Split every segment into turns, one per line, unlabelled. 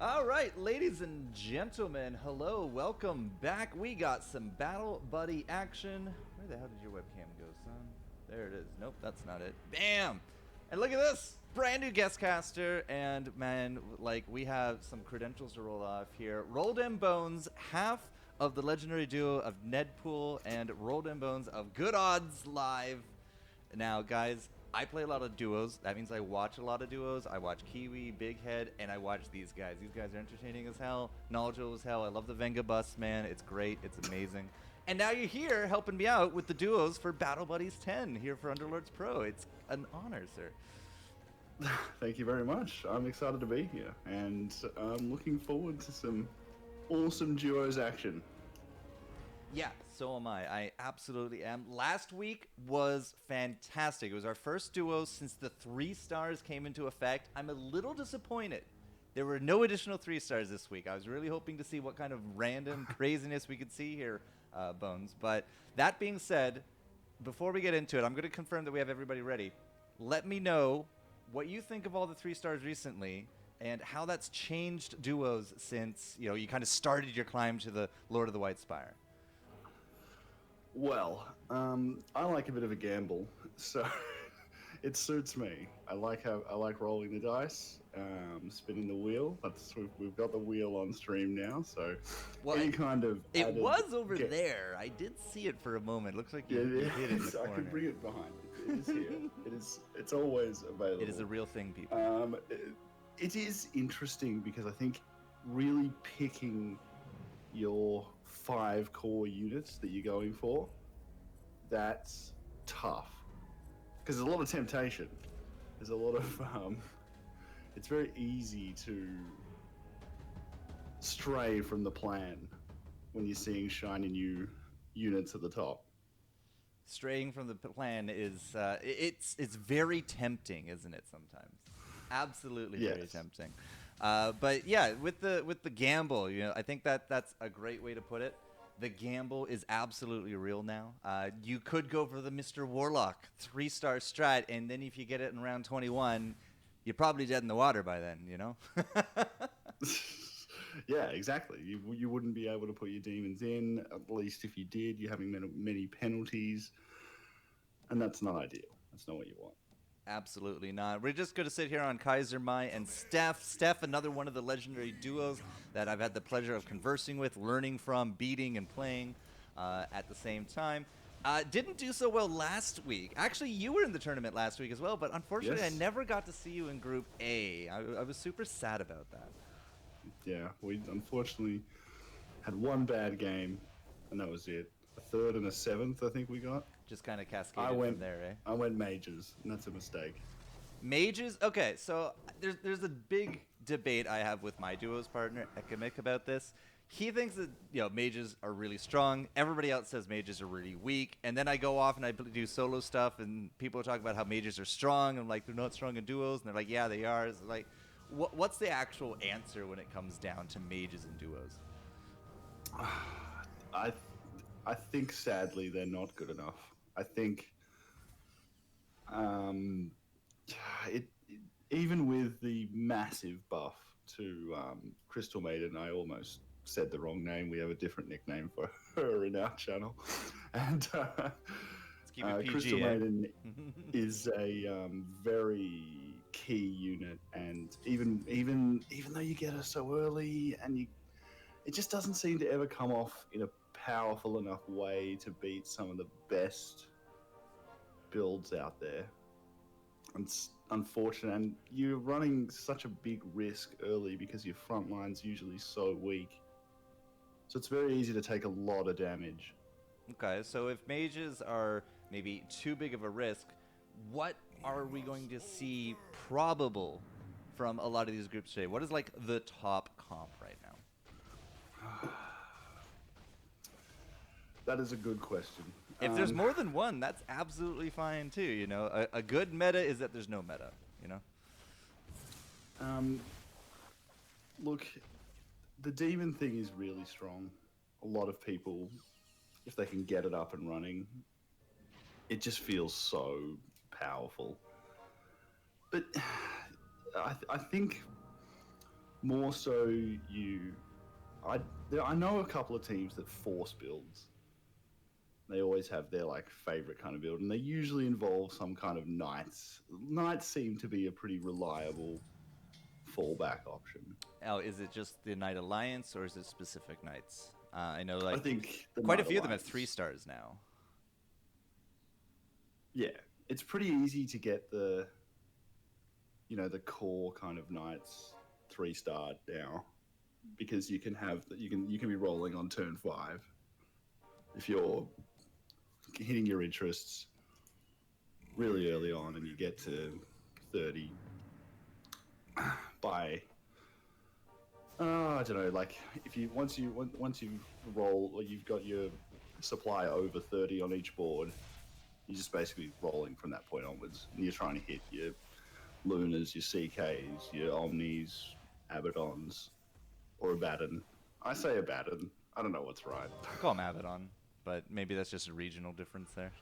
All right, ladies and gentlemen, hello, welcome back. We got some Battle Buddy action. Where the hell did your webcam go, son? There it is. Nope, that's not it. Bam! And look at this, brand new guest caster, and man, like we have some credentials to roll off here. Roll Dem Bones, half of the legendary duo of Nedpool and Roll Dem Bones of Good Odds Live. Now, guys, I play a lot of duos. That means I watch a lot of duos. I watch Kiwi, Big Head, and I watch these guys. These guys are entertaining as hell, knowledgeable as hell. I love the Venga bus, man. It's great. It's amazing. And now you're here helping me out with the duos for Battle Buddies 10 here for Underlords Pro. It's an honor, sir.
Thank you very much. I'm excited to be here, and I'm looking forward to some awesome duos action.
Yeah, so am I. I absolutely am. Last week was fantastic. It was our first duo since the 3 stars came into effect. I'm a little disappointed. There were no additional 3 stars this week. I was really hoping to see what kind of random craziness we could see here, Bones. But that being said, before we get into it, I'm going to confirm that we have everybody ready. Let me know what you think of all the 3 stars recently and how that's changed duos since, you kind of started your climb to the Lord of the White Spire.
Well, I like a bit of a gamble, so it suits me. I like rolling the dice, spinning the wheel. We've got the wheel on stream now, so any kind of
it was over there. I did see it for a moment. Looks like you hid it in the corner.
I can bring it behind. It is here. It's always available.
It is a real thing, people.
It is interesting because I think really picking your 5 core units that you're going for, that's tough because there's a lot of temptation. There's a lot of it's very easy to stray from the plan when you're seeing shiny new units at the top.
Straying from the plan is it's very tempting, isn't it? Sometimes, absolutely very tempting. But yeah, with the gamble, I think that's a great way to put it. The gamble is absolutely real now. You could go for the Mr. Warlock 3-star strat, and then if you get it in round 21, you're probably dead in the water by then.
Yeah, exactly. You wouldn't be able to put your demons in. At least if you did, you're having many penalties, and that's not ideal. That's not what you want.
Absolutely not. We're just going to sit here on Kaiser Mai and Steph. Steph, another one of the legendary duos that I've had the pleasure of conversing with, learning from, beating, and playing at the same time. Didn't do so well last week. Actually, you were in the tournament last week as well, but unfortunately, yes. I never got to see you in Group A. I was super sad about that.
Yeah, we unfortunately had one bad game, and that was it. A 3rd and a 7th, I think we got.
Just kind of cascaded from there, eh?
I went mages, and that's a mistake.
Mages? Okay, so there's a big debate I have with my duos partner, Ekimik, about this. He thinks that mages are really strong. Everybody else says mages are really weak. And then I go off and I do solo stuff, and people talk about how mages are strong. I'm like, they're not strong in duos. And they're like, yeah, they are. It's like, what's the actual answer when it comes down to mages and duos?
I think sadly they're not good enough. I think even with the massive buff to Crystal Maiden, I almost said the wrong name. We have a different nickname for her in our channel. And
let's keep it PG,
Crystal Maiden is a very key unit, and even though you get her so early, and it just doesn't seem to ever come off in a powerful enough way to beat some of the best builds out there. It's unfortunate, and you're running such a big risk early because your front line's usually so weak. So it's very easy to take a lot of damage.
Okay, so if mages are maybe too big of a risk, what are we going to see probable from a lot of these groups today? What is like the top comp right now?
That is a good question.
If there's more than one, that's absolutely fine too. A good meta is that there's no meta.
Look, the demon thing is really strong. A lot of people, if they can get it up and running, it just feels so powerful. But I think more so I know a couple of teams that force builds. They always have their like favorite kind of build, and they usually involve some kind of knights. Knights seem to be a pretty reliable fallback option.
Oh, is it just the Knight Alliance, or is it specific knights? I know,
I
like,
think
quite a
Knight
few of them have
Alliance-
3 stars now.
Yeah, it's pretty easy to get the core kind of knights 3-star now, because you can be rolling on turn 5 if you're hitting your interests really early on, and you get to 30 by I don't know, like if you once you roll, or you've got your supply over 30 on each board, you're just basically rolling from that point onwards, and you're trying to hit your Lunas, your CKs, your Omnis, Abaddons, or Abaddon. I say Abaddon. I don't know what's right.
I call him Abaddon, but maybe that's just a regional difference there.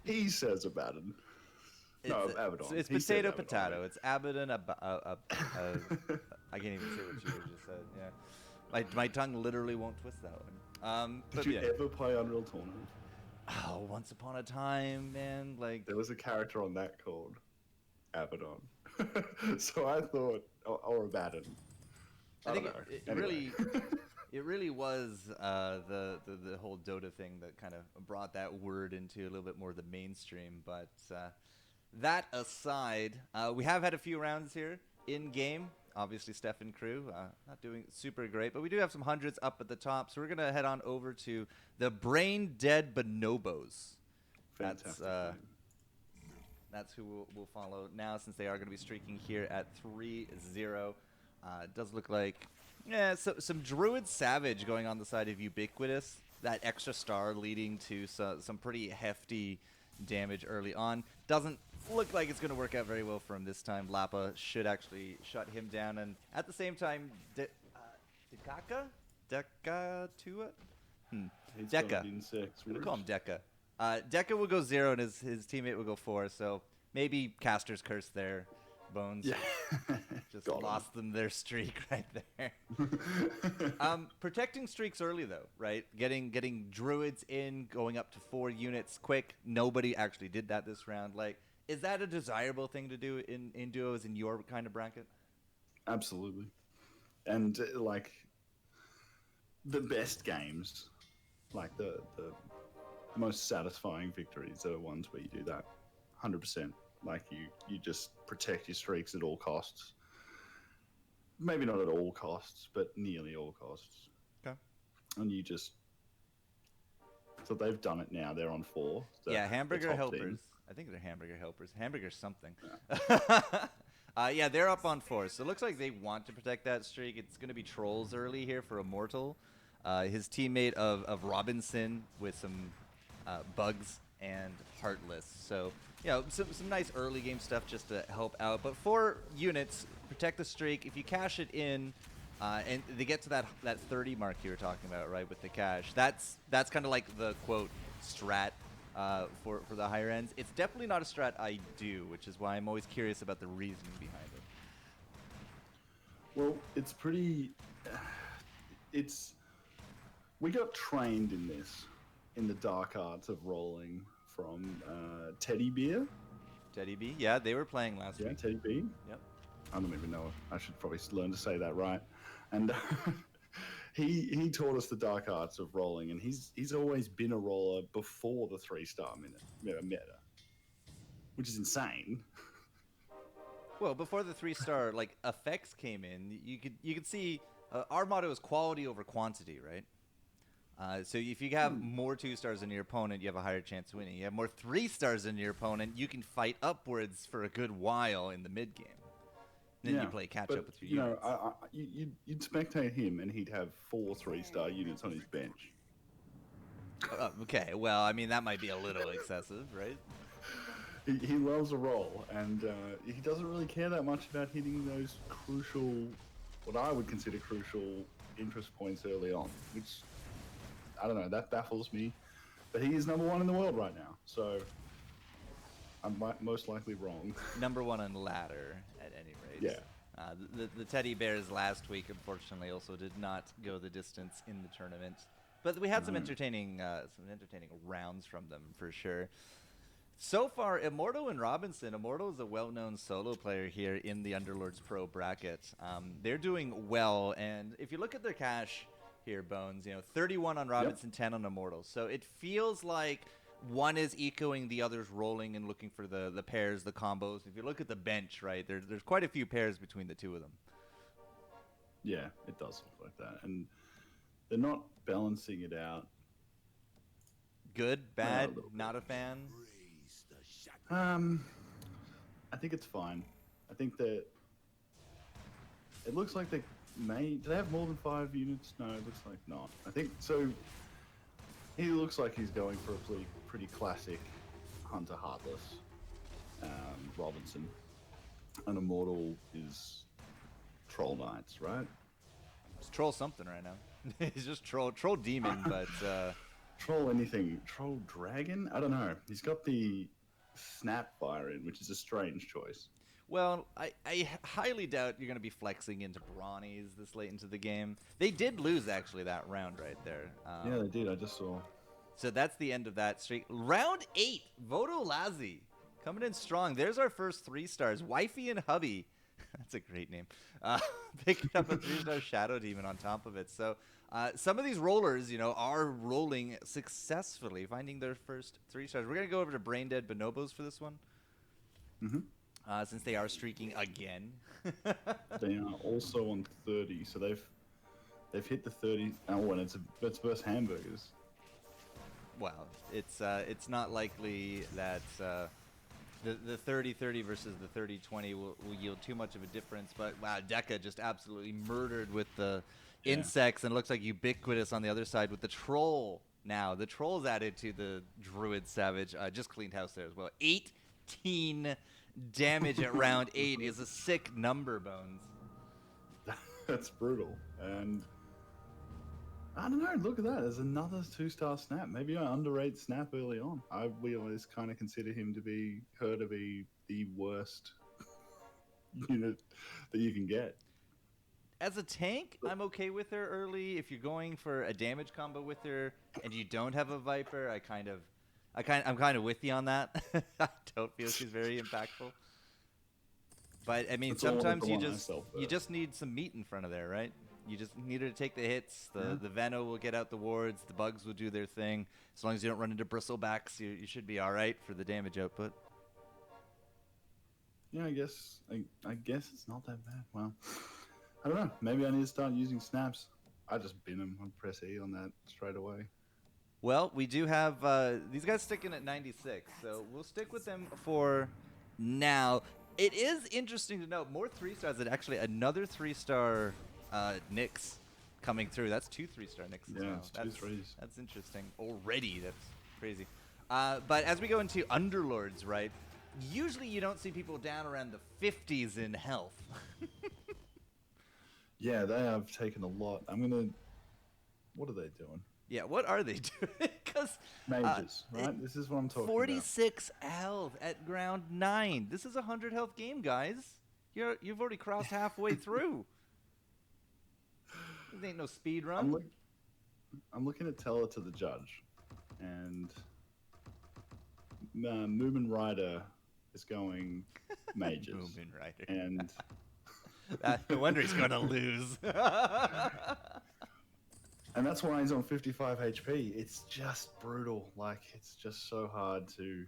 He says Abaddon. No, Abaddon.
It's
He said
potato,
Abaddon,
potato.
right?
It's Abaddon. I can't even say what you just said. Yeah, my tongue literally won't twist that one.
Did
But
you
yeah.
ever play Unreal Tournament?
Oh, once upon a time, man. Like,
There was a character on that called Abaddon. So I thought, or Abaddon.
I think
don't know.
it
Anyway.
really, it really was the whole Dota thing that kind of brought that word into a little bit more of the mainstream. But that aside, we have had a few rounds here in game. Obviously, Steph and crew not doing super great, but we do have some hundreds up at the top. So we're gonna head on over to the Brain Dead Bonobos.
Fantastic.
That's who we'll follow now, since they are going to be streaking here at 3-0. It does look like, some Druid Savage going on the side of Ubiquitous. That extra star leading to some pretty hefty damage early on. Doesn't look like it's going to work out very well for him this time. Lapa should actually shut him down. And at the same time, Dekatua?
He's
Deka.
got insects.
We'll call him Deka. Deka will go 0, and his teammate will go 4. So maybe Caster's Curse there. Bones.
Yeah.
Just
Got him.
lost them their streak right there. Protecting streaks early, though, right? Getting Druids in, going up to 4 units quick. Nobody actually did that this round. Like, is that a desirable thing to do in duos in your kind of bracket?
Absolutely. And like the best games, like the most satisfying victories are ones where you do that 100%. Like you just protect your streaks at all costs. Maybe not at all costs, but nearly all costs.
Okay.
And you just... So they've done it now. They're on 4.
Yeah,
the
Hamburger
top
Helpers.
team.
I think they're Hamburger Helpers. Hamburger something. Yeah, they're up on 4. So it looks like they want to protect that streak. It's going to be Trolls early here for Immortal. His teammate of Robinson with some Bugs and Heartless. So, some nice early game stuff just to help out. But 4 units, protect the streak. If you cash it in, and they get to that 30 mark you were talking about, right, with the cash, that's kind of like the, quote, strat for the higher ends. It's definitely not a strat I do, which is why I'm always curious about the reasoning behind it.
Well, it's pretty... We got trained in this, in the dark arts of rolling from Teddy Beer.
Teddy B, yeah, they were playing last
Yeah,
week.
Teddy B.
Yep.
I don't even know. I should probably learn to say that right. And he taught us the dark arts of rolling, and he's always been a roller before the 3-star meta, which is insane.
Well, before the 3-star effects came in, you could see our motto is quality over quantity, right? So if you have more 2-stars than your opponent, you have a higher chance of winning. You have more 3-stars than your opponent, you can fight upwards for a good while in the mid game. Then you play catch up with your units.
You'd spectate him, and he'd have 4 3-star units on his bench.
Okay, well, I mean, that might be a little excessive, right?
He loves a roll, and he doesn't really care that much about hitting those crucial, what I would consider crucial interest points early on, which, I don't know, that baffles me. But he is number 1 in the world right now, so I'm most likely wrong.
Number 1 on ladder, at any rate.
Yeah.
The Teddy Bears last week, unfortunately, also did not go the distance in the tournament. But we had some entertaining rounds from them for sure. So far, Immortal and Robinson. Immortal is a well-known solo player here in the Underlords Pro bracket. They're doing well, and if you look at their cash here, Bones, 31 on Robinson, 10 on Immortal. So it feels like one is echoing the other's rolling and looking for the pairs, the combos. If you look at the bench, right, there's quite a few pairs between the two of them.
Yeah, it does look like that, and they're not balancing it out.
Good, bad, not a fan.
I think it's fine. I think that it looks like they may. Do they have more than 5 units? No, it looks like not. I think so. He looks like he's going for a pretty classic Hunter Heartless Robinson. An Immortal is Troll Knights, right?
It's Troll something right now. He's just Troll Demon, but...
Troll anything. Troll Dragon? I don't know. He's got the Snapfire in, which is a strange choice.
Well, I highly doubt you're going to be flexing into Brawnies this late into the game. They did lose, actually, that round right there.
Yeah, they did. I just saw.
So that's the end of that streak. Round 8, Vodo Lazi coming in strong. There's our first 3 stars. Wifey and Hubby. That's a great name. Picking up a 3-star Shadow Demon on top of it. So some of these rollers, are rolling successfully, finding their first 3 stars. We're going to go over to Brain Dead Bonobos for this one. Since they are streaking again.
They are also on 30, so they've hit the 30. Oh, and it's versus hamburgers.
Well, it's not likely that the 30-30 versus the 30-20 will yield too much of a difference. But wow, Deca just absolutely murdered with the insects, and looks like ubiquitous on the other side with the troll. Now the troll's added to the Druid Savage. Just cleaned house there as well. 18 damage at round 8 is a sick number, Bones.
That's brutal. And I don't know, look at that. There's another 2-star Snap. Maybe I underrate Snap early on. We always kind of consider him to be the worst unit that you can get.
As a tank, I'm okay with her early. If you're going for a damage combo with her and you don't have a Viper, I'm kind of with you on that. I don't feel she's very impactful. But I mean,
That's
sometimes you just need some meat in front of there, right? You just need her to take the hits. The Veno will get out the wards. The bugs will do their thing. As long as you don't run into bristlebacks, you should be all right for the damage output.
Yeah, I guess it's not that bad. Well, I don't know. Maybe I need to start using snaps. I just bin them. I press E on that straight away.
Well, we do have these guys sticking at 96, so we'll stick with them for now. It is interesting to note more 3-stars and actually another 3-star Nyx coming through. That's 2 3-star Nyx.
Yeah, it's 2 3s.
That's interesting already. That's crazy. But as we go into Underlords, right? Usually you don't see people down around the 50s in health.
Yeah, they have taken a lot. What are they doing?
Yeah, what are they doing? Because
mages, right? This is what I'm talking
46 health at round 9. This is a 100 health game, guys. You've already crossed halfway through. This ain't no speed run.
I'm looking at Tell It to the Judge, and Moomin Rider is going mages.
Moomin Rider.
And
no wonder he's going to lose.
And that's why he's on 55 HP. It's just brutal. Like, it's just so hard to...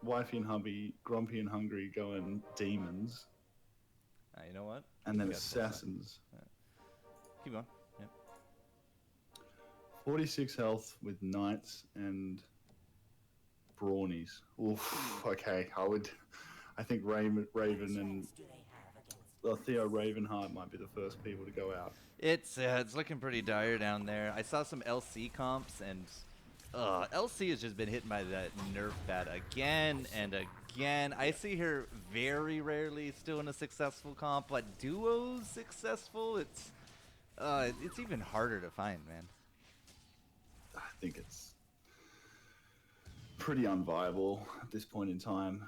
Wifey and Hubby, Grumpy and Hungry going demons.
You know what?
And then assassins.
Yeah. Keep going. Yep.
46 health with knights and brawnies. Oof. Okay, I think Raven and Theo Ravenheart might be the first people to go out.
It's looking pretty dire down there. I saw some LC comps, and LC has just been hit by that nerf bat again and again. I see her very rarely still in a successful comp, but duos successful, it's even harder to find, man.
I think it's pretty unviable at this point in time.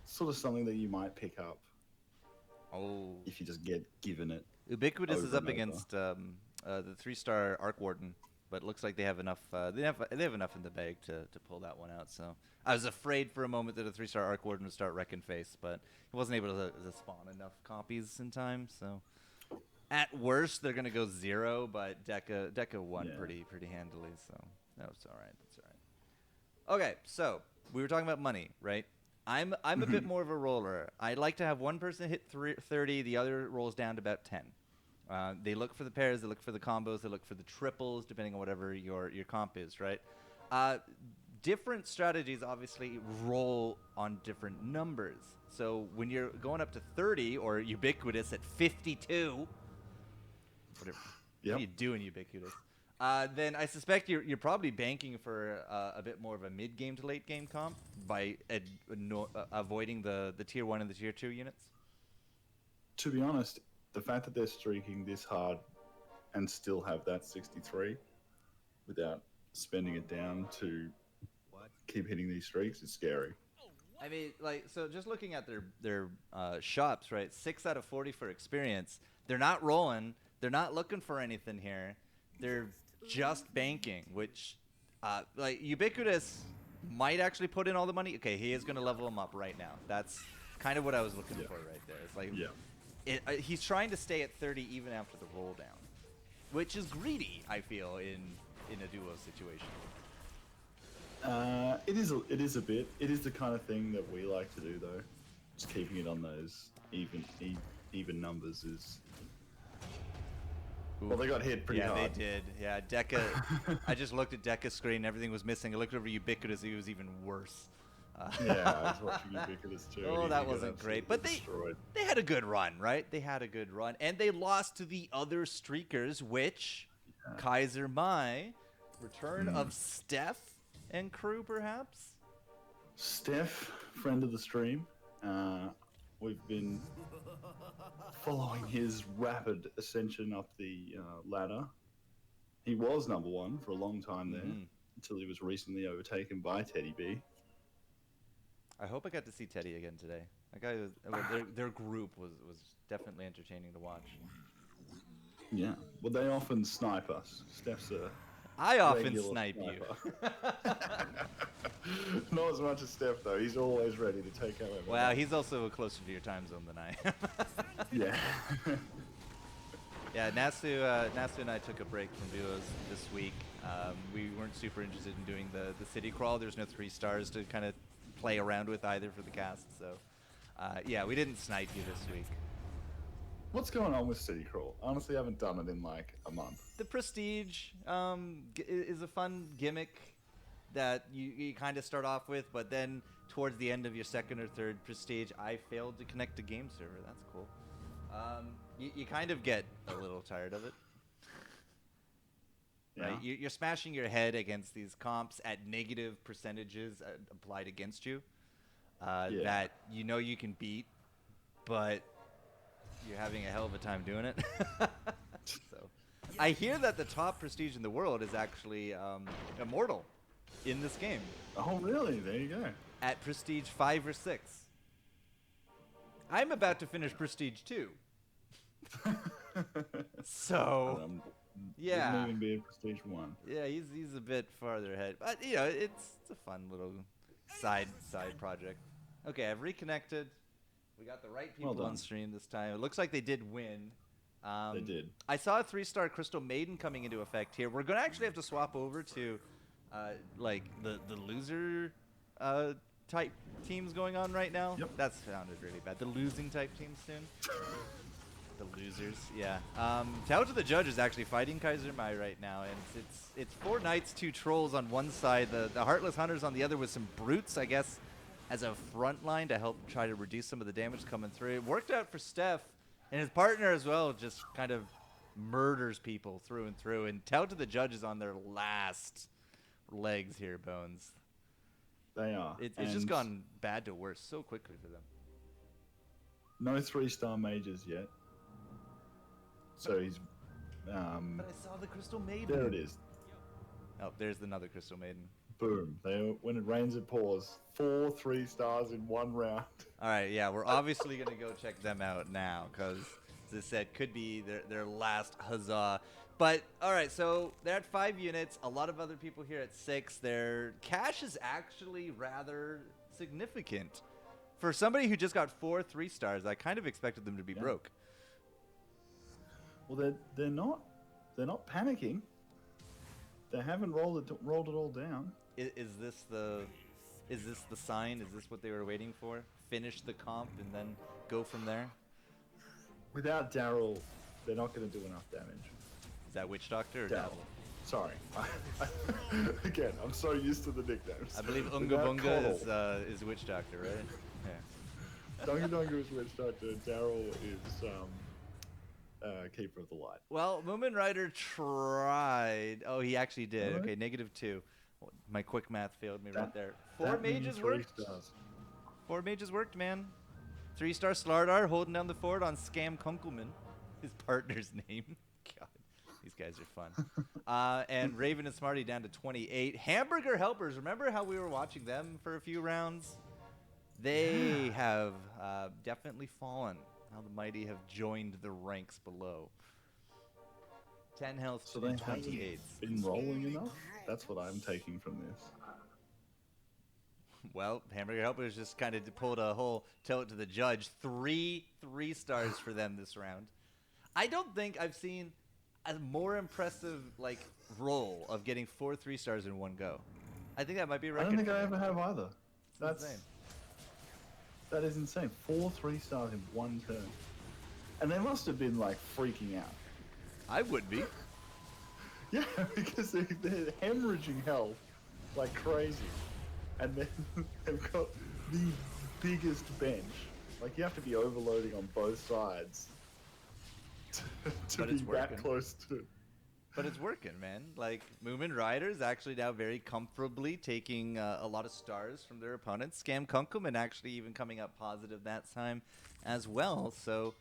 Sort of something that you might pick up
Oh.
if you just get given it.
Ubiquitous is
over
up
and over.
against the 3-star Arc Warden, but it looks like they have enough. They have enough in the bag to pull that one out. So I was afraid for a moment that a 3-star Arc Warden would start wrecking face, but he wasn't able to spawn enough copies in time. So at worst, they're gonna go 0, but Deca won
Yeah.
pretty handily. So that was all right. That's all right. Okay, so we were talking about money, right? I'm a bit more of a roller. I like to have one person hit 30, the other rolls down to about 10. They look for the pairs, they look for the combos, they look for the triples, depending on whatever your comp is, right? Different strategies obviously roll on different numbers. So when you're going up to 30 or Ubiquitous at 52, whatever, what
Yep.
are you doing, Ubiquitous? Then I suspect you're probably banking for a bit more of a mid-game to late-game comp by avoiding the tier 1 and the tier 2 units.
To be honest, the fact that they're streaking this hard and still have that 63 without spending it down to keep hitting these streaks is scary.
I mean, like, so just looking at their shops, right? 6 out of 40 for experience. They're not rolling. They're not looking for anything here. They're just banking, which, like, Ubiquitous might actually put in all the money. Okay, he is going to level him up right now. That's kind of what I was looking
Yeah.
for right there. It's like,
Yeah.
he's trying to stay at 30 even after the roll down, which is greedy, I feel, in a duo situation.
It is a bit. It is the kind of thing that we like to do, though. Just keeping it on those even numbers is. Well, they got hit pretty
yeah,
hard.
they did. Yeah, Deca. I just looked at Deca's screen. Everything was missing. I looked over Ubiquitous. He was even worse.
Yeah, I was watching Ubiquitous too.
Oh,
and
that
he got
wasn't great.
absolutely
But
destroyed.
they had a good run, right? They had a good run, and they lost to the other streakers, which Kaiser Mai, return of Steph and crew, perhaps.
Steph, friend of the stream, we've been following his rapid ascension up the ladder. He was number 1 for a long time there, until he was recently overtaken by Teddy B.
I hope I got to see Teddy again today. That guy, their group was definitely entertaining to watch.
Yeah, well, they often snipe us. Steph's a
I often
regular
snipe you.
sniper. Not as much as Steph, though. He's always ready to take out everyone.
Well, he's also closer to your time zone than I am.
Yeah.
Yeah, Nasu and I took a break from duos this week. We weren't super interested in doing the city crawl. There's no 3 stars to kind of play around with either for the cast. So, yeah, we didn't snipe you this week.
What's going on with City Crawl? Honestly, I haven't done it in like a month.
The Prestige is a fun gimmick that you kind of start off with, but then towards the end of your second or third Prestige, I failed to connect to game server. That's cool. You kind of get a little tired of it. Right?
Yeah.
You're smashing your head against these comps at negative percentages applied against you that you know you can beat, but you're having a hell of a time doing it. So, I hear that the top prestige in the world is actually immortal in this game
Oh, really? There you go.
at prestige 5 or 6. I'm about to finish prestige 2. So, yeah.
Didn't even be in Prestige 1.
yeah, he's a bit farther ahead, but you know, it's a fun little side project. Okay, I've reconnected. We got the right people
Well
on
done.
stream this time. It looks like they did win.
They did.
I saw a 3-star Crystal Maiden coming into effect here. We're gonna actually have to swap over to like the loser type teams going on right now.
Yep.
That sounded really bad. The losing type teams soon. The losers, yeah. Tao to the Judge is actually fighting Kaiser Mai right now, and it's 4 knights, 2 trolls on one side, the Heartless Hunters on the other with some brutes, I guess, as a front line to help try to reduce some of the damage coming through. It worked out for Steph, and his partner as well just kind of murders people through and through, and Tao to the Judge is on their last legs here, Bones.
They are.
It's just
And
gone bad to worse so quickly for them.
No 3-star majors yet. So he's.
But I saw the Crystal Maiden.
There it is.
Oh, there's another Crystal Maiden.
boom. When it rains, it pours. 4 3-stars in 1 round.
All right, yeah, we're obviously gonna go check them out now because, as I said, could be their last huzzah. But all right, so they're at 5 units. A lot of other people here at 6. Their cash is actually rather significant for somebody who just got 4 3-stars. I kind of expected them to be broke.
Well, they're not panicking. They haven't rolled it all down.
Is this the sign? Is this what they were waiting for? Finish the comp and then go from there?
Without Daryl, they're not going to do enough damage.
Is that Witch Doctor or
Daryl. Sorry. Again, I'm so used to the nicknames.
I believe Unga Bunga is Witch Doctor, right? Yeah.
Dunga Dunga is Witch Doctor. Daryl is Keeper of the Light.
Well, Moomin Rider tried. Oh, he actually did.
Right.
Okay, -2. My quick math failed me right there.
That
4
means
mages
3
worked.
stars.
4 mages worked, man. 3-star Slardar holding down the fort on Scam Kunkelman, his partner's name. God, these guys are fun. And Raven and Smarty down to 28. Hamburger Helpers, remember how we were watching them for a few rounds? They have definitely fallen. How the mighty have joined the ranks below. 10 health
So
to
they
28.
haven't been rolling enough? That's what I'm taking from this.
Well, Hamburger Helpers just kind of pulled a whole tilt to the judge. 3 3-stars for them this round. I don't think I've seen a more impressive roll of getting 4 3-stars in one go. I think that might be a record.
I don't think I ever have either. That's
insane.
That is insane. 4 3-stars in one turn. And they must have been freaking out.
I would be.
Yeah, because they're hemorrhaging health like crazy. And then they've got the biggest bench. You have to be overloading on both sides to be that close to.
But it's working, man. Moomin Riders actually now very comfortably taking a lot of stars from their opponents. Scam Kunkelman actually even coming up positive that time as well. So,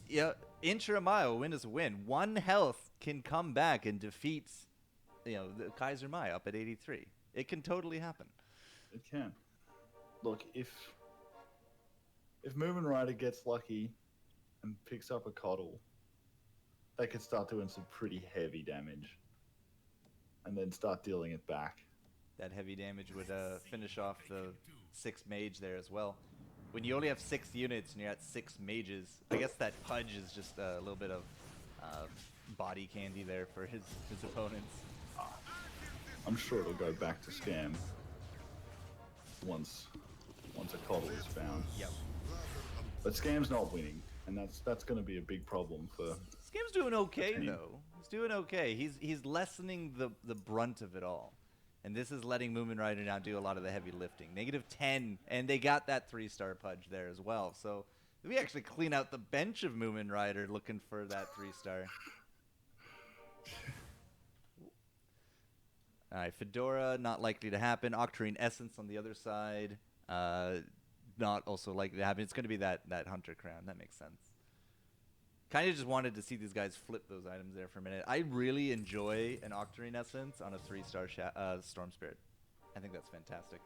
yeah, Inchura Mai, a win is a win. 1 health can come back and defeat, the Kaiser Mai up at 83. It can totally happen.
It can. Look, if Moomin Rider gets lucky and picks up a coddle, they could start doing some pretty heavy damage. And then start dealing it back.
That heavy damage would finish off the 6 mage there as well. When you only have 6 units and you're at 6 mages, I guess that Pudge is just a little bit of body candy there for his opponents.
I'm sure it'll go back to Scam once a coddle is found.
Yep.
But Scam's not winning, and that's going to be a big problem for.
Scam's doing okay though. He's doing okay. He's lessening the brunt of it all, and this is letting Moomin Rider now do a lot of the heavy lifting. -10, and they got that 3-star Pudge there as well. So we actually clean out the bench of Moomin Rider looking for that 3-star. All right, Fedora, not likely to happen. Octarine Essence on the other side, not also likely to happen. It's going to be that Hunter Crown. That makes sense. Kind of just wanted to see these guys flip those items there for a minute. I really enjoy an Octarine Essence on a 3-star Storm Spirit. I think that's fantastic.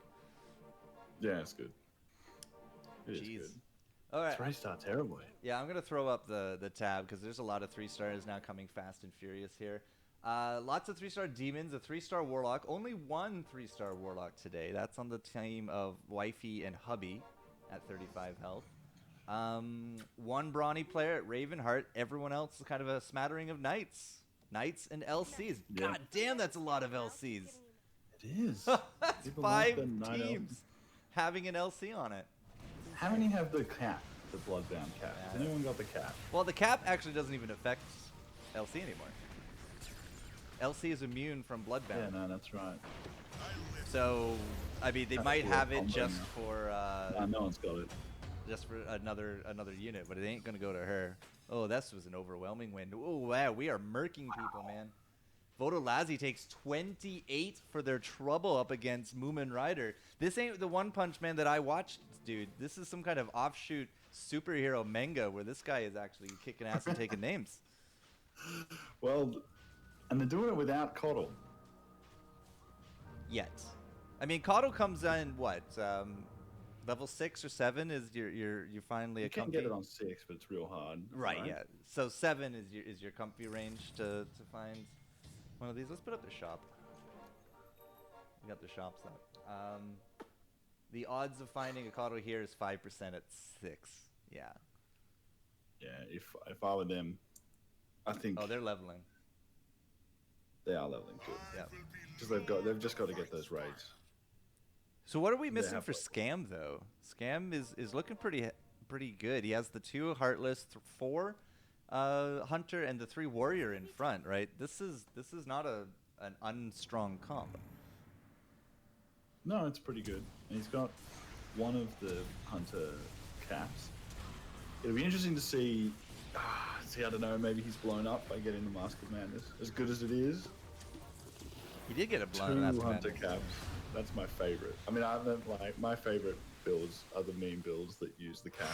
Yeah, it's good. It
Jeez.
is good.
All right.
3-star terribly.
Yeah, I'm going to throw up the tab because there's a lot of 3-stars now coming fast and furious here. Lots of 3-star demons, a 3-star warlock. Only 1 3-star warlock today. That's on the team of Wifey and Hubby at 35 health. 1 brawny player at Ravenheart. Everyone else is kind of a smattering of knights. Knights and LCs.
Yeah.
God damn, that's a lot of LCs.
It is.
That's
People like
5
the Knight
teams having an LC on it.
How many have the cap, the Bloodbound cap? Has anyone got the cap?
Well, the cap actually doesn't even affect LC anymore. LC is immune from Bloodbound.
Yeah, no, that's right.
So, I mean, they
That's
might
cool.
have it
I'm
just
bringing
for
No one's got it.
just for another unit, but it ain't gonna go to her. Oh, this was an overwhelming win. Oh wow, we are murking people, man. Vodolazzi takes 28 for their trouble up against Moomin Rider. This ain't the One Punch Man that I watched, dude. This is some kind of offshoot superhero manga where this guy is actually kicking ass and taking names.
Well, and they're doing it without Coddle.
Yet. I mean, Caudle comes in what? Level 6 or 7 is you finally
You
a
can
comfy.
get it on 6, but it's real hard.
Right, yeah. So 7 is your comfy range to find one of these. Let's put up the shop. We got the shops up. The odds of finding a Caudle here is 5% at 6. Yeah.
Yeah, if I were them, I think
Oh, they're leveling.
they are leveling too.
Yeah.
Because they've just got to get those raids.
So what are we missing
have
for
leveled.
Scam though? Scam is looking pretty good. He has the 2 Heartless, 4 Hunter, and the 3 Warrior in front, right? This is not an unstrong comp.
No, it's pretty good. And he's got one of the Hunter caps. It'll be interesting to see. I don't know. Maybe he's blown up by getting the Mask of Madness. As good as it is,
He did get a
2
blown up.
Hunter caps. That's my favorite. I mean, I don't like my favorite builds are the meme builds that use the caps.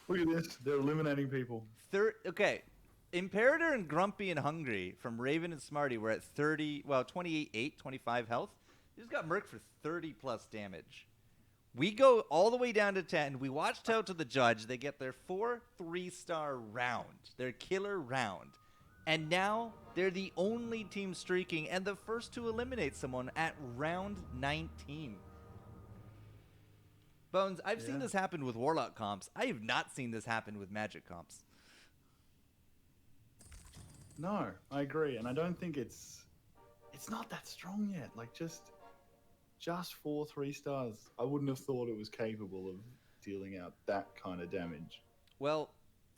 Look at this. They're eliminating people.
Okay. Imperator and Grumpy and Hungry from Raven and Smarty were at 28, 25 health. He just got murked for 30 plus damage. We go all the way down to 10. We watched out to the judge. They get their 4 3-star round, their killer round. And now they're the only team streaking and the first to eliminate someone at round 19. Bones, I've seen this happen with Warlock comps. I have not seen this happen with Magic comps.
No, I agree, and I don't think it's not that strong yet. Like just 4 3-stars. I wouldn't have thought it was capable of dealing out that kind of damage.
Well,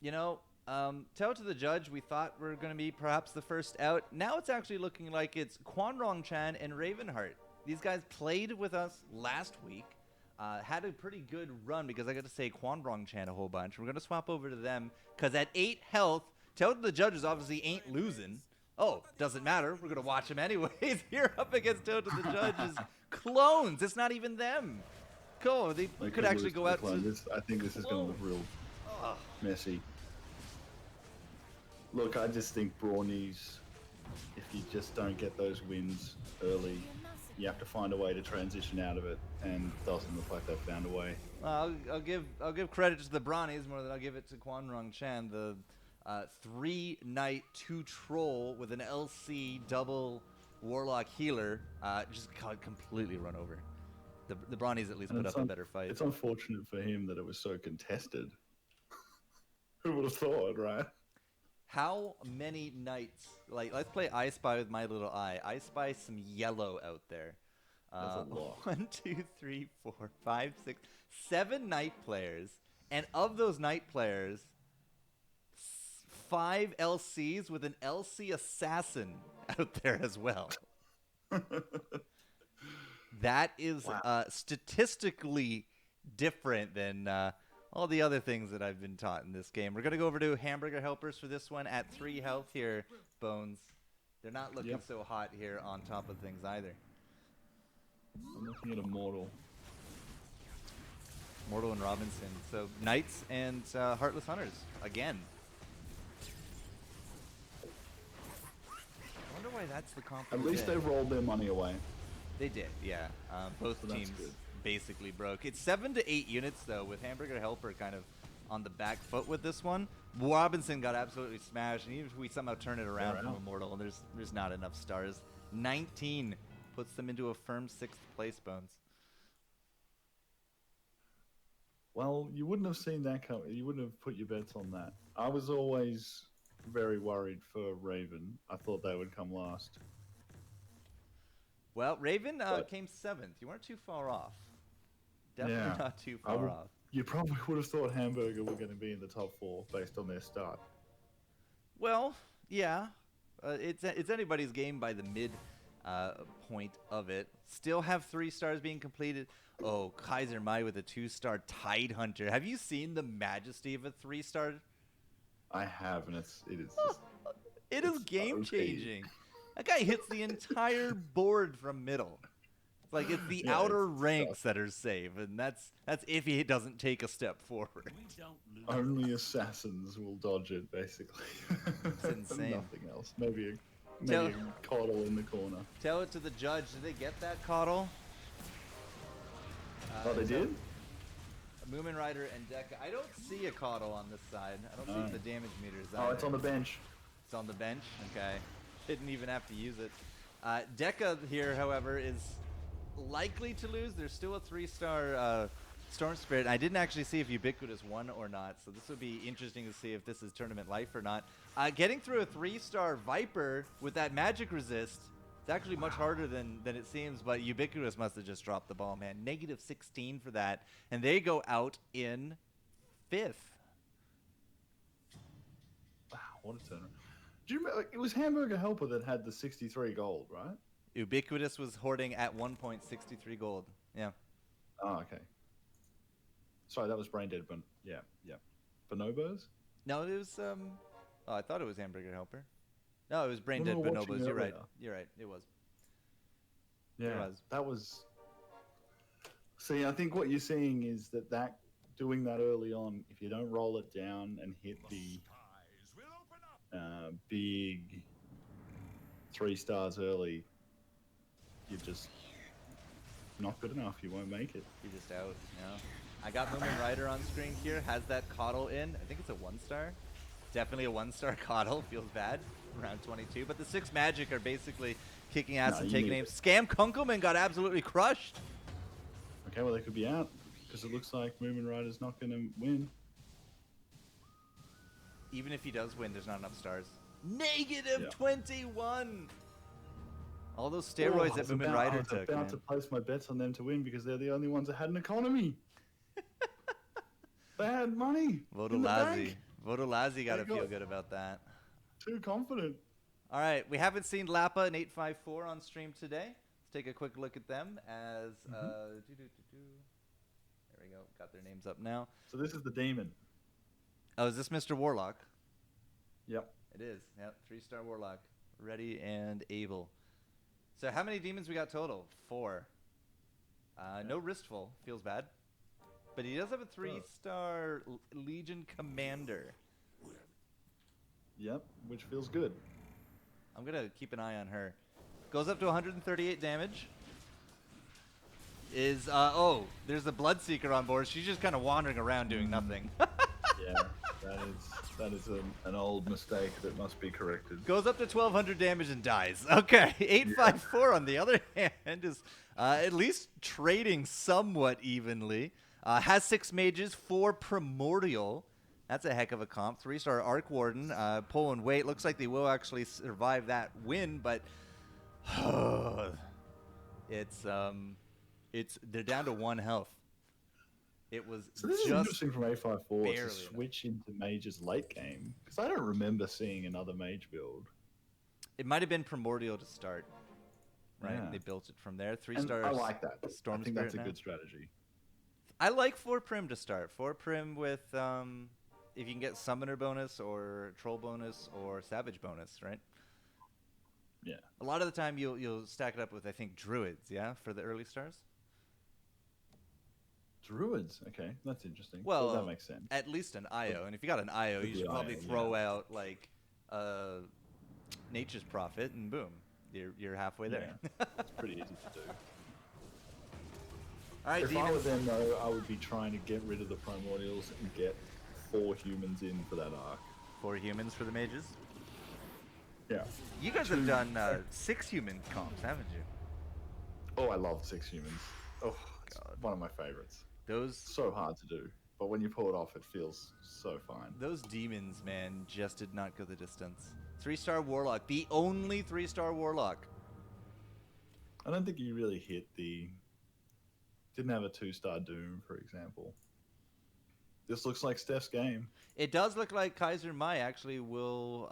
tell to the judge, we thought we were going to be perhaps the first out. Now it's actually looking like it's Quanrong Chan and Ravenheart. These guys played with us last week. Had a pretty good run because I got to say Quanrong Chan a whole bunch. We're going to swap over to them because at 8 health, tell to the judges obviously ain't losing. Oh, doesn't matter. We're going to watch him anyways. Here up against Toe to the Judges. Clones. It's not even them. Cool. They could actually go out to...
I think this is going to look real messy. Look, I just think Brawnies, if you just don't get those wins early, you have to find a way to transition out of it, and it doesn't look like they've found a way.
I'll give credit to the Brawnies more than I'll give it to Quanrong Chan. The 3-Knight 2 Troll with an LC double Warlock healer just got completely run over. The Brawnies at least put up a better fight.
It's unfortunate for him that it was so contested. Who would have thought, right?
How many knights? Like, let's play I Spy with my little eye. I spy some yellow out there.
That's a lot.
1, 2, 3, 4, 5, 6, 7 knight players, and of those knight players, 5 LCs with an LC assassin out there as well. That is statistically different than all the other things that I've been taught in this game. We're going to go over to Hamburger Helpers for this one at 3 health here, Bones. They're not looking so hot here on top of things either.
I'm looking at Immortal.
Mortal and Robinson. So Knights and Heartless Hunters again. I wonder why that's the comp.
At least they rolled their money away.
They did, yeah. Both
So that's
teams
good.
basically broke. It's 7 to 8 units though, with Hamburger Helper kind of on the back foot with this one. Robinson got absolutely smashed, and even if we somehow turn it around from Immortal, there's not enough stars. 19 puts them into a firm 6th place, Bones.
Well, you wouldn't have seen that come. You wouldn't have put your bets on that. I was always very worried for Raven. I thought they would come last.
Well, Raven came 7th. You weren't too far off. Definitely not too far off.
You probably would have thought Hamburger were going to be in the top 4 based on their start.
Well, yeah. It's anybody's game by the mid point of it. Still have 3 stars being completed. Oh, Kaiser Mai with a 2-star Tide Hunter. Have you seen the majesty of a 3-star?
I have, and it is just...
It is game changing. That guy hits the entire board from middle. It's like it's the outer ranks that are safe, and that's if he doesn't take a step forward.
Only assassins will dodge it, basically.
It's insane.
Nothing else. Maybe a coddle in the corner.
Tell it to the judge. Did they get that coddle?
Oh, they
so
did?
Moomin Rider and Deca. I don't see a Caudle on this side. I don't see the damage meters.
Oh, it's
either.
on the bench.
It's on the bench. Okay. Didn't even have to use it. Deca here, however, is likely to lose. There's still a 3-star Storm Spirit. I didn't actually see if Ubiquitous won or not, so this would be interesting to see if this is tournament life or not. Getting through a 3-star Viper with that magic resist, it's actually much harder than it seems, but Ubiquitous must have just dropped the ball, man. Negative 16 for that, and they go out in 5th.
Wow, what a turnaround. Do you remember, it was Hamburger Helper that had the 63 gold, right?
Ubiquitous was hoarding at 1.63 gold. Yeah.
Oh, okay. Sorry, that was Brain Dead, but yeah. Bonobos?
No, it was oh, I thought it was Hamburger Helper. No, it was Brain
When
Dead
we were watching
Bonobos. You're right.
earlier.
You're right. It was.
Yeah,
It was.
that was. See, I think what you're seeing is that doing that early on, if you don't roll it down and hit the big 3 stars early, you're just not good enough. You won't make it.
You're just out. Yeah. I got Moomin Rider on screen here. Has that Caudle in. I think it's a 1-star. Definitely a 1-star Caudle. Feels bad. Round 22. But the 6 Magic are basically kicking ass and taking names. Scam Kunkelman got absolutely crushed.
Okay, well, they could be out because it looks like Moomin Rider's not going to win.
Even if he does win, there's not enough stars. Negative 21. All those steroids that Moomin Rider took.
I was about to place my bets on them to win because they're the only ones that had an economy. They had money.
Vodolazzi. Vodolazzi got to feel good about that.
Too confident.
All right, we haven't seen Lappa and 854 on stream today. Let's take a quick look at them as there we go. Got their names up now.
So this is the demon.
Oh, is this Mr. Warlock?
Yep.
It is. Yep, 3-star Warlock. Ready and able. So how many demons we got total? 4. No Wristful. Feels bad. But he does have a 3-star Legion Commander.
Yep, which feels good.
I'm going to keep an eye on her. Goes up to 138 damage. Oh, there's a Bloodseeker on board. She's just kind of wandering around doing nothing.
Yeah, that is an old mistake that must be corrected.
Goes up to 1200 damage and dies. Okay, 854 on the other hand is at least trading somewhat evenly. Has 6 mages, 4 primordial. That's a heck of a comp. 3-star Arc Warden, pull and wait. Looks like they will actually survive that win, but they're down to 1 health. It was
so this
just
is interesting from 854 to
barely
switch into mages late game because I don't remember seeing another mage build.
It might have been primordial to start, right?
Yeah.
They built it from there. 3
And
stars.
I like that.
Storm
I think
Spirit
that's a
now.
good strategy.
I like 4 prim to start. 4 prim with if you can get summoner bonus or troll bonus or savage bonus, right?
Yeah.
A lot of the time you'll stack it up with I think druids, yeah, for the early stars.
Druids. Okay, that's interesting.
Well,
that makes sense.
At least an IO, and if you got an IO, you should probably throw out like Nature's Prophet, and boom, you're halfway there.
It's pretty easy to do.
All right,
If I were them, though, I would be trying to get rid of the primordials and get 4 humans in for that arc.
4 humans for the mages.
Yeah.
You guys have done 6 human comps, haven't you?
Oh, I love 6 humans. Oh, it's one of my favorites.
Those
So hard to do, but when you pull it off, it feels so fine.
Those demons, man, just did not go the distance. 3-star Warlock, the only 3-star Warlock.
I don't think you really hit the... Didn't have a 2-star Doom, for example. This looks like Steph's game.
It does look like Kaiser Mai actually will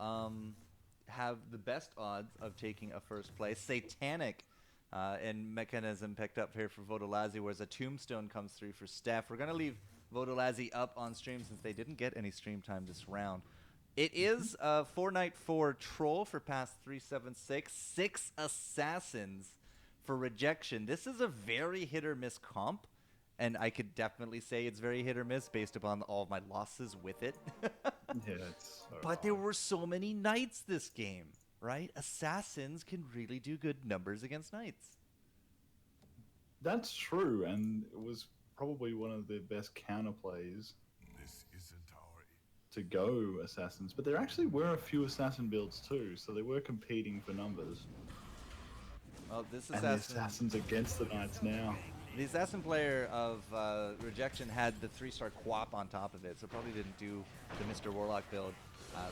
have the best odds of taking a first place. Satanic and Mechanism picked up here for Vodolazzi, whereas a Tombstone comes through for Steph. We're going to leave Vodolazzi up on stream since they didn't get any stream time this round. It is 4-Night 4 Troll for pass 376. 6 Assassins for Rejection. This is a very hit-or-miss comp, and I could definitely say it's very hit-or-miss based upon all of my losses with it.
Yeah, it's so
But there were so many Knights this game, right? Assassins can really do good numbers against Knights.
That's true, and it was probably one of the best counterplays
This isn't our.
to go assassins. But there actually were a few assassin builds too, so they were competing for numbers.
Well, this
And the
assassin,
assassins against the knights now.
the assassin player of Rejection had the 3-star Quap on top of it, so probably didn't do the Mr. Warlock build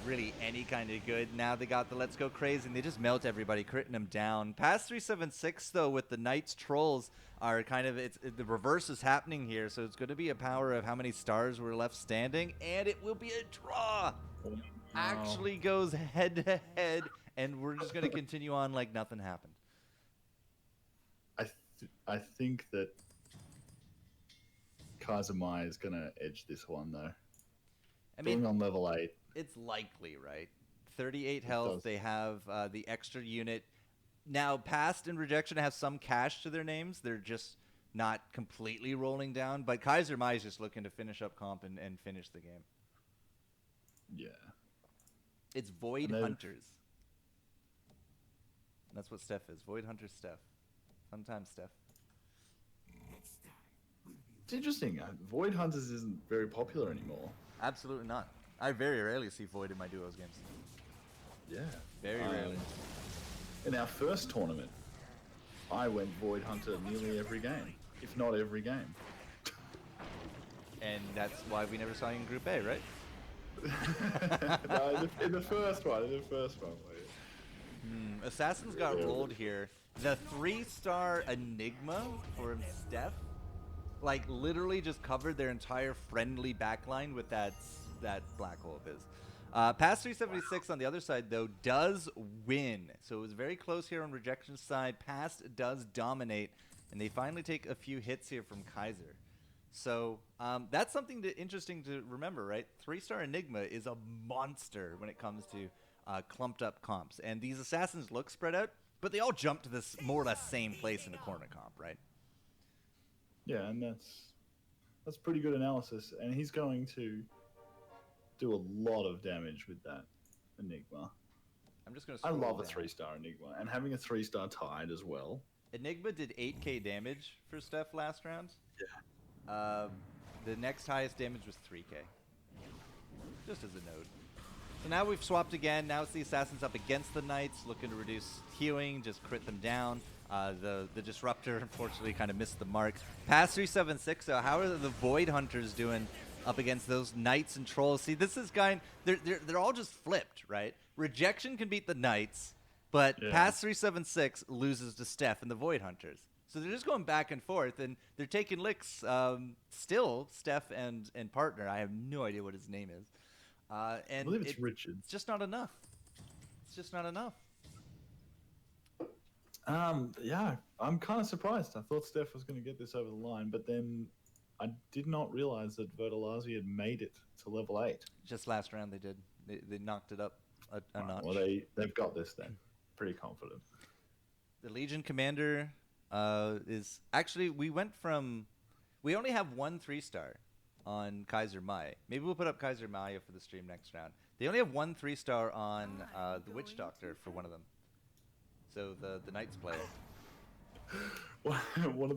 really any kind of good. Now they got the Let's Go Crazy, and they just melt everybody, critting them down. Past 376 though, with the Knights Trolls are kind of the reverse is happening here, so it's going to be a power of how many stars were left standing, and it will be a draw. Actually goes head to head, and we're just going to continue on like nothing happened.
I think that Kazumai is gonna edge this one though.
I mean,
Being on level 8.
it's likely, right? 38 health.
does.
They have the extra unit. Now, Past and Rejection have some cash to their names. They're just not completely rolling down. But Kaiser Mai is just looking to finish up comp and finish the game.
Yeah.
It's Void
And they've-
Hunters. That's what Steph is. Void Hunter Steph. Fun time, Steph.
It's interesting. Void Hunters isn't very popular anymore.
Absolutely not. I very rarely see Void in my duos games.
Yeah.
Very rarely.
In our first tournament, I went Void Hunter nearly every game, if not every game.
And that's why we never saw you in Group A, right?
No, in the first one.
Assassins got rolled here. The 3-star Enigma for Steph, like literally just covered their entire friendly backline with that black hole of his. Past 376 on the other side though does win, so it was very close here on Rejection's side. Past does dominate, and they finally take a few hits here from Kaiser. So that's something interesting to remember, right? 3-star Enigma is a monster when it comes to clumped up comps, and these assassins look spread out, but they all jump to this more or less same place in the corner comp, right?
Yeah, and that's pretty good analysis. And he's going to do a lot of damage with that Enigma.
I'm just gonna.
I love a
down.
3-star Enigma, and having a 3-star Tide as well.
Enigma did 8k damage for Steph last round. Yeah. The next highest damage was 3k. Just as a note. So now we've swapped again. Now it's the Assassins up against the Knights, looking to reduce healing, just crit them down. The Disruptor, unfortunately, kind of missed the mark. Past 376, so how are the Void Hunters doing up against those Knights and Trolls? See, this is they're all just flipped, right? Rejection can beat the Knights, but Past 376 loses to Steph and the Void Hunters. So they're just going back and forth, and they're taking licks. Still, Steph and partner. I have no idea what his name is. And
I believe it's Richard.
It's just not enough. It's just not enough.
Yeah, I'm kind of surprised. I thought Steph was going to get this over the line, but then I did not realize that Vertolazi had made it to level 8.
Just last round they did. They knocked it up a notch.
Well, they've got this then. Pretty confident.
The Legion Commander is actually we only have one 3-star on Kaiser Mai. Maybe we'll put up Kaiser Maya for the stream next round. They only have one 3-star on the Witch Doctor for one of them. So the Knights player.
One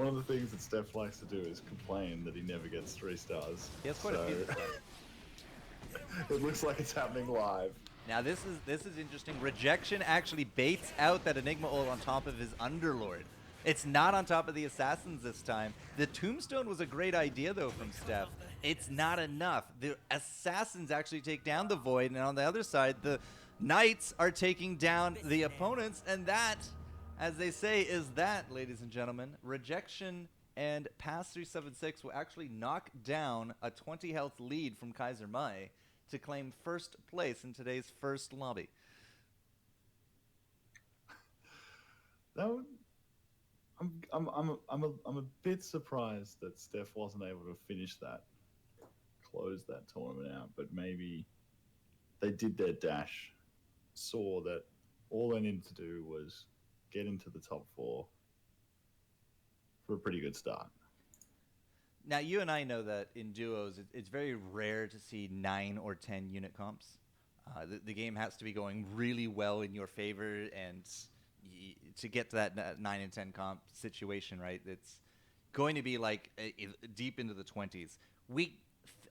of the things that Steph likes to do is complain that he never gets 3 stars.
He has quite a few this time.
It looks like it's happening live.
Now this is interesting. Rejection actually baits out that Enigma ult on top of his Underlord. It's not on top of the Assassins this time. The Tombstone was a great idea though from Steph. It's not enough. The Assassins actually take down the Void, and on the other side, the Knights are taking down the opponents, and that, as they say, is that, ladies and gentlemen. Rejection and Past 376 will actually knock down a 20 health lead from Kaiser Mai to claim first place in today's first lobby.
I'm a bit surprised that Steph wasn't able to finish that, close that tournament out. But maybe they did their dash, saw that all they needed to do was get into the top 4 for a pretty good start.
Now, you and I know that in duos, it's very rare to see 9 or 10 unit comps. The game has to be going really well in your favor, and to get to that 9 and 10 comp situation, right? It's going to be like deep into the 20s.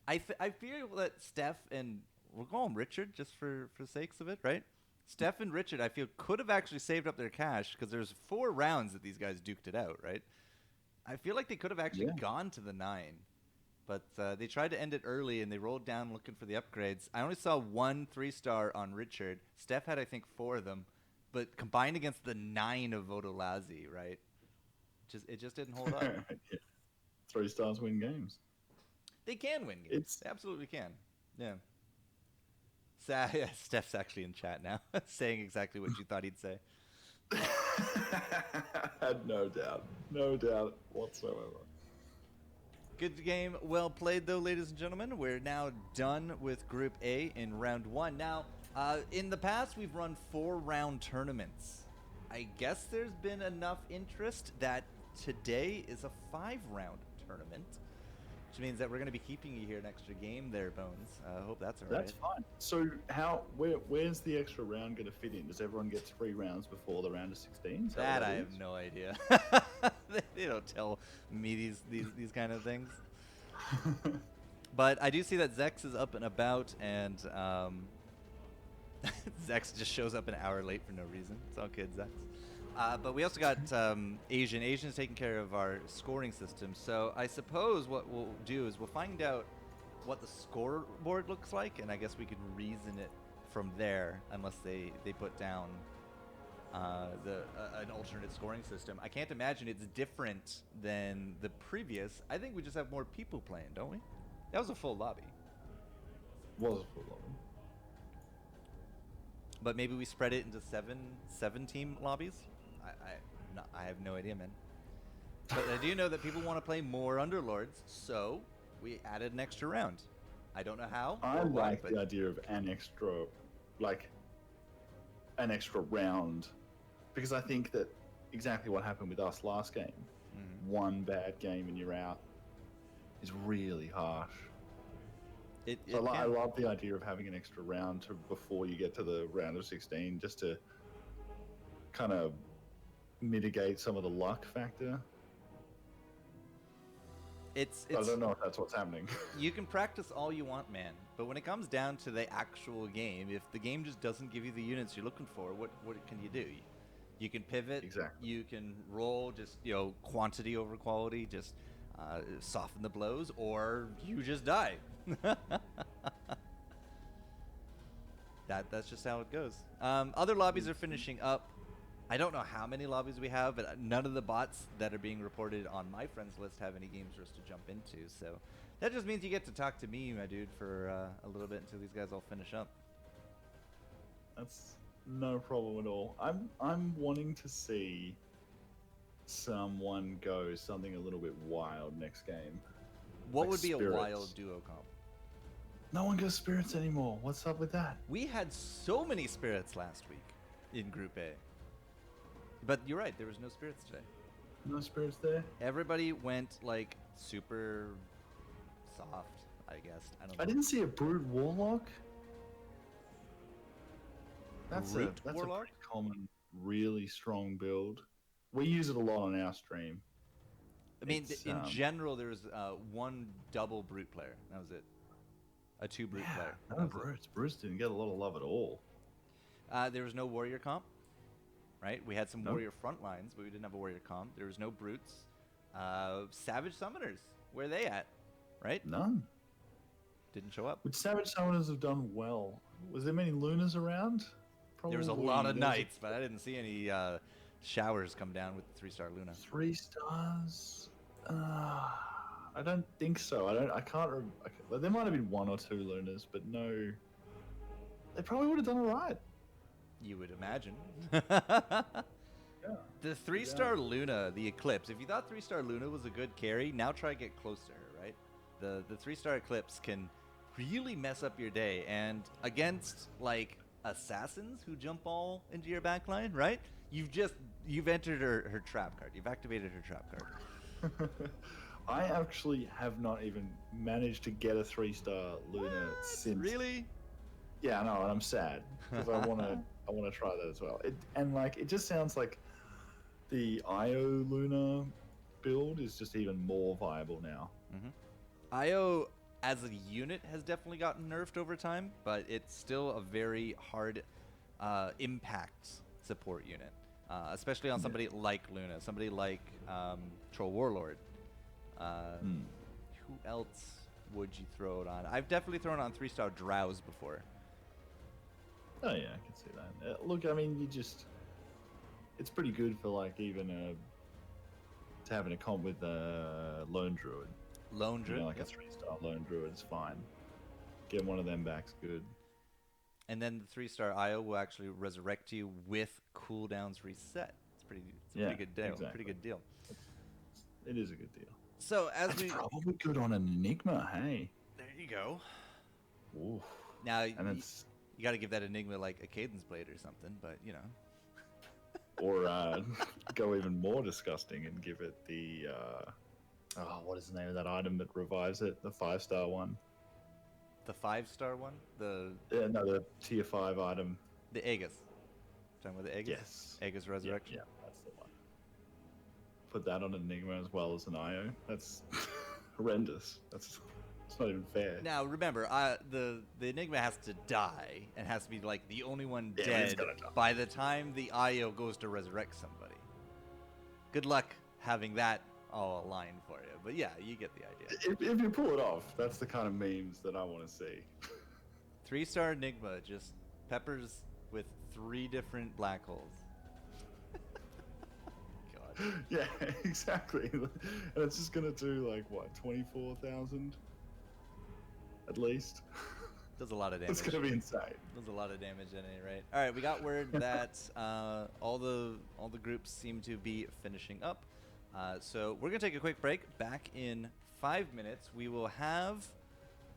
I feel that Steph and we'll call him Richard just for sakes of it, right? Steph and Richard, I feel, could have actually saved up their cash because there's 4 rounds that these guys duked it out, right? I feel like they could have actually gone to the 9, but they tried to end it early and they rolled down looking for the upgrades. I only saw 1 3-star on Richard. Steph had, I think, 4 of them, but combined against the 9 of Vodolazi, right? It just didn't hold up.
Yeah. 3 stars win games.
They can win games. They absolutely can. Yeah. Yeah, Steph's actually in chat now, saying exactly what you thought he'd say.
Had no doubt whatsoever.
Good game, well played though, ladies and gentlemen. We're now done with Group A in round 1. Now, in the past, we've run 4-round tournaments. I guess there's been enough interest that today is a 5-round tournament. Which means that we're going to be keeping you here an extra game there, Bones. I hope that's all right.
That's fine. So where's the extra round going to fit in? Does everyone get 3 rounds before the round of 16?
That I have no idea. They don't tell me these kind of things. But I do see that Zex is up and about, and Zex just shows up an hour late for no reason. It's all good, Zex. But we also got Asian. Asian's taking care of our scoring system. So I suppose what we'll do is we'll find out what the scoreboard looks like, and I guess we can reason it from there, unless they put down an alternate scoring system. I can't imagine it's different than the previous. I think we just have more people playing, don't we? That was a full lobby.
Was a full lobby.
But maybe we spread it into seven team lobbies. I have no idea, man. But I do know that people want to play more Underlords, so we added an extra round. I don't know how.
I like the idea of an extra round, because I think that exactly what happened with us last game. Mm-hmm. 1 bad game and you're out is really harsh. I love the idea of having an extra round before you get to the round of 16, just to kind of mitigate some of the luck factor. I don't know if that's what's happening.
You can practice all you want, man, but when it comes down to the actual game, if the game just doesn't give you the units you're looking for, what can you do? You can pivot.
Exactly.
You can roll just quantity over quality, just soften the blows, or you just die. That's just how it goes. Other lobbies are finishing up. I don't know how many lobbies we have, but none of the bots that are being reported on my friends list have any games for us to jump into. So that just means you get to talk to me, my dude, for a little bit until these guys all finish up.
That's no problem at all. I'm wanting to see someone go something a little bit wild next game.
What would be a wild duo comp?
No one goes spirits anymore. What's up with that?
We had so many spirits last week in Group A. But you're right, there was no spirits today.
No spirits there?
Everybody went like super soft, I guess. I
didn't see a Brood Warlock. That's a pretty common, really strong build. We use it a lot on our stream.
I mean, in general, there was 1 double Brute player. That was it. A 2 Brute player.
No Brutes. Brutes didn't get a lot of love at all.
There was no Warrior comp, right? We had some Warrior front lines, but we didn't have a Warrior comp. There was no Brutes. Savage Summoners, where are they at, right?
None.
Didn't show up.
Would Savage Summoners have done well? Was there many Lunas around? Probably.
There was a lot of Knights, but I didn't see any showers come down with the 3-star Luna.
3 stars? I don't think so. I can't remember. There might have been 1 or 2 Lunas, but no. They probably would have done alright.
You would imagine.
Yeah.
The 3-star Luna, the Eclipse. If you thought 3-star Luna was a good carry, now try to get close to her, right? The 3-star Eclipse can really mess up your day. And against, like, assassins who jump all into your backline, right? You've entered her trap card. You've activated her trap card.
I actually have not even managed to get a 3-star Luna since.
Really?
Yeah, I know, and I'm sad because I want I want to try that as well. It just sounds like the Io Luna build is just even more viable now.
Io as a unit has definitely gotten nerfed over time, but it's still a very hard impact support unit, especially on somebody like Luna, somebody like Troll Warlord. Who else would you throw it on? I've definitely thrown on 3-star Drows before.
Oh yeah, I can see that. Look, I mean, it's pretty good for like even to having a comp with a lone druid.
Lone Druid,
Like a 3-star lone druid is fine. Getting one of them back's good.
and then the 3-star Io will actually resurrect you with cooldowns reset. It's a pretty good deal.
Exactly.
Pretty good deal.
It is a good deal.
So as
That's
we
probably good on an Enigma. Hey.
there you go.
Ooh.
Now
And it's
you got to give that Enigma like a Cadence Blade or something, but you know.
or go even more disgusting and give it the what is the name of that item that revives it? The 5-star one.
The 5-star one, the
The tier 5 item.
Aegis. Talking about the Aegis.
Yes.
Aegis Resurrection.
Yeah, that's the one. Put that on an Enigma as well as an Io. That's horrendous. It's not even fair.
Now remember, the Enigma has to die and has to be like the only one
Yeah, it's
dead
gotta die.
by the time the Io goes to resurrect somebody. Good luck having that all aligned for you, but yeah, you get the idea.
If you pull it off, that's the kind of memes that I want to see.
3-star Enigma just peppers with 3 different black holes. God,
Yeah, exactly. And it's just gonna do like what, 24,000 at least.
does a lot of damage.
It's gonna be insane.
Does a lot of damage at any rate. All right, we got word that all the groups seem to be finishing up. So we're gonna take a quick break. Back in 5 minutes, we will have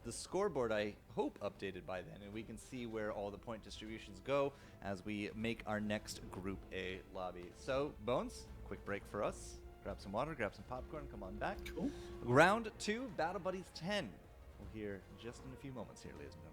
the scoreboard, I hope, updated by then, and we can see where all the point distributions go as we make our next Group A lobby. So, Bones, quick break for us. Grab some water, grab some popcorn, come on back.
Cool.
Round 2, Battle Buddies 10. We'll hear just in a few moments here, ladies and gentlemen.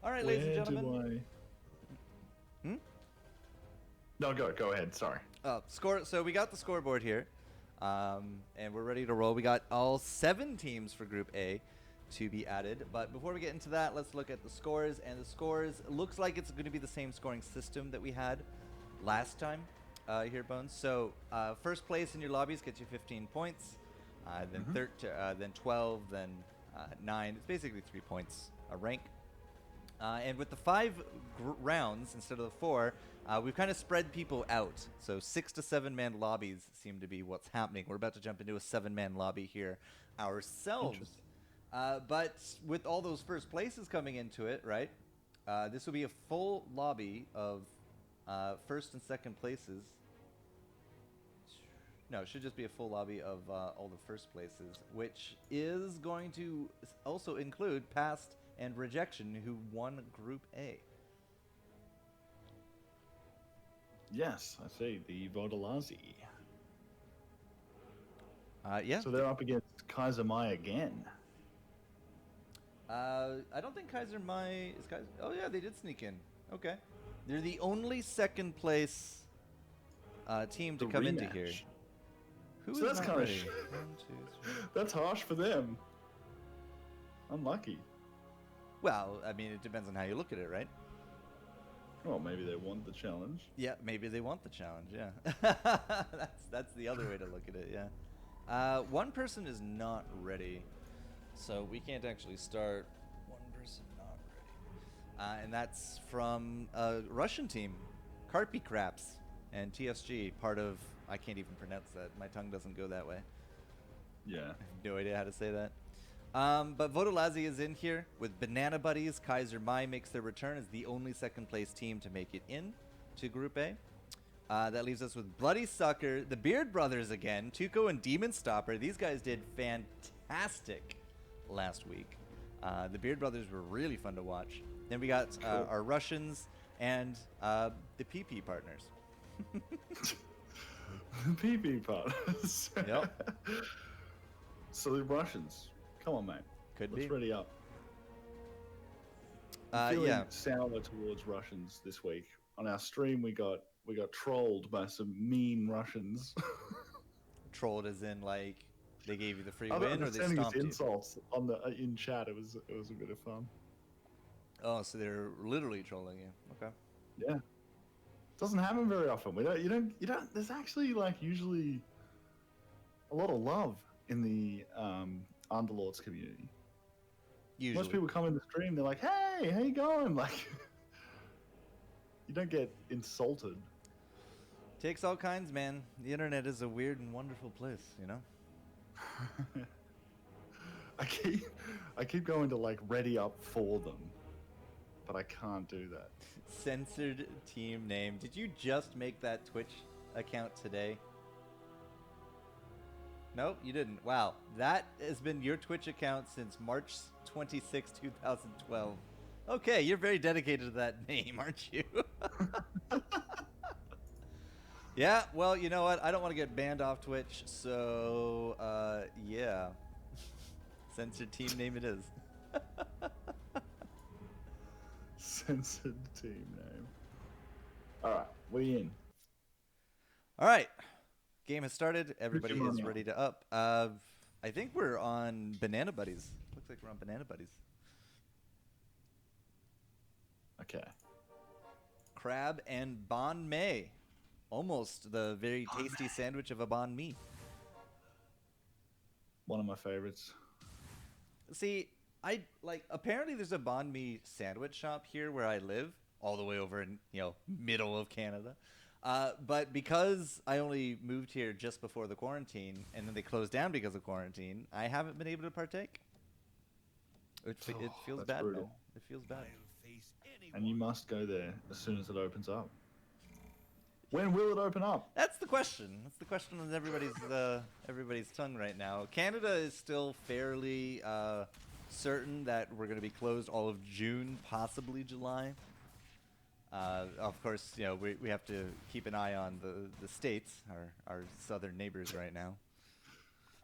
All right, ladies and gentlemen.
Do I... No, go ahead. Sorry.
Score. So we got the scoreboard here, and we're ready to roll. We got all 7 teams for Group A to be added. But before we get into that, let's look at the scores. And the scores looks like it's going to be the same scoring system that we had last time here, Bones. So first place in your lobbies gets you 15 points, then 12, then 9. It's basically 3 points a rank. And with the 5 rounds instead of the 4, we've kind of spread people out. So 6 to 7 man lobbies seem to be what's happening. We're about to jump into a 7-man lobby here ourselves. But with all those first places coming into it, right? This will be a full lobby of first and second places. No, it should just be a full lobby of all the first places, which is going to also include past and rejection, who won Group A.
Yes, I see. The Vodalazi.
Yeah.
So they're up against Kaiser Mai again.
I don't think Kaiser Mai is Kaiser. Oh yeah, they did sneak in. Okay. They're the only second place team to come into here. Who
So
is
that's
not
kind of
ready?
that's harsh for them. Unlucky.
Well, I mean, it depends on how you look at it, right?
Well, maybe they want the challenge.
Yeah, maybe they want the challenge. Yeah, that's the other way to look at it. Yeah, one person is not ready, so we can't actually start. One person not ready, and that's from a Russian team, Karpy Craps and TSG, part of. I can't even pronounce that. My tongue doesn't go that way.
Yeah.
I have no idea how to say that. But Vodalazi is in here with Banana Buddies. Kaiser Mai makes their return as the only second place team to make it in to Group A. That leaves us with Bloody Sucker, the Beard Brothers again, Tuco and Demon Stopper. These guys did fantastic last week. The Beard Brothers were really fun to watch. Then we got our Russians and the PP partners.
PP partners.
Yep.
So the Russians. Come on, mate.
Could
Let's
be.
ready up. I'm feeling
Yeah.
sour towards Russians this week. On our stream, we got trolled by some mean Russians.
Trolled as in, like, they gave you the free
I don't
win or they
understand
stomped
these
you?
insults on the in chat. It was a bit of fun.
Oh, so they're literally trolling you. Okay.
Yeah. Doesn't happen very often. You don't. There's actually like usually a lot of love in the Underlords community.
Usually.
Most people come in the stream, they're like, "Hey, how you going?" Like, you don't get insulted.
Takes all kinds, man. The internet is a weird and wonderful place, you know?
I keep going to like ready up for them, but I can't do that.
Censored team name. Did you just make that Twitch account today? Nope, you didn't. Wow. That has been your Twitch account since March 26, 2012. Okay, you're very dedicated to that name, aren't you? Yeah, well, you know what? I don't want to get banned off Twitch, so, yeah. Censored team name it is.
Censored team name. All right, we in.
All right. Game has started. Everybody
your
is
money
ready to up. I think we're on Banana Buddies. Looks like we're on Banana Buddies.
Okay.
Crab and banh mi. Almost the very tasty sandwich of a banh mi.
One of my favorites.
See, apparently there's a banh mi sandwich shop here where I live, all the way over in, middle of Canada. But because I only moved here just before the quarantine, and then they closed down because of quarantine, I haven't been able to partake. It feels
that's
bad,
brutal.
man. It feels bad.
And you must go there as soon as it opens up. When will it open up?
That's the question. That's the question on everybody's tongue right now. Canada is still fairly certain that we're going to be closed all of June, possibly July. Of course, we have to keep an eye on the states, our southern neighbors right now.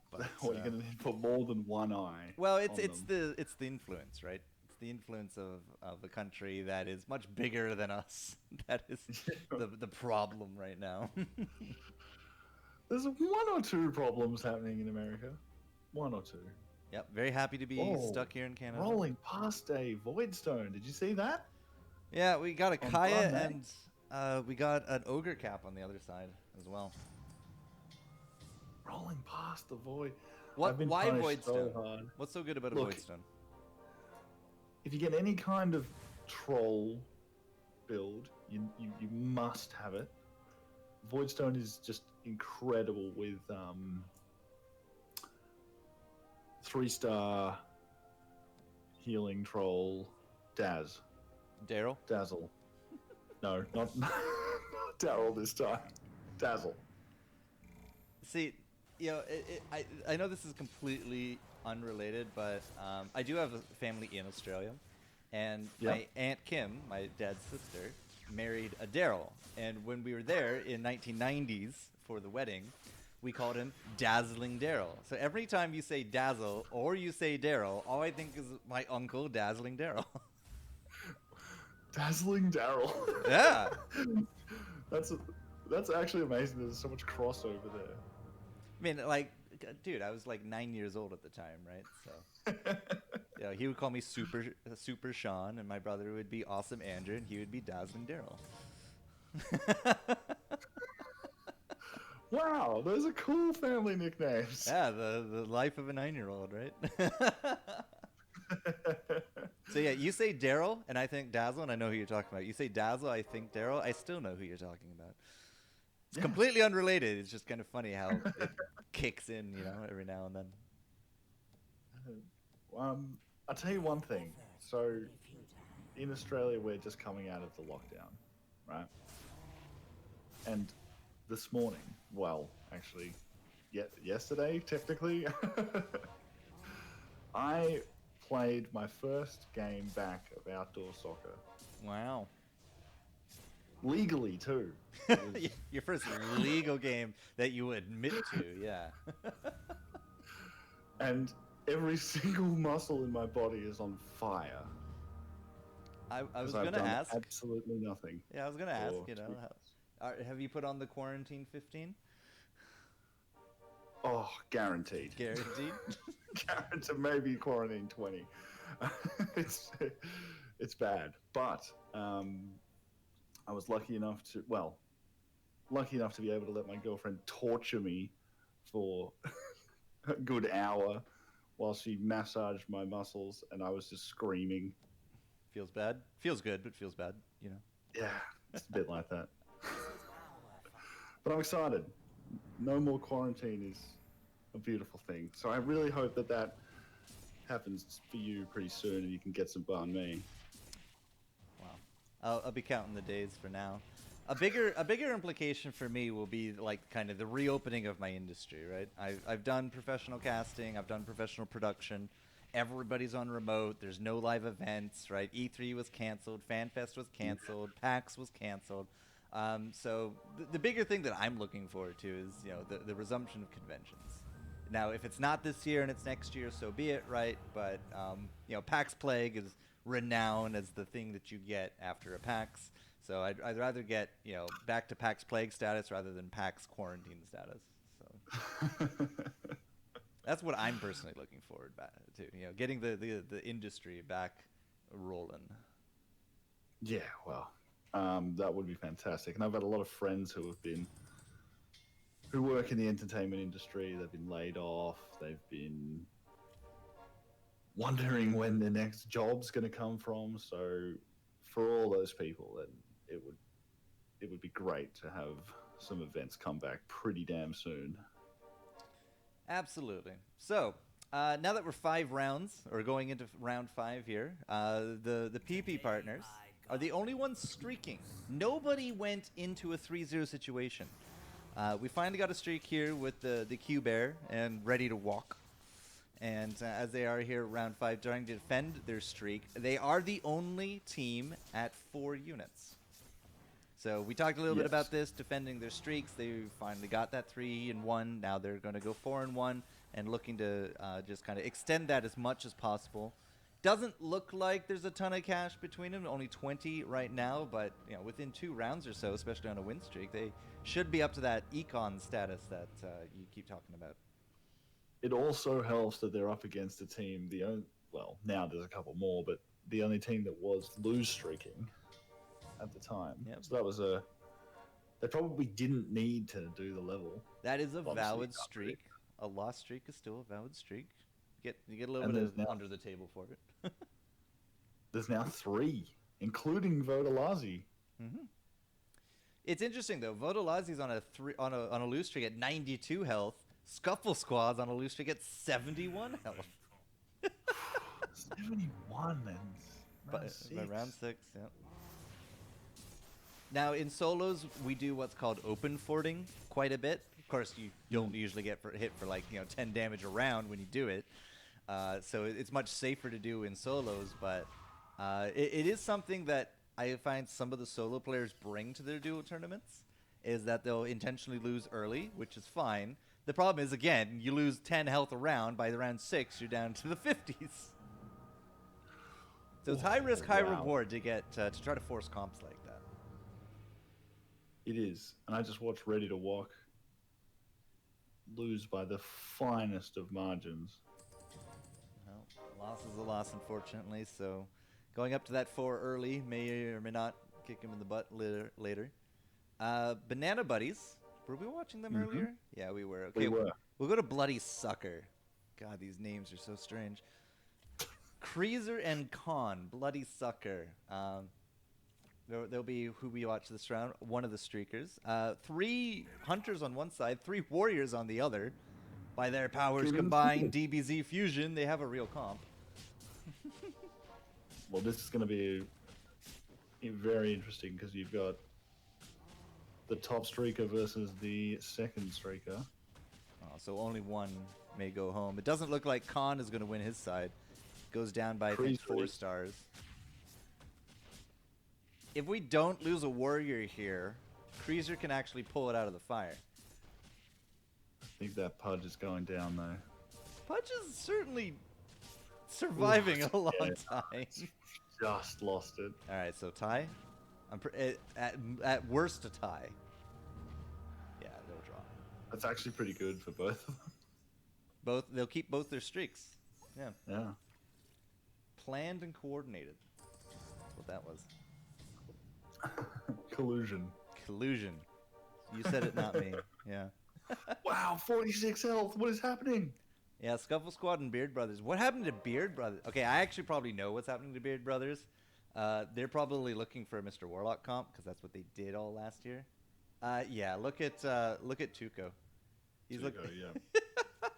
But,
What, you're going to need for more than one eye?
well,
on
it's
them.
the influence, right? It's it's the influence of a country that is much bigger than us. That is the problem right now.
There's one or two problems happening in America. One or two.
Yep, very happy to be
Oh,
stuck here in Canada.
Rolling past a Voidstone. Did you see that?
Yeah, we got a
On
Kaya
Monday.
and we got an Ogre Cap on the other side as well.
Rolling past the Void.
What?
I've been
Why
punished so
Voidstone?
hard.
What's so good about a
Look,
Voidstone?
If you get any kind of troll build, you must have it. Voidstone is just incredible with 3-star healing troll Dazzle. No, not Daryl this time. Dazzle.
See, you know, I know this is completely unrelated, but I do have a family in Australia, and
Yeah.
my Aunt Kim, my dad's sister, married a Daryl, and when we were there in 1990s for the wedding, we called him Dazzling Daryl. So every time you say Dazzle or you say Daryl, all I think is my uncle Dazzling Daryl.
Dazzling Daryl.
Yeah.
That's actually amazing. There's so much crossover there.
I mean, like, dude, I was like 9 years old at the time, right? So, you know, he would call me Super Sean, and my brother would be Awesome Andrew, and he would be Dazzling Daryl.
Wow, those are cool family nicknames.
Yeah, the life of a 9-year-old, right? So yeah, you say Daryl, and I think Dazzle, and I know who you're talking about. You say Dazzle, I think Daryl, I still know who you're talking about. It's
Yeah.
completely unrelated. It's just kind of funny how it kicks in, you know, every now and then.
I'll tell you one thing. So, in Australia, we're just coming out of the lockdown, right? And this morning, well, actually, yesterday, technically, I played my first game back of outdoor soccer.
Wow.
Legally, too. It was-
Your first legal game that you admit to, yeah.
and every single muscle in my body is on fire.
I was
'cause I've
gonna
done
ask.
absolutely nothing.
Yeah, I was gonna ask.
for
You know,
2 weeks.
have you put on the quarantine 15?
Oh, guaranteed.
Guaranteed.
Guaranteed, maybe quarantine 20. it's bad, but I was lucky enough to be able to let my girlfriend torture me for a good hour while she massaged my muscles, and I was just screaming.
Feels bad. Feels good, but feels bad. You know.
Yeah, it's a bit like that. But I'm excited. No more quarantine is a beautiful thing. So I really hope that happens for you pretty soon, and you can get some banh mi.
Wow. I'll be counting the days for now. A bigger implication for me will be like kind of the reopening of my industry, right? I've done professional casting, I've done professional production. Everybody's on remote. There's no live events, right? E3 was canceled, FanFest was canceled, PAX was canceled. So the bigger thing that I'm looking forward to is, you know, the resumption of conventions. Now, if it's not this year and it's next year, so be it, right? But you know, PAX Plague is renowned as the thing that you get after a PAX. So I'd rather get, you know, back to PAX Plague status rather than PAX quarantine status. So that's what I'm personally looking forward back to. You know, getting the industry back rolling.
Yeah, well, that would be fantastic. And I've had a lot of friends who work in the entertainment industry. They've been laid off. They've been wondering when their next job's going to come from. So for all those people, then it would be great to have some events come back pretty damn soon.
Absolutely. So now that we're 5 rounds, or going into round 5 here, the PP partners are the only ones streaking. Nobody went into a 3-0 situation. We finally got a streak here with the Q Bear and ready to walk. And as they are here round 5 trying to defend their streak, they are the only team at 4 units. So we talked a little bit
Yes.
about this, defending their streaks. They finally got that 3-1. Now they're going to go 4-1 and looking to just kind of extend that as much as possible. Doesn't look like there's a ton of cash between them. Only 20 right now, but within 2 rounds or so, especially on a win streak, they should be up to that econ status that you keep talking about.
It also helps that they're up against a team. Well, now there's a couple more, but the only team that was lose streaking at the time.
Yep.
So that was they probably didn't need to do the level.
That is a
Obviously,
valid
not
streak.
really.
A lost streak is still a valid streak. You get a little
And
bit
there's
of
now-
under the table for it.
There's now 3, including Vodalazi.
It's interesting though. Vodalazi's on a lose streak at 92 health. Scuffle Squad's on a loose streak at 71 health.
71 then.
By round 6, yeah. Now in solos, we do what's called open fording quite a bit. Of course, you don't usually get hit for like 10 damage a round when you do it. So it's much safer to do in solos, but it is something that I find some of the solo players bring to their duo tournaments, is that they'll intentionally lose early, which is fine. The problem is, again, you lose 10 health a round. By the round 6, you're down to the 50s. So it's high risk, high
wow.
reward to get to try to force comps like that.
It is. And I just watched Ready to Walk lose by the finest of margins.
Well, a loss is a loss, unfortunately. So going up to that 4 early may or may not kick him in the butt later. Banana Buddies. Were we watching them earlier? Yeah, we were. Okay,
We were.
We'll go to Bloody Sucker. God, these names are so strange. Creaser and Khan, Bloody Sucker. There'll be who we watch this round. One of the streakers. 3 hunters on one side, 3 warriors on the other. By their powers combined, DBZ fusion, they have a real comp.
Well, this is going to be very interesting because you've got the top streaker versus the second streaker.
Oh, so only one may go home. It doesn't look like Khan is going to win his side. Goes down by, I think, 4 stars. If we don't lose a warrior here, Creaser can actually pull it out of the fire.
I think that Pudge is going down though.
Pudge is certainly surviving a long time.
Just lost it.
All right, so tie. At worst, a tie. Yeah, they'll draw.
That's actually pretty good for both of them.
They'll keep both their streaks. Yeah,
Yeah.
planned and coordinated. That's what that was.
Collusion.
Collusion. You said it, not me. Yeah.
Wow, 46 health. What is happening?
Yeah, Scuffle Squad and Beard Brothers. What happened to Beard Brothers? Okay, I actually probably know what's happening to Beard Brothers. They're probably looking for a Mr. Warlock comp because that's what they did all last year. Yeah, look at Tuco. He's
Tuco, yeah.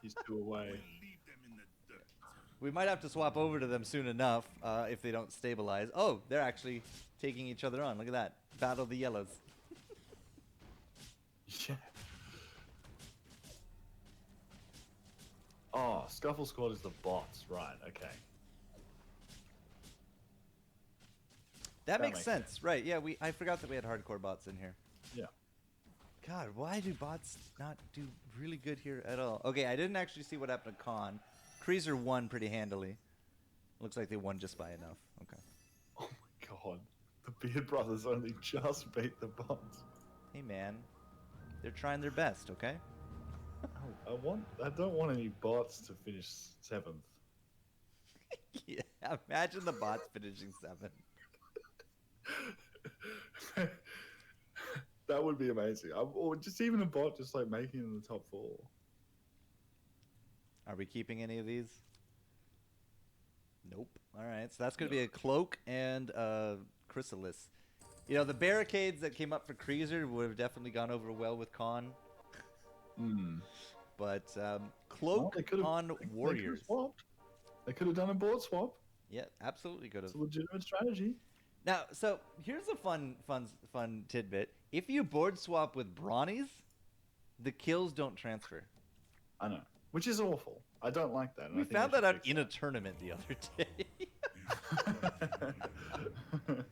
He's 2 away.
Leave them in the dirt.
We might have to swap over to them soon enough if they don't stabilize. Oh, they're actually taking each other on. Look at that. Battle of the Yellows.
Yeah. Oh, Scuffle Squad is the bots, right? Okay.
That makes
makes
sense. Right, yeah, I forgot that we had hardcore bots in here.
Yeah.
God, why do bots not do really good here at all? Okay, I didn't actually see what happened to Khan. Creaser won pretty handily. Looks like they won just by enough. Okay.
Oh my god. The Beard Brothers only just beat the bots.
Hey, man. They're trying their best, okay?
I don't want any bots to finish 7th.
Yeah, imagine the bots finishing 7th.
That would be amazing. Or just even a bot just like making it in the top 4.
Are we keeping any of these? Nope. All right, so that's going to be a Cloak and a Chrysalis. You know, the barricades that came up for Creaser would have definitely gone over well with Khan. But Cloak on Warriors.
They could have done a board swap.
Yeah, absolutely could have.
It's a legitimate strategy.
Now, so here's a fun tidbit. If you board swap with Brawnies, the kills don't transfer.
I know, which is awful. I don't like that. and
We
I think
found
they
that out
should
in
fix
a tournament the other day.
that.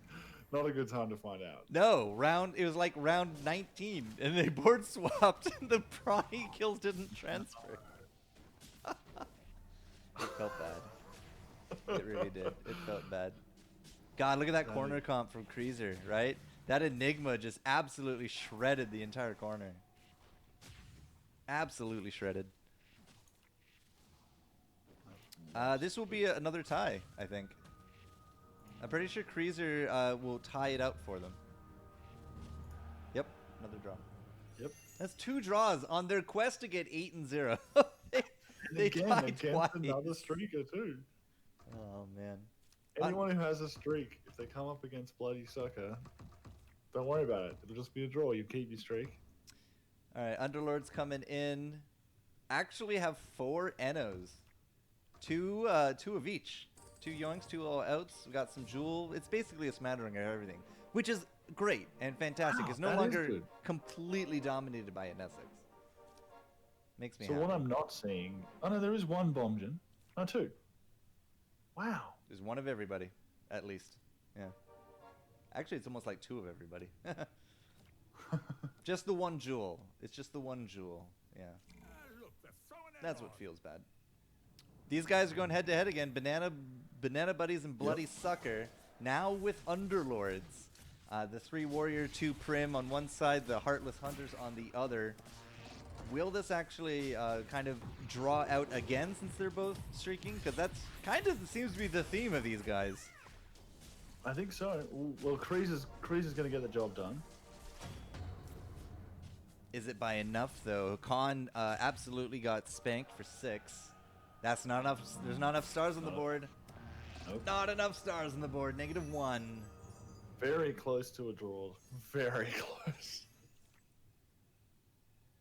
Not a good time to find out.
No, it was like round 19, and they board swapped, and the Brawny kills didn't transfer. It felt bad. It really did. It felt bad. God, look at that corner comp from Kreezer, right? That Enigma just absolutely shredded the entire corner. Absolutely shredded. This will be another tie, I think. I'm pretty sure Kreezer will tie it up for them. Yep, another draw.
Yep.
That's 2 draws on their quest to get 8-0.
And
they
again,
tied
against
twice.
another streaker too.
Oh man.
Anyone who has a streak, if they come up against Bloody Sucker, don't worry about it. It'll just be a draw. You keep your streak.
All right, Underlords coming in. Actually have 4 Enos. 2 of each. 2 Yoinks, 2 all outs. We got some Jewel. It's basically a smattering of everything, which is great and fantastic.
Wow,
It's no
that is
longer
good.
completely dominated by an Essex. Makes me
So
happy.
what I'm not seeing... Oh no, there is one Bombgen. No, 2. Wow.
There's 1 of everybody, at least. Yeah. Actually, it's almost like 2 of everybody. Just the 1 Jewel. It's just the 1 Jewel. Yeah.
Look, they're throwing it
That's
on.
what feels bad. These guys are going head to head again. Banana Buddies and Bloody Sucker. Now with Underlords. The 3 Warrior, 2 Prim on one side, the Heartless Hunters on the other. Will this actually kind of draw out again since they're both streaking? Because that's kind of seems to be the theme of these guys.
I think so. Well, Kreezer's going to get the job done.
Is it by enough though? Khan absolutely got spanked for 6. That's not enough. There's not enough stars on the board.
Nope.
Not enough stars on the board. -1.
Very close to a draw. Very close.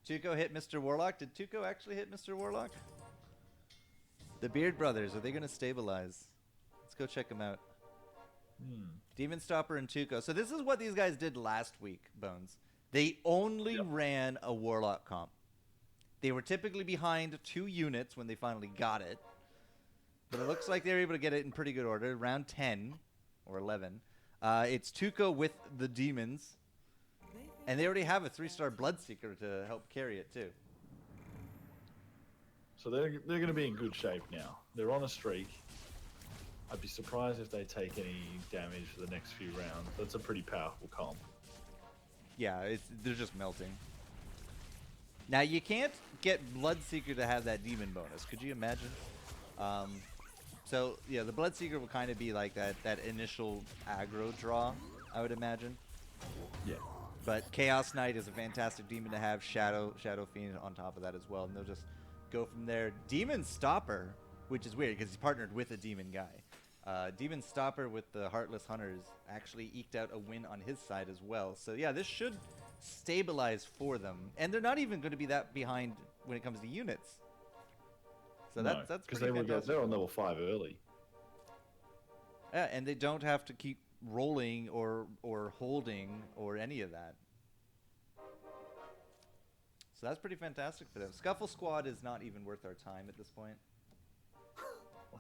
Tuco hit Mr. Warlock. Did Tuco actually hit Mr. Warlock? The Beard Brothers, are they going to stabilize? Let's go check them out. Demon Stopper and Tuco. So this is what these guys did last week, Bones. They only ran a Warlock comp. They were typically behind 2 units when they finally got it. But it looks like they were able to get it in pretty good order. Round 10 or 11. It's Tuco with the Demons. And they already have a 3-star Bloodseeker to help carry it too.
So they're going to be in good shape now. They're on a streak. I'd be surprised if they take any damage for the next few rounds. That's a pretty powerful comp.
Yeah, they're just melting. Now, you can't get Bloodseeker to have that demon bonus. Could you imagine? So, yeah, the Bloodseeker will kind of be like that initial aggro draw, I would imagine.
Yeah.
But Chaos Knight is a fantastic demon to have. Shadow Fiend on top of that as well. And they'll just go from there. Demon Stopper, which is weird because he's partnered with a demon guy. Demon Stopper with the Heartless Hunters actually eked out a win on his side as well. So yeah, this should stabilize for them. And they're not even going to be that behind when it comes to units. So
No,
that's
because
pretty
they
fantastic.
they're on level 5 early.
Yeah, and they don't have to keep rolling or holding or any of that. So that's pretty fantastic for them. Scuffle Squad is not even worth our time at this point.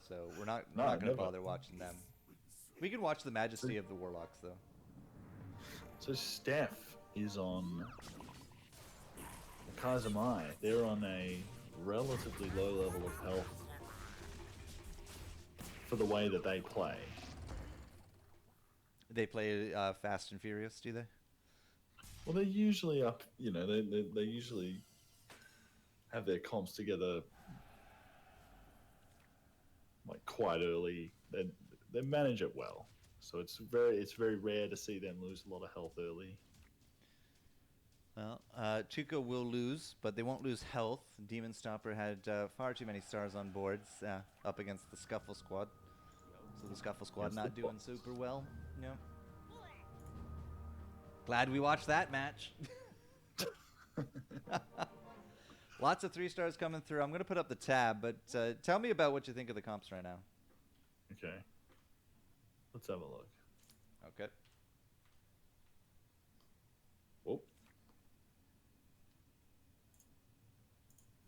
So we're not going to
never.
bother watching them. We can watch the Majesty of the Warlocks though.
So Steph is on Kazamai. They're on a relatively low level of health for the way that they play.
They play Fast and Furious, do they?
Well, they're usually up, you know, they usually have their comps together like quite early. They manage it well. So it's very rare to see them lose a lot of health early.
Well, Tuco will lose, but they won't lose health. Demon Stopper had far too many stars on boards up against the Scuffle Squad. So the Scuffle Squad
Against
not
the
doing
bots.
super well. Yeah. Glad we watched that match. Lots of 3 stars coming through. I'm going to put up the tab, but tell me about what you think of the comps right now.
Okay. Let's have a look.
Okay.
Whoop.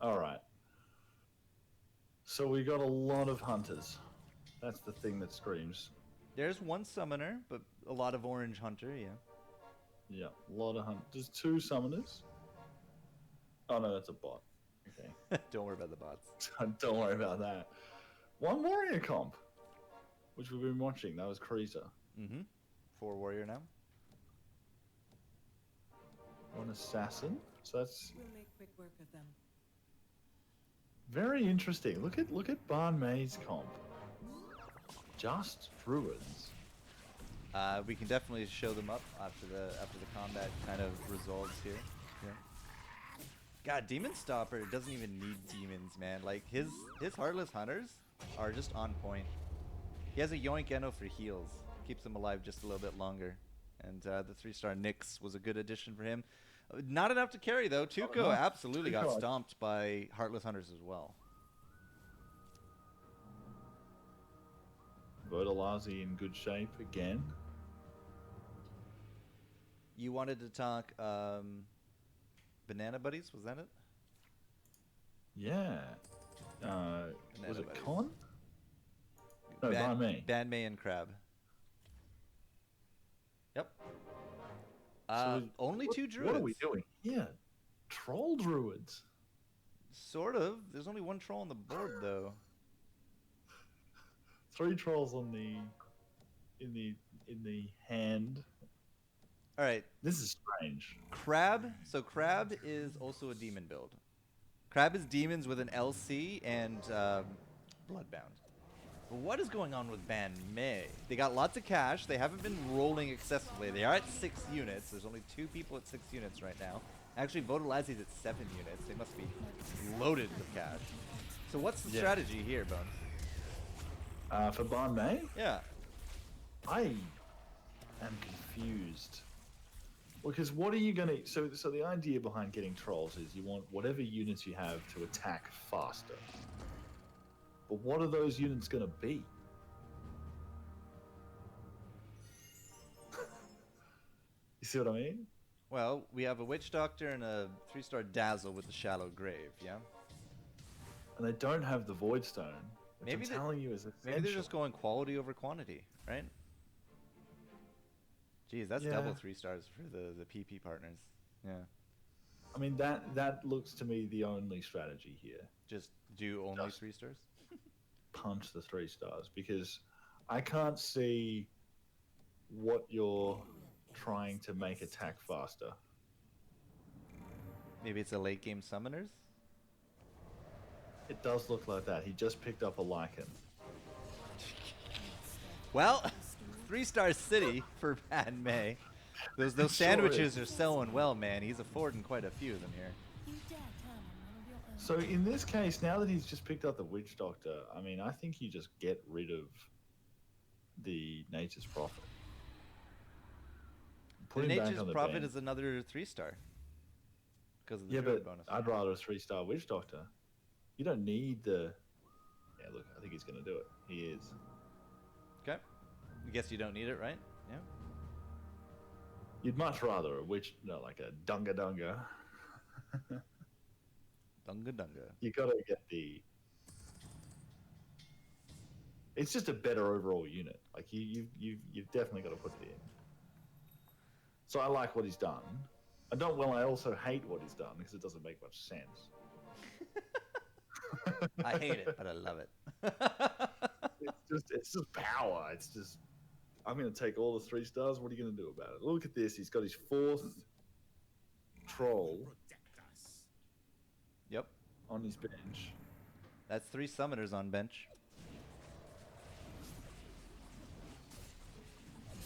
All right. So we got a lot of hunters. That's the thing that screams.
There's 1 summoner, but a lot of orange hunter, yeah.
Yeah, a lot of hunters. There's 2 summoners. Oh no, that's a bot. Okay.
Don't worry about the bots.
Don't worry about that. 1 warrior comp. which we've been watching. That was Kreezer.
Mm-hmm. 4 warrior now.
One assassin. So that's
We'll make quick work of them.
very interesting. Look at Barn May's comp. Just druids.
We can definitely show them up after the combat kind of resolves here. Yeah. God, Demon Stopper doesn't even need demons, man. Like his Heartless Hunters are just on point. He has a Yoink Eno for heals, keeps him alive just a little bit longer. And the 3-star Nyx was a good addition for him. Not enough to carry though. Tuco
no.
absolutely got
Tuco.
stomped by Heartless Hunters as well.
Vodalazi in good shape again.
You wanted to talk Banana Buddies, was that it?
Yeah. Was it
Buddies.
Con? No, Barn May.
Banmei and Crab. Yep.
So
Only
what-
2 druids.
What are we doing here? Troll druids.
Sort of. There's only 1 troll on the board though.
3 trolls on in the hand.
All right.
This is strange.
Crab. So Crab is also a demon build. Crab is demons with an LC and Bloodbound. But what is going on with Ban Mei? They got lots of cash. They haven't been rolling excessively. They are at 6 units. There's only 2 people at 6 units right now. Actually, Vodalazi's at 7 units. They must be loaded with cash. So what's the
Yeah.
strategy here, Bones?
For Barn May,
Yeah.
I am confused. Because what are you gonna? So the idea behind getting trolls is you want whatever units you have to attack faster. But what are those units gonna be? You see what I mean?
Well, we have a Witch Doctor and a 3-star Dazzle with the Shallow Grave, yeah?
And they don't have the Void Stone. Which
Maybe
I'm
they-
telling you is essential.
Maybe they're just going quality over quantity, right? Jeez, that's
Yeah.
double 3 stars for the PP partners. Yeah.
I mean that looks to me the only strategy here.
Just do only
Just-
3 stars?
Punch the 3 stars because I can't see what you're trying to make attack faster.
Maybe it's a late game summoners?
It does look like that. He just picked up a Lycan.
Well, 3-star city for Ban Mei. Those
Sure
sandwiches are selling well, man. He's affording quite a few of them here.
You dare turn on one of your own.
So in this case, now that he's just picked up the Witch Doctor, I mean, I think you just get rid of the Nature's Prophet. Put
The
him back
Nature's
on the
Prophet
bench.
is another 3-star. Because of the
Yeah,
druid
but
bonus.
I'd rather a 3-star Witch Doctor. You don't need the. Yeah, look, I think he's going to do it. He is.
Okay. I guess you don't need it, right? Yeah.
You'd much rather a witch, no, like a Dunga Dunga.
Dunga Dunga.
You got to get the. It's just a better overall unit. Like you've definitely got to put it in. So I like what he's done. I also hate what he's done because it doesn't make much sense.
I hate it, but I love it.
It's just power. It's just I'm going to take all the 3 stars. What are you going to do about it? Look at this. He's got his 4th troll
Protect us.
Yep.
on his bench.
That's 3 summoners on bench.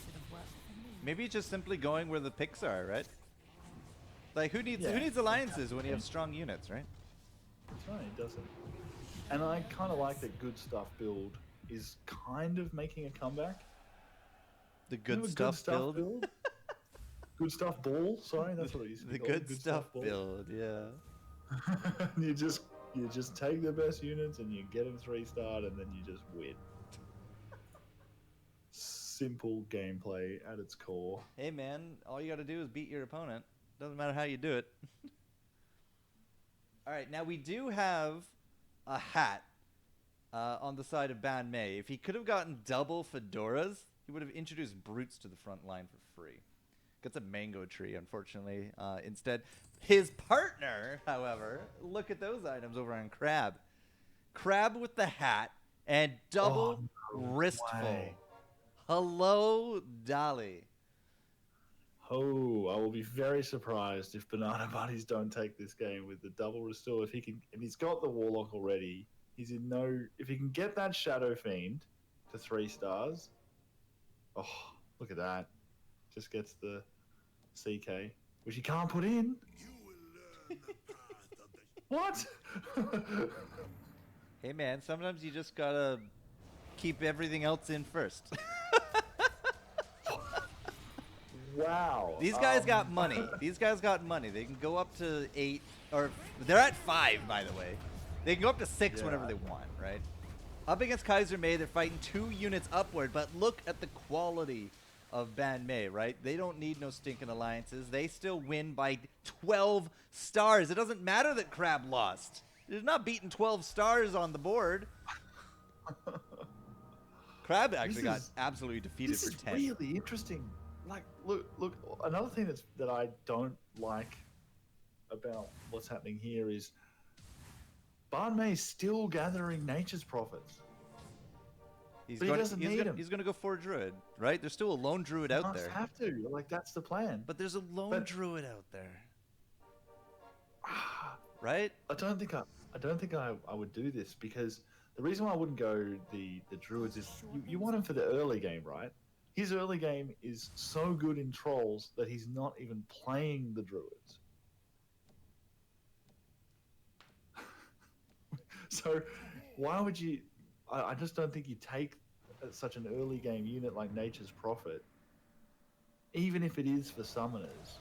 Should have worked for me.
Maybe just simply going where the picks are, right? Like who needs
Yeah.
alliances when you have strong units, right?
That's right, he doesn't. And I kind of like that Good Stuff build is kind of making a comeback.
The
You
good
know a
stuff build.
Good Stuff ball, sorry, that's what it used to be
The
called,
good stuff
ball.
build, yeah.
you just take the best units and you get them 3-starred and then you just win. Simple gameplay at its core.
Hey man, all you gotta do is beat your opponent. Doesn't matter how you do it. Alright, now we do have a hat on the side of Ban Mei. If he could have gotten double fedoras, he would have introduced brutes to the front line for free. Gets a mango tree, unfortunately, instead. His partner, however, look at those items over on Crab. Crab with the hat And double
Oh, no
wristful.
way.
Hello, Dolly.
Oh, I will be very surprised if Banana Buddies don't take this game with the double restore. If he's got the Warlock already, he's in no. If he can get that Shadow Fiend to 3 stars, oh, look at that! Just gets the CK, which he can't put in. What?
Hey, man, sometimes you just gotta keep everything else in first.
Wow.
These guys got money. These guys got money. They can go up to 8, or they're at 5, by the way. They can go up to 6
Yeah.
whenever they want, right? Up against Kaiser Mei, they're fighting 2 units upward, but look at the quality of Ban Mei, right? They don't need no stinking alliances. They still win by 12 stars. It doesn't matter that Crab lost. They're not beating 12 stars on the board. Crab actually got absolutely defeated
This
for
is
10.
really interesting. Like, look. Another thing that I don't like about what's happening here is Ban Mei still gathering nature's profits.
He's
But he
going,
doesn't need him.
he's going to go for a druid, right? There's still a lone druid out
Must
there.
have to. Like, that's the plan.
But there's a lone
But-
druid out there,
Ah,
right?
I don't think I would do this because the reason why I wouldn't go the druids is you want him for the early game, right? His early game is so good in trolls that he's not even playing the druids. So why would you? I just don't think you take such an early game unit like Nature's Prophet, even if it is for summoners.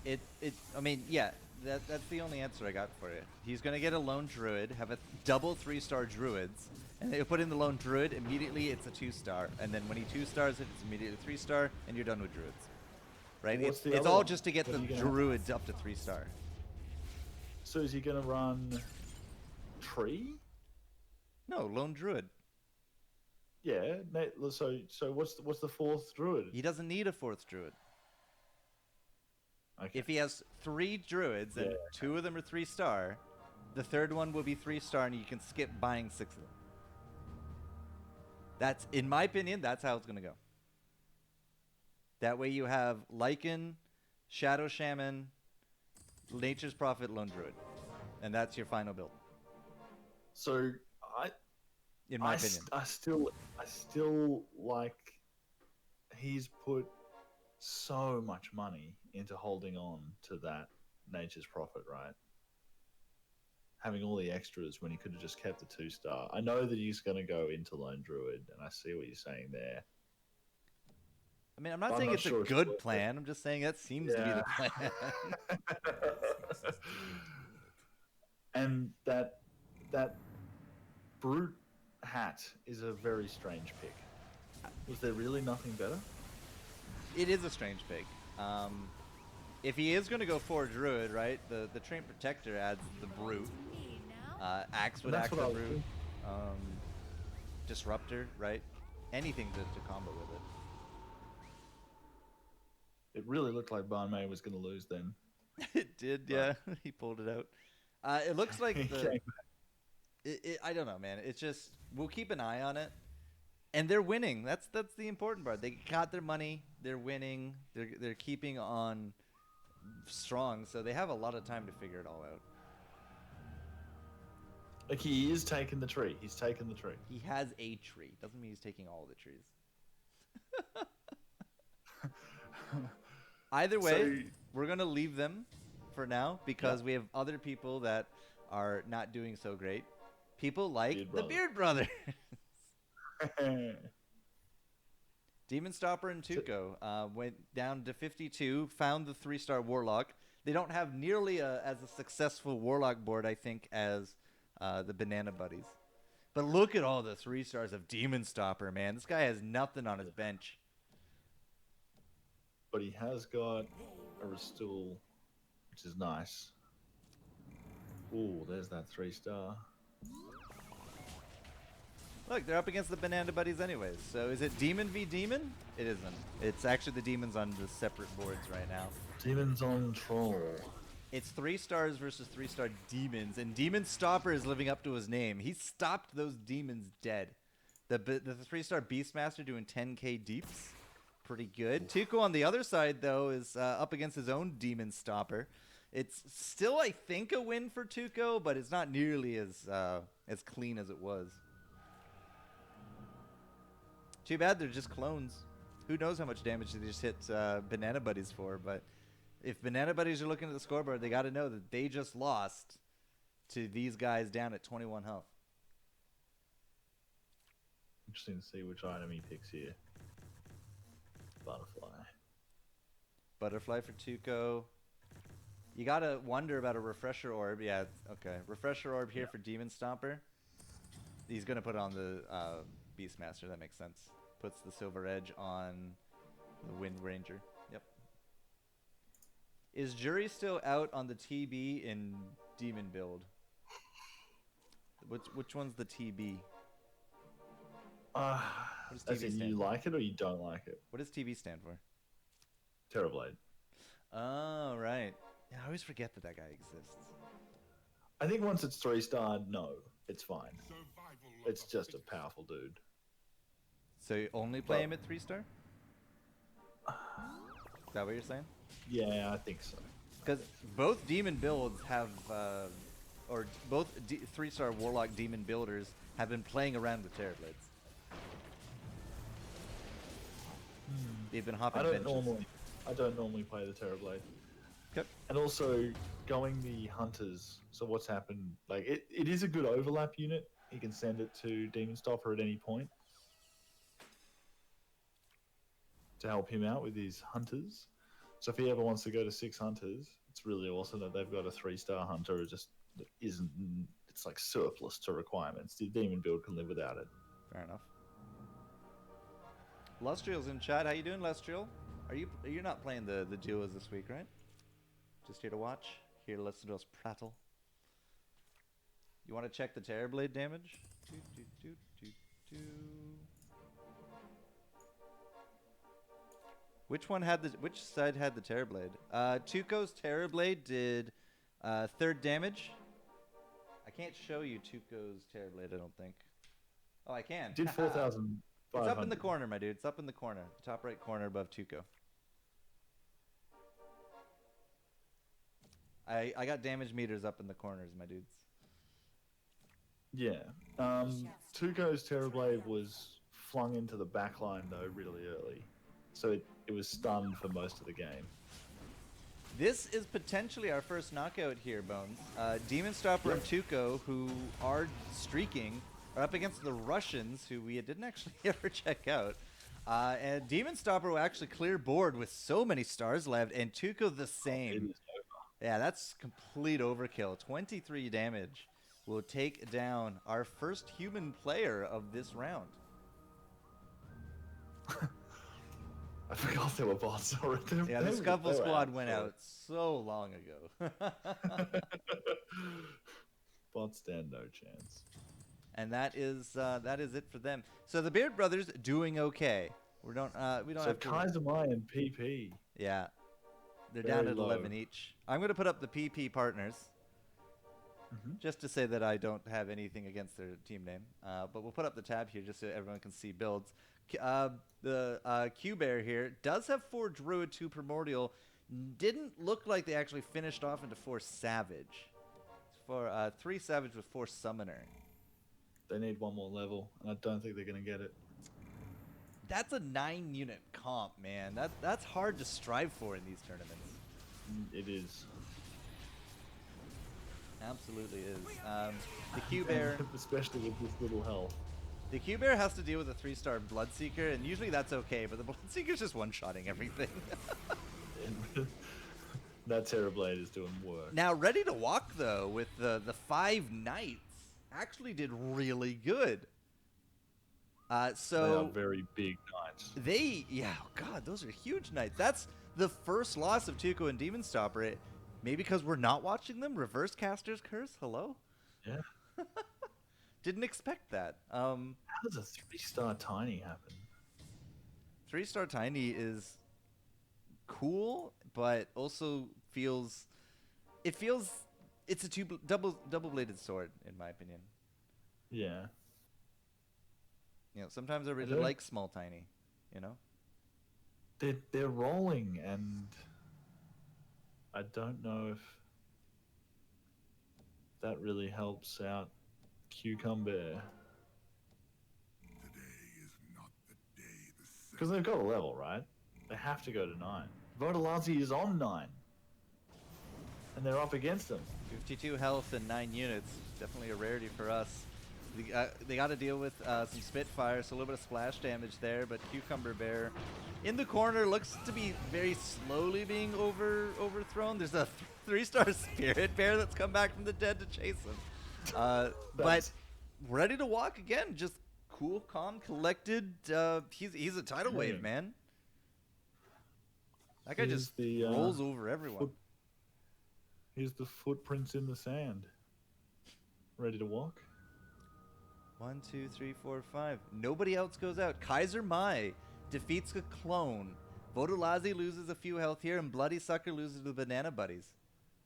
I mean, yeah, that's the only answer I got for you. He's going to get a lone druid, have a double 3-star druids, and they put in the lone druid, immediately it's a 2-star. And then when he 2-stars it, it's immediately 3-star, and you're done with druids. Right?
What's
It's,
the
it's
other
all
one?
just to get
What
the
are you gonna-
druids up to 3-star.
So is he going to run tree?
No, lone druid.
Yeah. So what's the 4th druid?
He doesn't need a 4th druid.
Okay.
If he has 3 druids and
Yeah.
2 of them are 3-star, the 3rd one will be 3-star, and you can skip buying 6 of them. That's, in my opinion, that's how it's going to go. That way you have Lycan, Shadow Shaman, Nature's Prophet, Lone Druid. And that's your final build,
So
in my opinion.
I still like he's put so much money into holding on to that Nature's Prophet, right? Having all the extras when he could have just kept the 2-star. I know that he's going to go into Lone Druid, and I see what you're saying there.
I mean, I'm not
I'm
saying
not
it's
sure
a
it's
good
worth it.
plan. I'm just saying that seems to be the plan.
And that brute hat is a very strange pick. Was there really nothing better?
It is a strange pick. If he is going to go for Druid, right, the Train Protector adds the Brute. Axe would
That's
act
what I
the
was
Brute. Disruptor, right? Anything to combo with
It really looked like Ban Mei was going to lose then.
it. It did, yeah. He pulled it out. It looks like
He
the...
came
I don't know, man. It's just, we'll keep an eye on it. And they're winning. That's the important part. They got their money. They're winning. They're keeping on strong. So they have a lot of time to figure it all out.
Like, he is taking the tree. He's taken the tree.
He has a tree. Doesn't mean he's taking all the trees. Either way,
So-
we're going to leave them for now because we have other people that are not doing so great. People like
Beard
the
Brothers.
Beard Brothers. Demon Stopper and Tuco went down to 52, found the 3-star Warlock. They don't have nearly as a successful Warlock board, I think, as the Banana Buddies. But look at all the 3-stars of Demon Stopper, man. This guy has nothing on his bench.
But he has got a Restool, which is nice. Ooh, there's that 3-star.
Look, they're up against the Banana Buddies anyways. So is it Demon v Demon? It isn't. It's actually the Demons on the separate boards right now.
Demons on Troll.
It's 3 stars versus 3-star demons, and Demon Stopper is living up to his name. He stopped those demons dead. The 3-star Beastmaster doing 10k deeps. Pretty good. Tuco on the other side, though, is up against his own Demon Stopper. It's still, I think, a win for Tuco, but it's not nearly as clean as it was. Too bad they're just clones. Who knows how much damage they just hit Banana Buddies for, but if Banana Buddies are looking at the scoreboard, they got to know that they just lost to these guys down at 21 health.
Interesting to see which item he picks here. Butterfly.
Butterfly for Tuco. You got to wonder about a Refresher Orb. Yeah, okay. Refresher Orb here for Demon Stomper. He's going to put on the Beastmaster. That makes sense. Puts the Silver Edge on the Wind Ranger. Yep. Is Jury still out on the TB in Demon build? Which one's the TB? What does
As
TB
in
stand
you
for?
like it or you don't like it?
What does TB stand for?
Terrorblade.
Oh, right. Yeah, I always forget that guy exists.
I think once it's 3-star, no, it's fine.
Survival of
It's
the
just a
fittest.
powerful dude.
So you only play
Well-
him at 3-star? Is that what you're saying?
Yeah, I think so.
Because both demon builds have, or both 3-star Warlock demon builders have been playing around with Terrorblades. They've been hopping
I don't
benches.
normally play the Terrorblade.
Yep.
And also going the hunters. So what's happened? Like it is a good overlap unit. You can send it to Demon Stopper at any point to help him out with his hunters. So if he ever wants to go to 6 hunters, it's really awesome that they've got a 3-star hunter. It just isn't. It's like surplus to requirements. The demon build can live without it.
Fair enough. Lustriel's in chat. How you doing, Lustriel? You're not playing the duos this week, right? Just here to watch. Here to listen to us prattle. You want to check the Terrorblade damage? Which side had the Terrorblade? Tuco's Terrorblade did 3rd damage. I can't show you Tuco's Terrorblade, I don't think. Oh, I can.
Did 4,500.
It's up in the corner, my dude. It's up in the corner. The top right corner above Tuco. I got damage meters up in the corners, my dudes.
Yeah. Tuco's Terrorblade was flung into the backline though really early. So it was stunned for most of the game.
This is potentially our first knockout here, Bones. Demon Stopper and Tuco, who are streaking, are up against the Russians, who we didn't actually ever check out. And Demon Stopper will actually clear board with so many stars left, and Tuco the
It
same.
is over.
Yeah, that's complete overkill. 23 damage will take down our first human player of this round.
I forgot there were bots already.
Yeah, the Scuffle Squad went out so long ago.
Bots stand no chance.
And that is it for them. So the Beard Brothers doing okay. We don't
So
have to.
Kaizumai and PP.
Yeah, they're down
Very
at
low.
11 each. I'm going to put up the PP partners
Mhm.
just to say that I don't have anything against their team name. But we'll put up the tab here just so everyone can see builds. The Q-Bear here does have 4 Druid, 2 Primordial. Didn't look like they actually finished off into 4 Savage. For 3 Savage with 4 Summoner.
They need one more level, and I don't think they're going to get it.
That's a 9-unit comp, man. That's hard to strive for in these tournaments.
It is.
Absolutely is. The Q-Bear,
Especially with this little health.
the Q-Bear has to deal with a 3-star Bloodseeker, and usually that's okay, but the Bloodseeker's just one-shotting everything.
That Terrorblade is doing work.
Now, Ready to Walk, though, with the 5 Knights, actually did really good.
They are
So
very big knights.
yeah, oh God, those are huge Knights. That's the first loss of Tuco and Demon Stopper. Maybe because we're not watching them? Reverse Caster's Curse? Hello?
Yeah.
Didn't expect that.
How does a 3-star tiny happen?
3-star Tiny is cool, but also feels it feels it's a double-bladed sword in my opinion.
Yeah.
You know, sometimes I really
don't-
like small tiny. You know.
They're rolling, and I don't know if that really helps out Cucumber.
Today is not the day the sun.
Because they've got a level, right? They have to go to 9. Vodalazi is on 9. And they're up against them.
52 health and 9 units. Definitely a rarity for us. They got to deal with some Spitfire, so a little bit of splash damage there. But Cucumber Bear in the corner looks to be very slowly being overthrown. There's a 3-star Spirit Bear that's come back from the dead to chase him. But ready to walk again. Just cool, calm, collected. He's a tidal wave,
Yeah.
man. That guy
Here's
just
the,
rolls over everyone.
Here's the footprints in the sand. Ready to walk?
1, 2, 3, 4, 5. Nobody else goes out. Kaiser Mai defeats a clone. Vodalazi loses a few health here, and Bloody Sucker loses the Banana Buddies.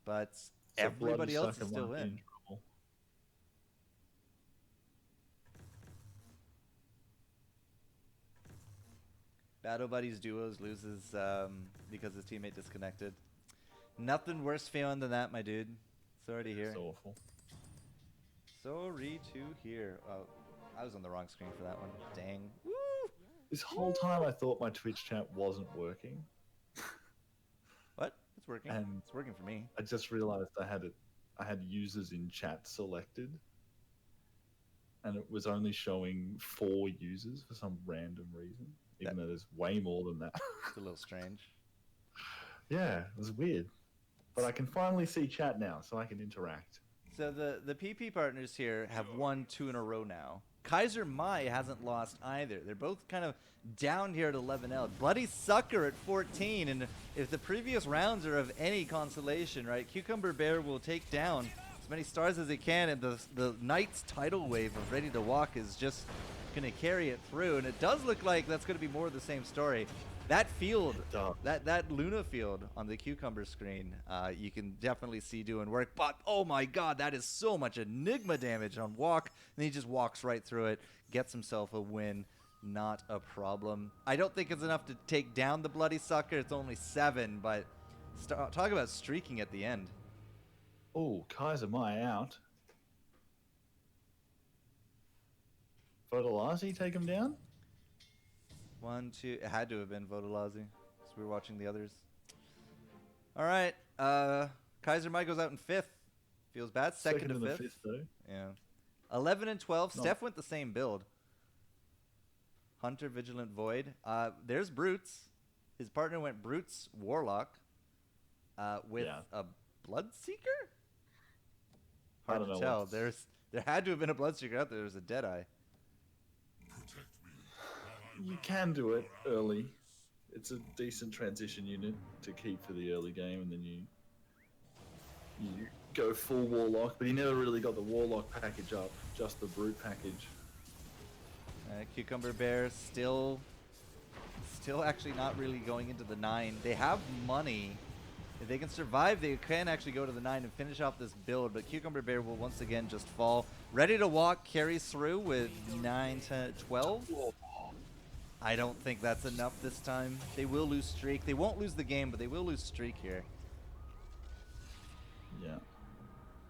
But
So
everybody
Bloody
else
Sucker
is still
might be
in.
trouble.
Battle Buddies duos loses because his teammate disconnected. Nothing worse feeling than that, my dude. Sorry to hear.
It's awful.
Sorry to hear. Oh, I was on the wrong screen for that one. Dang. Woo!
This whole time I thought my Twitch chat wasn't working.
What? It's working.
And-
It's working for me.
I just realized I had users in chat selected, and it was only showing 4 users for some random reason, even though there's way more than that.
It's a little strange.
Yeah, it was weird. But I can finally see chat now, so I can interact.
So the PP partners here have won 2 in a row now. Kaiser Mai hasn't lost either. They're both kind of down here at 11L. Bloody Sucker at 14, and if the previous rounds are of any consolation, right, Cucumber Bear will take down as many stars as he can, and the Knight's tidal wave of Ready to Walk is just going to carry it through, and it does look like that's going to be more of the same story. That field,
does.
that Luna field on the Cucumber screen, you can definitely see doing work. But, oh my god, that is so much Enigma damage on Walk. And he just walks right through it, gets himself a win. Not a problem. I don't think it's enough to take down the Bloody Sucker. It's only 7, but talk about streaking at the end.
Oh, Kaiser Mai out. Vodalazi take him down?
1, 2, it had to have been Vodalazi, because we were watching the others. All right, Kaiser Mai goes out in 5th. Feels bad. Second to
in the
5th.
5th, though.
Yeah. 11 and 12.
No.
Steph went the same build. Hunter, Vigilant, Void. There's Brutes. His partner went Brutes, Warlock, with
Yeah.
a Bloodseeker?
I
Hard
don't
to
know
tell.
what's-
There had to have been a Bloodseeker out there. There's a Deadeye.
You can do it early. It's a decent transition unit to keep for the early game, and then you go full Warlock, but he never really got the Warlock package up, just the Brute package.
Cucumber Bear still actually not really going into the 9. They have money. If they can survive, they can actually go to the 9 and finish off this build, but Cucumber Bear will once again just fall. Ready to Walk carries through with 9 to 12. I don't think that's enough this time. They will lose streak. They won't lose the game, but they will lose streak here.
Yeah.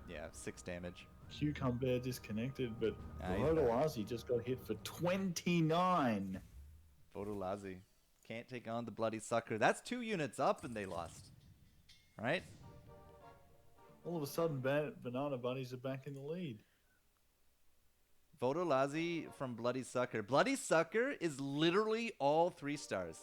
Yeah, 6 damage.
Cucumber disconnected, but
He's back.
Vodalazi just got hit for 29.
Vodalazi can't take on the Bloody Sucker. That's 2 units up and they lost. Right?
All of a sudden, Banana Bunnies are back in the lead.
Vodalazi from Bloody Sucker. Bloody Sucker is literally all 3 stars.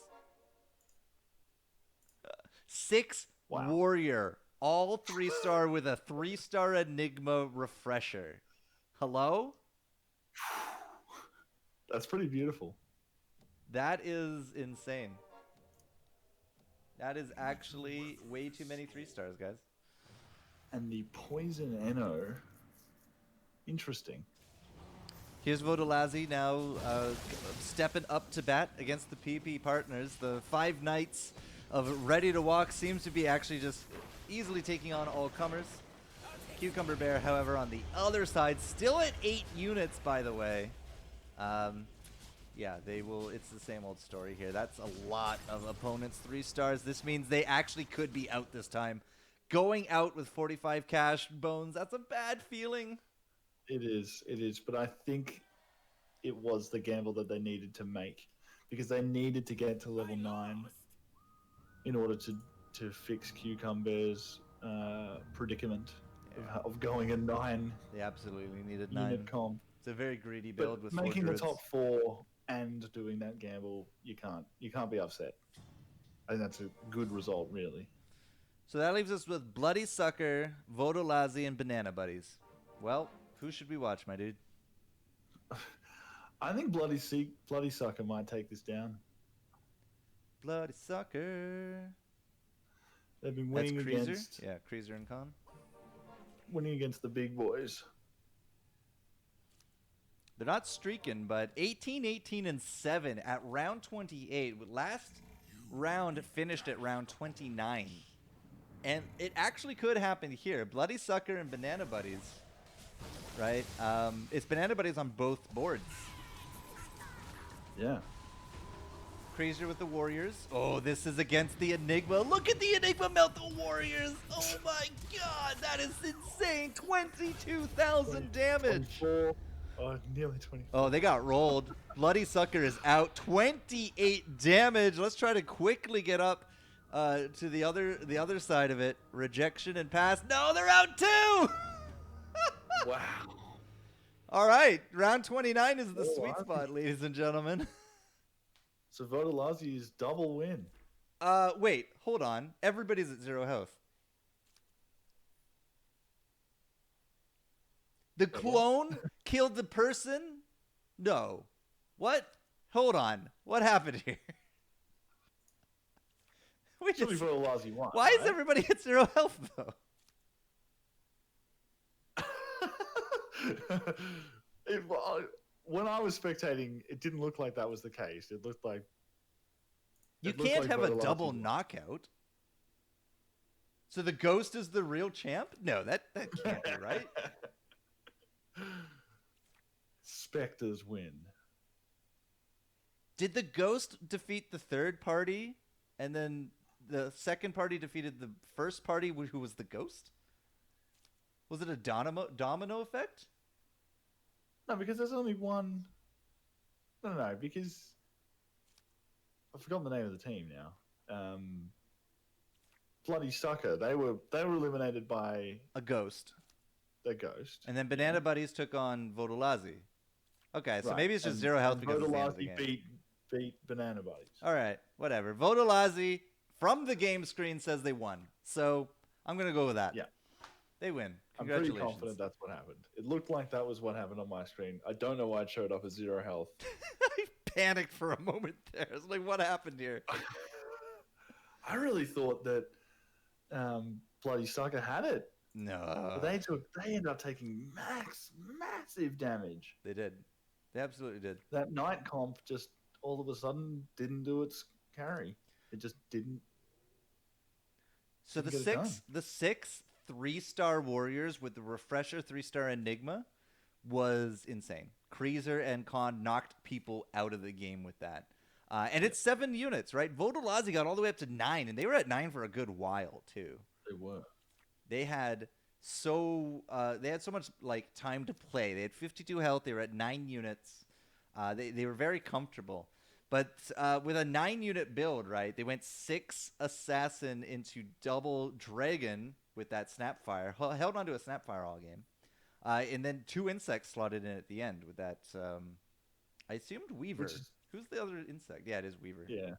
6
Wow.
Warrior. All 3-star with a 3-star Enigma refresher. Hello?
That's pretty beautiful.
That is insane. That is actually way too many 3-stars, guys.
And the Poison Eno. Interesting.
Here's Vodalazi now stepping up to bat against the PP partners. The 5 Knights of Ready to Walk seems to be actually just easily taking on all comers. Cucumber Bear, however, on the other side, still at 8 units, by the way. Yeah, they will. It's the same old story here. That's a lot of opponents 3 stars. This means they actually could be out this time. Going out with 45 cash bones, that's a bad feeling.
It is. But I think it was the gamble that they needed to make because they needed to get to level 9 in order to fix Cucumber's predicament of going a 9
They absolutely needed
unit
9.
comp.
It's a very greedy build
But
with 4
making the
druids.
top 4 and doing that gamble, you can't be upset. I think that's a good result, really.
So that leaves us with Bloody Sucker, Vodolazi, and Banana Buddies. Well, who should we watch, my dude?
I think Bloody Sucker might take this down.
Bloody Sucker.
They've been
That's
winning
Kreezer?
against
Yeah, Kreezer and Khan.
the big boys.
They're not streaking, but 18, 18, and 7 at round 28. Last round finished at round 29. And it actually could happen here. Bloody Sucker and Banana Buddies, right? It's Banana Buddies on both boards.
Yeah.
Crazier with the Warriors. Oh, this is against the Enigma. Look at the Enigma melt the Warriors. Oh my god, that is insane. 22,000 damage.
24, nearly 20.
Oh, they got rolled. Bloody Sucker is out. 28 damage. Let's try to quickly get up to the other side of it. Rejection and pass. No, they're out too.
Wow.
All right, round 29 is the
Oh,
sweet
wow.
spot, ladies and gentlemen.
So Vodolazi's double win.
Wait, hold on. Everybody's at 0 health. The clone killed the person? No. What? Hold on. What happened here? Wait,
Surely Vodolazi won.
why is
right?
everybody at 0 health, though?
When I was spectating, it didn't look like that was the case. It looked like
You
It looked
can't
like
have a
Vodolazi
double
won.
knockout. So the ghost is the real champ? No, that can't be right.
Spectres win.
Did the ghost defeat the third party, and then the second party defeated the first party, who was the ghost? Was it a domino effect?
No, because there's only one. No, because I've forgotten the name of the team now. Bloody Sucker. They were eliminated by
A ghost.
the ghost.
And then Banana Buddies took on Vodolazi. Okay, so
Right,
maybe it's just
and-
0 health
and
because it's the end of the
Vodolazi
game.
beat Banana Buddies.
All right, whatever. Vodolazi from the game screen says they won. So I'm going to go with that.
Yeah.
They win.
I'm pretty
Congratulations.
confident that's what happened. It looked like that was what happened on my screen. I don't know why it showed up as 0 health.
I panicked for a moment there. I was like, what happened here?
I really thought that Bloody Sucker had it.
No.
But they ended up taking massive damage.
They did. They absolutely did.
That night comp just all of a sudden didn't do its carry. It just didn't.
So the
Didn't get it
six 3-star warriors with the refresher 3-star Enigma was insane. Kreezer and Khan knocked people out of the game with that. And it's 7 units, right? Vodolazi got all the way up to 9, and they were at 9 for a good while too.
They were.
They had so much like time to play. They had 52 health. They were at 9 units. They were very comfortable. But with a 9-unit build, right, they went 6 assassin into double dragon with that snapfire. Held onto a snapfire all game. And then 2 insects slotted in at the end with that. I assumed Weaver. Who's the other insect? Yeah, it is Weaver.
Yeah.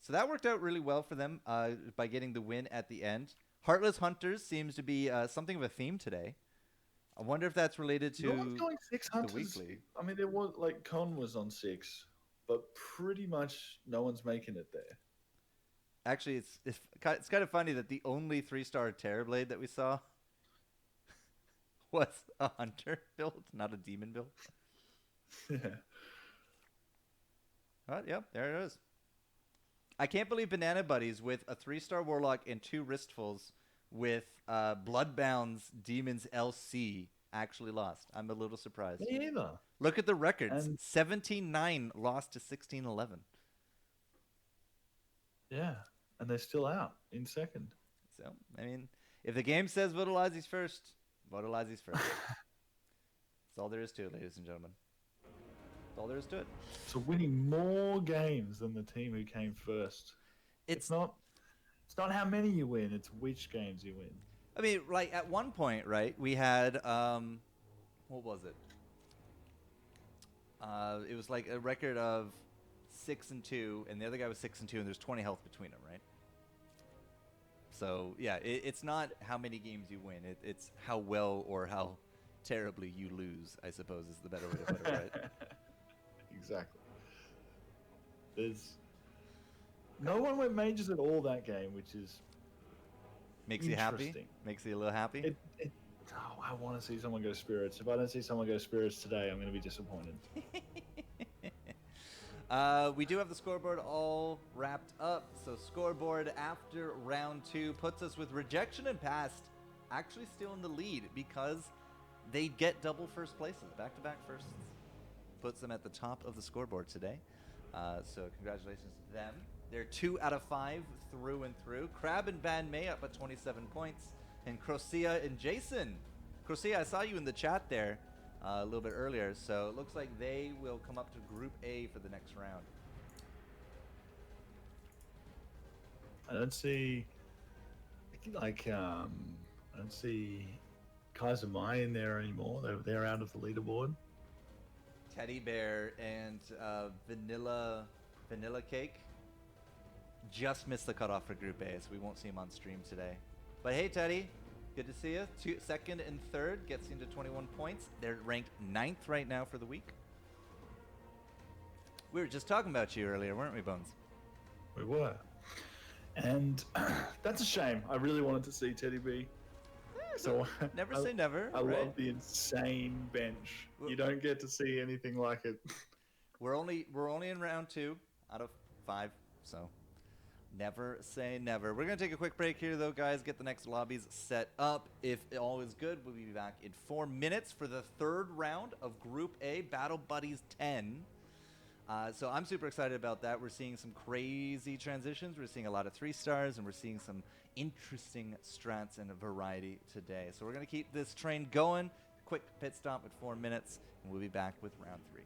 So that worked out really well for them by getting the win at the end. Heartless Hunters seems to be something of a theme today. I wonder if that's related to
No one's going 6
the
hunters.
weekly.
I mean, there was like Con was on 6, but pretty much no one's making it there.
Actually, it's kind of funny that the only 3-star Terrorblade that we saw was a hunter build, not a demon build.
Yeah.
Yep, there it is. I can't believe Banana Buddies with a 3-star Warlock and 2 wristfuls with Bloodbound's Demons LC actually lost. I'm a little surprised.
Me either.
Look at the records.
And-
17-9 lost to 16-11.
Yeah, and they're still out in second.
So, I mean, if the game says Vodalizi's first, Vodalizi's first. That's all there is to it, ladies and gentlemen. That's all there is to it.
So winning more games than the team who came first. It's not how many you win, it's which games you win.
I mean, like at one point, right? We had what was it? It was like a record of 6-2, and the other guy was 6-2, and there's 20 health between them, right? So yeah, it's not how many games you win; it's how well or how terribly you lose. I suppose is the better way to put it, right?
Exactly. There's no one went majors at all that game, which is
Makes you happy.
Interesting.
Makes you a little happy.
I want to see someone go spirits. If I don't see someone go spirits today, I'm going to be disappointed.
We do have the scoreboard all wrapped up. So scoreboard after round 2 puts us with Rejection and Past actually still in the lead because they get double first places, back-to-back firsts. Puts them at the top of the scoreboard today. So congratulations to them. They're 2 out of 5 through and through. Crab and Ban May up at 27 points. And Crocia and Jason. Crocia, I saw you in the chat there a little bit earlier. So it looks like they will come up to Group A for the next round.
I don't see Kaiser Mai in there anymore. They're out of the leaderboard.
Teddy Bear and Vanilla Cake just missed the cutoff for Group A, so we won't see him on stream today. But hey, Teddy, good to see you. Second and third gets you into 21 points. They're ranked 9th right now for the week. We were just talking about you earlier, weren't we, Bones?
We were. And that's a shame. I really wanted to see Teddy B. So
Never say never.
I
right?
love the insane bench. You don't get to see anything like it.
We're only in round 2 out of 5, so never say never. We're gonna take a quick break here, though, guys. Get the next lobbies set up. If all is good, we'll be back in 4 minutes for the 3rd round of Group A, Battle Buddies 10. So I'm super excited about that. We're seeing some crazy transitions. We're seeing a lot of 3-stars, and we're seeing some interesting strats and a variety today. So we're going to keep this train going. Quick pit stop at 4 minutes, and we'll be back with round 3.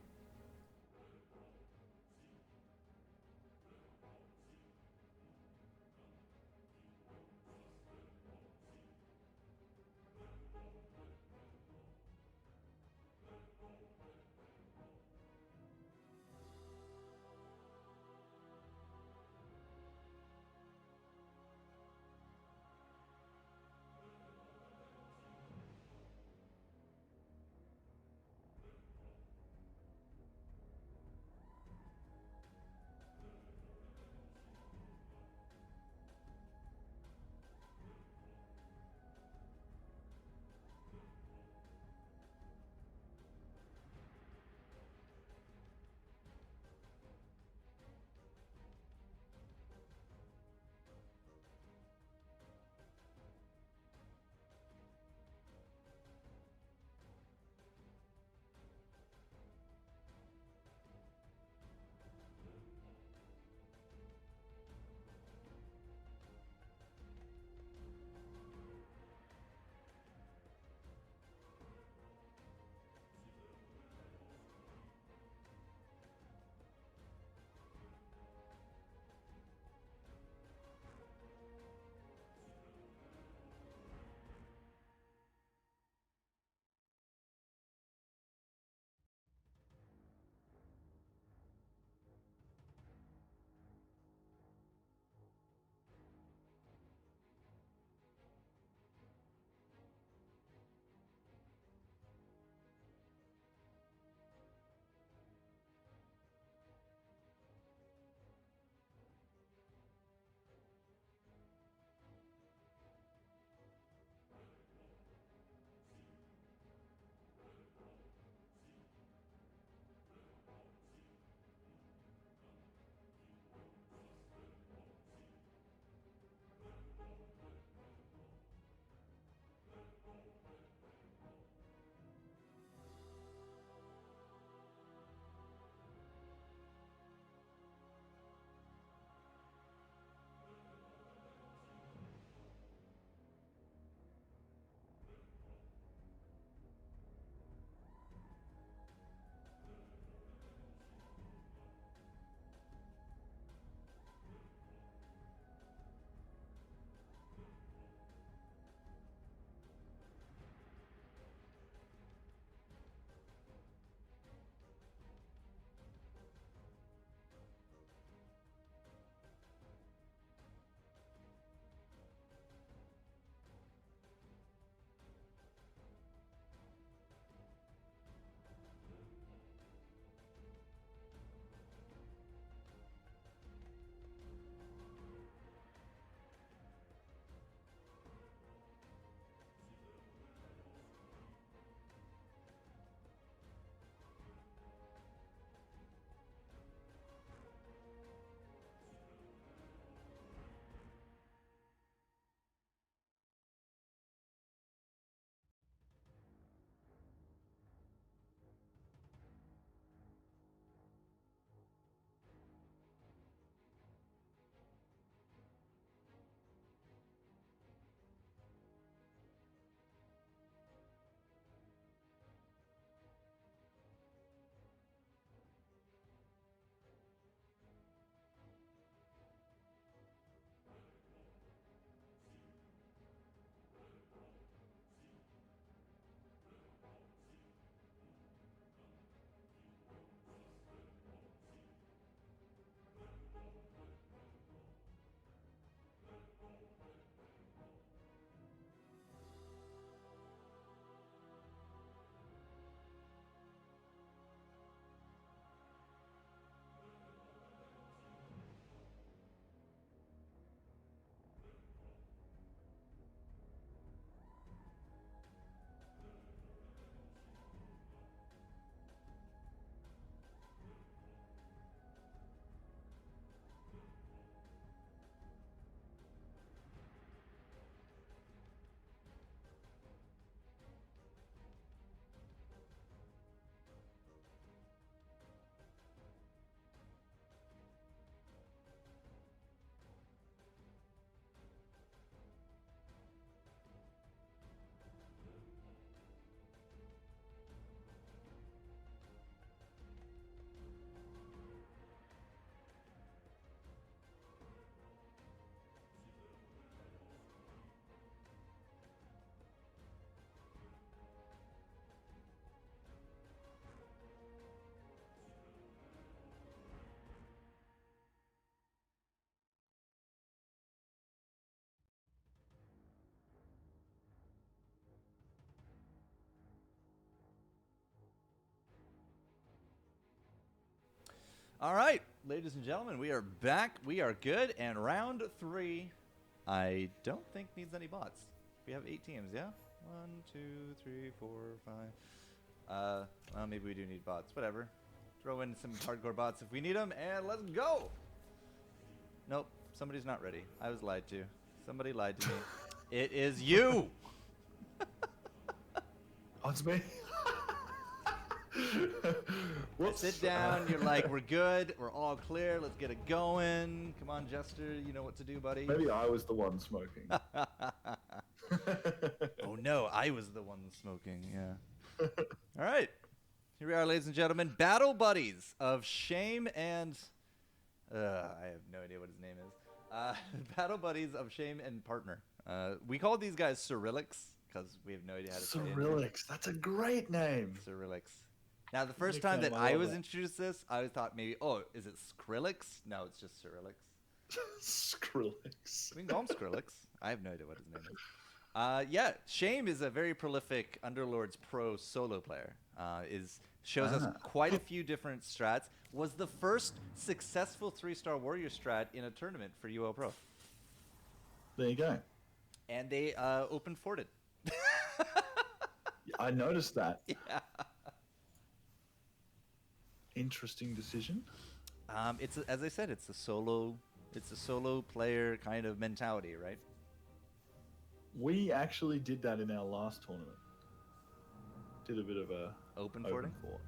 All right, ladies and gentlemen, we are back. We are good. And round 3, I don't think needs any bots. We have 8 teams, yeah? 1, 2, 3, 4, 5. Well, maybe we do need bots. Whatever. Throw in some hardcore bots if we need them, and let's go. Nope, somebody's not ready. I was lied to. Somebody lied to me. It is you.
Oh, it's me. Whoops.
Sit down. You're like, we're good. We're all clear. Let's get it going. Come on, Jester. You know what to do, buddy.
Maybe I was the one smoking.
Oh no, I was the one smoking. Yeah. All right. Here we are, ladies and gentlemen. Battle buddies of Shame and I have no idea what his name is. Battle buddies of Shame and Partner. We call these guys Cyrillics because we have no idea how to say it.
Cyrillics. That's a great name.
Cyrillics. Now, the first time that
Nickname, I
I
love
was
that.
introduced to this, I thought maybe, oh, is it Skrillex? No, it's just Cyrillics.
Skrillex.
We can call him Skrillex. I have no idea what his name is. Yeah, Shame is a very prolific Underlords Pro solo player. Shows us quite a few different strats. Was the first successful 3-star warrior strat in a tournament for UL Pro.
There you go.
And they open forted.
I noticed that.
Yeah.
Interesting decision.
As I said, it's a solo player kind of mentality, right?
We actually did that in our last tournament. Did a bit of a
Open
open
forting.
fort.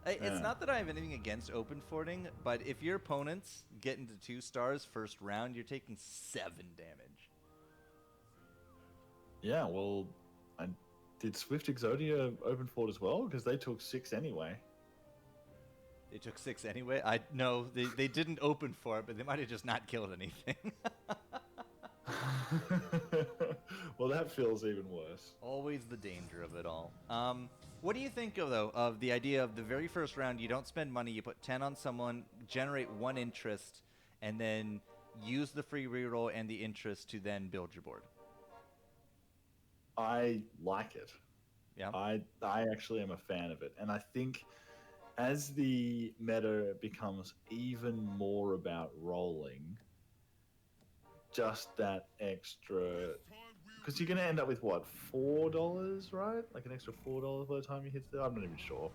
It's
Yeah.
not that I have anything against open forting, but if your opponents get into 2 stars first round, you're taking 7 damage.
Yeah, well, did Swift Exodia open fort as well? Because they took 6 anyway.
They took 6 anyway. No, they didn't open for it, but they might have just not killed anything.
Well, that feels even worse.
Always the danger of it all. What do you think of the idea of the very first round? You don't spend money. You put 10 on someone, generate 1 interest, and then use the free reroll and the interest to then build your board.
I like it.
Yeah.
I actually am a fan of it, and I think as the meta becomes even more about rolling, just that extra, because you're going to end up with what, $4, right? Like an extra $4 by the time you hit the. I'm not even sure.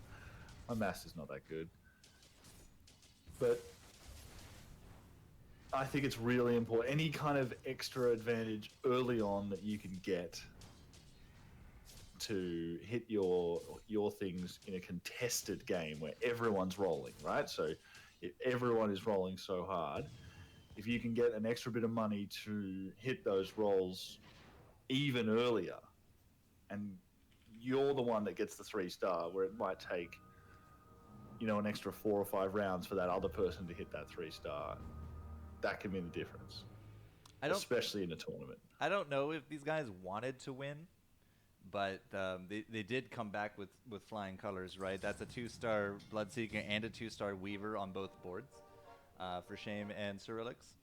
My maths is not that good, but I think it's really important. Any kind of extra advantage early on that you can get to hit your things in a contested game where everyone's rolling, right? So if everyone is rolling so hard, if you can get an extra bit of money to hit those rolls even earlier, and you're the one that gets the 3-star, where it might take, an extra 4 or 5 rounds for that other person to hit that 3-star, that can mean the difference. Especially in a tournament.
I don't know if these guys wanted to win, but they did come back with flying colors, right? That's a 2-star Bloodseeker and a 2-star Weaver on both boards for Shame and Cyrillics.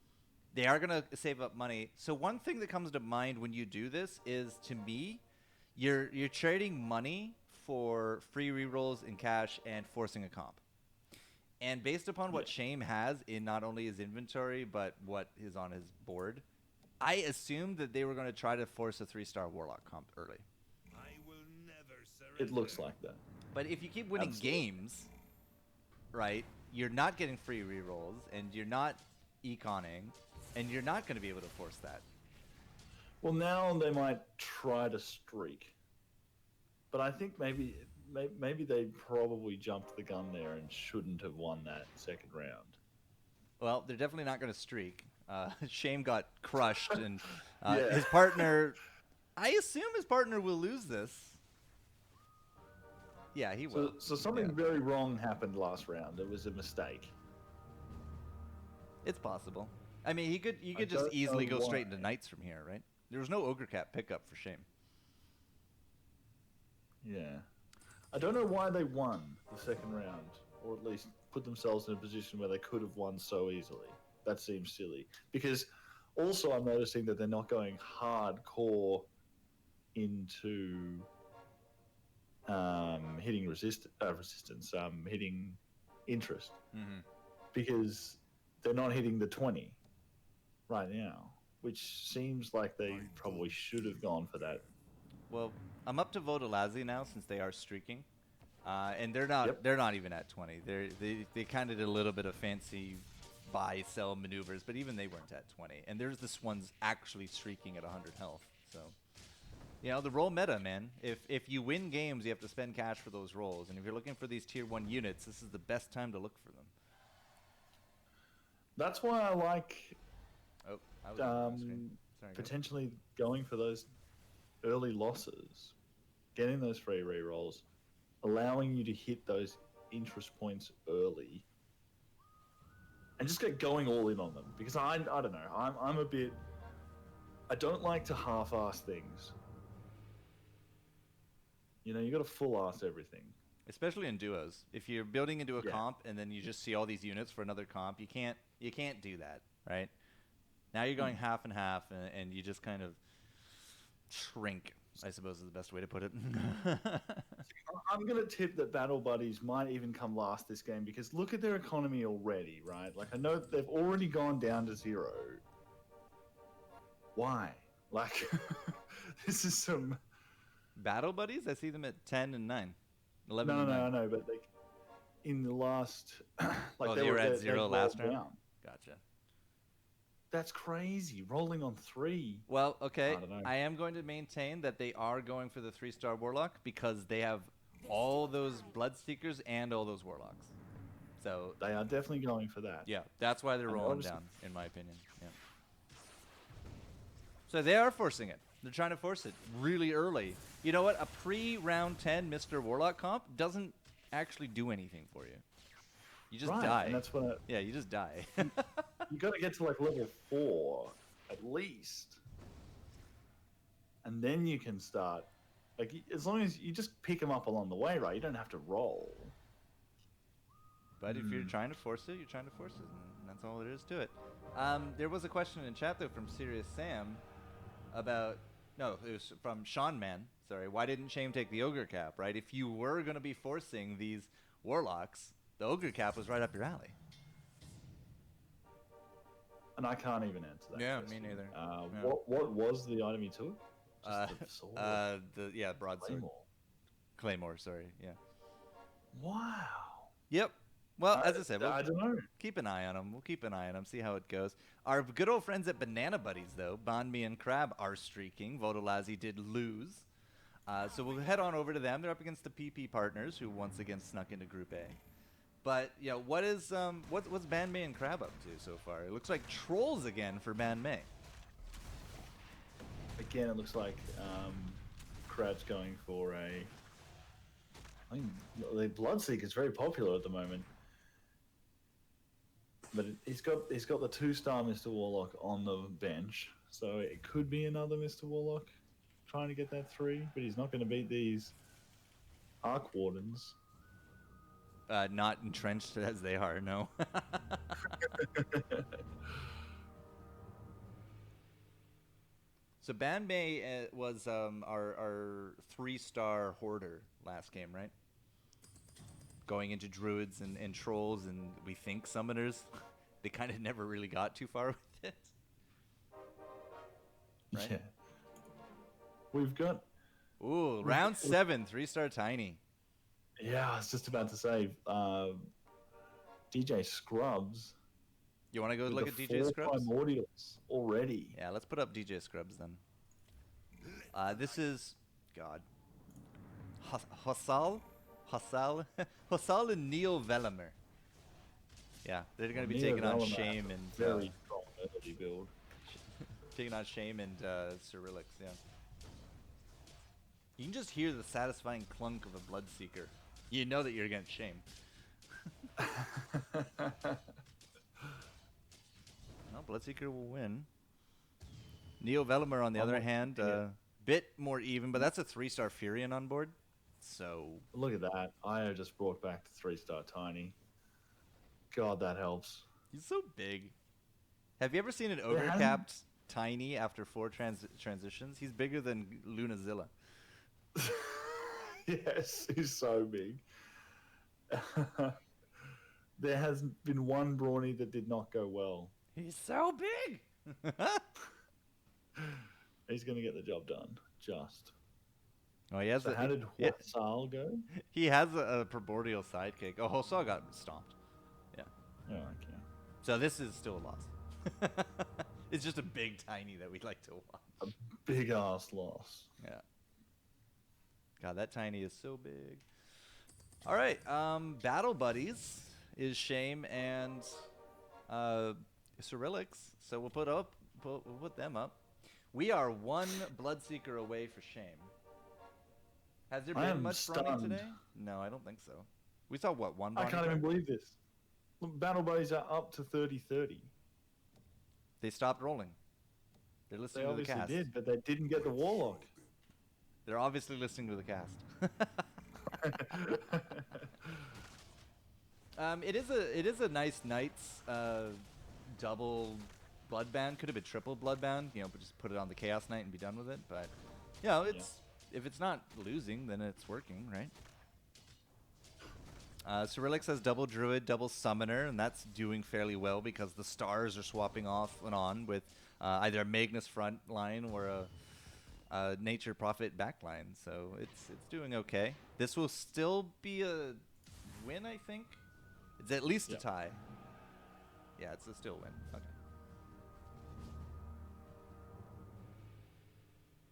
They are going to save up money. So one thing that comes to mind when you do this is, to me, you're trading money for free rerolls in cash and forcing a comp. And based upon what Shame has in not only his inventory, but what is on his board, I assumed that they were going to try to force a 3-star Warlock comp early.
It looks like that.
But if you keep winning games, right, you're not getting free rerolls, and you're not econing, and you're not going to be able to force that.
Well, now they might try to streak, but I think maybe they probably jumped the gun there and shouldn't have won that second round.
Well, they're definitely not going to streak. Shame got crushed, and
Yeah.
his partner, I assume his partner will lose this. Yeah, he will.
So something very wrong happened last round. It was a mistake.
It's possible. I mean, you could just
don't
easily
know
go straight
why.
into Knights from here, right? There was no Ogre Cap pickup for Shame.
Yeah. I don't know why they won the second round, or at least put themselves in a position where they could have won so easily. That seems silly. Because also I'm noticing that they're not going hardcore into hitting resistance, hitting interest.
Mm-hmm.
because they're not hitting the 20 right now, which seems like they probably should have gone for that.
Well, I'm up to Vodolazzi now since they are streaking, and they're not
Yep.
they're not even at 20. They kind of did a little bit of fancy buy sell maneuvers, but even they weren't at 20. And there's this one's actually streaking at 100 health. So, you know, the roll meta, man. If you win games, you have to spend cash for those rolls, and if you're looking for these tier 1 units, this is the best time to look for them.
That's why I like
Oh, I was on the screen.
um,
Sorry, go.
potentially going for those early losses, getting those free rerolls, allowing you to hit those interest points early, and just get going all in on them. Because I don't know, I'm a bit, I don't like to half-ass things. You know, you got to full-ass everything.
Especially in duos. If you're building into a
Yeah.
comp and then you just see all these units for another comp, you can't do that, right? Now you're going half and half, and you just kind of shrink, I suppose is the best way to put it.
I'm going to tip that Battle Buddies might even come last this game, because look at their economy already, right? Like, I know that they've already gone down to 0. Why? Like, this is some...
Battle buddies? I see them at 10 and 9. 11
No,
and 9.
I know, but like, in the last... like
Oh, they were at 0
they've
last
rolled
round?
down.
Gotcha.
That's crazy. Rolling on 3.
Well, okay.
I don't know.
I am going to maintain that they are going for the 3-star Warlock because they have all those Bloodseekers and all those Warlocks. So,
They are definitely going for that.
yeah, that's why they're
And
rolling
obviously-
down, in my opinion. Yeah. So they are forcing it. They're trying to force it really early. You know what? A pre-round 10 Mr. Warlock comp doesn't actually do anything for you. You just
Right,
die.
and that's when
Yeah, you just die.
you got to get to like level 4 at least, and then you can start. Like, as long as you just pick them up along the way, right? You don't have to roll.
But if you're trying to force it, you're trying to force it, and that's all there is to it. There was a question in chat though from Serious Sam about it was from Sean Man. Sorry, why didn't Shame take the ogre cap? Right, if you were going to be forcing these warlocks, the ogre cap was right up your alley.
And I can't even answer that.
Yeah, me
question.
neither. Yeah.
What was the item he took? Just the sword.
Broadsword,
Claymore.
Claymore. Sorry, yeah.
Wow.
Yep. Well, as I said,
I don't know.
keep an eye on them. We'll keep an eye on them, see how it goes. Our good old friends at Banana Buddies, though, Banmi and Crab, are streaking. Vodolazzi did lose. So we'll head on over to them. They're up against the PP partners, who once again snuck into Group A. But, you know, what's Banmei and Crab up to so far? It looks like trolls again for Banmei.
Again, it looks like Crab's going for a... I mean, the Bloodseeker is very popular at the moment. But he's got the 2-star Mr. Warlock on the bench, so it could be another Mr. Warlock trying to get that 3, but he's not going to beat these Arc Wardens.
Not entrenched as they are, no. So Banmei was our 3-star hoarder last game, right? Going into druids and trolls and we think summoners. They kind of never really got too far with it. Right?
Yeah. We've got...
Ooh, round 7, 3-star tiny.
Yeah, I was just about to say, DJ Scrubs.
You want to go
with
look
the
at DJ
4
Scrubs?
Primordials already.
Yeah, let's put up DJ Scrubs then. This is God. Hossal and Neil Velamer. Yeah, they're going to be
Neo
taking on
Velamer
Shame
has a
and
very strong early build.
taking on Shame and Cyrilix. Yeah. You can just hear the satisfying clunk of a Bloodseeker. You know that you're against Shame. No, Bloodseeker will win. Neo Velamer, on the other hand, bit more even, but that's a 3-star Furion on board. So
Look at that. Io just brought back the 3-star Tiny. God, that helps.
he's so big. Have you ever seen an ogre
hasn't-
capped tiny after 4 transitions? He's bigger than Lunazilla.
Yes, he's so big. There has been one brawny that did not go well.
He's so big.
He's going to get the job done. Just.
Oh, he has.
So how did
yeah,
Huasal go?
he has a primordial sidekick. Oh, Hosal got stomped. Yeah.
Oh, okay.
So this is still a loss. It's just a big tiny that we like to watch.
Big ass loss.
Yeah. God, that tiny is so big. All right, Battle Buddies is Shame and Cyrilix. So we'll put them up. We are one Bloodseeker away for Shame. Has there
I
been
am
much fronting
stunned.
today? No, I don't think so. We saw what, one
I
Bonnie
can't
card?
even believe this. Look, Battle Buddies are up to 30-30.
They stopped rolling. They're
They
listening to the
obviously
cast.
did, but they didn't get the Warlock.
They're obviously listening to the cast. It is a nice Knights double Bloodbound. Could have been triple Bloodbound, but just put it on the Chaos Knight and be done with it. But if it's not losing, then it's working, right? Cyrilix has double Druid, double Summoner, and that's doing fairly well because the stars are swapping off and on with either a Magnus front line or a Nature Prophet backline. So it's doing okay. This will still be a win, I think. It's at least a tie. Yeah, it's a still win. Okay.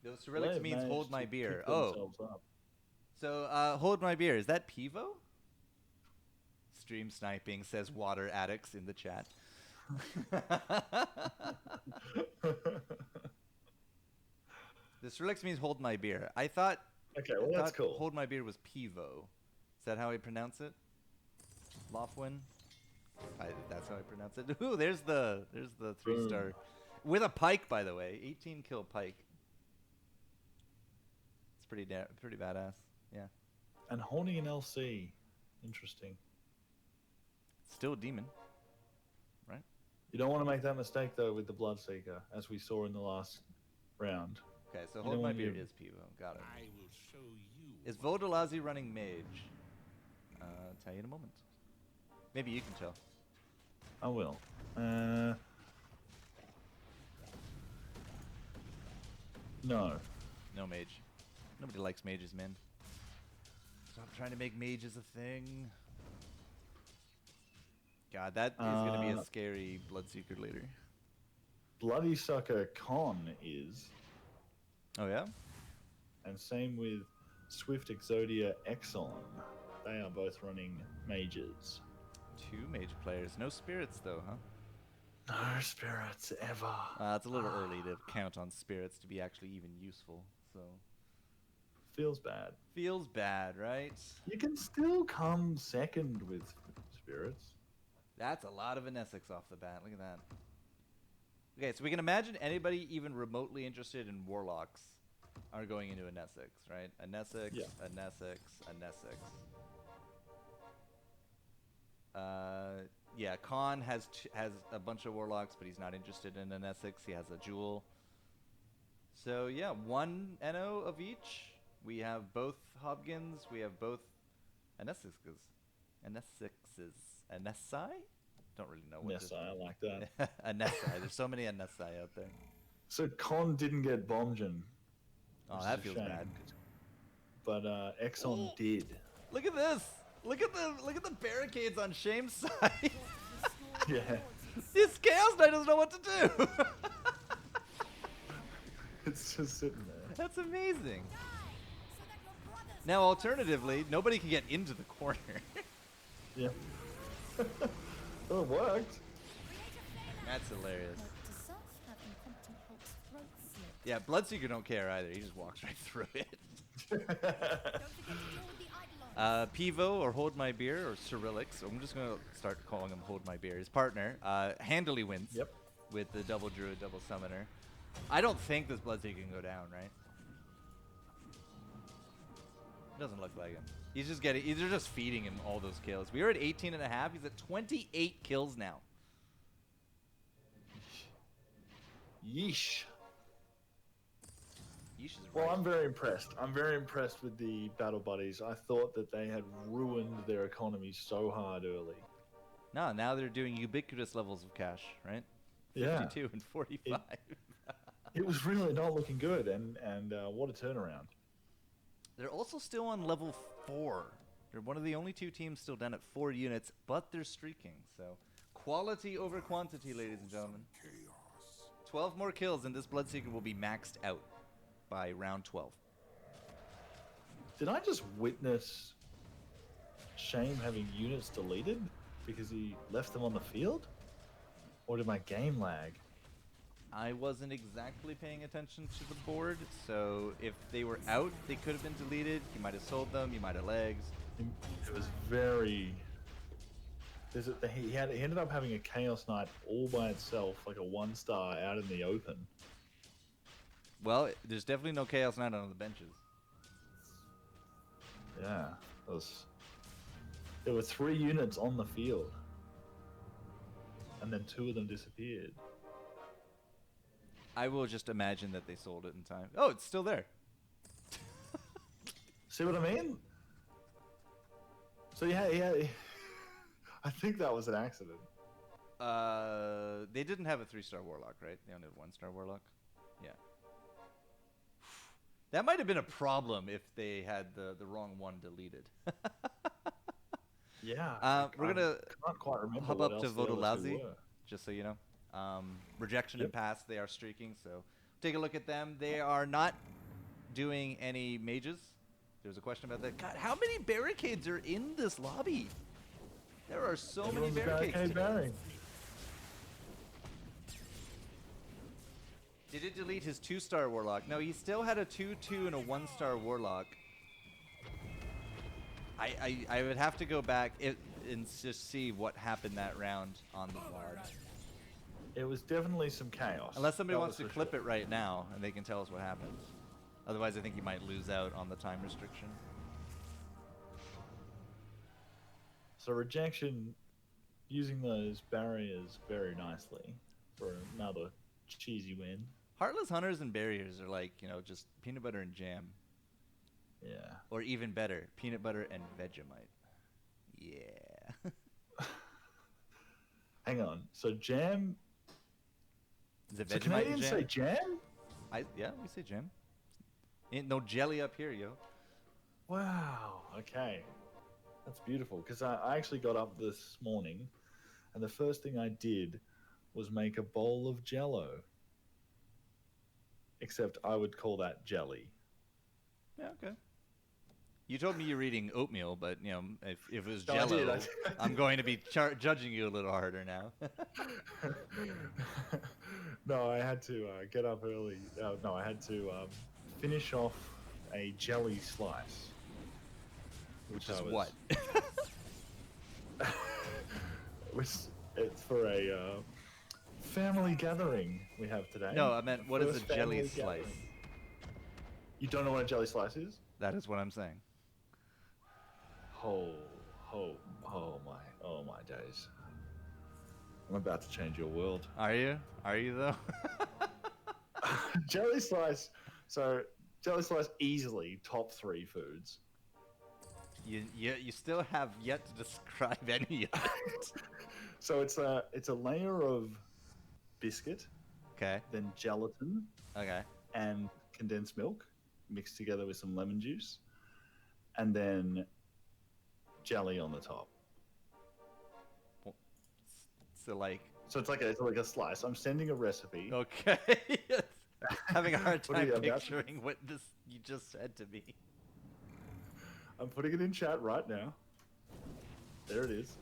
No, Cyrilix
They've
means
managed
hold my
to
beer.
pick
Oh,
themselves up.
so hold my beer. Is that Pivo? Stream sniping, says Water Addicts in the chat. The Cyrilix means hold my beer. I thought.
Okay, well, that's cool.
Hold my beer was Pivo. Is that how I pronounce it? Lofwin? That's how I pronounce it. Ooh, there's the 3-star. With a pike, by the way. 18 kill pike. It's pretty badass. Yeah.
And holding an LC. Interesting.
Still a demon. Right?
You don't want to make that mistake, though, with the Bloodseeker, as we saw in the last round.
Okay, so
You
hold
don't
my
want
beer
you-
is Pivo. Got it.
I will show you.
Is Vodalazi running mage? Tell you in a moment. Maybe you can tell.
I will. No.
No mage. Nobody likes mages, man. Stop trying to make mages a thing. God, that is going to be a scary Bloodseeker later.
Bloody Sucker Con is,
Oh, yeah?
and same with Swift Exodia Exxon. They are both running mages.
2 mage players. No spirits, though, huh?
No spirits ever.
It's a little early to count on spirits to be actually even useful, so...
Feels bad.
Feels bad, right?
You can still come second with spirits.
That's a lot of an Essex off the bat. Look at that. Okay, so we can imagine anybody even remotely interested in Warlocks are going into an Essex, right? An Essex,
Yeah.
an Essex, an Essex. Yeah, Khan has a bunch of Warlocks, but he's not interested in an Essex. He has a Jewel. So yeah, 1 NO of each. We have both Hobgins. We have both Anessexes. Anessai? Don't really know what
Yes, I like that.
Anessai. There's so many Anessai out there.
So Con didn't get Bomgen.
Oh,
which
that
is a
feels
shame.
bad.
But Exxon did.
Look at this. Look at the barricades on Shame's side.
Yeah.
This Chaos Knight doesn't know what to do.
It's just sitting there.
That's amazing. Now, alternatively, nobody can get into the corner.
Yeah. Oh, it worked.
That's hilarious.
To self, have incompetent Hulk's throat slit.
Yeah, Bloodseeker don't care either. He just walks right through it.
Don't forget to deal with the Eidolon.
Pivo or Hold My Beer or Cyrilix. I'm just going to start calling him Hold My Beer. His partner handily wins
Yep.
with the double Druid, double Summoner. I don't think this Bloodseeker can go down, right? Doesn't look like him. He's just getting. They're just feeding him all those kills. We were at 18 and a half. He's at 28 kills now.
Yeesh.
Yeesh is
Well,
right.
I'm very impressed. I'm very impressed with the Battle Buddies. I thought that they had ruined their economy so hard early.
No, now they're doing ubiquitous levels of cash, right?
Yeah.
52 and 45.
It was really not looking good, and what a turnaround.
They're also still on level 4. They're one of the only 2 teams still down at 4 units, but they're streaking. So quality over quantity, ladies and gentlemen. 12 more kills, and this Bloodseeker will be maxed out by round 12.
Did I just witness Shame having units deleted because he left them on the field? Or did my game lag?
I wasn't exactly paying attention to the board, so if they were out, they could have been deleted. You might have sold them, you might have legs.
It was very... He ended up having a Chaos Knight all by itself, like a 1-star out in the open.
Well, there's definitely no Chaos Knight on the benches.
Yeah, there were 3 units on the field, and then 2 of them disappeared.
I will just imagine that they sold it in time. Oh, it's still there.
See what I mean? So yeah, I think that was an accident.
They didn't have a 3-star Warlock, right? They only had 1-star Warlock. Yeah. That might have been a problem if they had the wrong one deleted.
Yeah.
We're gonna
can't quite remember
hub
what
up to
else the other two
Vodolazi,
were.
just so you know. Rejection
Yep.
and pass, they are streaking, so take a look at them. They are not doing any mages. There's a question about that. God, how many barricades are in this lobby? There are so
Everyone's
many
a
barricades
barricade
today.
barring.
Did it delete his 2-star Warlock? No, he still had a 2-2 and a 1-star Warlock. I would have to go back and just see what happened that round on the VOD.
It was definitely some chaos.
Unless somebody
That
wants to
was for
clip
sure.
it right now and they can tell us what happens. Otherwise, I think you might lose out on the time restriction.
So rejection, using those barriers very nicely for another cheesy win.
Heartless Hunters and Barriers are like, you know, just peanut butter and jam.
Yeah.
Or even better, peanut butter and Vegemite. Yeah.
Hang on. So jam.
Is it
So
Vegemite
Canadians
and
say
jam?
jam?
Yeah, we say jam. Ain't no jelly up here, yo.
Wow. Okay. That's beautiful. Because I actually got up this morning, and the first thing I did was make a bowl of Jello. Except I would call that jelly.
Yeah, okay. You told me you're eating oatmeal, but, you know, if it was
No, I
Jello,
did, I did.
I'm going to be judging you a little harder now.
No, I had to get up early. No, I had to finish off a jelly slice.
Which
I
is
was-
what?
It's for a family gathering we have today.
No, I meant, what is a
First
jelly
family
slice?
gathering. You don't know what a jelly slice is?
That is what I'm saying.
Oh my days. I'm about to change your world.
Are you? Are you, though?
Jelly slice. So, jelly slice easily top 3 foods.
You still have yet to describe any of it.
So it's a layer of biscuit,
Okay.
then gelatin,
Okay.
and condensed milk mixed together with some lemon juice, and then jelly on the top.
So, like,
So it's like a slice. I'm sending a recipe.
okay. Having a hard
What are
time
you about to-
picturing what this you just said to me.
I'm putting it in chat right now. There it is.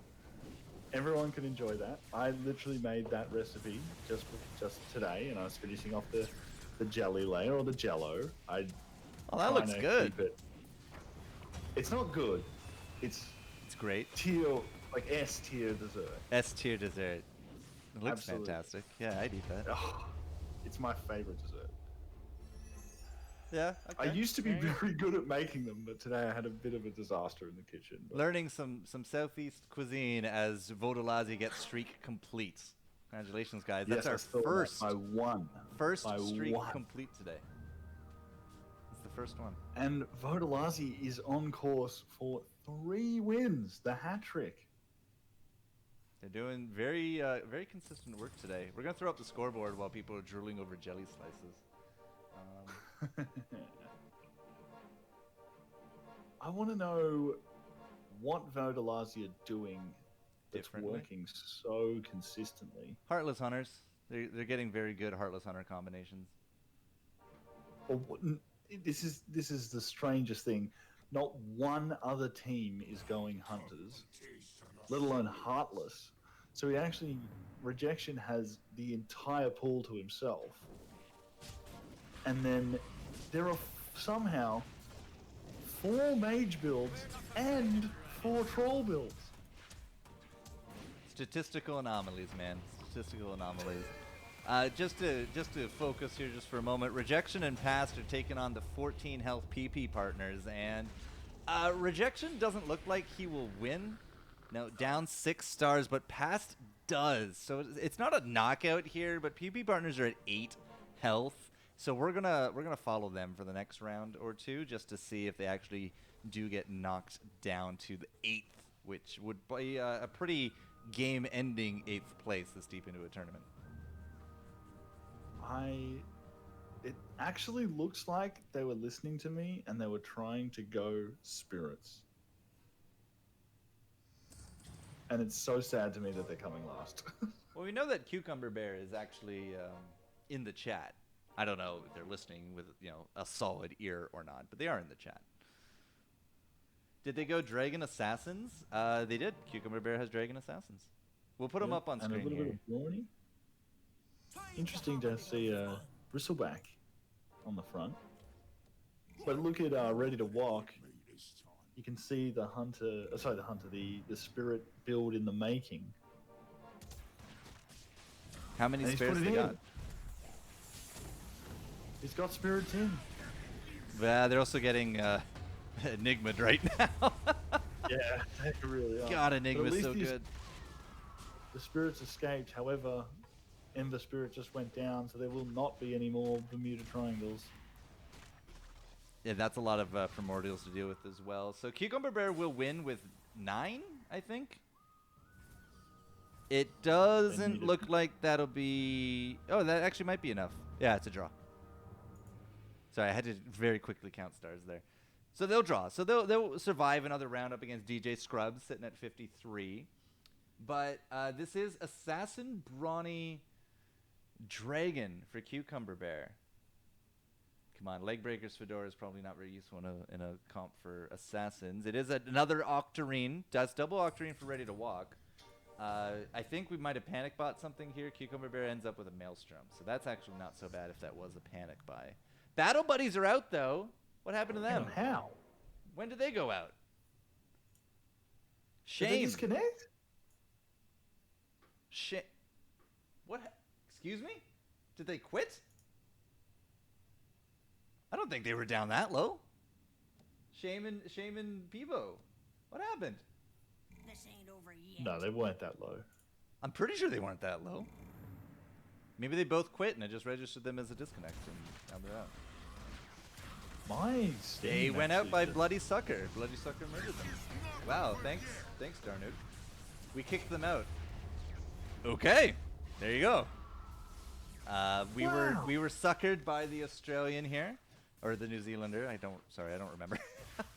Everyone can enjoy that. I literally made that recipe just today, and I was finishing off the jelly layer or the Jello.
Oh, that
trying
looks
to
good.
keep it- It's not good. It's
It's great.
tier, like S tier dessert.
S tier dessert. It looks
Absolutely.
fantastic. Yeah, I'd eat that.
Oh, it's my favorite dessert.
Yeah.
I used to be very good at making them, but today I had a bit of a disaster in the kitchen. But
Learning some Southeast cuisine as Vodolazi gets streak complete. Congratulations, guys. That's
yes, I
our
stole that
first
by one. By
streak
one.
complete today. It's the first one.
And Vodolazi is on course for 3 wins, the hat trick.
They're doing very very consistent work today. We're gonna throw up the scoreboard while people are drooling over jelly slices.
I want to know what Vodalazi are doing that's
Differently?
working so consistently.
Heartless Hunters. They're getting very good Heartless Hunter combinations.
Or this is the strangest thing. Not one other team is going Hunters, let alone Heartless. So he actually, Rejection has the entire pool to himself. And then there are somehow 4 mage builds and 4 troll builds.
Statistical anomalies, man. Statistical anomalies. Just to focus here just for a moment, Rejection and Past are taking on the 14 health PP partners, and Rejection doesn't look like he will win. No, down 6 stars, but Past does. So it's not a knockout here, but PP partners are at 8 health. So we're gonna follow them for the next round or two just to see if they actually do get knocked down to the 8th, which would be a pretty game-ending 8th place this deep into a tournament.
It actually looks like they were listening to me and they were trying to go Spirits. And it's so sad to me that they're coming last.
Well, we know that Cucumber Bear is actually in the chat. I don't know if they're listening with a solid ear or not, but they are in the chat. Did they go Dragon Assassins? They did. Cucumber Bear has Dragon Assassins. We'll put them up on
and
screen
a little
here.
bit of Brawny. Interesting to see Bristleback on the front. But look at Ready to Walk. You can see the the Spirit build in the making.
How many
And he's
spirits
put it
they
in.
got?
He's got Spirits in.
They're also getting Enigma'd right now.
Yeah, they really are.
God,
But at
Enigma's
least
so
these-
good.
The Spirits escaped, however, Ember Spirit just went down, so there will not be any more Bermuda Triangles.
Yeah, that's a lot of primordials to deal with as well. So Cucumber Bear will win with 9, I think. It doesn't look like that'll be... Oh, that actually might be enough. Yeah, it's a draw. Sorry, I had to very quickly count stars there. So they'll draw. So they'll survive another round up against DJ Scrubs, sitting at 53. But this is Assassin Brawny Dragon for Cucumber Bear. Come on, Legbreaker's Fedora is probably not very useful in a comp for Assassins. It is another Octarine. That's double Octarine for Ready to Walk. I think we might have panic bought something here. Cucumber Bear ends up with a Maelstrom. So that's actually not so bad if that was a panic buy. Battle Buddies are out, though. What happened to them?
How?
When did they go out?
Did they
Shame.
disconnect?
What? Excuse me? Did they quit? I don't think they were down that low. Shame and Peebo. What happened?
This ain't over yet.
No, they weren't that low.
I'm pretty sure they weren't that low. Maybe they both quit and I just registered them as a disconnect and now they're out.
My
They
Steam
went out
actually
by
just-
Bloody Sucker. Bloody Sucker murdered them. Wow, thanks, Darnook. We kicked them out. Okay, there you go. We were suckered by the Australian here, or the New Zealander. I don't remember.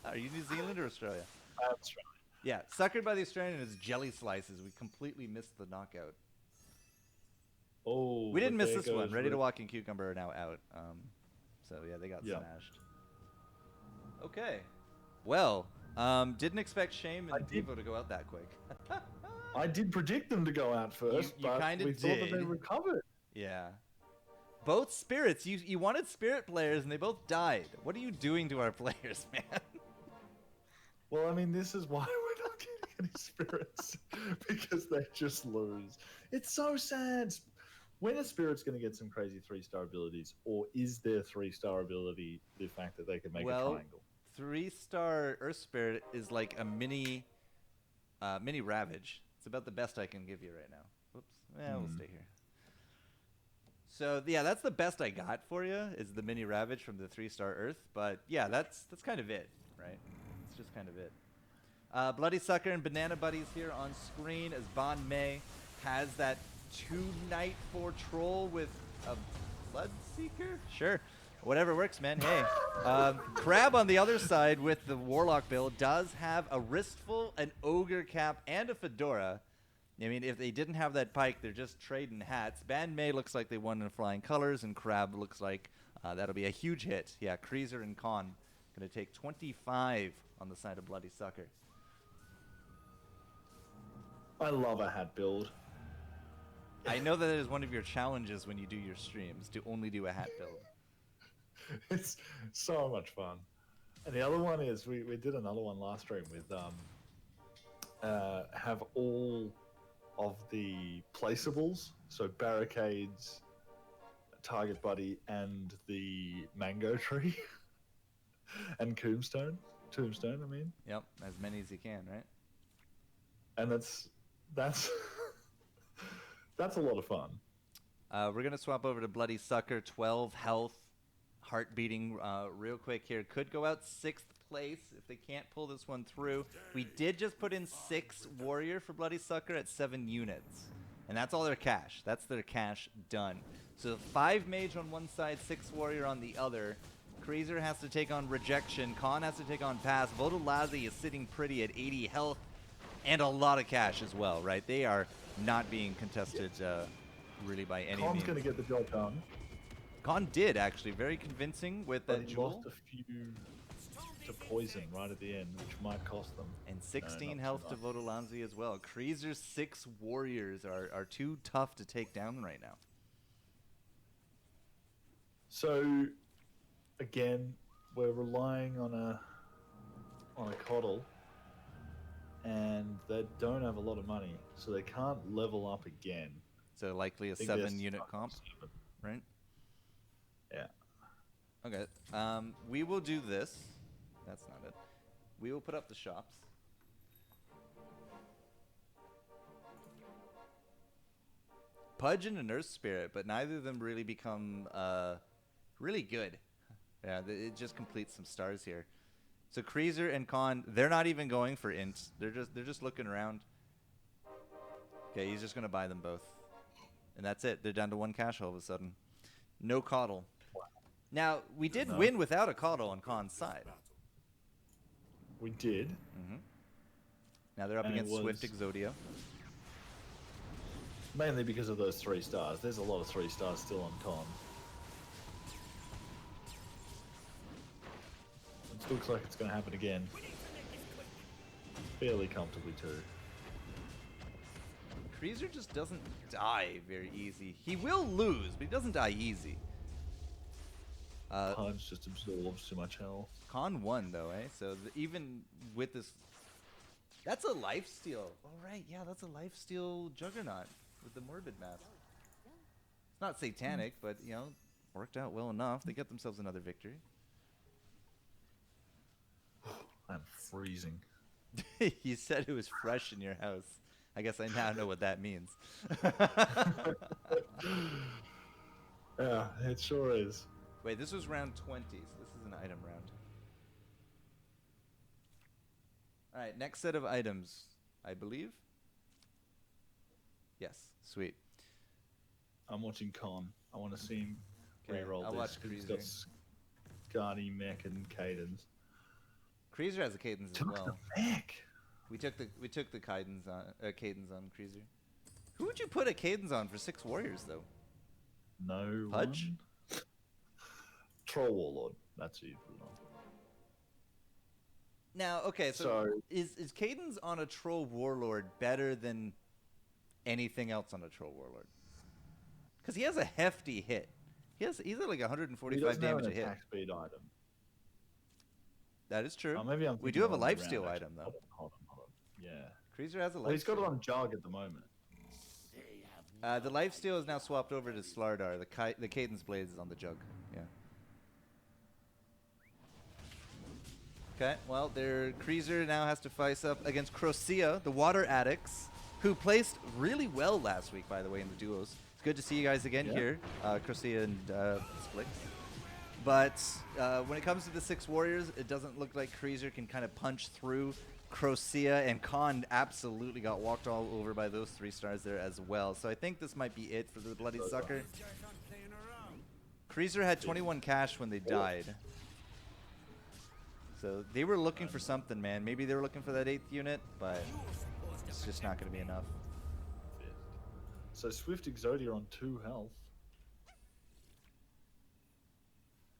Are you New Zealand or Australia?
That's right.
Yeah, suckered by the Australian is jelly slices. We completely missed the knockout.
Oh,
We didn't
but
miss
there
this one.
goes
Ready to
Rip.
Walk and Cucumber are now out. So yeah, they got
Yeah.
smashed. Okay. Well, didn't expect Shame
I
and
did-
Devo to go out that quick.
I did predict them to go out first,
you
but
kinda
we thought that they
did.
recovered.
Yeah. Both spirits. You wanted spirit players and they both died. What are you doing to our players, man?
Well, I mean, this is why we're not getting any spirits because they just lose. It's so sad. When a spirit's going to get some crazy 3-star abilities, or is their 3-star ability the fact that they can make a triangle?
3-star Earth Spirit is like a mini Ravage. It's about the best I can give you right now. Whoops. Yeah, we'll stay here. So yeah, that's the best I got for you is the mini Ravage from the 3-star Earth. But yeah, that's kind of it, right? It's just kind of it. Bloody Sucker and Banana Buddies here on screen as Bon May has that 2-Night 4 Troll with a Bloodseeker? Sure. Whatever works, man. Hey. Crab on the other side with the Warlock build does have a Wristful, an Ogre Cap, and a Fedora. I mean, if they didn't have that pike, they're just trading hats. Ban May looks like they won in flying colors, and Crab looks like that'll be a huge hit. Yeah, Kreezer and Khan going to take 25 on the side of Bloody Sucker.
I love a hat build.
I know that is one of your challenges when you do your streams, to only do a hat build.
It's so much fun. And the other one is, we did another one last stream with have all of the placeables, so barricades, target buddy, and the mango tree, and tombstone, I mean.
Yep, as many as you can, right?
And that's that's a lot of fun.
We're going to swap over to Bloody Sucker, 12 health, heart beating real quick here. Could go out 6th place if they can't pull this one through. We did just put in 6 Warrior for Bloody Sucker at 7 units. And that's all their cash. That's their cash done. So 5 Mage on one side, 6 Warrior on the other. Kreezer has to take on Rejection. Khan has to take on Pass. Vodalazi is sitting pretty at 80 health and a lot of cash as well, right? They are not being contested really by any
Khan's
means.
going to get the job done.
Khan did, actually. Very convincing with
But
that
he
jewel.
lost a few to poison right at the end, which might cost them.
And 16
not
health to
tonight.
Vodalazi as well. Kreezer's 6 Warriors are too tough to take down right now.
So, again, we're relying on a coddle, and they don't have a lot of money, so they can't level up again.
So likely a
I think they're
7-unit
stuck
comp,
at 7.
right?
Yeah.
Okay. We will do this. That's not it. We will put up the shops. Pudge and a Nurse Spirit, but neither of them really become really good. Yeah, it just completes some stars here. So Kreezer and Khan, they're not even going for int. They're just looking around. Okay, he's just gonna buy them both, and that's it. They're down to 1 cash all of a sudden. No coddle. Now we did win without a coddle on Khan's side.
We did.
Now they're up
And it
against Swift
was-
Exodia.
Mainly because of those 3 stars. There's a lot of 3 stars still on Con. It looks like it's going to happen again. Fairly comfortably too.
Kreezer just doesn't die very easy. He will lose, but he doesn't die easy.
Punch just absorbs too much health.
Khan won though, eh? So even with this, that's a lifesteal. Oh right, yeah, that's a lifesteal Juggernaut with the Morbid Mask. It's not satanic, but you know, worked out well enough. They get themselves another victory.
I'm freezing.
You said it was fresh in your house. I guess I now know what that means.
Yeah, it sure is.
Wait, this was round 20, so this is an item round. Alright, next set of items, I believe. Yes, sweet.
I'm watching Con. I want to see him
Okay,
reroll
I'll
this.
watch
'Cause he's got
Kreezer.
Scarny, Mech, and Cadence.
Kreezer has a cadence as
Took
well.
the Mech!
We took the cadence on Kreezer. Who would you put a cadence on for 6 warriors though?
No
Pudge?
one. Troll Warlord. That's who you put it on.
Now, okay, so is cadence on a troll warlord better than anything else on a troll warlord? Because he has a hefty hit. He's at like 145
He doesn't have
damage
an
a hit.
attack speed item.
That is true.
Oh, maybe I'm
We do
thinking
have a
of the
lifesteal
round,
item
actually.
though.
Hold on. Yeah.
Kreezer has a
Well, he's got it
lifesteal.
on Jug at the moment.
The lifesteal is now swapped over to Slardar. The cadence blades is on the jug. Yeah. Okay, well, their Kreezer now has to face up against Crocia, the Water Addicts, who placed really well last week, by the way, in the duos. It's good to see you guys again
Yeah.
here, Crocia and Splix. But when it comes to the 6 warriors, it doesn't look like Kreezer can kind of punch through Crocia, and Khan absolutely got walked all over by those 3 stars there as well. So I think this might be it for the Bloody Sucker. Kreezer had 21 cash when they died. So they were looking for something, man. Maybe they were looking for that 8th unit, but it's just not going to be enough.
So Swift Exodia on 2 health.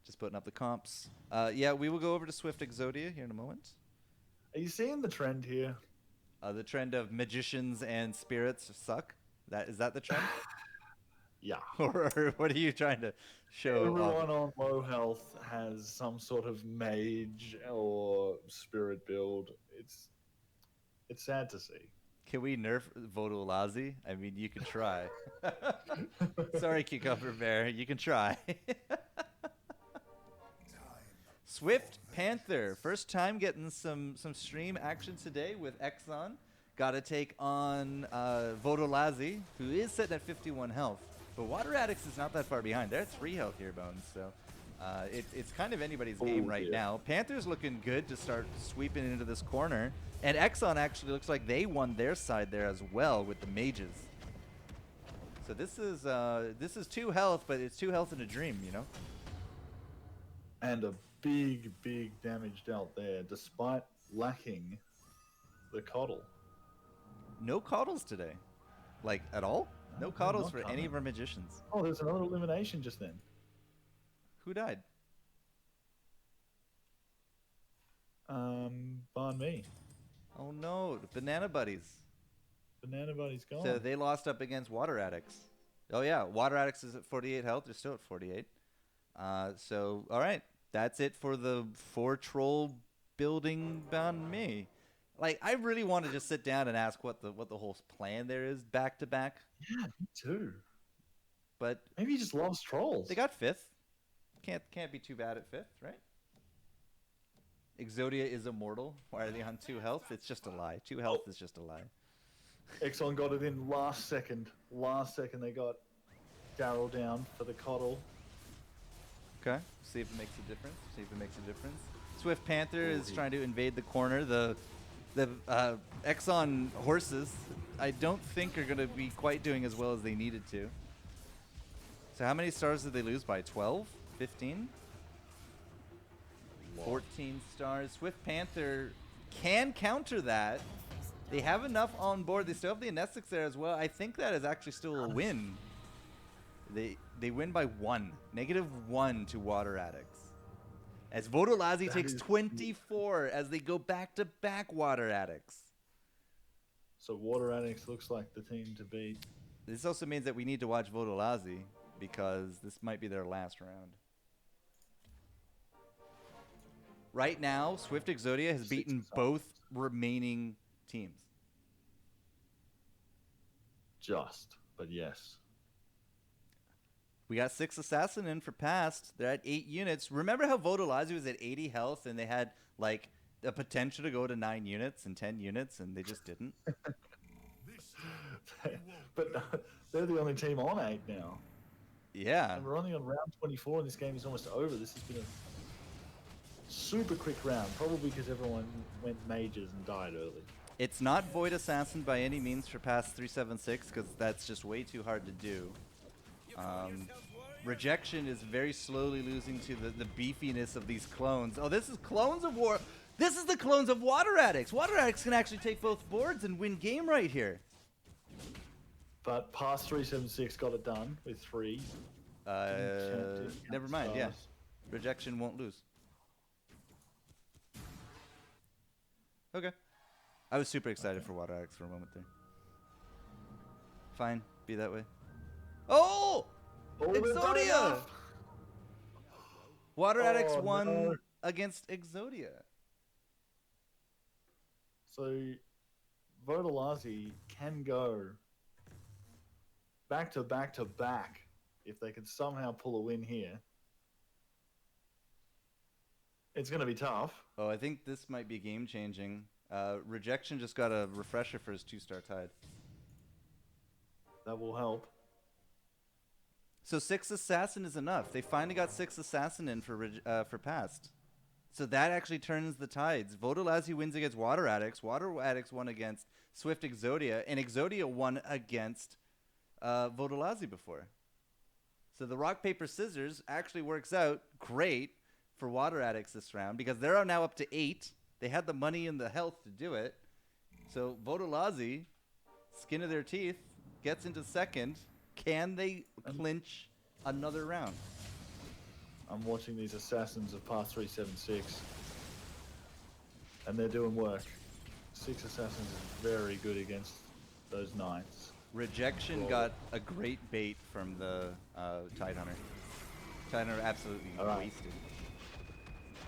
Just putting up the comps. Yeah, we will go over to Swift Exodia here in a moment.
Are you seeing the trend here?
The trend of magicians and spirits suck. Is that the trend?
Yeah.
Or what are you trying to show?
Everyone on low health has some sort of mage or spirit build. It's sad to see.
Can we nerf Vodolazi? I mean, you can try. Sorry, Cucumber Bear. You can try. Swift Panther. First time getting some stream action today with Exxon. Got to take on Vodolazi, who is sitting at 51 health. But Water Addicts is not that far behind. They're at 3 health here, Bones. So it's kind of anybody's game right now. Panther's looking good to start sweeping into this corner. And Exxon actually looks like they won their side there as well with the mages. So this is 2 health, but it's 2 health in a dream, you know?
And a big damage dealt there, despite lacking the coddle.
No coddles today. Like, at all? No coddles
not
for any of our magicians.
Oh, there's another elimination just then.
Who died?
Banh Mi.
Oh no, the Banana Buddies.
Banana Buddy's gone.
So they lost up against Water Addicts. Oh yeah, Water Addicts is at 48 health. They're still at 48. So, all right. That's it for the 4 troll building Banh Mi. Like, I really want to just sit down and ask what the whole plan there is back to back.
Yeah, me too.
But
maybe he just loves trolls.
they got 5th. Can't be too bad at 5th, right? Exodia is immortal. Why are they on 2 health? It's just a lie. 2 health is just a lie.
Exxon got it in last second. Last second they got Daryl down for the coddle.
Okay. See if it makes a difference. Swift Panther is trying to invade the corner. The Exxon horses, I don't think are going to be quite doing as well as they needed to. So how many stars did they lose by? 12? 15? 14 stars. Swift Panther can counter that. They have enough on board. They still have the Anestics there as well. I think that is actually still a win. They win by 1. -1 to Water Addicts. As Vodolazi takes 24 as they go back-to-back Water Addicts.
So Water Addicts looks like the team to beat.
This also means that we need to watch Vodolazi because this might be their last round. Right now, Swift Exodia has beaten both remaining teams.
But yes.
We got 6 Assassin in for past. They're at 8 units. Remember how Vodolazi was at 80 health and they had like the potential to go to 9 units and 10 units and they just didn't?
But they're the only team on 8 now.
Yeah.
And we're only on round 24 and this game is almost over. This has been a super quick round, probably because everyone went mages and died early.
It's not Void Assassin by any means for past 376 because that's just way too hard to do. Rejection is very slowly losing to the beefiness of these clones. Oh, this is Clones of War. This is the clones of Water Addicts. Water Addicts can actually take both boards and win game right here.
But past 376 got it done with 3.
Never mind, yeah. Rejection won't lose. Okay. I was super excited for Water Addicts for a moment there. Fine, be that way. Oh! Exodia! Water Addicts won against Exodia.
So, Vodolazi can go back to back if they can somehow pull a win here. It's going to be tough.
Oh, I think this might be game changing. Rejection just got a refresher for his 2-star tide.
That will help.
So 6 Assassin is enough. They finally got 6 Assassin in for past. So that actually turns the tides. Vodolazi wins against Water Addicts. Water Addicts won against Swift Exodia, and Exodia won against Vodolazi before. So the rock, paper, scissors actually works out great for Water Addicts this round because they're now up to 8. They had the money and the health to do it. So Vodolazi, skin of their teeth, gets into second. Can they clinch another round?
I'm watching these assassins of Path 376, and they're doing work. 6 assassins is very good against those 9s.
Rejection
Roll.
got a great bait from the Tidehunter. Tidehunter absolutely wasted.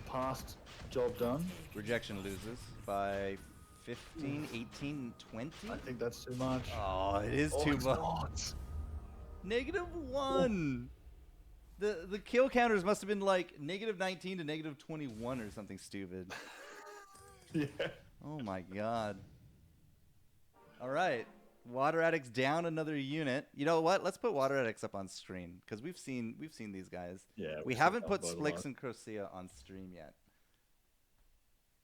Past job done.
Rejection loses by 15, 18, 20?
I think that's too much.
Oh, it is
Oh,
too
it's
much.
not.
-1. The kill counters must have been like -19 to -21 or something stupid.
Yeah.
Oh my god. All right. Water Addicts down another unit. You know what? Let's put Water Addicts up on screen because we've seen these guys.
Yeah.
We haven't put Splix and Crocea on stream yet.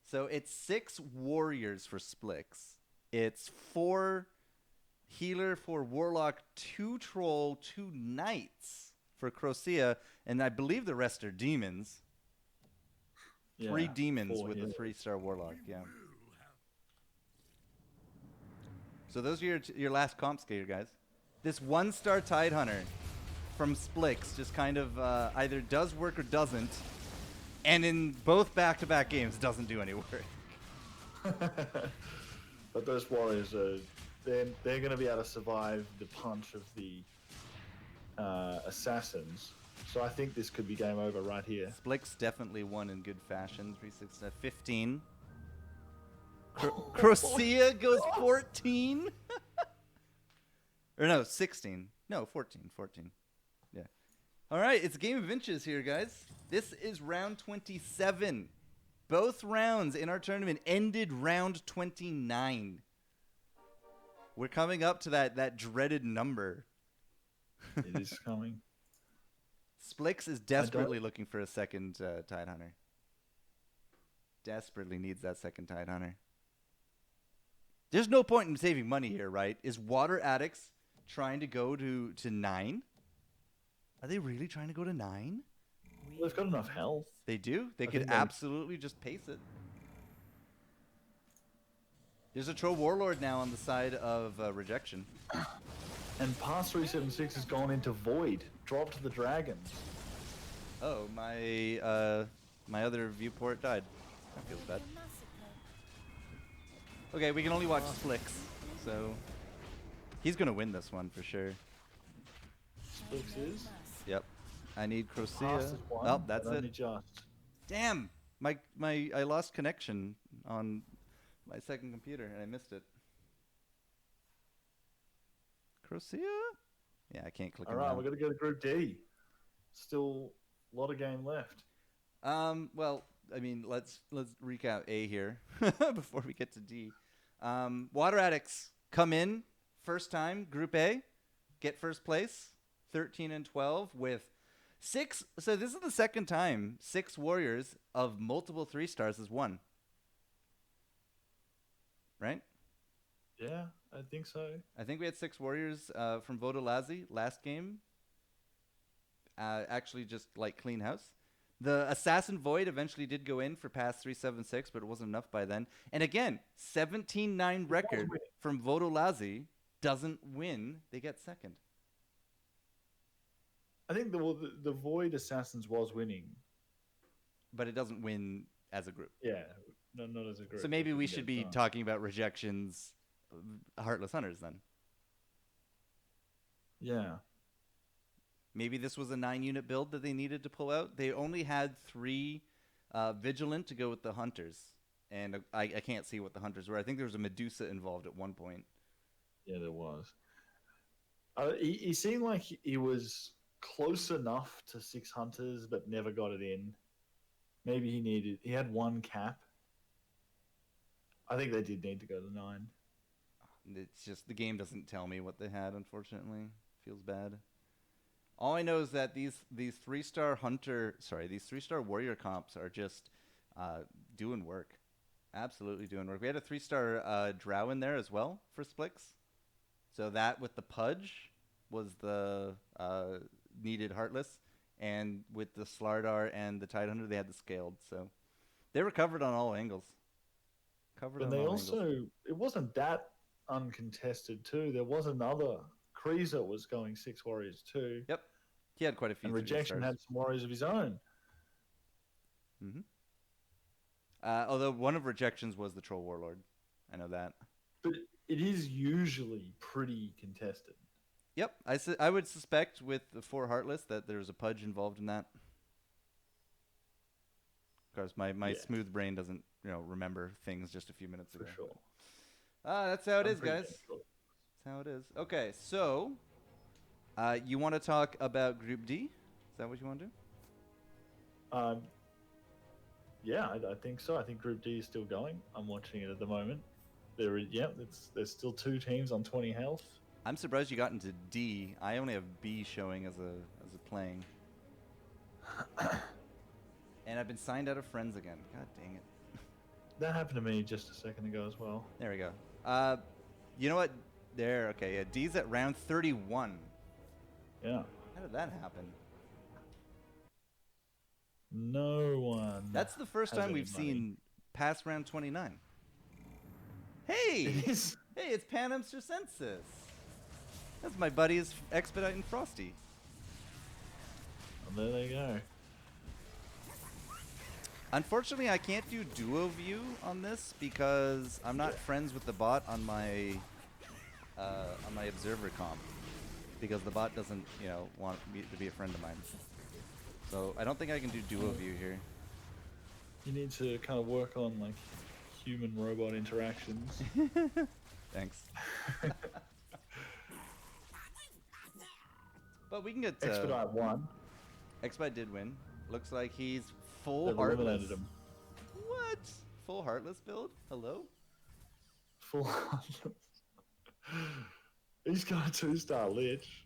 So it's 6 warriors for Splix. It's 4 healer, 4 warlock, 2 troll, 2 knights for Crocea, and I believe the rest are demons. 3 demons
4
with
healers.
the 3-star warlock. Yeah. So those are your last comp skater guys. This 1-star Tidehunter from Splix just kind of either does work or doesn't, and in both back-to-back games doesn't do any work.
But those warriors are they're going to be able to survive the punch of the assassins. So I think this could be game over right here.
Splix definitely won in good fashion. 3-6, 15. Crocea goes 14. Or no, 16. No, 14. 14. Yeah. All right, it's a game of inches here, guys. This is round 27. Both rounds in our tournament ended round 29. We're coming up to that dreaded number.
It is coming.
Splix is desperately looking for a second Tidehunter. Desperately needs that second Tidehunter. There's no point in saving money here, right? Is Water Addicts trying to go to 9? Are they really trying to go to 9?
Well, they've got enough health.
They do? They
I
could
think they-
absolutely just pace it. There's a Troll Warlord now on the side of Rejection.
And Pass 376 has gone into Void. Dropped the dragons.
Oh, my other viewport died. That feels bad. Okay, we can only watch Splix, so he's gonna win this one for sure.
Splix is.
Yep. I need
Pass
Crocea.
is one,
Oh, that's
but only
it.
just.
Damn! I lost connection on my second computer and I missed it. Crocea? Yeah, I can't click
All
him
right,
down.
we're going to go to Group D. Still a lot of game left.
Well, I mean, let's recap A here before we get to D. Water Addicts come in first time, Group A, get first place, 13 and 12 with 6. So this is the second time 6 warriors of multiple 3 stars has won. Right?
Yeah, I think so.
I think we had 6 warriors from Vodolazi last game. Actually, just like clean house. The Assassin Void eventually did go in for Pass 376, but it wasn't enough by then. And again, 17-9 record
winning.
from Vodolazi doesn't win. They get second.
I think the Void Assassins was winning.
But it doesn't win as a group.
Yeah, no, not as a group.
So maybe
It
we
didn't
should
get
be
done.
talking about Rejection's Heartless Hunters then.
Yeah.
Maybe this was a 9-unit build that they needed to pull out. They only had 3 Vigilant to go with the Hunters. And I can't see what the Hunters were. I think there was a Medusa involved at one point.
Yeah, there was. He seemed like he was close enough to 6 hunters, but never got it in. Maybe he had 1 cap. I think they did need to go to 9.
It's just the game doesn't tell me what they had, unfortunately. Feels bad. All I know is that these 3-star warrior comps are just doing work. Absolutely doing work. We had a 3-star Drow in there as well for Splix. So that with the Pudge was the needed Heartless. And with the Slardar and the Tidehunter, they had the Scaled. So they were covered on all angles.
But they it wasn't that uncontested too. There was another. Kreezer was going 6 warriors too.
Yep. He had quite a few.
And Rejection had some warriors of his own.
Mm-hmm. Although one of Rejections was the Troll Warlord. I know that.
But it is usually pretty contested.
Yep. I would suspect with the 4 Heartless that there's a Pudge involved in that. Of course, my smooth brain doesn't remember things just a few minutes ago.
For sure.
That's how it is, guys. That's how it is. Okay, so you want to talk about Group D? Is that what you want to do?
Yeah, I think so. I think Group D is still going. I'm watching it at the moment. There's still 2 teams on 20 health.
I'm surprised you got into D. I only have B showing as a playing. And I've been signed out of Friends again. God dang it.
That happened to me just a second ago as well.
There we go. You know what? There. Okay. Yeah. D's at round 31.
Yeah.
How did that happen?
No one.
That's the first time we've seen past round 29. Hey!
It is.
Hey, it's Panem Circensis. That's my buddies Expedite and Frosty.
And there they go.
Unfortunately, I can't do duo view on this because I'm not friends with the bot on my observer comp, because the bot doesn't want me to be a friend of mine. So I don't think I can do duo view here.
You need to kind of work on like human robot interactions.
Thanks. But we can get
Expedite won.
Expedite did win. Looks like he's full
They've
Heartless.
eliminated him.
What? Full Heartless build? Hello?
Full Heartless. He's got a 2-star Lich.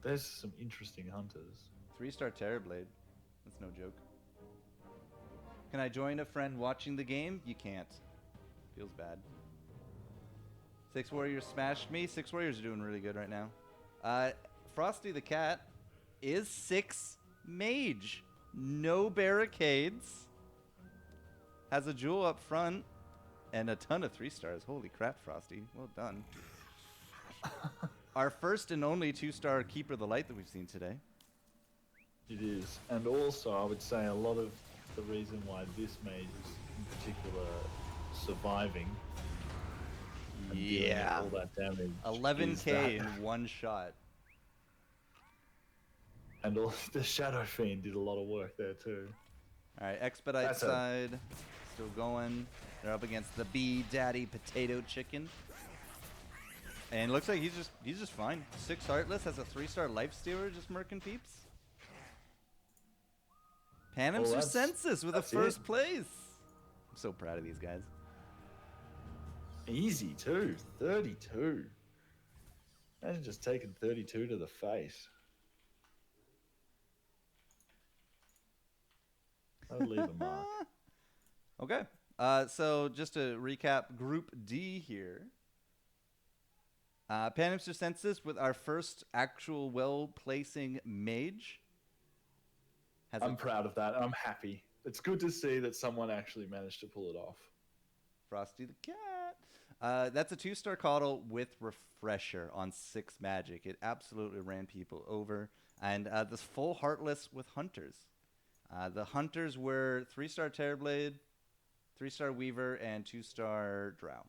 There's some interesting hunters.
3-star Terrorblade. That's no joke. Can I join a friend watching the game? You can't. Feels bad. 6 Warriors smashed me. 6 Warriors are doing really good right now. Frosty the Cat is 6 Mage. No barricades. Has a jewel up front. And a ton of 3-stars. Holy crap, Frosty. Well done. Our first and only 2-star Keeper of the Light that we've seen today.
It is. And also, I would say a lot of the reason why this mage is in particular surviving. And dealing with all that damage.
11k in one shot.
And all the Shadow Fiend did a lot of work there too.
Alright, Expedite side. Still going. They're up against the Bee Daddy Potato Chicken. And looks like he's just fine. 6 Heartless has a 3-star Lifestealer just murking peeps. Panem Circensis with a first place. I'm so proud of these guys.
Easy too. 32. Imagine just taking 32 to the face. I'd leave a mark.
Okay. So just to recap Group D here. Panem Circensis with our first actual well-placing mage.
I'm proud of that. I'm happy. It's good to see that someone actually managed to pull it off.
Frosty the Cat. That's a 2-star Caudal with Refresher on 6 magic. It absolutely ran people over. And this full Heartless with Hunters. The Hunters were 3-star Terrorblade, 3-star Weaver, and 2-star Drow.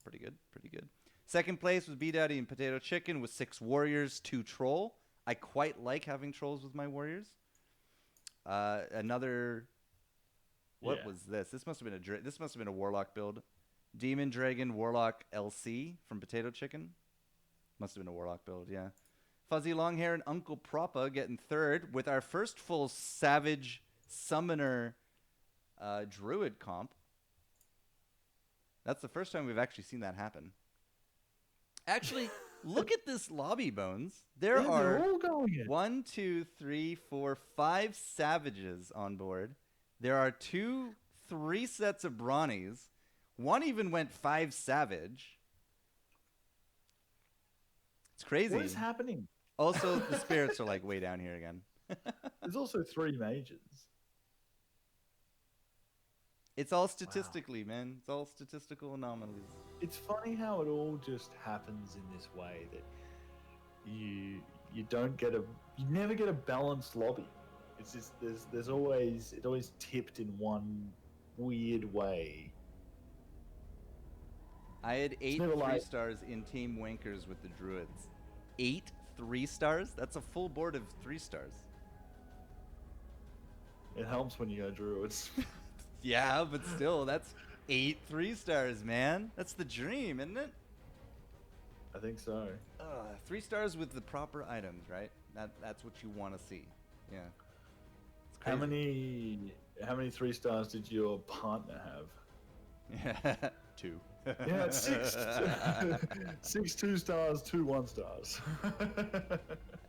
Pretty good, pretty good. Second place was Bee Daddy and Potato Chicken with 6 Warriors, 2 Troll. I quite like having Trolls with my Warriors. Another... What was this? This must have been a Warlock build. Demon Dragon Warlock LC from Potato Chicken. Must have been a Warlock build, yeah. Fuzzy Longhair and Uncle Propa getting third with our first full Savage Summoner Druid comp. That's the first time we've actually seen that happen. Actually, Look at this lobby, Bones. There
Yeah,
are
they're all going in.
1, 2, 3, 4, 5 savages on board. There are 2, 3 sets of brawnies. One even went 5 savage. It's crazy.
What is happening?
Also, the spirits are like way down here again.
There's also 3 mages.
It's all statistically, man. It's all statistical anomalies.
It's funny how it all just happens in this way that you never get a balanced lobby. It's just there's always it always tipped in one weird way.
I had 8
never
3
like-
stars in Team Wankers with the Druids. 8 3 stars? That's a full board of 3 stars.
It helps when you go druids.
Yeah, but still, that's 8 3 stars, man. That's the dream, isn't it?
I think so.
3 stars with the proper items, right? That's what you want to see. Yeah. It's
How
crazy.
many 3 stars did your partner have?
2.
Yeah, it's 6. 6 2-stars, 2 1-stars.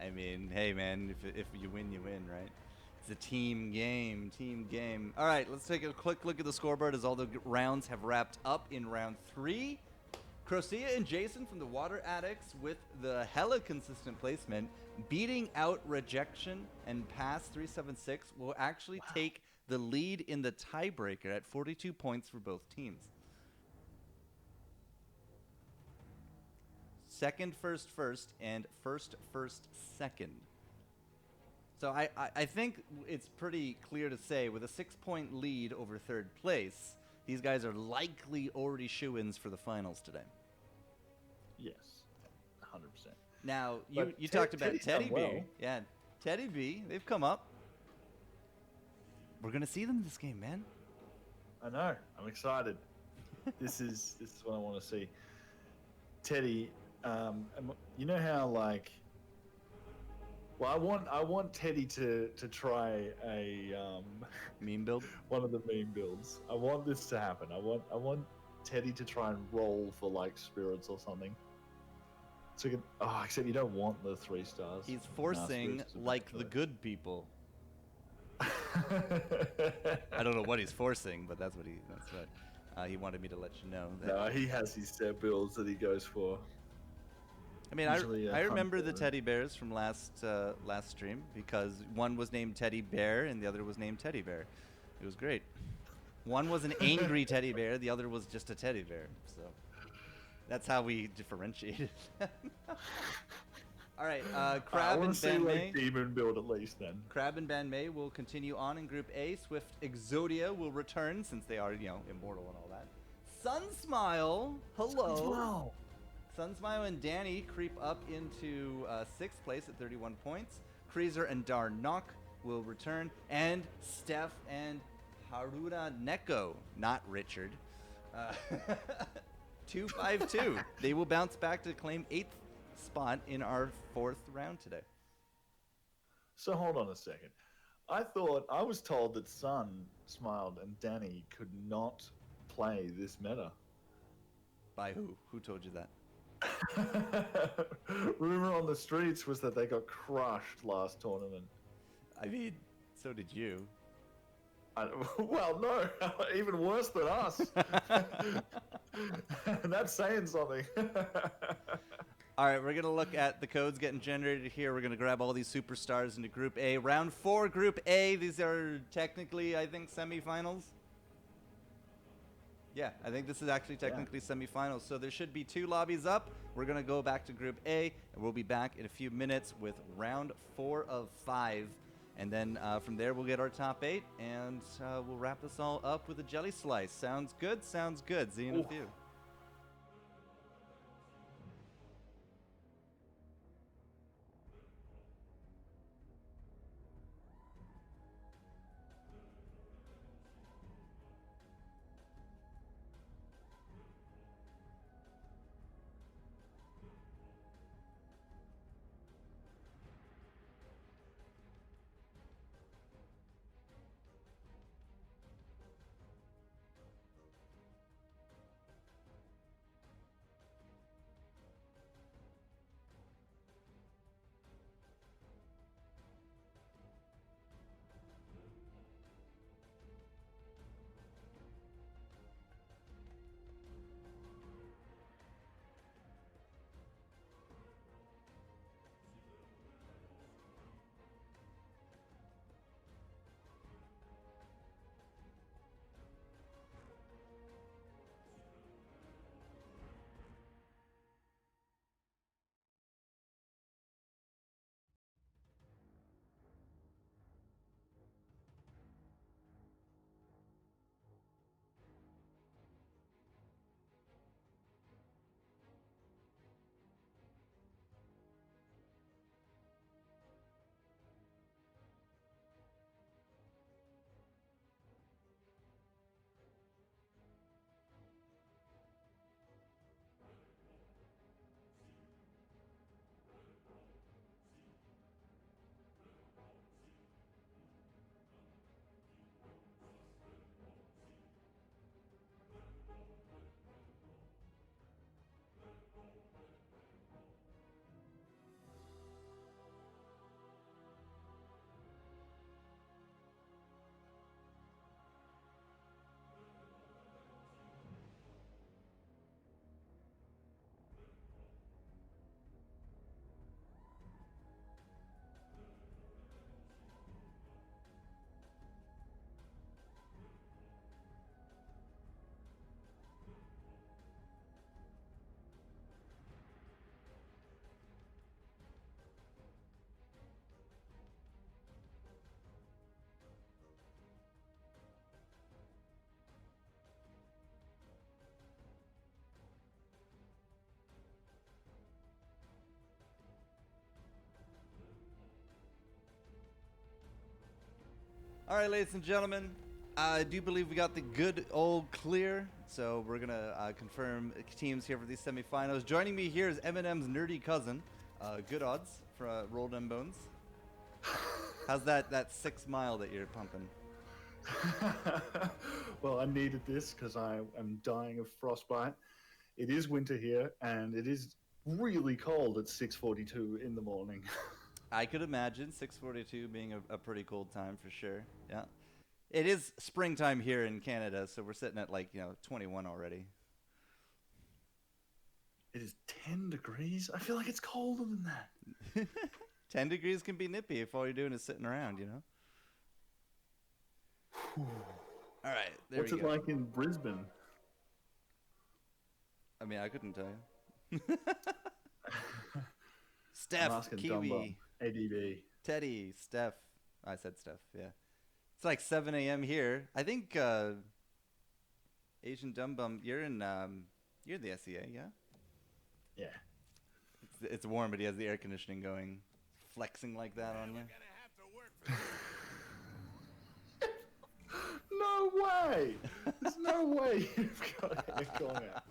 I mean, hey, man, if you win, you win, right? It's a team game, team game. All right, let's take a quick look at the scoreboard as all the rounds have wrapped up in round 3. Crocia and Jason from the Water Addicts with the hella consistent placement, beating out Rejection and Pass 376 will actually take the lead in the tiebreaker at 42 points for both teams. Second, first, and first, second. So I think it's pretty clear to say with a 6-point lead over third place, these guys are likely already shoo-ins for the finals today.
Yes, 100%.
Now,
But
you talked about
Teddy's done
Teddy B.
well.
Yeah, Teddy B, they've come up. We're going to see them in this game, man.
I know. I'm excited. This is what I want to see. Teddy, you know how like. Well, I want Teddy to try a
Meme build?
one of the meme builds. I want this to happen. I want Teddy to try and roll for like spirits or something. So you can, except you don't want the 3 stars.
He's
Nah,
forcing
spirits is
like the
better.
good people. I don't know what he's forcing, but that's what he wanted me to let you know. That,
No, he has his set builds that he goes for.
I mean,
usually a
I remember the
hunter.
teddy bears from last stream because one was named Teddy Bear and the other was named Teddy Bear. It was great. One was an angry teddy bear, the other was just a teddy bear. So that's how we differentiated. All right,
I
Crab
want
and
to see
Ban
like
May.
demon build at least then.
Crab and Ban May will continue on in Group A. Swift Exodia will return since they are, immortal and all that. Sunsmile, hello.
Wow.
Sunsmile and Danny creep up into 6th place at 31 points. Kreezer and Darnok will return. And Steph and Haruna Neko, not Richard, 252. They will bounce back to claim 8th spot in our 4th round today.
So hold on a second. I was told that Sun, Smiled, and Danny could not play this meta.
By who? Who told you that?
Rumor on the streets was that they got crushed last tournament.
I mean, so did you.
Well, no, even worse than us. That's saying something.
All right, we're going to look at the codes getting generated here. We're going to grab all these superstars into Group A. Round 4, Group A. These are technically, I think, semifinals. Yeah, I think this is actually technically semifinals. So there should be 2 lobbies up. We're going to go back to Group A, and we'll be back in a few minutes with round 4 of 5. And then from there, we'll get our top 8, and we'll wrap this all up with a jelly slice. Sounds good? Sounds good. See you in a few. All right, ladies and gentlemen, I do believe we got the good old clear. So we're going to confirm teams here for these semifinals. Joining me here is Eminem's nerdy cousin. Good odds for Rolled M Bones. How's that 6 mile that you're pumping?
Well, I needed this because I am dying of frostbite. It is winter here, and it is really cold at 6:42 in the morning.
I could imagine 6:42 being a pretty cold time for sure. Yeah. It is springtime here in Canada, so we're sitting at 21 already.
It is 10 degrees. I feel like it's colder than that.
10 degrees can be nippy if all you're doing is sitting around, you know? All right, there
What's
we
it
go.
like in Brisbane?
I mean, I couldn't tell you.
I'm
Steph,
asking
Kiwi,
Dumbo, ADB.
Teddy, Steph. I said Steph, yeah. It's like 7 a.m. here. I think Asian Dumbum, you're in the SEA, yeah?
Yeah.
It's warm, but he has the air conditioning going, flexing like that on you.
No way! There's no way you've got it going at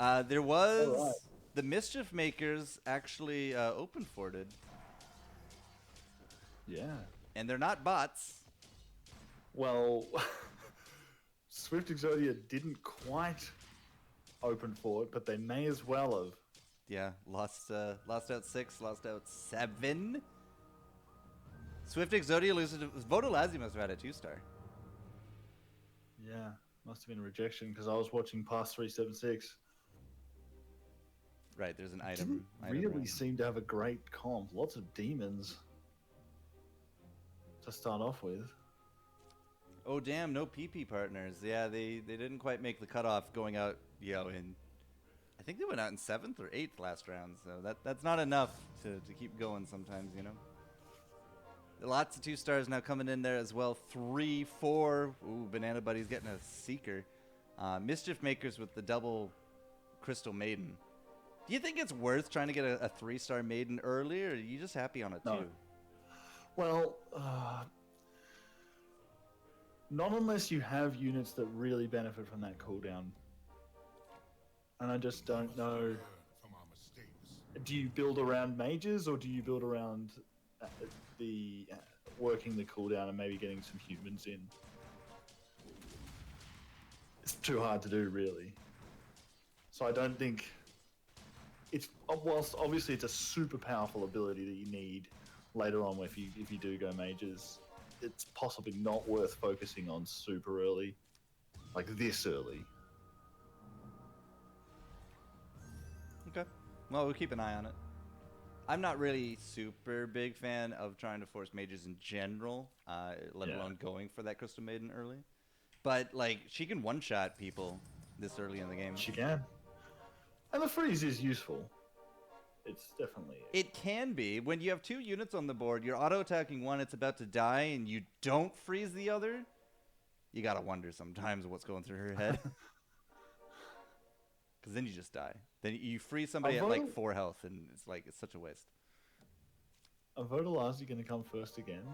me.
There was
Alright.
the Mischief Makers actually open forted,
Yeah.
and they're not bots.
Well, Swift Exodia didn't quite open for it, but they may as well have.
Yeah, lost out 6, lost out 7. Swift Exodia loses to Vodolazzi must have had a 2-star.
Yeah, must have been a rejection because I was watching past 376.
Right, there's an
Didn't
item.
really
round.
seem to have a great comp. Lots of demons to start off with.
Oh damn, no PP partners. Yeah, they didn't quite make the cutoff going out, in I think they went out in 7th or 8th last round, so that's not enough to keep going sometimes, you know. Lots of 2-stars now coming in there as well. 3, 4. Ooh, Banana Buddy's getting a Seeker. Mischief Makers with the double Crystal Maiden. Do you think it's worth trying to get a 3-star Maiden early, or are you just happy on a 2?
No. Well, not unless you have units that really benefit from that cooldown. And I just don't know.
Learn from our mistakes.
Do you build around mages, or do you build around working the cooldown and maybe getting some humans in? It's too hard to do, really. So I don't think it's, whilst obviously it's a super powerful ability that you need later on if you do go mages, it's possibly not worth focusing on super early, like this early.
Okay. Well, we'll keep an eye on it. I'm not really super big fan of trying to force mages in general, let
Yeah.
alone going for that Crystal Maiden early. But, she can one-shot people this early in the game.
She can. And the freeze is useful. It's definitely.
It can be. When you have 2 units on the board, you're auto-attacking one, it's about to die, and you don't freeze the other, you gotta wonder sometimes what's going through her head. Because then you just die. Then you freeze somebody at 4 health, and it's such a waste.
Are Vodolazzi going to come first again?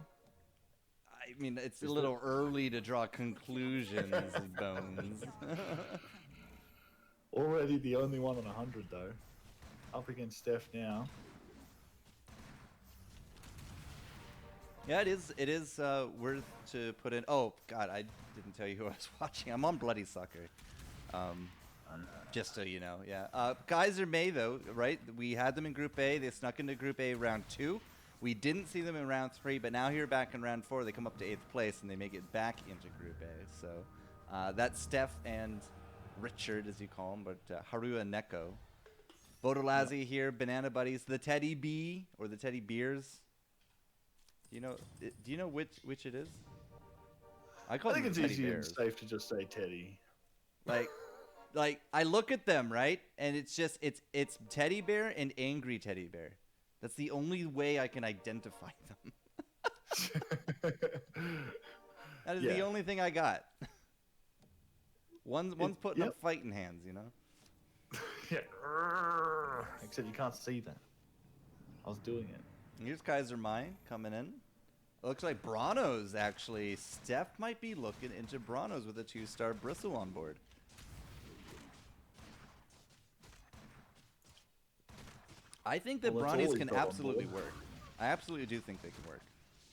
I mean, it's a little early to draw conclusions, Bones.
Already the only one on 100 though. Up against Steph now.
Yeah, it is worth to put in. Oh God, I didn't tell you who I was watching. I'm on Bloody Sucker. Just so you know, yeah. Kaiser May though, right? We had them in Group A. They snuck into Group A round 2. We didn't see them in round 3, but now here back in round 4, they come up to 8th place and they make it back into Group A. So that's Steph and Richard, as you call him, but Harua Neko. Vodolazzi here, Banana Buddies, the Teddy B or the Teddy Beers. Do you know which it is? I call
I think
them
it's
the Teddy
easy and
Bears.
safe to just say Teddy.
Like I look at them, right? And it's just it's Teddy Bear and Angry Teddy Bear. That's the only way I can identify them. That is the
Yeah.
only thing I got. One's putting up fighting hands, you know?
Yeah. Except you can't see that. I was doing it.
And here's Kaiser Mai coming in. It looks like Bronnos, actually. Steph might be looking into Bronnos with a 2-star Bristle on board. I think that
Well, that's all
Bronnies
he's
can
got on
absolutely
board.
work. I absolutely do think they can work.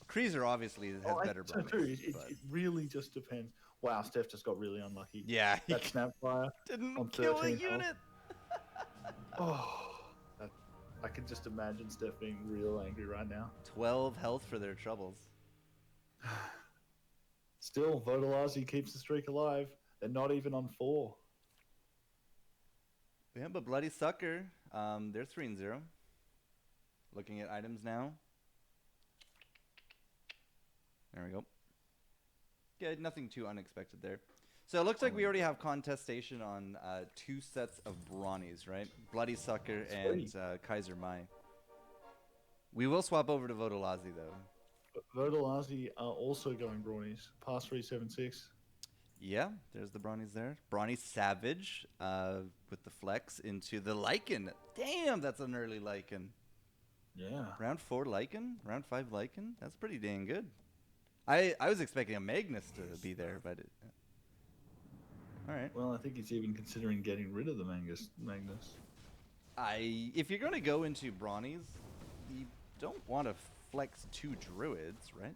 Kreezer obviously has
Oh,
better
so
Bronnies.
too. It
but-
really just depends. Wow, Steph just got really unlucky.
Yeah, he
That Snapfire
didn't
on
kill a
13 health.
unit.
Oh, I can just imagine Steph being real angry right now.
12 health for their troubles.
Still, Vodalazi keeps the streak alive. They're not even on 4.
Yeah, but Bloody Sucker, they're 3-0. Looking at items now. There we go. Yeah, nothing too unexpected there. So it looks like we already have contestation on 2 sets of Brawnies, right? Bloody Sucker and Kaiser Mai. We will swap over to Vodalazi, though.
But Vodalazi are also going Brawnies. Pass 376.
Yeah, there's the Brawnies there. Brawny Savage with the flex into the Lycan. Damn, that's an early Lycan.
Yeah.
Round 4 Lycan? Round 5 Lycan? That's pretty dang good. I was expecting a Magnus to be there, but... Alright.
Well, I think he's even considering getting rid of the Magnus.
If you're going to go into Brawnies, you don't want to flex 2 Druids, right?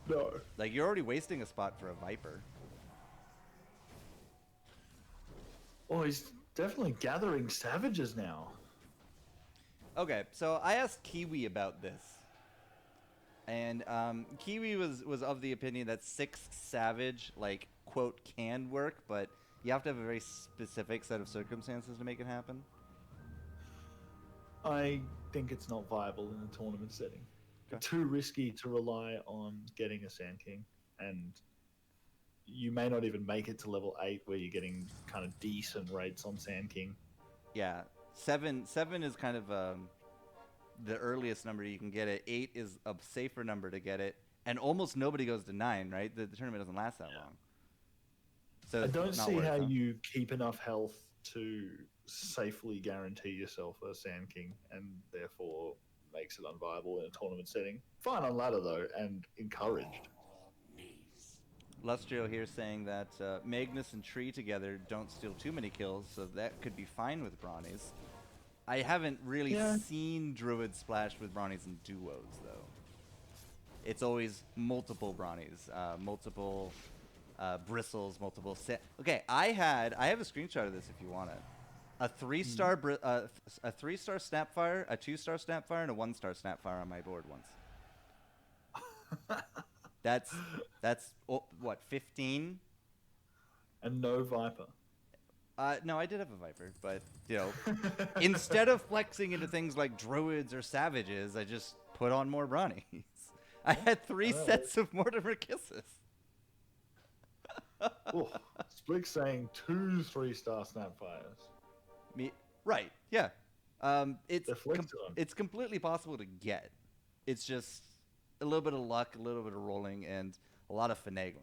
No.
Like, you're already wasting a spot for a Viper.
Oh, he's definitely gathering savages now.
Okay, so I asked Kiwi about this. And Kiwi was of the opinion that 6 Savage, like, quote, can work, but you have to have a very specific set of circumstances to make it happen.
I think it's not viable in a tournament setting.
Okay.
Too risky to rely on getting a Sand King, and you may not even make it to level 8 where you're getting kind of decent rates on Sand King.
Yeah, 7 is kind of the earliest number you can get it. 8 is a safer number to get it, and almost nobody goes to 9, right? The tournament doesn't last that long. So
I
it's
don't
not
see
worth
how
it.
you keep enough health to safely guarantee yourself a Sand King, and therefore makes it unviable in a tournament setting. Fine on ladder though, and encouraged.
Lustrio here saying that Magnus and Tree together don't steal too many kills, so that could be fine with Brawnies. I haven't really seen Druid splash with Brawnies in duos, though. It's always multiple Brawnies, multiple Bristles, multiple... Okay, I have a screenshot of this if you want it. A 3-star a 3-star Snapfire, a 2-star Snapfire, and a 1-star Snapfire on my board once. That's what, 15?
And no Viper.
No, I did have a Viper, but, you know, instead of flexing into things like Druids or Savages, I just put on more Brawnies. I had 3 sets of Mortimer Kisses.
Oh, Splick saying 2 3-star Snapfires.
Right, yeah. It's
They're flexed on.
it's completely possible to get. It's just a little bit of luck, a little bit of rolling, and a lot of finagling.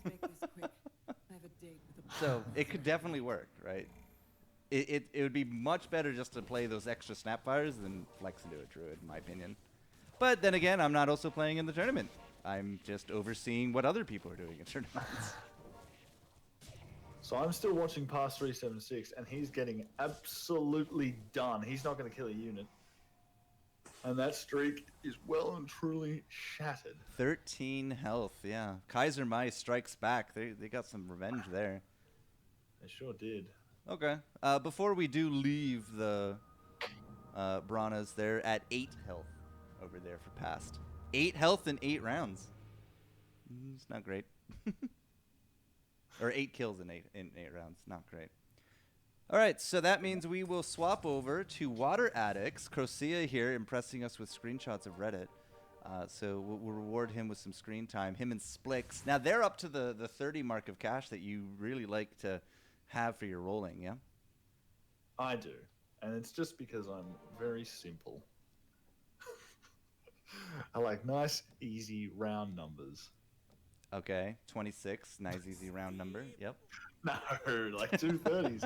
Let's make this quick. I have a date with a
So it could definitely work, right? It would be much better just to play those extra Snapfires than flex into a Druid, in my opinion. But then again, I'm not also playing in the tournament. I'm just overseeing what other people are doing in tournaments.
So I'm still watching past 376, and he's getting absolutely done. He's not going to kill a unit. And that streak is well and truly shattered.
13 health, yeah. Kaiser Mai strikes back. They got some revenge there.
They sure did.
Okay. Before we do leave the Brahnas, they're at 8 health over there for past. 8 health in 8 rounds. It's not great. Or 8 kills in 8 rounds. Not great. All right, so that means we will swap over to Water Addicts. Crocea here impressing us with screenshots of Reddit. So we'll reward him with some screen time. Him and Splix. Now, they're up to the 30 mark of cash that you really like to have for your rolling, yeah?
I do. And it's just because I'm very simple. I like nice, easy, round numbers.
Okay, 26. Nice, easy round number. Yep.
No, like 230s.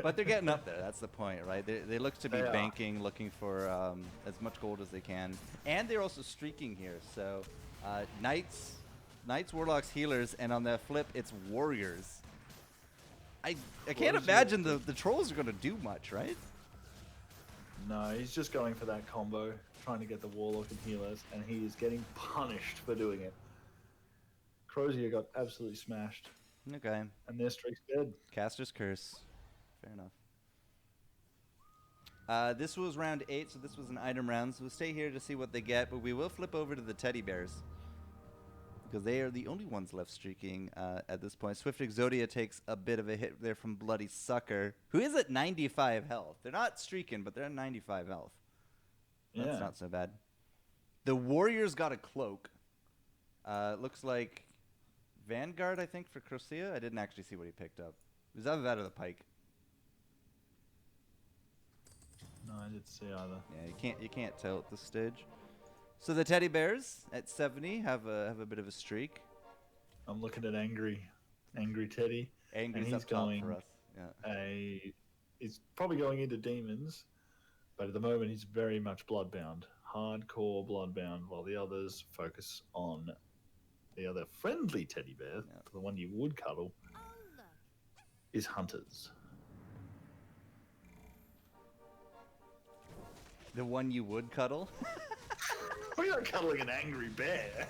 But they're getting up there. That's the point, right? They look to be
They are.
banking, looking for as much gold as they can. And they're also streaking here. So Knights, Warlocks, Healers, and on the flip, it's Warriors. I can't imagine the Trolls are going to do much, right?
No, he's just going for that combo, trying to get the Warlock and Healers, and he is getting punished for doing it. Crozier got absolutely smashed,
Okay.
and their streak's dead.
Caster's Curse. Fair enough. This was round 8, so this was an item round. So we'll stay here to see what they get, but we will flip over to the Teddy Bears. Because they are the only ones left streaking at this point. Swift Exodia takes a bit of a hit there from Bloody Sucker, who is at 95 health. They're not streaking, but they're at 95 health. That's
Yeah.
not so bad. The Warriors got a cloak. Looks like Vanguard, I think, for Crocea. I didn't actually see what he picked up. It was either that or the Pike.
No, I didn't see either.
Yeah, you can't tell at this stage. So the Teddy Bears at 70 have a bit of a streak.
I'm looking at Angry Teddy.
Angry's
he's
up top
going
for us. Yeah.
He's probably going into demons, but at the moment he's very much bloodbound, hardcore bloodbound, while the others focus on the other friendly teddy bear, the one you would cuddle,
Oh, look.
is hunters.
The one you would cuddle.
We're not cuddling an angry bear.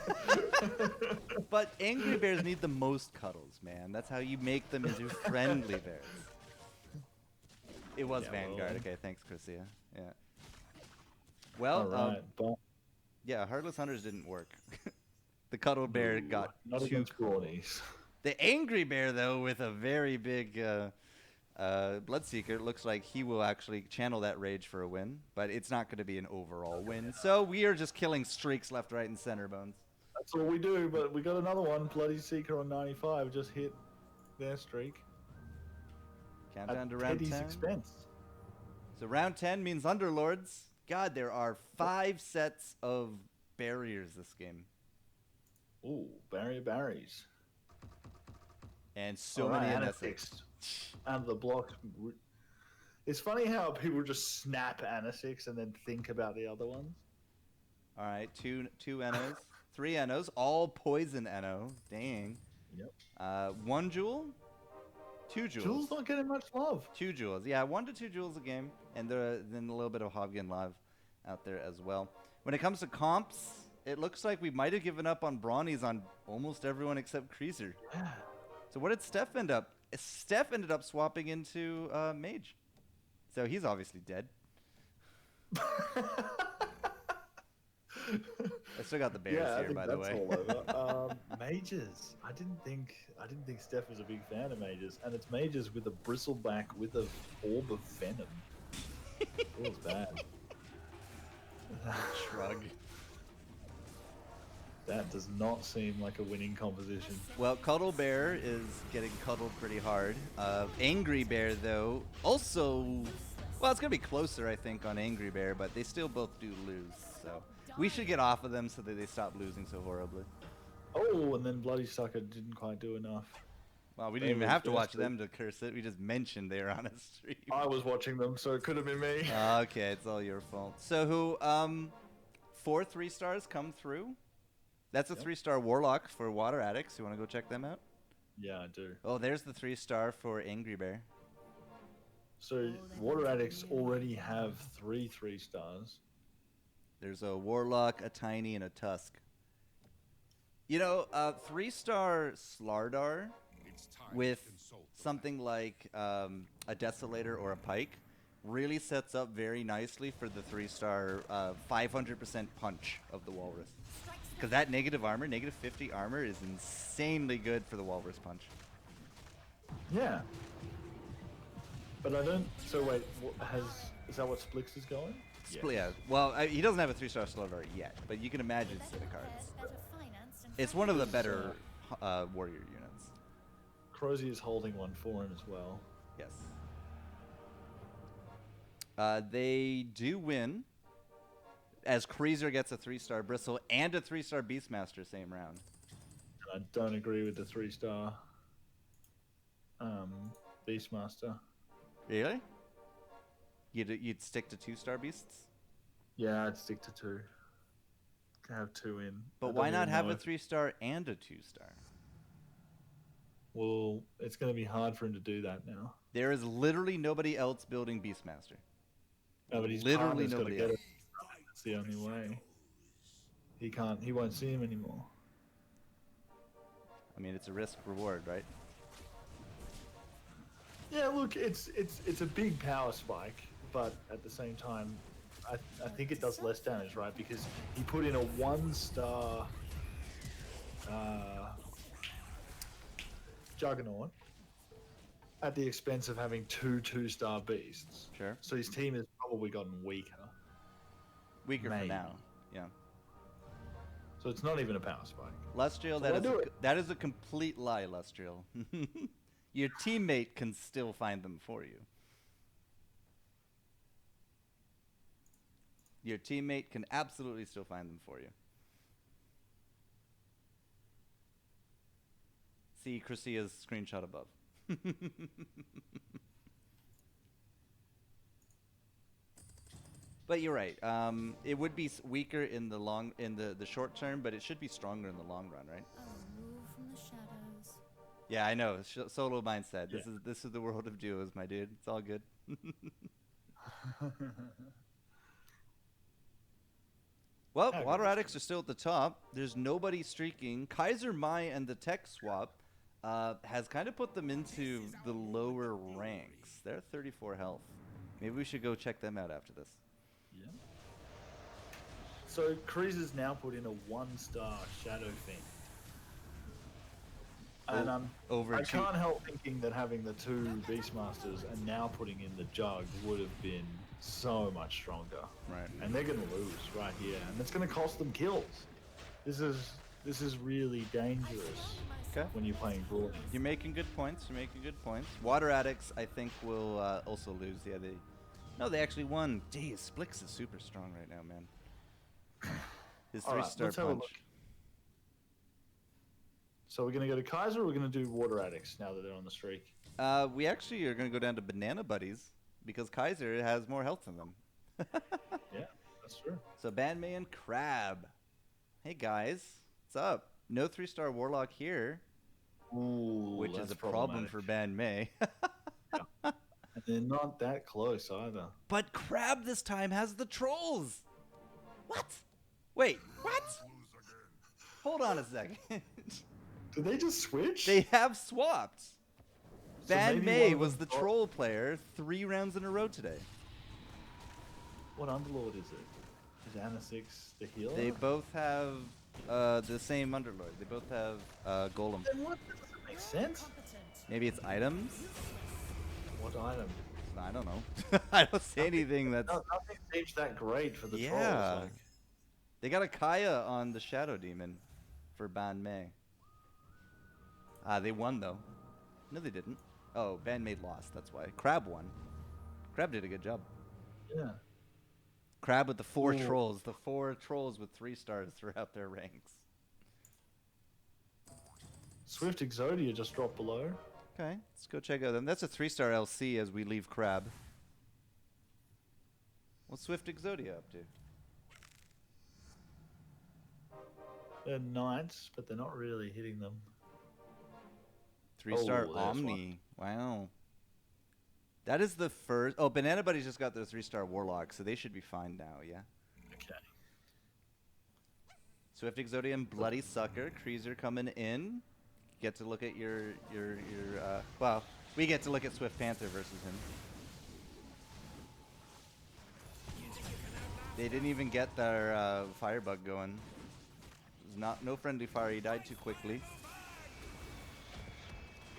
But angry bears need the most cuddles, man. That's how you make them into friendly bears. It was
Yeah,
Vanguard.
well.
Okay, thanks, Chrisia. Yeah. Well,
All right, but
yeah, Heartless Hunters didn't work. The cuddle bear got
not
too
against
cool.
Brawnies.
The angry bear, though, with a very big Bloodseeker, it looks like he will actually channel that rage for a win, but it's not going to be an overall win. So we are just killing streaks left, right, and center, Bones.
That's all we do, but we got another one. Bloody Seeker on 95 just hit their streak.
Countdown
At
to round
Teddy's
10.
expense.
So round 10 means Underlords. God, there are 5 sets of barriers this game.
Ooh, barriers.
And so
All
many
right,
NSX.
Anasix out of the block. It's funny how people just snap Anasix and then think about the other ones.
All right, two NOs. 3 NOs, all poison NO. Dang.
Yep.
1 jewel? 2 jewels.
Jules not getting much love.
2 jewels. Yeah, 1 to 2 jewels a game. And then a little bit of Hobgen Live out there as well. When it comes to comps, it looks like we might have given up on Brawnies on almost everyone except Creaser.
Yeah.
So what did Steph end up? Steph ended up swapping into Mage. So he's obviously dead. I still got the bears
Yeah, I
here,
think
by the
that's
way.
all over. Mages. I didn't think Steph was a big fan of mages, and it's mages with a bristleback with a orb of venom. It was bad.
Shrug.
That does not seem like a winning composition.
Well, Cuddle Bear is getting cuddled pretty hard. Angry Bear, though, also... Well, it's going to be closer, I think, on Angry Bear, but they still both do lose. So we should get off of them so that they stop losing so horribly.
Oh, and then Bloody Sucker didn't quite do enough.
Well, we
They
didn't even
were
have to watch
first,
them to curse it. We just mentioned they were on a stream.
I was watching them, so it could have been me.
Okay, it's all your fault. So who, 4 3-stars come through? That's a 3-star Warlock for Water Addicts. You want to go check them out?
Yeah, I do.
Oh, there's the 3-star for Angry Bear.
So Water Addicts already have 3 3-stars.
There's a Warlock, a Tiny, and a Tusk. You know, 3-star Slardar
It's time
with
to consult the
something like a Desolator or a Pike really sets up very nicely for the 3-star 500% punch of the Walrus. Because that negative armor, negative 50 armor, is insanely good for the Walrus punch.
Yeah. But I don't. So wait, is that what Splix is going?
Yeah. Well, he doesn't have a 3-star Slardar yet, but you can imagine set of cards.
Better financed and
It's one of the better warrior units.
Crozier is holding one for him as well.
Yes. They do win. as Kreezer gets a 3-star Bristle and a 3-star Beastmaster same round.
I don't agree with the 3-star Beastmaster.
Really? You'd stick to 2-star Beasts?
Yeah, I'd stick to 2. Have 2 in.
But
I
why
don't
not
even
have
know
a
if-
3-star and a 2-star?
Well, it's going to be hard for him to do that now.
There is literally nobody else building Beastmaster.
No, but his
Literally
partner's gotta
nobody
get
else.
it. That's the only way. He won't see him anymore.
I mean, it's a risk reward, right?
Yeah, look, it's a big power spike, but at the same time, I think it does less damage, right? Because he put in a 1-star Juggernaut at the expense of having 2 2-star beasts.
Sure.
So his team has probably gotten weaker.
Weaker for
Maybe.
now. Yeah.
So it's not even a power spike.
Lustriel,
So
that is a complete lie, Lustriel. Your teammate can still find them for you. Your teammate can absolutely still find them for you. See Chrysia's screenshot above. But you're right. It would be weaker in the short term, but it should be stronger in the long run, right?
I'll move from the shadows.
Yeah, I know. Solo mindset.
Yeah.
This is the world of duos, my dude. It's all good. Well,
Yeah,
Water
good.
Addicts are still at the top. There's nobody streaking. Kaiser Mai and the tech swap has kind of put them into the lower ranks. They're 34 health. Maybe we should go check them out after this.
Yeah. So Kreezer's now put in a 1-star Shadow Fiend. And
over
I
two-
can't help thinking that having the 2 Beastmasters and now putting in the Jug would have been so much stronger.
Right.
And they're going to lose right here, and it's going to cost them kills. This is really dangerous
Okay.
when you're playing Brawl.
You're making good points. You're making good points. Water Addicts, I think, will also lose. Yeah, they actually won. Geez, Splix is super strong right now, man. His
All right,
3-star
let's have a
punch.
look. So we're going to go to Kaiser, or we're going to do Water Addicts now that they're on the streak?
We actually are going to go down to Banana Buddies because Kaiser has more health than them.
Yeah, that's true.
So Banmei and Crab. Hey guys, what's up? No 3-star Warlock here,
Ooh,
which is
that's
a problem for Banmei.
And they're not that close either.
But Crab this time has the trolls. What? Wait, what? Hold on a second.
Did they just switch?
They have swapped.
So maybe one
Banmei
of
was
them
the
got-
troll player 3 rounds in a row today.
What Underlord is it? Is Anna6 the healer?
They both have the same Underlord. They both have Golem.
Then what? That doesn't make sense.
Maybe it's items?
What item?
I don't know. I don't see anything that's...
No, nothing seems that great for the
Yeah.
trolls. Like,
They got a Kaya on the Shadow Demon for Banmei. They won, though. No, they didn't. Oh, Banmei lost. That's why. Crab won. Crab did a good job.
yeah.
Crab with the 4
Ooh.
trolls. The 4 trolls with 3 stars throughout their ranks.
Swift Exodia just dropped below.
Okay, let's go check out them. That's a 3-star LC as we leave Crab. What's Swift Exodia up to?
They're knights, but they're not really hitting them.
3-star
Oh, there's
Omni. Wow. That is the first... Oh, Banana Buddies just got their 3-star Warlock, so they should be fine now, yeah?
Okay.
Swift Exodia and Bloody Sucker. Kreezer coming in. Get to look at your well, we get to look at Swift Panther versus him. They didn't even get their Firebug going. No friendly fire. He died too quickly.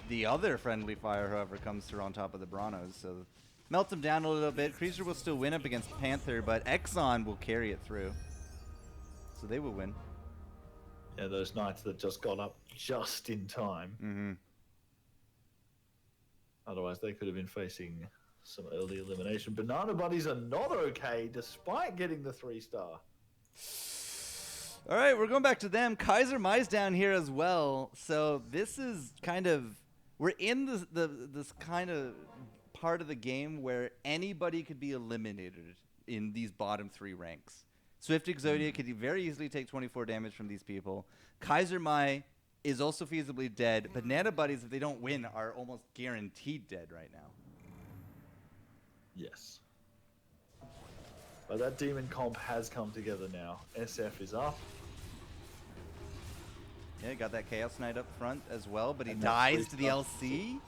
The other friendly fire, however, comes through on top of the Branos, so melt them down a little bit. Kreezer will still win up against Panther, but Exxon will carry it through. So they will win.
Yeah, those knights that just got up just in time.
Mm-hmm.
Otherwise, they could have been facing some early elimination. Banana Buddies are not okay, despite getting the 3-star.
All right, we're going back to them. Kaiser Mai's down here as well. So this is kind of, we're in this kind of part of the game where anybody could be eliminated in these bottom 3 ranks. Swift Exodia could very easily take 24 damage from these people. Kaiser Mai is also feasibly dead. Banana Buddies, if they don't win, are almost guaranteed dead right now.
Yes. But that demon comp has come together now. SF is up.
Yeah, got that Chaos Knight up front as well, but he
And that's
dies to
free
the
stuff.
LC?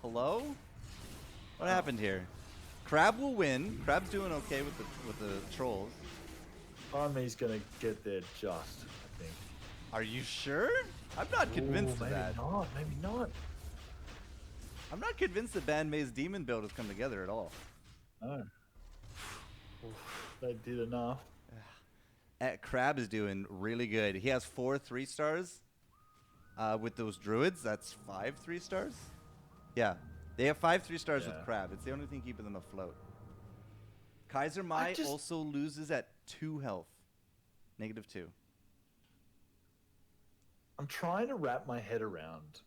Hello? What happened here? Crab will win. Crab's doing okay with the trolls.
Army's gonna get there just, I think.
Are you sure? I'm not convinced
Ooh,
of that.
Maybe not.
I'm not convinced that Ban May's demon build has come together at all.
No. They did enough.
Crab is doing really good. He has 4 3-stars with those druids. That's 5 3-stars. Yeah, they have 5 3-stars with
Yeah.
Crab. It's the only thing keeping them afloat. Kaiser Mai also loses at 2 health, -2.
I'm trying to wrap my head around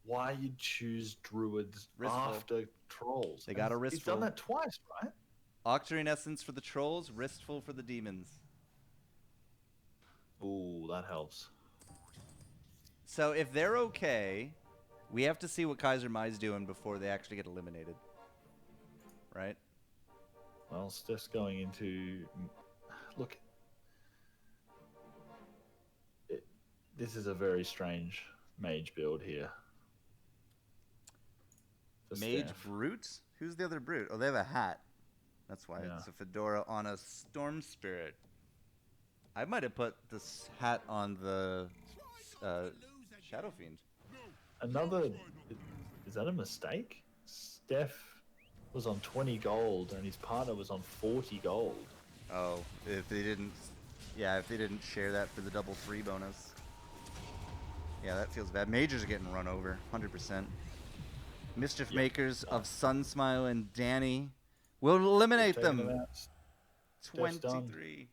why you'd choose druids
Ristful.
after trolls.
They got a
He's done
Ristful.
that twice, right?
Octarine Essence for the trolls, Wristful for the demons.
Ooh, that helps.
So if they're okay, we have to see what Kaiser Mai's doing before they actually get eliminated. Right?
Well, Steph's going into... Look. This is a very strange mage build here. For
Mage
Steph.
Brute? Who's the other Brute? Oh, they have a hat. That's why
Yeah.
it's a fedora on a Storm Spirit. I might have put this hat on the Shadow Fiend.
Another... Is that a mistake? Steph was on 20 gold and his partner was on 40 gold.
Oh, if they didn't share that for the double 3 bonus. Yeah, that feels bad. Majors are getting run over, 100%. Mischief Makers of Sunsmile and Danny will eliminate
Taking
them.
out. Steph's done.
23.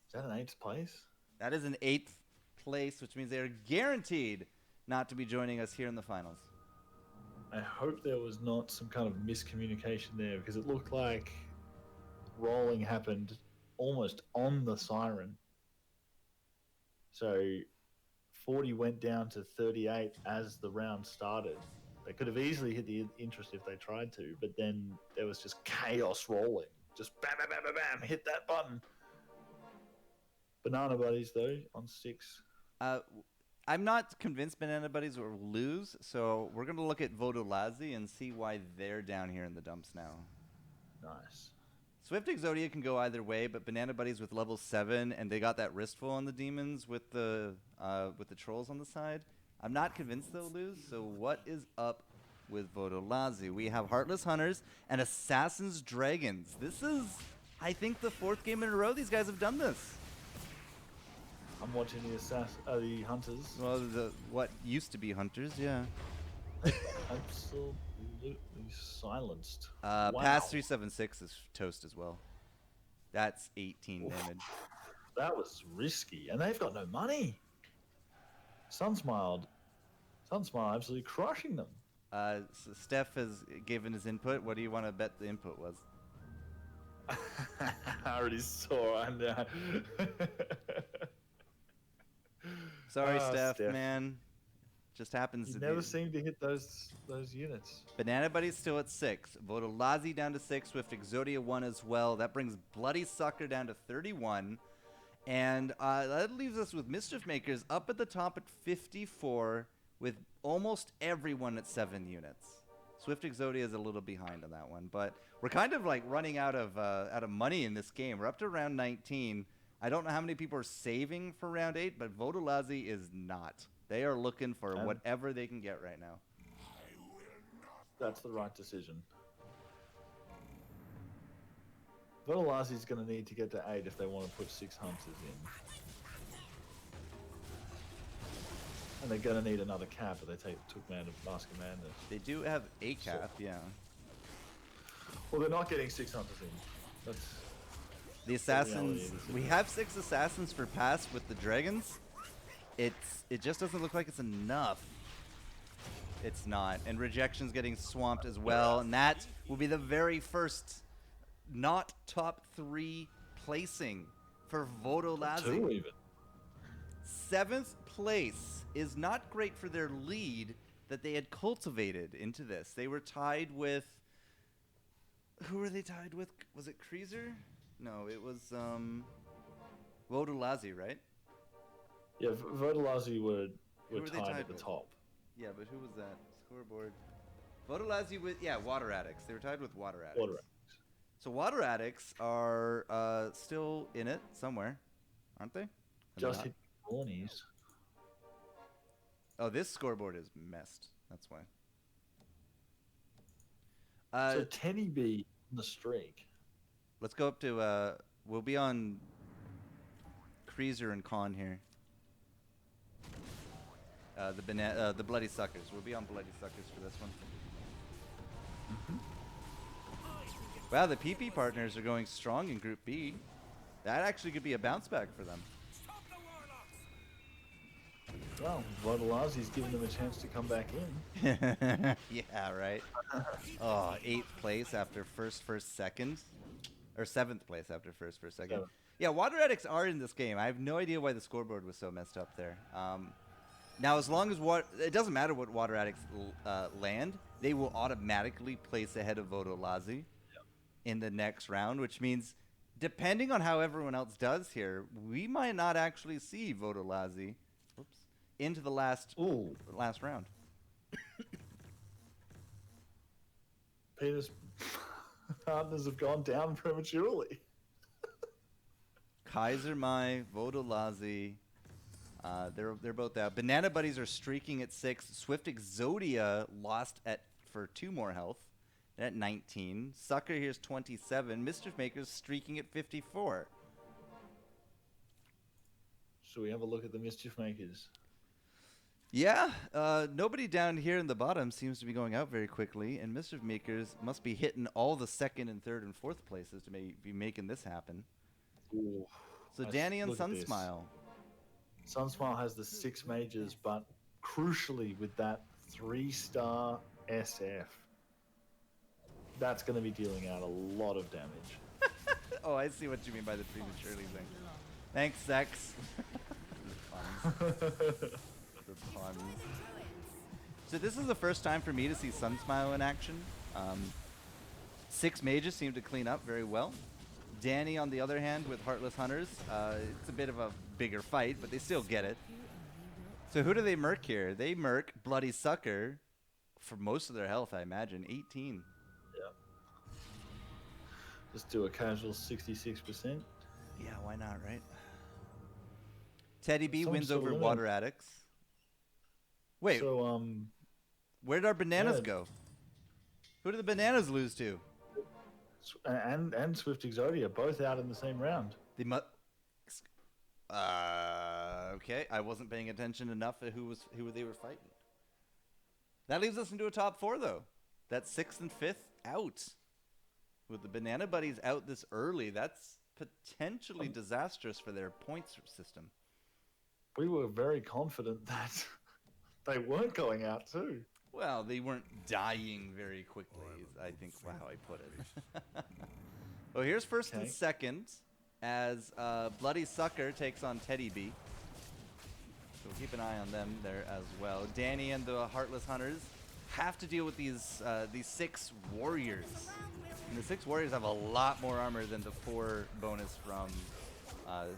Is that an 8th place?
That is an 8th place, which means they are guaranteed not to be joining us here in the finals.
I hope there was not some kind of miscommunication there because it looked like rolling happened almost on the siren. So 40 went down to 38 as the round started. They could have easily hit the interest if they tried to, but then there was just chaos rolling. Just bam, bam, bam, bam, bam, hit that button. Banana Buddies, though, on 6.
I'm not convinced Banana Buddies will lose, so we're going to look at Vodolazi and see why they're down here in the dumps now.
Nice.
Swift Exodia can go either way, but Banana Buddies with level 7, and they got that Wristful on the demons with the trolls on the side. I'm not convinced they'll lose, so what is up with Vodolazi? We have Heartless Hunters and Assassin's Dragons. This is, I think, the 4th game in a row these guys have done this.
I'm watching the Hunters.
Well, what used to be Hunters, yeah.
Absolutely silenced. Wow.
Pass 376 is toast as well. That's 18 damage.
That was risky, and they've got no money. Sunsmile absolutely crushing them.
So Steph has given his input. What do you want to bet the input was?
I already saw. I know.
Sorry, Steph,
Steph.
man. Just happens
You
to
never
be.
seem to hit those units.
Banana Buddy's still at 6. Vodolazi down to 6. Swift Exodia 1 as well. That brings Bloody Sucker down to 31. And that leaves us with Mischief Makers up at the top at 54 with almost everyone at 7 units. Swift Exodia is a little behind on that one, but we're kind of like running out of money in this game. We're up to round 19. I don't know how many people are saving for round 8, but Vodolazi is not. They are looking for whatever they can get right now.
That's the right decision. Vodolazi's going to need to get to 8 if they want to put 6 Hunters in. And they're going to need another cap if they took Mask of Madness.
They do have a cap, yeah.
Well, they're not getting 6 Hunters in.
The assassins. We have 6 assassins for pass with the dragons. It just doesn't look like it's enough. It's not, and rejection's getting swamped as well, and that will be the very first not top 3 placing for Vodolazi.
2 even.
7th place is not great for their lead that they had cultivated into this. They were tied with. Who were they tied with? Was it Kreezer? No, it was Vodolazi, right?
Yeah, Vodolazi were
Who were they
tied
tied
at the
with?
top.
Yeah, but who was that? Scoreboard. Vodolazi with Water Addicts. They were tied with Water Addicts.
Water Addicts.
So Water Addicts are still in it somewhere, aren't they? Are they
Just
not?
hit cornies.
Oh, this scoreboard is messed. That's why.
So Teddy B on the streak.
Let's go up to. We'll be on Kreezer and Khan here. The Bloody Suckers. We'll be on Bloody Suckers for this one. Wow, the PP partners are going strong in Group B. That actually could be a bounce back for them.
Well, Vodolazi's giving them a chance to come back in.
Yeah, right. Oh, 8th place after first, second. Or 7th place after first, second.
Seventh.
Yeah, Water Addicts are in this game. I have no idea why the scoreboard was so messed up there. Now, as long as it doesn't matter what Water Addicts land, they will automatically place ahead of Vodolazi in the next round, which means, depending on how everyone else does here, we might not actually see Vodolazi into the last round.
Peter's partners have gone down prematurely.
Kaiser Mai, Vodolazi, they're both out. Banana Buddies are streaking at 6. Swift Exodia lost for 2 more health at 19. Sucker here's 27. Mischief Maker's streaking at 54.
Should we have a look at the Mischief Makers?
Yeah, nobody down here in the bottom seems to be going out very quickly, and Mischief Makers must be hitting all the 2nd and 3rd and 4th places to be making this happen.
Ooh,
So Danny and
look at this.
Sunsmile.
Sunsmile has the 6 majors, but crucially with that 3-star SF, that's going to be dealing out a lot of damage.
Oh, I see what you mean by the prematurely thing. Thanks, Zex. The puns. So this is the first time for me to see Sunsmile in action. 6 mages seem to clean up very well. Danny, on the other hand, with Heartless Hunters, it's a bit of a bigger fight, but they still get it. So who do they murk here? They murk Bloody Sucker for most of their health, I imagine. 18.
Yeah. Just do a casual 66%.
Yeah, why not, right? Teddy B
Some
wins
sort of
over
limit.
Water Addicts. Wait,
So,
where did our bananas
yeah.
go? Who did the bananas lose to?
and Swift Exodia, both out in the same round.
The okay, I wasn't paying attention enough to who they were fighting. That leaves us into a top 4 though. That's 6th and 5th out. With the Banana Buddies out this early, that's potentially disastrous for their points system.
We were very confident that they weren't going out too.
Well, they weren't dying very quickly, is I think how I put it. Well, here's first
Okay.
and second as Bloody Sucker takes on Teddy B. So we'll keep an eye on them there as well. Danny and the Heartless Hunters have to deal with these 6 warriors. And the 6 warriors have a lot more armor than the 4 bonus from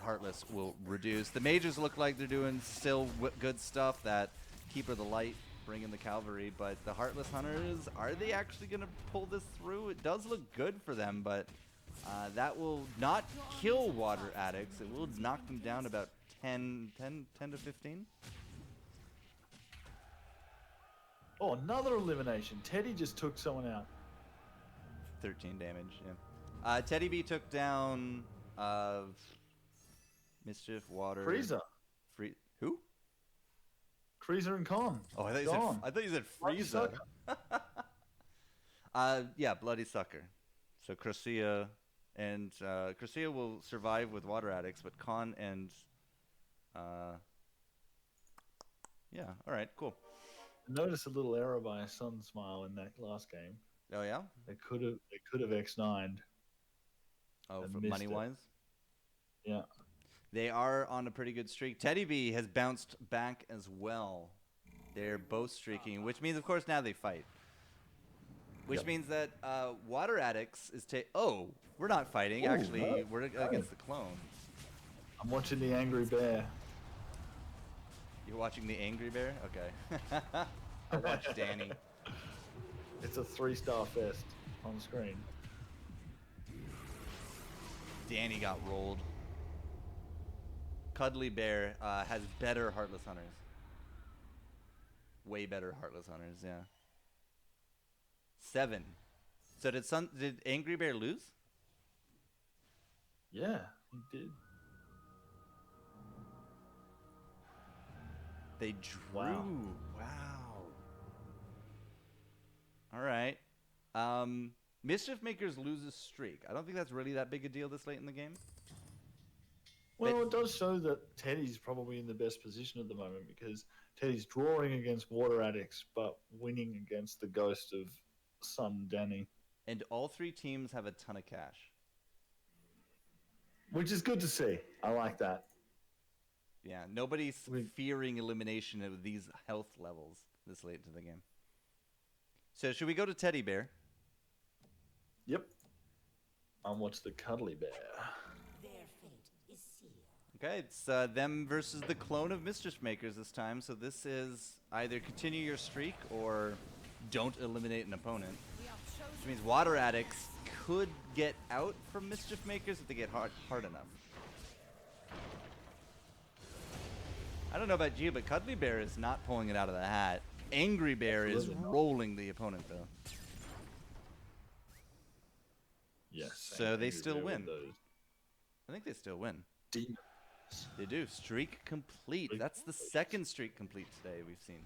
Heartless will reduce. The mages look like they're doing still good stuff. That Keeper of the Light, bring in the cavalry, but the Heartless Hunters, are they actually going to pull this through? It does look good for them, but that will not kill Water Addicts. It will knock them down about 10 to 15.
Oh, another elimination. Teddy just took someone out.
13 damage, yeah. Teddy B took down Mischief, Water...
Freezer.
Who?
Freezer and Con.
Oh, I
Gone.
thought you said
Bloody
Frieza. Yeah, Bloody Sucker. So Crocea And Crescia will survive with Water Addicts, but Khan and yeah, all right, cool.
Notice a little error by Sunsmile in that last game.
Oh yeah.
They could have X9'd.
Oh,
and
for
missed
money
it.
wise.
Yeah.
They are on a pretty good streak. Teddy B has bounced back as well. They're both streaking, which means, of course, now they fight. Which
Yep.
means that Water Addicts is oh, we're not fighting.
Ooh,
Actually,
no.
we're against the clone.
I'm watching the Angry Bear.
You're watching the Angry Bear? Okay. I watched Danny.
It's a 3-star fest on screen.
Danny got rolled. Cuddly Bear has better Heartless Hunters. Way better Heartless Hunters, yeah. 7. So did Angry Bear lose?
Yeah, he did.
They drew.
Wow.
Wow. All right. Mischief Makers loses streak. I don't think that's really that big a deal this late in the game.
Well, it does show that Teddy's probably in the best position at the moment because Teddy's drawing against Water Addicts but winning against the ghost of Sun Danny.
And all 3 teams have a ton of cash.
Which is good to see. I like that.
Yeah, nobody's
We-
fearing elimination of these health levels this late into the game. So should we go to Teddy Bear?
Yep. And what's the Cuddly Bear?
Their fate is sealed.
Okay, it's them versus the clone of Mischief Makers this time. So this is either continue your streak or don't eliminate an opponent.
We are chosen.
Which means Water Addicts could get out from Mischief Makers if they get hard enough. I don't know about you, but Cuddly Bear is not pulling it out of the hat. Angry Bear is
Absolutely not.
rolling the opponent, though.
Yes.
So
and
they
Angry
still
Bear with
win.
those
I think they still win.
demons.
They do. Streak complete.
Streak
That's the
complete.
second streak complete today we've seen.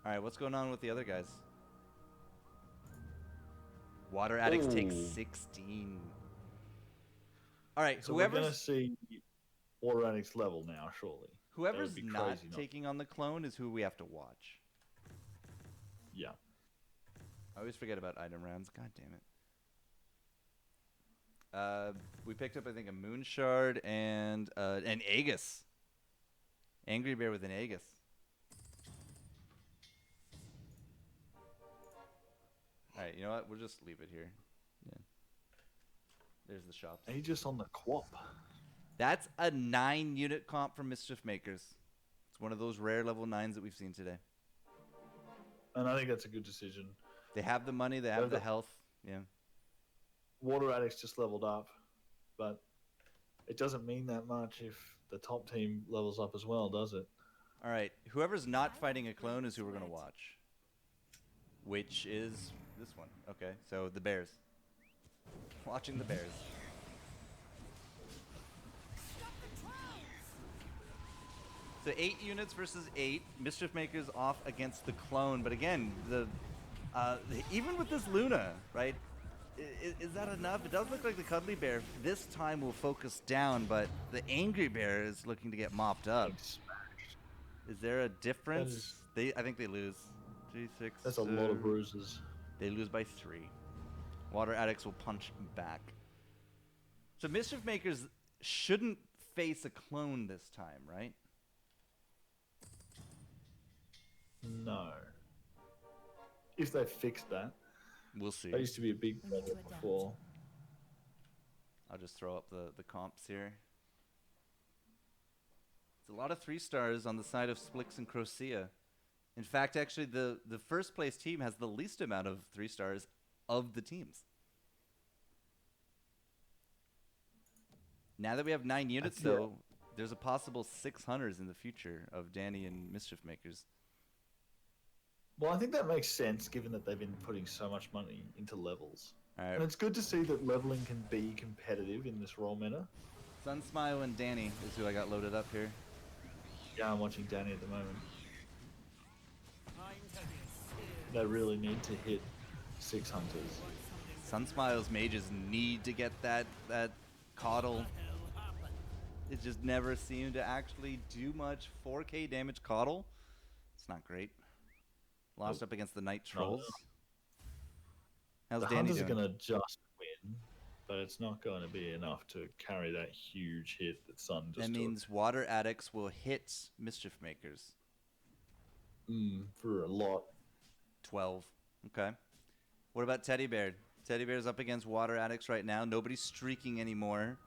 All right, what's going on with the other guys? Water Addicts take
Ooh.
16. All right,
So we're going to
whoever's
see Water Addicts level now, surely.
whoever's
be
not
crazy not-
taking on the clone is who we have to watch.
Yeah.
I always forget about item rounds. God damn it. We picked up, I think, a Moon Shard and an Aegis. Angry Bear with an Aegis. Alright, you know what? We'll just leave it here. Yeah. There's the shops.
And he's just on the quap.
That's a 9-unit comp from Mischief Makers. It's one of those rare level 9s that we've seen today.
And I think that's a good decision.
They have the money, they have
They've
the
got-
health. Yeah.
Water Addicts just leveled up, but it doesn't mean that much if the top team levels up as well, does it?
Alright, whoever's not fighting a clone is who we're going to watch. Which is this one. Okay, so the Bears. Watching the Bears.
Stop the trolls!
So 8 units versus 8. Mischief Makers off against the clone. But again, even with this Luna, right? Is that enough? It does look like the Cuddly Bear this time will focus down, but the Angry Bear is looking to get mopped up. Is there a difference? I think they lose. 3, 6.
That's a lot of bruises.
They lose by 3. Water Addicts will punch back. So Mischief Makers shouldn't face a clone this time, right?
No. If they fixed that.
We'll see.
That used to be a big
We need to
problem
adapt.
before.
I'll just throw up the comps here. It's a lot of 3 stars on the side of Splix and Crescia. In fact, actually, the first place team has the least amount of 3 stars of the teams. Now that we have 9 units,
Yeah.
though, there's a possible 6 hunters in the future of Danny and Mischief Makers.
Well, I think that makes sense given that they've been putting so much money into levels.
All
And
right,
it's good to see that leveling can be competitive in this role meta.
Sunsmile and Danny is who I got loaded up here.
Yeah, I'm watching Danny at the moment.
Time to be sealed.
They really need to hit 6 hunters.
Sunsmile's mages need to get that Coddle. It just never seemed to actually do much. 4k damage Coddle. It's not great. Lost
Nope.
up against the Night
No, no.
Trolls. How's
The
Danny
hunters
doing?
are going to just win, but it's not going to be enough to carry that huge hit that Sun just
That
took.
means Water Addicts will hit Mischief Makers.
For a lot.
12. Okay. What about Teddy Bear? Teddy Bear's up against Water Addicts right now. Nobody's streaking anymore.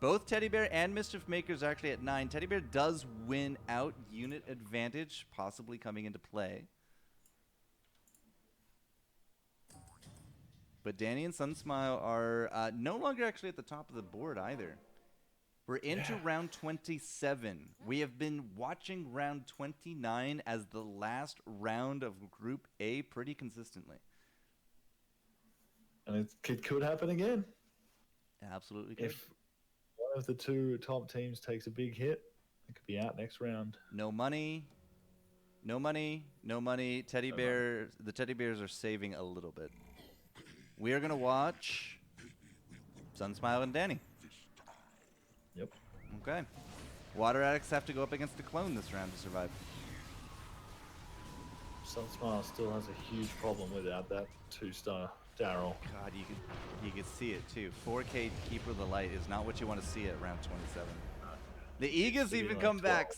Both Teddy Bear and Mischief Makers are actually at 9. Teddy Bear does win out unit advantage, possibly coming into play. But Danny and Sunsmile are no longer actually at the top of the board either. We're into round 27. We have been watching round 29 as the last round of Group A pretty consistently.
And it could happen again.
Absolutely good.
If one of the 2 top teams takes a big hit, it could be out next round.
No money. No money. No money. Teddy
No
Bear. The Teddy Bears are saving a little bit. We are going to watch Sunsmile and Danny.
Yep.
Okay. Water Addicts have to go up against a clone this round to survive.
Sunsmile still has a huge problem without that 2-star Daryl.
God, you could see it too. 4K Keeper of the Light is not what you want to see at round 27. The Eagles
Should be
even
like
come
12.
back.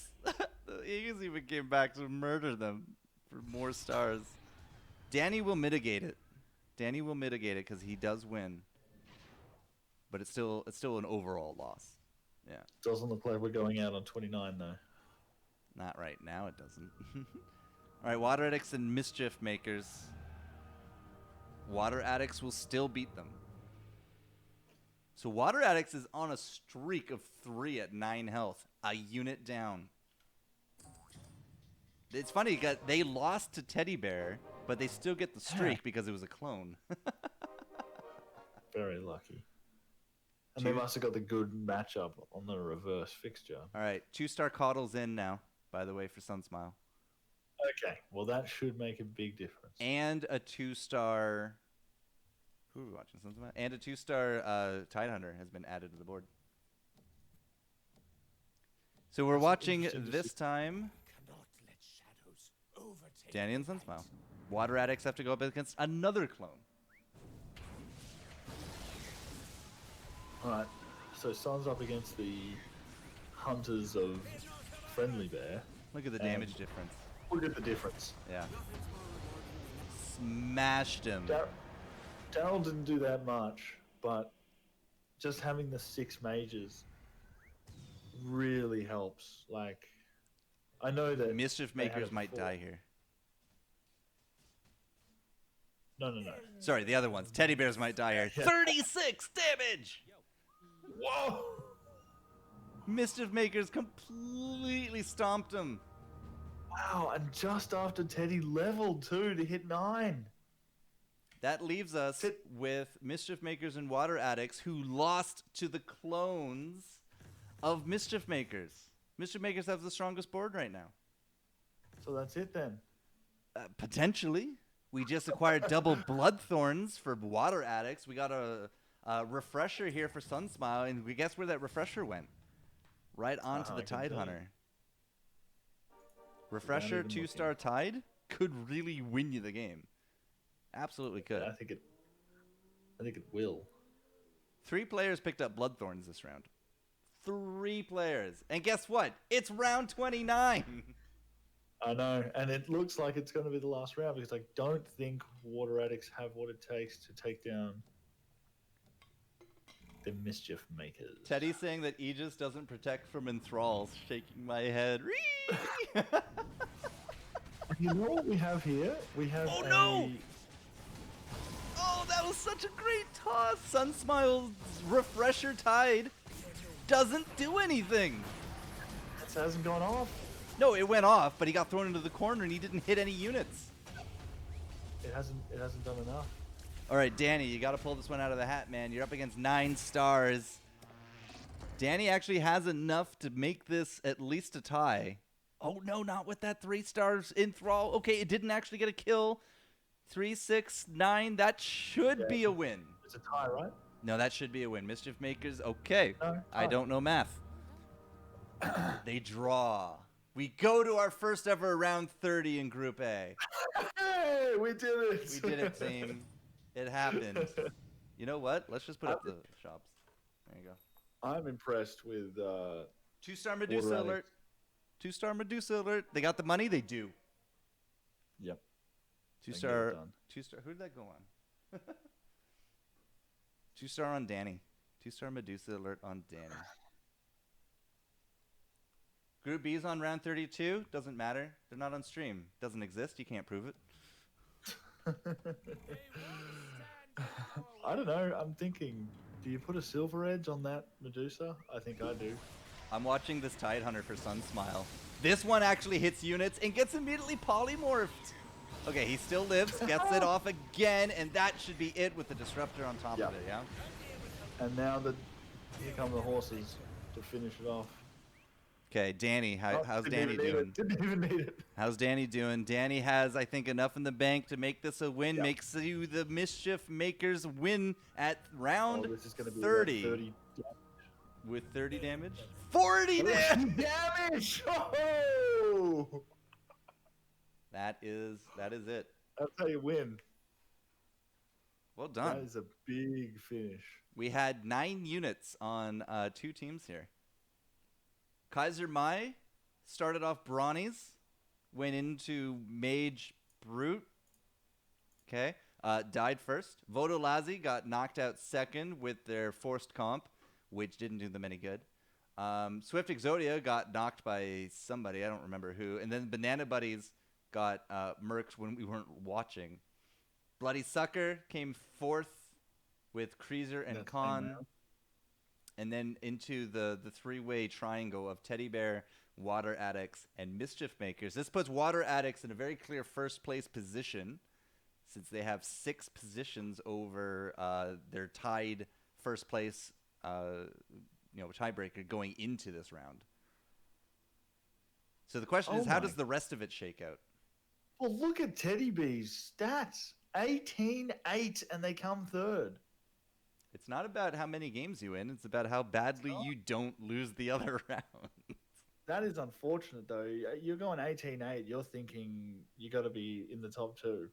The Eagles even came back to murder them for more stars. Danny will mitigate it. Danny will mitigate it because he does win. But it's still an overall loss. Yeah.
Doesn't look like we're going out on 29 though.
Not right now, it doesn't. All right, Water Addicts and Mischief Makers. Water Addicts will still beat them. So Water Addicts is on a streak of 3 at 9 health. A unit down. It's funny, because they lost to Teddy Bear, but they still get the streak because it was a clone.
Very lucky. And they must have got the good matchup on the reverse fixture.
All right, 2-star Coddle's in now, by the way, for Sunsmile.
Okay, well that should make a big difference.
And a 2-star... Who are we watching? Sunsmile? And a 2-star Tidehunter has been added to the board. So we're watching
interesting to
this
see.
time
Cannot let shadows overtake
Danny and
the light.
Sunsmile. Water Addicts have to go up against another clone.
Alright, so Sun's up against the Hunters of Friendly Bear.
Look at the damage difference.
Look at the difference.
Yeah. Smashed him.
Daryl didn't do that much, but just having the 6 mages really helps. Like, I know that
Mischief
they had
Makers
it
might
before.
die here.
No.
Sorry, the other ones. Teddy Bears might die here.
Yeah.
36 damage!
Whoa!
Mischief Makers completely stomped him.
Wow, and just after Teddy leveled too to hit 9.
That leaves us with Mischief Makers and Water Addicts who lost to the clones of Mischief Makers. Mischief Makers have the strongest board right now.
So that's it then.
Potentially. We just acquired double Bloodthorns for Water Addicts. We got a refresher here for Sunsmile, and we guess where that refresher went? Right onto
I
the
can
Tide
tell you.
Hunter. Refresher
even
2-star Tide could really win you the game. Absolutely could.
I think it will.
3 players picked up Bloodthorns this round. 3 players. And guess what? It's round 29.
I know, and it looks like it's going to be the last round because I don't think Water Addicts have what it takes to take down the Mischief Makers.
Teddy's saying that Aegis doesn't protect from enthralls. Shaking my head.
You know what we have here? We have
Oh, no! Oh, that was such a great toss. Sunsmile's Refresher Tide doesn't do anything.
It hasn't gone off.
No, it went off, but he got thrown into the corner and he didn't hit any units.
It hasn't done enough.
All right, Danny, you got to pull this one out of the hat, man. You're up against 9 stars. Danny actually has enough to make this at least a tie. Oh, no, not with that 3 stars enthrall. Okay, it didn't actually get a kill. 3, 6, 9. That should be a win.
It's a tie, right?
No, that should be a win. Mischief Makers, okay.
No,
I
tie.
don't know math. They draw. We go to our first ever round 30 in Group A.
Hey, we did it.
We did it, team. It happened. You know what? Let's just put up the shops. There you go.
I'm impressed with
2-star Medusa
Water
alert. 2-star Medusa alert. They got the money. They do.
Yep.
2-star.
done.
2-star. Who did that go on? 2-star on Danny. 2-star Medusa alert on Danny. Group B's on round 32. Doesn't matter. They're not on stream. Doesn't exist. You can't prove it.
I don't know. I'm thinking, do you put a silver edge on that Medusa? I think I do.
I'm watching this Tide Hunter for Sun Smile. This one actually hits units and gets immediately polymorphed. Okay, he still lives, gets it off again, and that should be it with the Disruptor on top of it, yeah?
And now here come the horses to finish it off.
Okay, Danny, how's
Didn't
Danny
even need
doing?
it. Didn't even need it.
How's Danny doing? Danny has, I think, enough in the bank to make this a win. Makes you the Mischief Makers win at round
This is gonna be
30.
30
With 30 damage? 40 damage!
damage! Oh!
That is it.
That's how you win.
Well
That
done.
is a big finish.
We had 9 units on 2 teams here. Kaiser Mai started off Brawnies, went into Mage Brute. Okay. Died first. Vodolazi got knocked out second with their forced comp, which didn't do them any good. Swift Exodia got knocked by somebody, I don't remember who. And then Banana Buddies got murked when we weren't watching. Bloody Sucker came fourth with Kreezer and
That's
Khan.
fine,
And then into the three-way triangle of Teddy Bear, Water Addicts, and Mischief Makers. This puts Water Addicts in a very clear first-place position, since they have 6 positions over their tied first-place, tiebreaker going into this round. So the question is, how does the rest of it shake out?
Well, look at Teddy B's stats. 18-8, and they come third.
It's not about how many games you win. It's about how badly you don't lose the other round.
That is unfortunate, though. You're going 18-8. You're thinking you got to be in the top 2.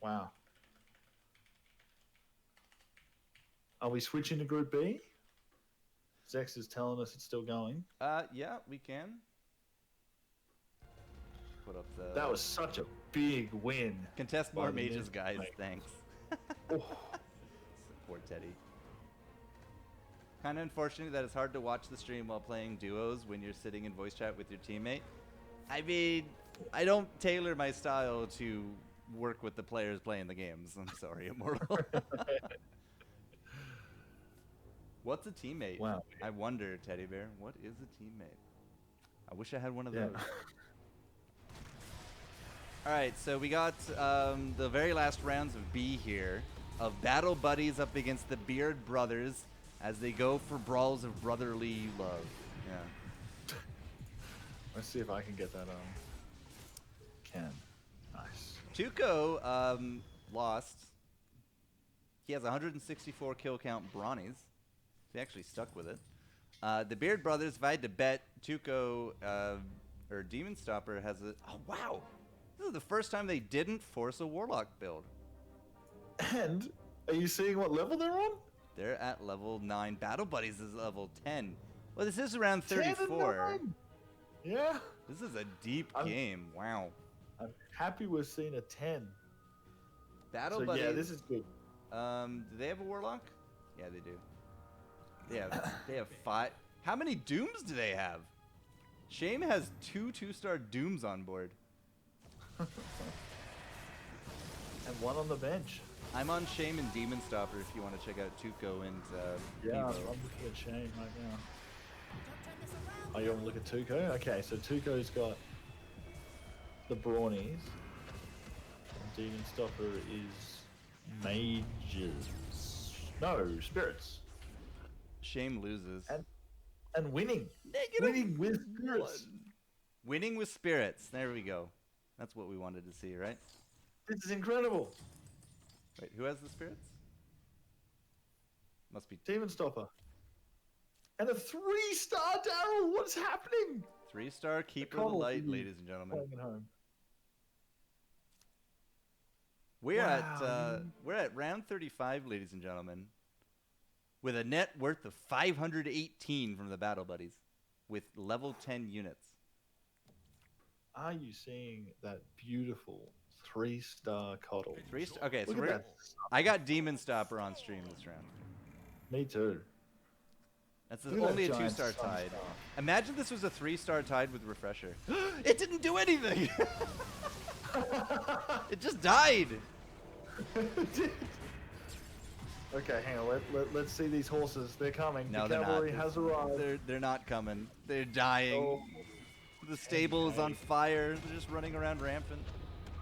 Wow. Are we switching to Group B? Zex is telling us it's still going.
Yeah, we can. Put up the...
That was such a big win.
Contest more
Well, it
mages,
is.
guys.
Like-
Thanks.
Oh.
Support Teddy. Kind of unfortunate that it's hard to watch the stream while playing duos when you're sitting in voice chat with your teammate. I mean, I don't tailor my style to work with the players playing the games. I'm sorry, Immortal. What's a teammate?
Wow.
I wonder, Teddy Bear. What is a teammate? I wish I had one of
Yeah.
those. All right, so we got the very last rounds of B here, of Battle Buddies up against the Beard Brothers as they go for brawls of brotherly love. Yeah.
Let's see if I can get that on. Can. Nice.
Tuco lost. He has 164 kill count Brawnies. He actually stuck with it. The Beard Brothers, if I had to bet, Tuco or Demon Stopper has a... Oh, wow! This is the first time they didn't force a Warlock build.
And are you seeing what level they're on?
They're at level 9. Battle Buddies is level 10. Well, this is around
10 and
34.
9. Yeah.
This is a deep game. Wow.
I'm happy we're seeing a 10.
Battle
So
Buddies.
yeah, this is good.
Do they have a Warlock? Yeah, they do. They have 5. How many Dooms do they have? Shame has 2 2-star Dooms on board.
And one on the bench.
I'm on Shame and Demon Stopper if you want to check out Tuco and
Yeah, I'm
Evo.
looking at Shane right now.
Don't turn this around.
Oh, you want to look at Tuco? Okay, so Tuco's got the Brawnies. And Demon Stopper is Mages. No, Spirits.
Shame loses.
And winning.
Negative
Winning with Spirits.
Winning with Spirits. There we go. That's what we wanted to see, right?
This is incredible.
Wait, who has the spirits? Must be
Demon Stopper. And a 3-star Daryl. What's happening?
3-star Keeper of the
Connell
Light,
is
ladies and gentlemen.
Playing at home.
We're
Wow.
at round 35, ladies and gentlemen, with a net worth of 518 from the Battle Buddies, with level 10 units.
Are you seeing that beautiful 3-star Coddle?
Okay, so
Look at that.
I got Demon Stopper on stream this round.
Me too.
That's
Look at that
only a
giant
2-star
sun
tide.
star.
Imagine this was a 3-star tide with Refresher. It didn't do anything. It just died.
Okay, hang on. Let's see these horses. They're coming.
No,
the
they're not.
cavalry has arrived.
They're not coming. They're dying.
Oh.
The stable is on fire. They're just running around rampant.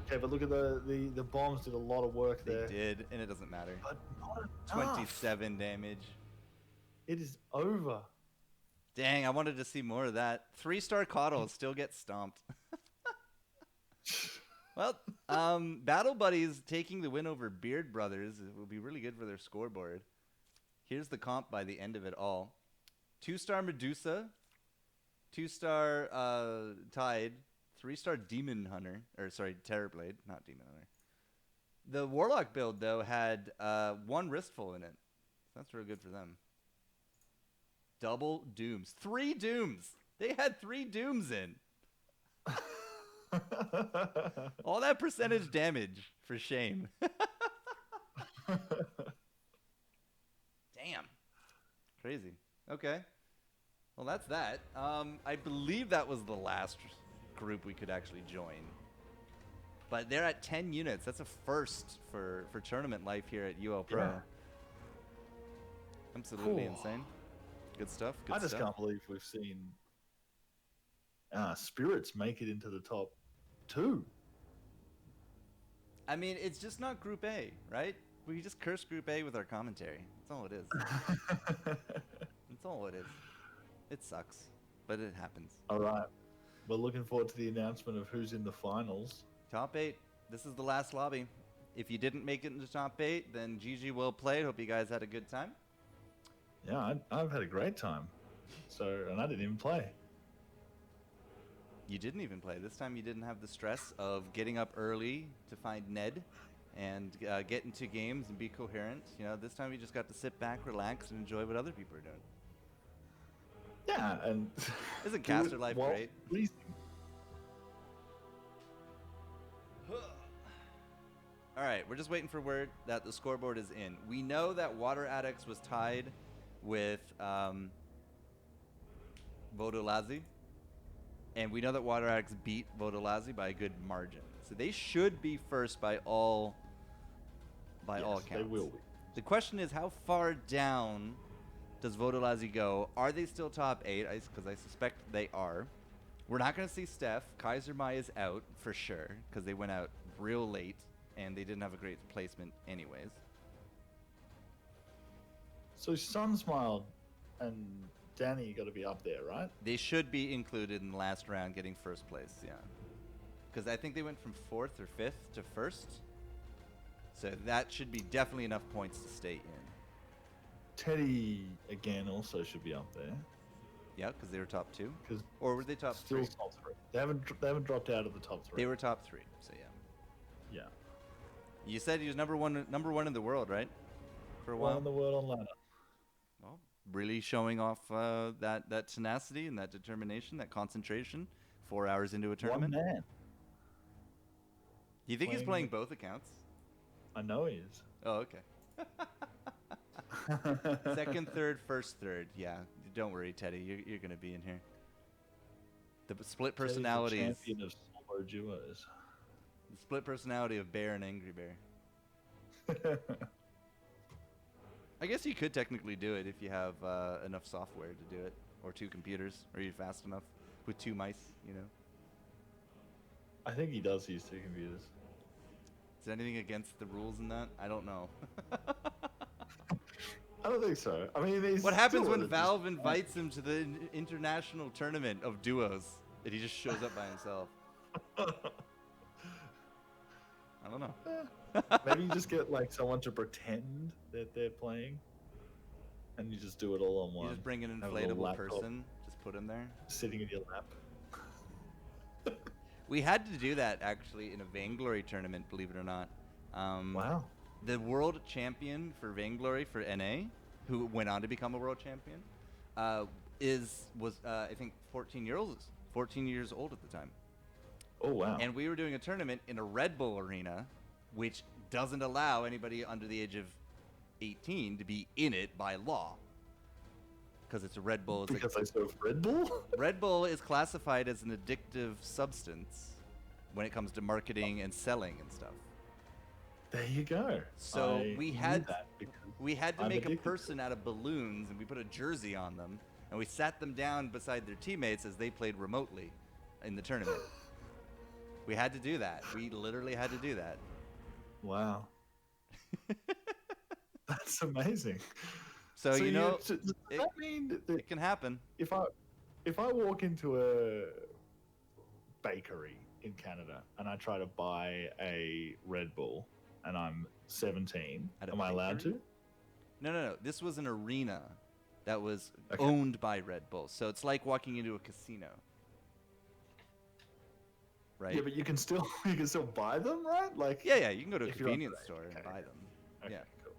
Okay, but look at the bombs did a lot of work
They
there.
did, and it doesn't matter.
But not enough.
27 damage.
It is over.
Dang, I wanted to see more of that. 3-star Coddle still gets stomped. Well, Battle Buddies taking the win over Beard Brothers will be really good for their scoreboard. Here's the comp by the end of it all. 2-star Medusa, 2-star Tide, 3-star Demon Hunter, or sorry, Terrorblade, not Demon Hunter. The Warlock build, though, had 1 Wristful in it. That's real good for them. Double Dooms. 3 Dooms! They had 3 Dooms in. All that percentage damage for shame. Damn. Crazy. Okay. Well, that's that. I believe that was the last group we could actually join. But they're at 10 units. That's a first for tournament life here at UL Pro.
Yeah.
Absolutely
Cool.
insane. Good stuff. Good
I just
stuff.
can't believe we've seen Spirits make it into the top 2.
I mean, it's just not Group A, right? We just curse Group A with our commentary. That's all it is. That's all it is. It sucks, but it happens.
All right. We're looking forward to the announcement of who's in the finals.
Top 8. This is the last lobby. If you didn't make it into top 8, then GG well played. Hope you guys had a good time.
Yeah, I've had a great time. And I didn't even play.
You didn't even play. This time you didn't have the stress of getting up early to find Ned and get into games and be coherent. You know, this time you just got to sit back, relax, and enjoy what other people are doing.
Yeah, and
Isn't
do
Caster
it
Life
while
great?
freezing.
All right, we're just waiting for word that the scoreboard is in. We know that Water Addicts was tied with Vodolazi, and we know that Water Addicts beat Vodolazi by a good margin. So they should be first by all
Yes,
accounts.
they will be.
The question is, how far down does Vodolazi go? Are they still top 8? Because I suspect they are. We're not going to see Steph. Kaiser Mai is out for sure because they went out real late and they didn't have a great placement anyways.
So Sunsmile and Danny got to be up there, right?
They should be included in the last round getting first place, yeah. Because I think they went from 4th or 5th to 1st. So that should be definitely enough points to stay in.
Teddy again also should be up there
Yeah, because they were top 2.
because
Or were they top
still
3?
top 3. They haven't dropped out of the top 3.
They were top 3, so yeah.
Yeah.
You said he was number one in the world, right? For a
One
while.
in the world on ladder.
Well, really showing off that tenacity and that determination, that concentration. 4 hours into a tournament.
One man.
Do you think he's
playing
playing both accounts?
I know he is.
Oh, okay. Second, third, first, third. Yeah, don't worry, Teddy. You're gonna be in here. The split
Teddy's the
personalities.
champion of solo duos.
The split personality of Bear and Angry Bear. I guess you could technically do it if you have enough software to do it, or 2 computers, or you're fast enough with 2 mice. You know.
I think he does use 2 computers.
Is there anything against the rules in that? I don't know.
I don't think so. I mean, he's
What happens
still
when
at a
Valve invites him to the international tournament of duos and he just shows up by himself? I don't know.
Maybe you just get like someone to pretend that they're playing, and you just do it all on one.
You just bring an
Have a little
inflatable
laptop
person, just put him there.
sitting in your lap.
We had to do that actually in a Vainglory tournament, believe it or not.
Wow.
The world champion for Vainglory for NA, who went on to become a world champion, was I think 14 years old at the time.
Oh wow.
And we were doing a tournament in a Red Bull arena, which doesn't allow anybody under the age of 18 to be in it by law. Because it's a Red Bull. It's
Because I serve Red Bull?
Red Bull is classified as an addictive substance when it comes to marketing and selling and stuff.
There you go.
So
I
we
knew
had
that because
to
I'm
make a
addicted to
person out of balloons, and we put a jersey on them, and we sat them down beside their teammates as they played remotely in the tournament. We had to do that. We literally had to do that.
Wow. That's amazing.
So you know,
does that mean that
it can happen.
if I walk into a bakery in Canada and I try to buy a Red Bull and I'm 17,
At a
am I allowed
bakery?
to?
No. This was an arena that was
Okay.
owned by Red Bull. So it's like walking into a casino. Right?
Yeah, but you can still buy them, right? Like
Yeah, you can go to a
if you're
convenience
underage,
store and
okay.
buy them.
Okay,
Yeah.
cool.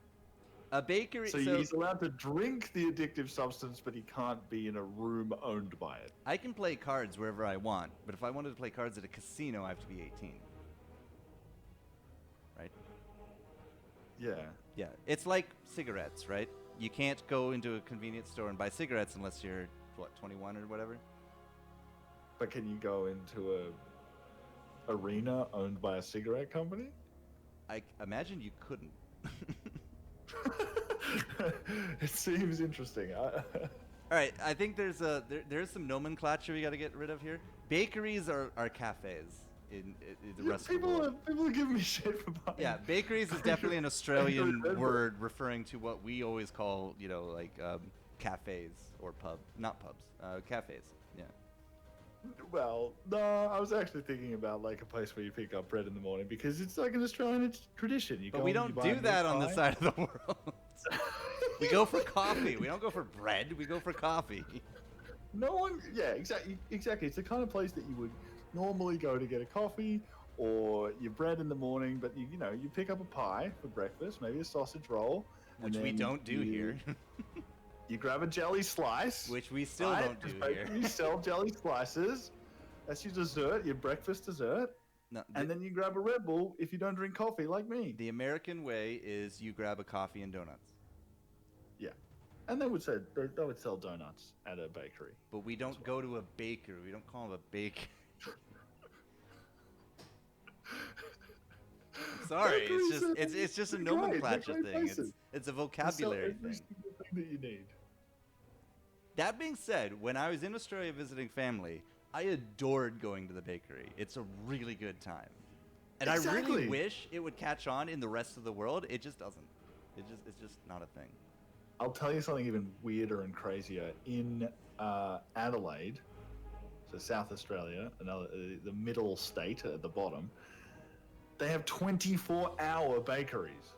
A bakery.
So, he's allowed to drink the addictive substance, but he can't be in a room owned by it.
I can play cards wherever I want, but if I wanted to play cards at a casino, I have to be 18. Right?
Yeah.
Yeah. It's like cigarettes, right? You can't go into a convenience store and buy cigarettes unless you're, 21 or whatever?
But can you go into a arena owned by a cigarette company?
I imagine you couldn't.
It seems interesting.
All right, I think there's some nomenclature we got to get rid of here. Bakeries are cafes in the rest of the world.
People are giving me shit for buying.
Yeah, bakeries is definitely an Australian
Red Bull.
word referring to what we always call, cafes or cafes. Yeah.
Well, no, I was actually thinking about like a place where you pick up bread in the morning because it's like an Australian tradition. You
But
go
we
and
don't
you buy
do
a
that
milk
on
pie.
this side of the world. We go for coffee. We don't go for bread. We go for coffee.
No one, yeah, exactly. It's the kind of place that you would normally go to get a coffee or your bread in the morning, but you pick up a pie for breakfast, maybe a sausage roll,
Which
and
we
then
don't do here.
You grab a jelly slice,
Which we still
right?
don't do
Because
here.
You sell jelly slices. That's your dessert, your breakfast dessert,
No,
and then you grab a Red Bull if you don't drink coffee like me.
the American way is you grab a coffee and donuts.
Yeah, and they would sell donuts at a bakery.
But we don't go to a baker. We don't call him a baker. I'm sorry, it's just a
They're great.
nomenclature
They're great
thing.
places.
It's a
They sell
vocabulary
every
thing.
single thing that you need.
That being said, when I was in Australia visiting family, I adored going to the bakery. It's a really good time. And I really
Exactly.
wish it would catch on in the rest of the world. It just doesn't. It's just not a thing.
I'll tell you something even weirder and crazier. In Adelaide, so South Australia, the middle state at the bottom, they have 24-hour bakeries.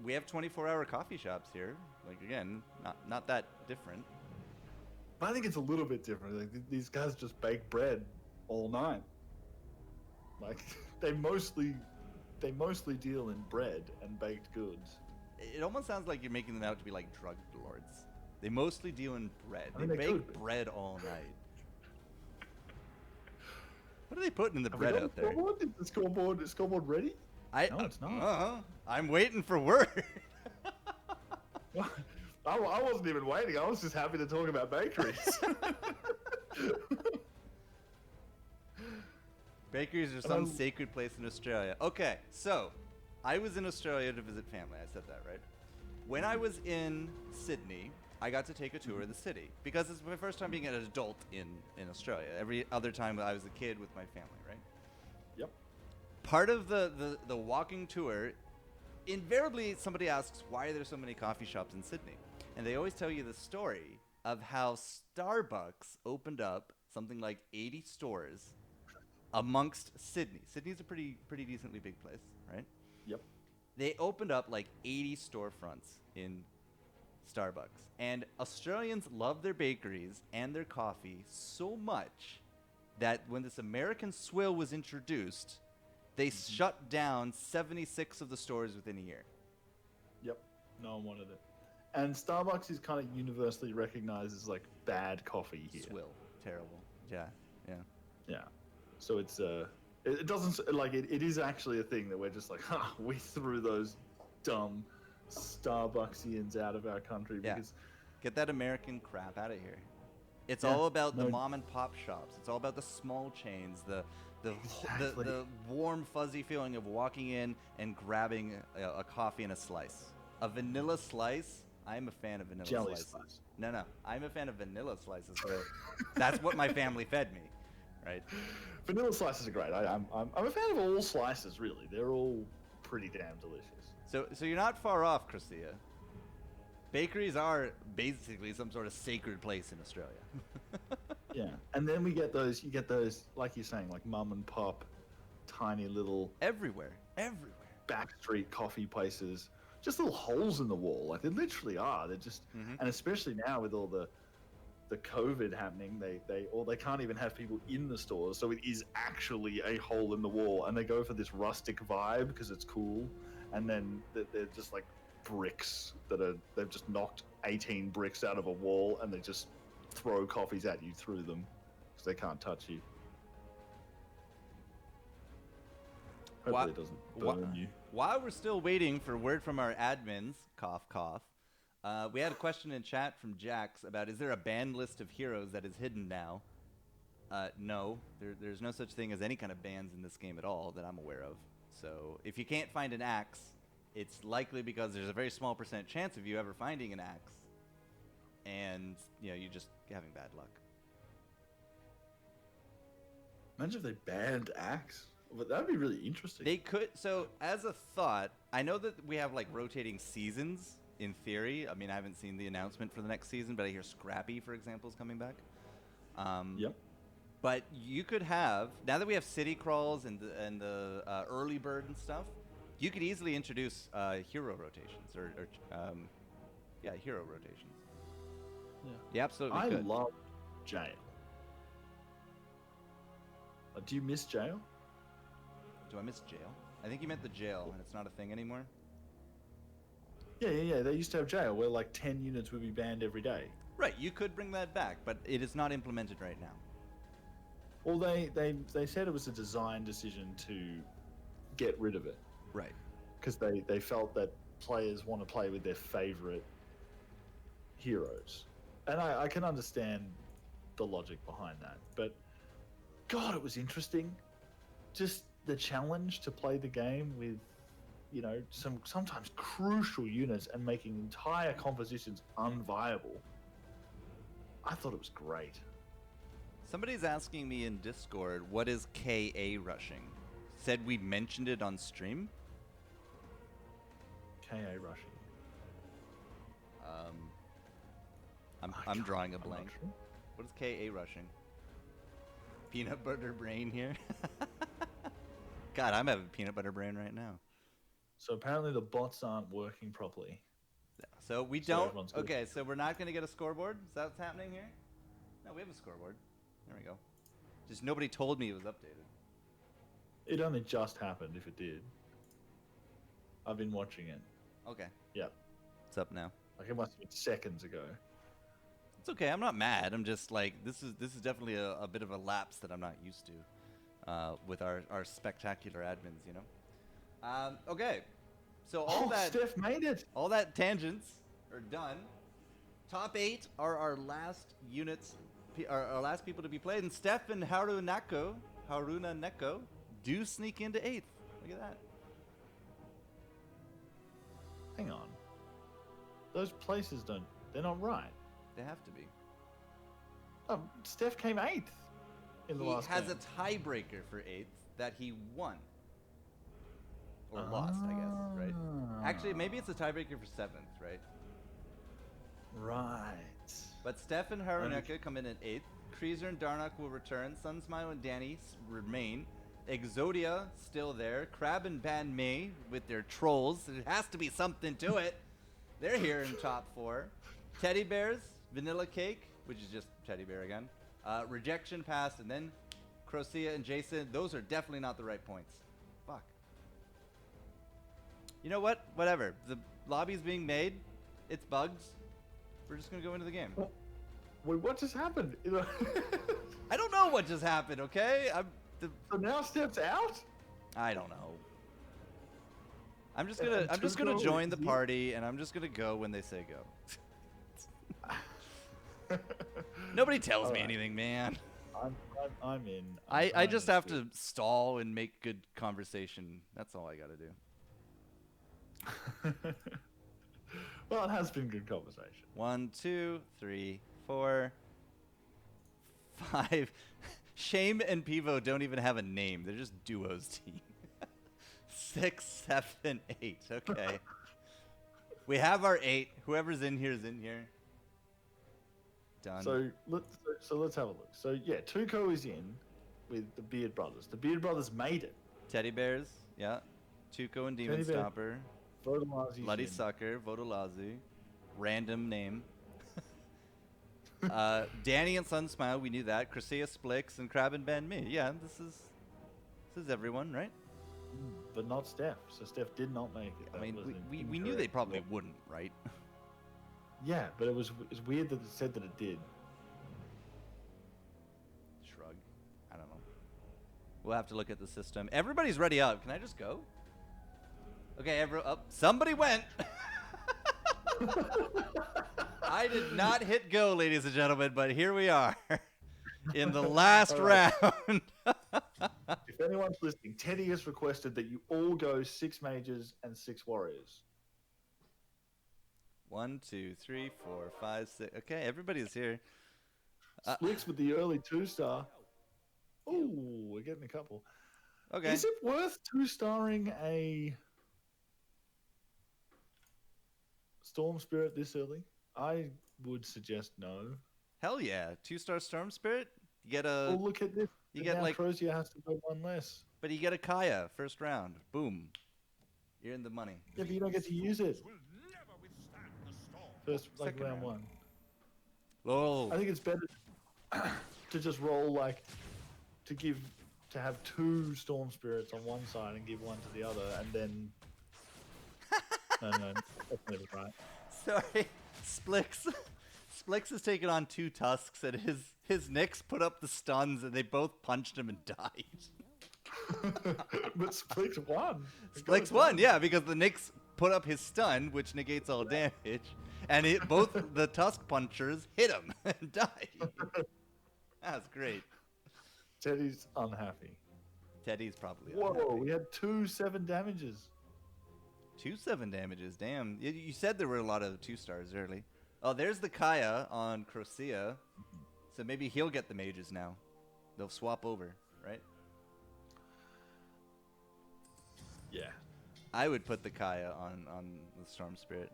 We have 24-hour coffee shops here. Like again, not that different.
But I think it's a little bit different. Like, these guys just bake bread all night. Like they mostly deal in bread and baked goods.
It almost sounds like you're making them out to be like drug lords. They mostly deal in bread.
I mean,
They
they could
bake
be.
bread all night. What are they putting in the
Have we
bread
got
out
the
there?
scoreboard? Is the scoreboard ready? No, it's not.
I'm waiting for word.
I wasn't even waiting. I was just happy to talk about bakeries.
Bakeries are some sacred place in Australia. Okay, so I was in Australia to visit family. I said that, right? When I was in Sydney, I got to take a tour of the city because it's my first time being an adult in Australia. Every other time I was a kid with my family, right?
Yep.
Part of the walking tour, invariably somebody asks, why are there so many coffee shops in Sydney? And they always tell you the story of how Starbucks opened up something like 80 stores amongst Sydney. Sydney's a pretty decently big place, right?
Yep.
They opened up like 80 storefronts in Starbucks. And Australians love their bakeries and their coffee so much that when this American swill was introduced, they shut down 76 of the stores within a year.
Yep. No one wanted it. And Starbucks is kind of universally recognized as like bad coffee here.
Swill. Terrible. Yeah.
Yeah. So it's it doesn't like it is actually a thing that we're just like, we threw those dumb Starbucksians out of our country
Yeah.
because
Get that American crap out of here. It's
Yeah,
all about the
no-
mom and pop shops. It's all about the small chains, the
Exactly.
the warm fuzzy feeling of walking in and grabbing a coffee and a slice. A vanilla slice. I'm a fan of vanilla
Jelly
slices.
slice.
No, I'm a fan of vanilla slices. But that's what my family fed me, right?
vanilla slices are great. I'm a fan of all slices really. They're all pretty damn delicious.
So you're not far off, Christia. Bakeries are basically some sort of sacred place in Australia.
Yeah. And then you get those like you're saying like mum and pop tiny little
Everywhere.
backstreet coffee places, just little holes in the wall. Like they literally are. They're just, and especially now with all the COVID happening, they can't even have people in the stores, so it is actually a hole in the wall, and they go for this rustic vibe because it's cool, and then they're just like bricks they've just knocked 18 bricks out of a wall, and they just throw coffees at you through them because they can't touch you. Hopefully it doesn't burn you.
While we're still waiting for word from our admins, cough, cough, we had a question in chat from Jax about, is there a banned list of heroes that is hidden now? No, there's no such thing as any kind of bans in this game at all that I'm aware of. So if you can't find an axe, it's likely because there's a very small % chance of you ever finding an axe, and you're just having bad luck.
Imagine if they banned Axe. But that'd be really interesting.
They could. So as a thought, I know that we have like rotating seasons in theory. I mean, I haven't seen the announcement for the next season, but I hear Scrappy, for example, is coming back.
Yep.
But you could have, now that we have city crawls and the early bird and stuff, you could easily introduce hero rotations or hero rotations.
Yeah.
You absolutely
I
could.
love Jail. Do you miss Jail?
Do I miss jail? I think you meant the jail, and it's not a thing anymore.
Yeah. They used to have Jail where like 10 units would be banned every day.
Right, you could bring that back, but it is not implemented right now.
Well, they said it was a design decision to get rid of it
Right.
because they felt that players want to play with their favorite heroes. And I can understand the logic behind that. But, God, it was interesting. Just the challenge to play the game with, some sometimes crucial units and making entire compositions unviable. I thought it was great.
Somebody's asking me in Discord, what is KA rushing? Said we mentioned it on stream.
KA rushing.
I'm drawing a
I'm not
blank.
sure.
What is KA rushing? Peanut butter brain here. God, I'm having peanut butter brain right now.
So apparently the bots aren't working properly.
So we
So
don't.
everyone's good.
Okay, so we're not going to get a scoreboard. Is that what's happening here? No, we have a scoreboard. There we go. Just nobody told me it was updated.
It only just happened if it did. I've been watching it.
Okay,
Yep.
it's up now.
Like it must have been seconds ago.
It's okay. I'm not mad. I'm just like, this is definitely a bit of a lapse that I'm not used to with our spectacular admins, Okay, so
Steph made it.
all that tangents are done. Top 8 are our last units, our last people to be played, and Steph and Haruna Neko do sneak into 8th. Look at that.
Hang on. Those places they're not right.
They have to be.
Steph came 8th in the
He
last
has
game.
a tiebreaker for 8th that he won. Or lost, I guess, right? Actually, maybe it's a tiebreaker for 7th, right?
Right.
But Steph and Haruneka come in at 8th. Kreezer and Darnock will return. Sunsmile and Danny remain. Exodia still there. Crab and Ban Mei with their trolls. There has to be something to it. They're here in top 4. Teddy Bears, Vanilla Cake, which is just Teddy Bear again. Rejection Pass, and then Crocia and Jason. Those are definitely not the right points. Fuck. You know what? Whatever. The lobby's being made. It's bugs. We're just gonna go into the game.
Wait, what just happened?
I don't know what just happened. Okay,
So now Steph's out?
I don't know. I'm just gonna join the party, and I'm just gonna go when they say go. Nobody tells me anything, man.
I'm in.
I just have to stall and make good conversation. That's all I gotta do.
Well, it has been good conversation.
1, 2, 3, 4, 5. Shame and Pivo don't even have a name. They're just duos team. 6, 7, 8. Okay. We have our 8. Whoever's in here is in here. Done.
So let's have a look. So yeah, Tuco is in with the Beard Brothers. The Beard Brothers made it.
Teddy Bears, yeah. Tuco and Demon
Teddy Bear.
Stomper.
Vodalazi's
Bloody
in.
Sucker, Vodolazi. Random name. Danny and Sunsmile, we knew that. Crescia, Splix, and Crab and Ben Me. Yeah, this is everyone, right?
But not Steph. So Steph did not make it.
I
That
mean,
was an
we knew
incorrect
they probably
result.
wouldn't, right?
Yeah, but it's weird that it said that it did.
Shrug. I don't know. We'll have to look at the system. Everybody's ready up. Can I just go? Okay, somebody went. I did not hit go, ladies and gentlemen, but here we are in the last round.
If anyone's listening, Teddy has requested that you all go 6 mages and 6 warriors.
1, 2, 3, 4, 5, 6. Okay, everybody's here.
Splix with the early 2-star. Oh, we're getting a couple.
Okay.
Is it worth 2-starring a Storm Spirit this early? I would suggest no.
Hell yeah. 2-star Storm Spirit. You get
Well,
a,
look at this.
you get
now
like,
Crozier has to go 1 less.
but you get a Kaya first round. Boom. You're in the money.
Yeah, but you don't get to use it.
Will never withstand the storm.
First, like
Second
round
round.
1.
Oh.
I think it's better to just roll like to have 2 Storm Spirits on one side and give 1 to the other, and then. No, that's never right.
Sorry, Splix has taken on 2 tusks, and his Nyx put up the stuns, and they both punched him and died.
But Splix won.
Splix won, yeah, because the Nyx put up his stun, which negates all damage, and both the tusk punchers hit him and died. That's great.
Teddy's unhappy.
Teddy's probably
Whoa,
unhappy.
we had 2 7 damages.
2 7 damages, damn. You said there were a lot of 2-stars early. Oh, there's the Kaya on Crocia. So maybe he'll get the mages now. They'll swap over, right?
Yeah.
I would put the Kaya on the Storm Spirit.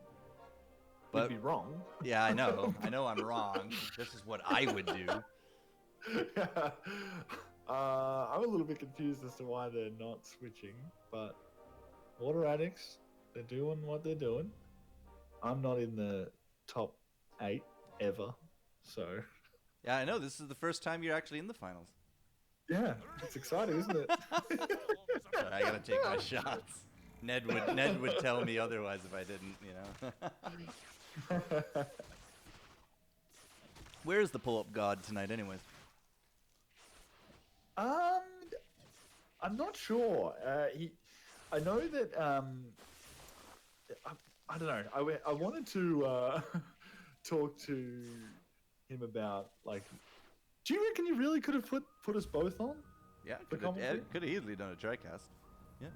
Would
But
be wrong.
yeah, I know. I know I'm wrong. This is what I would do.
I'm a little bit confused as to why they're not switching, but Water Addicts, they're doing what they're doing. I'm not in the top 8 ever, so
Yeah, I know. This is the first time you're actually in the finals.
yeah, it's exciting, isn't it?
But I gotta take my shots. Ned would tell me otherwise if I didn't, you know. Where's the pull-up god tonight, anyways?
I'm not sure. I know that. I don't know. I wanted to talk to him about like. Do you reckon you really could have put us both on?
Yeah,
The
could have
commentary?
easily done a TriCast. Yeah.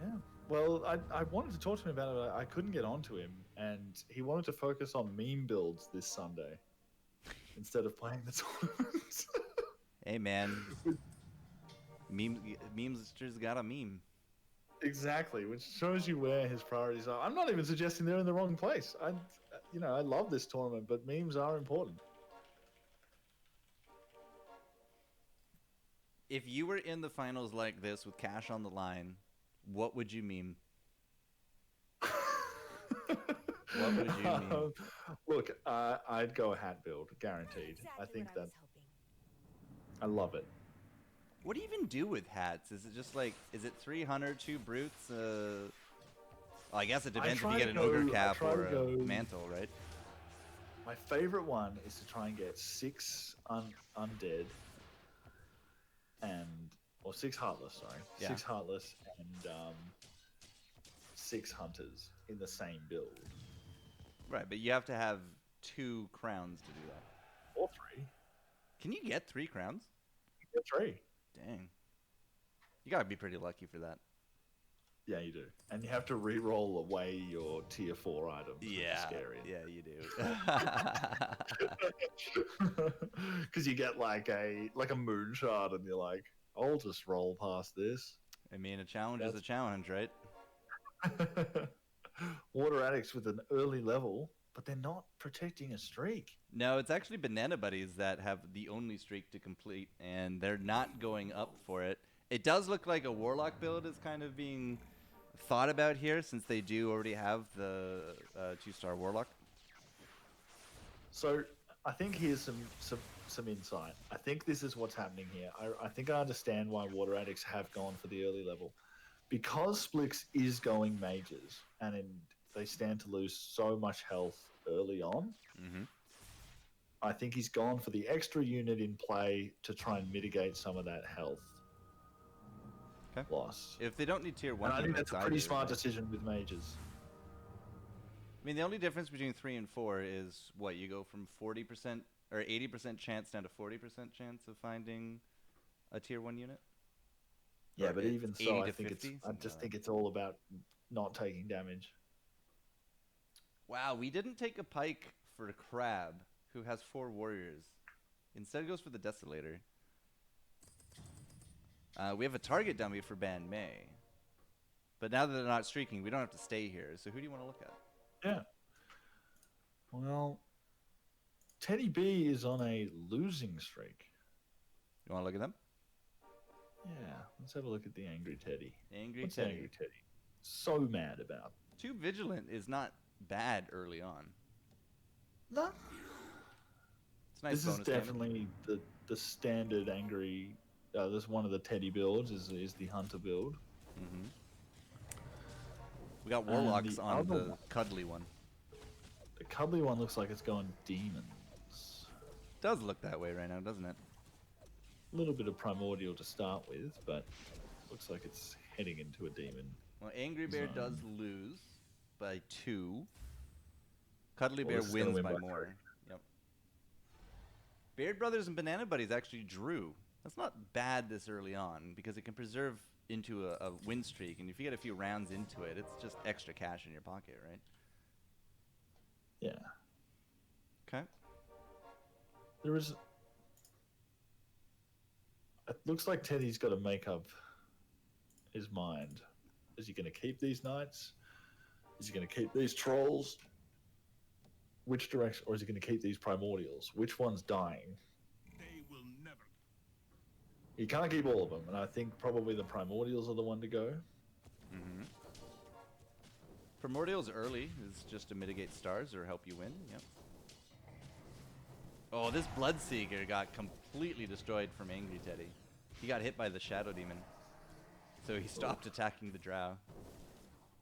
Yeah. Well, I wanted to talk to him about it. I couldn't get onto him, and he wanted to focus on meme builds this Sunday instead of playing the tournament.
Hey man, memes just got a meme.
Exactly, which shows you where his priorities are. I'm not even suggesting they're in the wrong place. I love this tournament, but memes are important.
If you were in the finals like this with cash on the line, what would you meme? What would you meme?
Look, I'd go a hat build, guaranteed. I think that I love it.
What do you even do with hats? Is it just like, is it 3 hunter, 2 brutes? Well, I guess it depends if you get an ogre cap or a mantle, right?
My favorite one is to try and get 6 undead or 6 heartless, sorry.
Yeah.
6 heartless and 6 hunters in the same build.
Right, but you have to have 2 crowns to do that.
Or 3.
Can you get 3 crowns?
Get 3.
Dang. You gotta be pretty lucky for that.
Yeah, you do. And you have to re-roll away your tier 4 items. Which is scary.
Yeah, you do.
Because you get like a moon shard and you're like, I'll just roll past this.
I mean, a challenge is a challenge, right?
Water addicts with an early level, but they're not protecting a streak.
No, it's actually Banana Buddies that have the only streak to complete, and they're not going up for it. It does look like a Warlock build is kind of being thought about here, since they do already have the 2-star Warlock.
So I think here's some insight. I think this is what's happening here. I think I understand why Water Addicts have gone for the early level. Because Splix is going mages, and they stand to lose so much health early on, I think he's gone for the extra unit in play to try and mitigate some of that health loss.
If they don't need tier 1,
And I think that's a pretty smart decision with mages.
I mean, the only difference between 3 and 4 is what, you go from 40% or 80% chance down to 40% chance of finding a tier 1 unit.
Yeah,
Or
but
it's
even
80
so, I
to
think
50,
I
something
just
like
think it's all about not taking damage.
Wow, we didn't take a pike for a crab who has 4 warriors. Instead, goes for the Desolator. We have a target dummy for Ban Mei. But now that they're not streaking, we don't have to stay here. So who do you want to look at?
Yeah. Well, Teddy B is on a losing streak.
You want to look at them?
Yeah, let's have a look at the Angry Teddy.
Angry
What's
Teddy.
Angry Teddy so mad about?
2 Vigilant is not bad early on.
No.
It's nice
This is
bonus damage.
definitely the standard Angry. This one of the Teddy builds is the Hunter build.
We got
And
Warlocks
the
on
other
the
one-
cuddly one.
The cuddly one looks like it's going demons.
Does look that way right now, doesn't it?
A little bit of primordial to start with, but looks like it's heading into a demon.
Well, Angry Bear
Zone.
does lose by 2. Cuddly
Well,
Bear
this is gonna
wins
win
by
by
more.
3.
Yep. Beard Brothers and Banana Buddies actually drew. That's not bad this early on, because it can preserve into a win streak, and if you get a few rounds into it, it's just extra cash in your pocket, right?
Yeah.
Okay.
There is. It looks like Teddy's got to make up his mind. Is he going to keep these knights? Is he going to keep these trolls? Which direction? Or is he going to keep these primordials? Which one's dying?
They will never.
He can't keep all of them, and I think probably the primordials are the one to go.
Primordials early is just to mitigate stars or help you win. Yep. Oh, this Bloodseeker got completely destroyed from Angry Teddy. He got hit by the Shadow Demon. So he stopped attacking the Drow.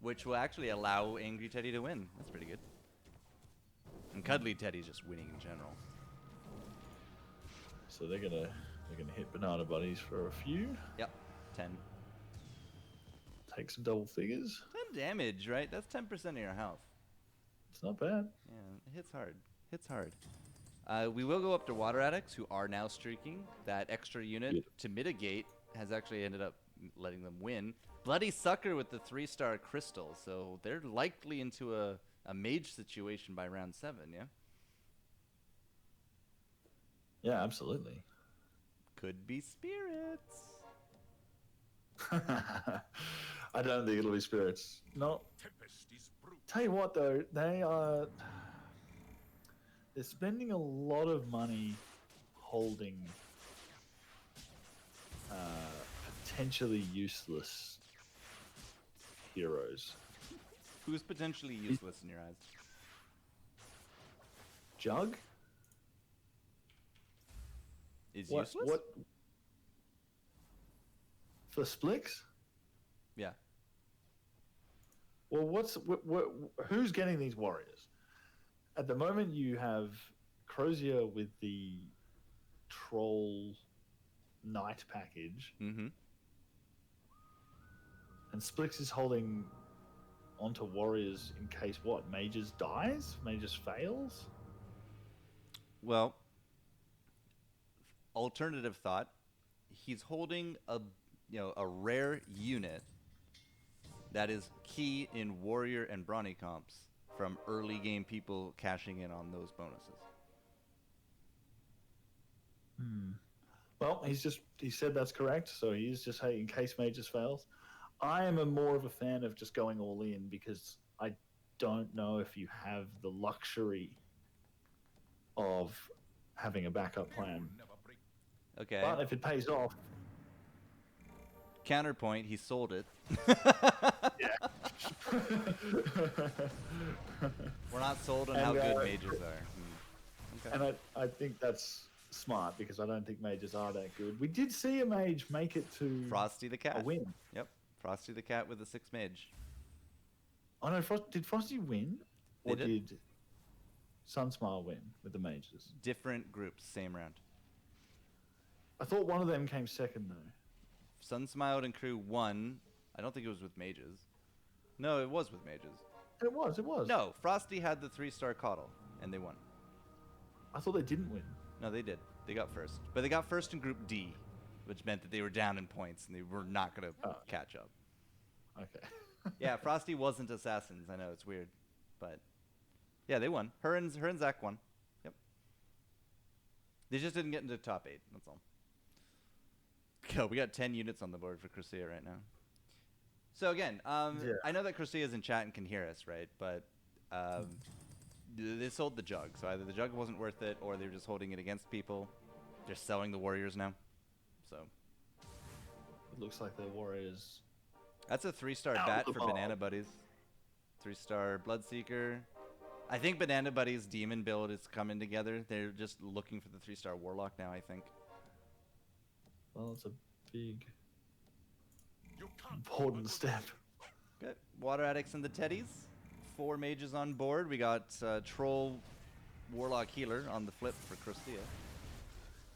Which will actually allow Angry Teddy to win. That's pretty good. And Cuddly Teddy's just winning in general.
So they're gonna hit banana buddies for a few.
Yep. 10.
Take some double figures.
10 damage, right? That's 10% of your health.
It's not bad.
Yeah, it hits hard. Hits hard. We will go up to Water Addicts, who are now streaking. That extra unit
Yep.
to mitigate has actually ended up letting them win. Bloody Sucker with the 3-star crystal, so they're likely into a mage situation by round 7, yeah?
Yeah, absolutely.
Could be spirits.
I don't think it'll be spirits. No.
Tempest is brute.
Tell you what, though, they're spending a lot of money holding potentially useless heroes.
Who's potentially useless in your eyes?
Jug?
Is
What?
useless?
What? For Splix?
Yeah.
Well, who's getting these warriors? At the moment, you have Crozier with the Troll Knight package,
Mm-hmm.
and Splix is holding onto warriors in case what? Mages dies? Mages fails?
Well, alternative thought. He's holding a rare unit that is key in warrior and brawny comps from early game people cashing in on those bonuses.
Well, he said that's correct, so he's just saying in case Mages fails. I am more of a fan of just going all in because I don't know if you have the luxury of having a backup plan.
Never break.
Okay.
But if it pays off,
Counterpoint, he sold it. We're not sold on how
And,
good
uh,
mages are. Okay.
and I think that's smart because I don't think mages are that good. We did see a mage make it to
Frosty the
a
cat.
win.
Yep. Frosty the cat with a 6 mage.
Oh no, did Frosty win?
They
Or
did.
did Sunsmile win with the mages?
Different groups, same round.
I thought one of them came second though.
Sunsmiled and crew won. I don't think it was with mages. No, it was with mages.
It was.
No, Frosty had the 3-star coddle, and they won.
I thought they didn't win.
No, they did. They got first. But they got first in Group D, which meant that they were down in points, and they were not going to
Oh.
catch up.
Okay.
Yeah, Frosty wasn't Assassins. I know, it's weird. But, yeah, they won. Her and Zach won. Yep. They just didn't get into top 8, that's all. Go, we got 10 units on the board for Crucia right now. So again,
Yeah.
I know that Crucia's in chat and can hear us, right? But they sold the jug, so either the jug wasn't worth it, or they were just holding it against people. They're selling the warriors now, so
It looks like the Warriors.
that's a 3-star
Out
bat
the
for
ball.
Banana Buddies. 3-star Bloodseeker. I think Banana Buddies demon build is coming together. They're just looking for the 3-star Warlock now, I think.
Well, it's a big,
You can't
important step.
Good. Water Addicts and the Teddies. 4 mages on board. We got Troll, Warlock, Healer on the flip for Crucia.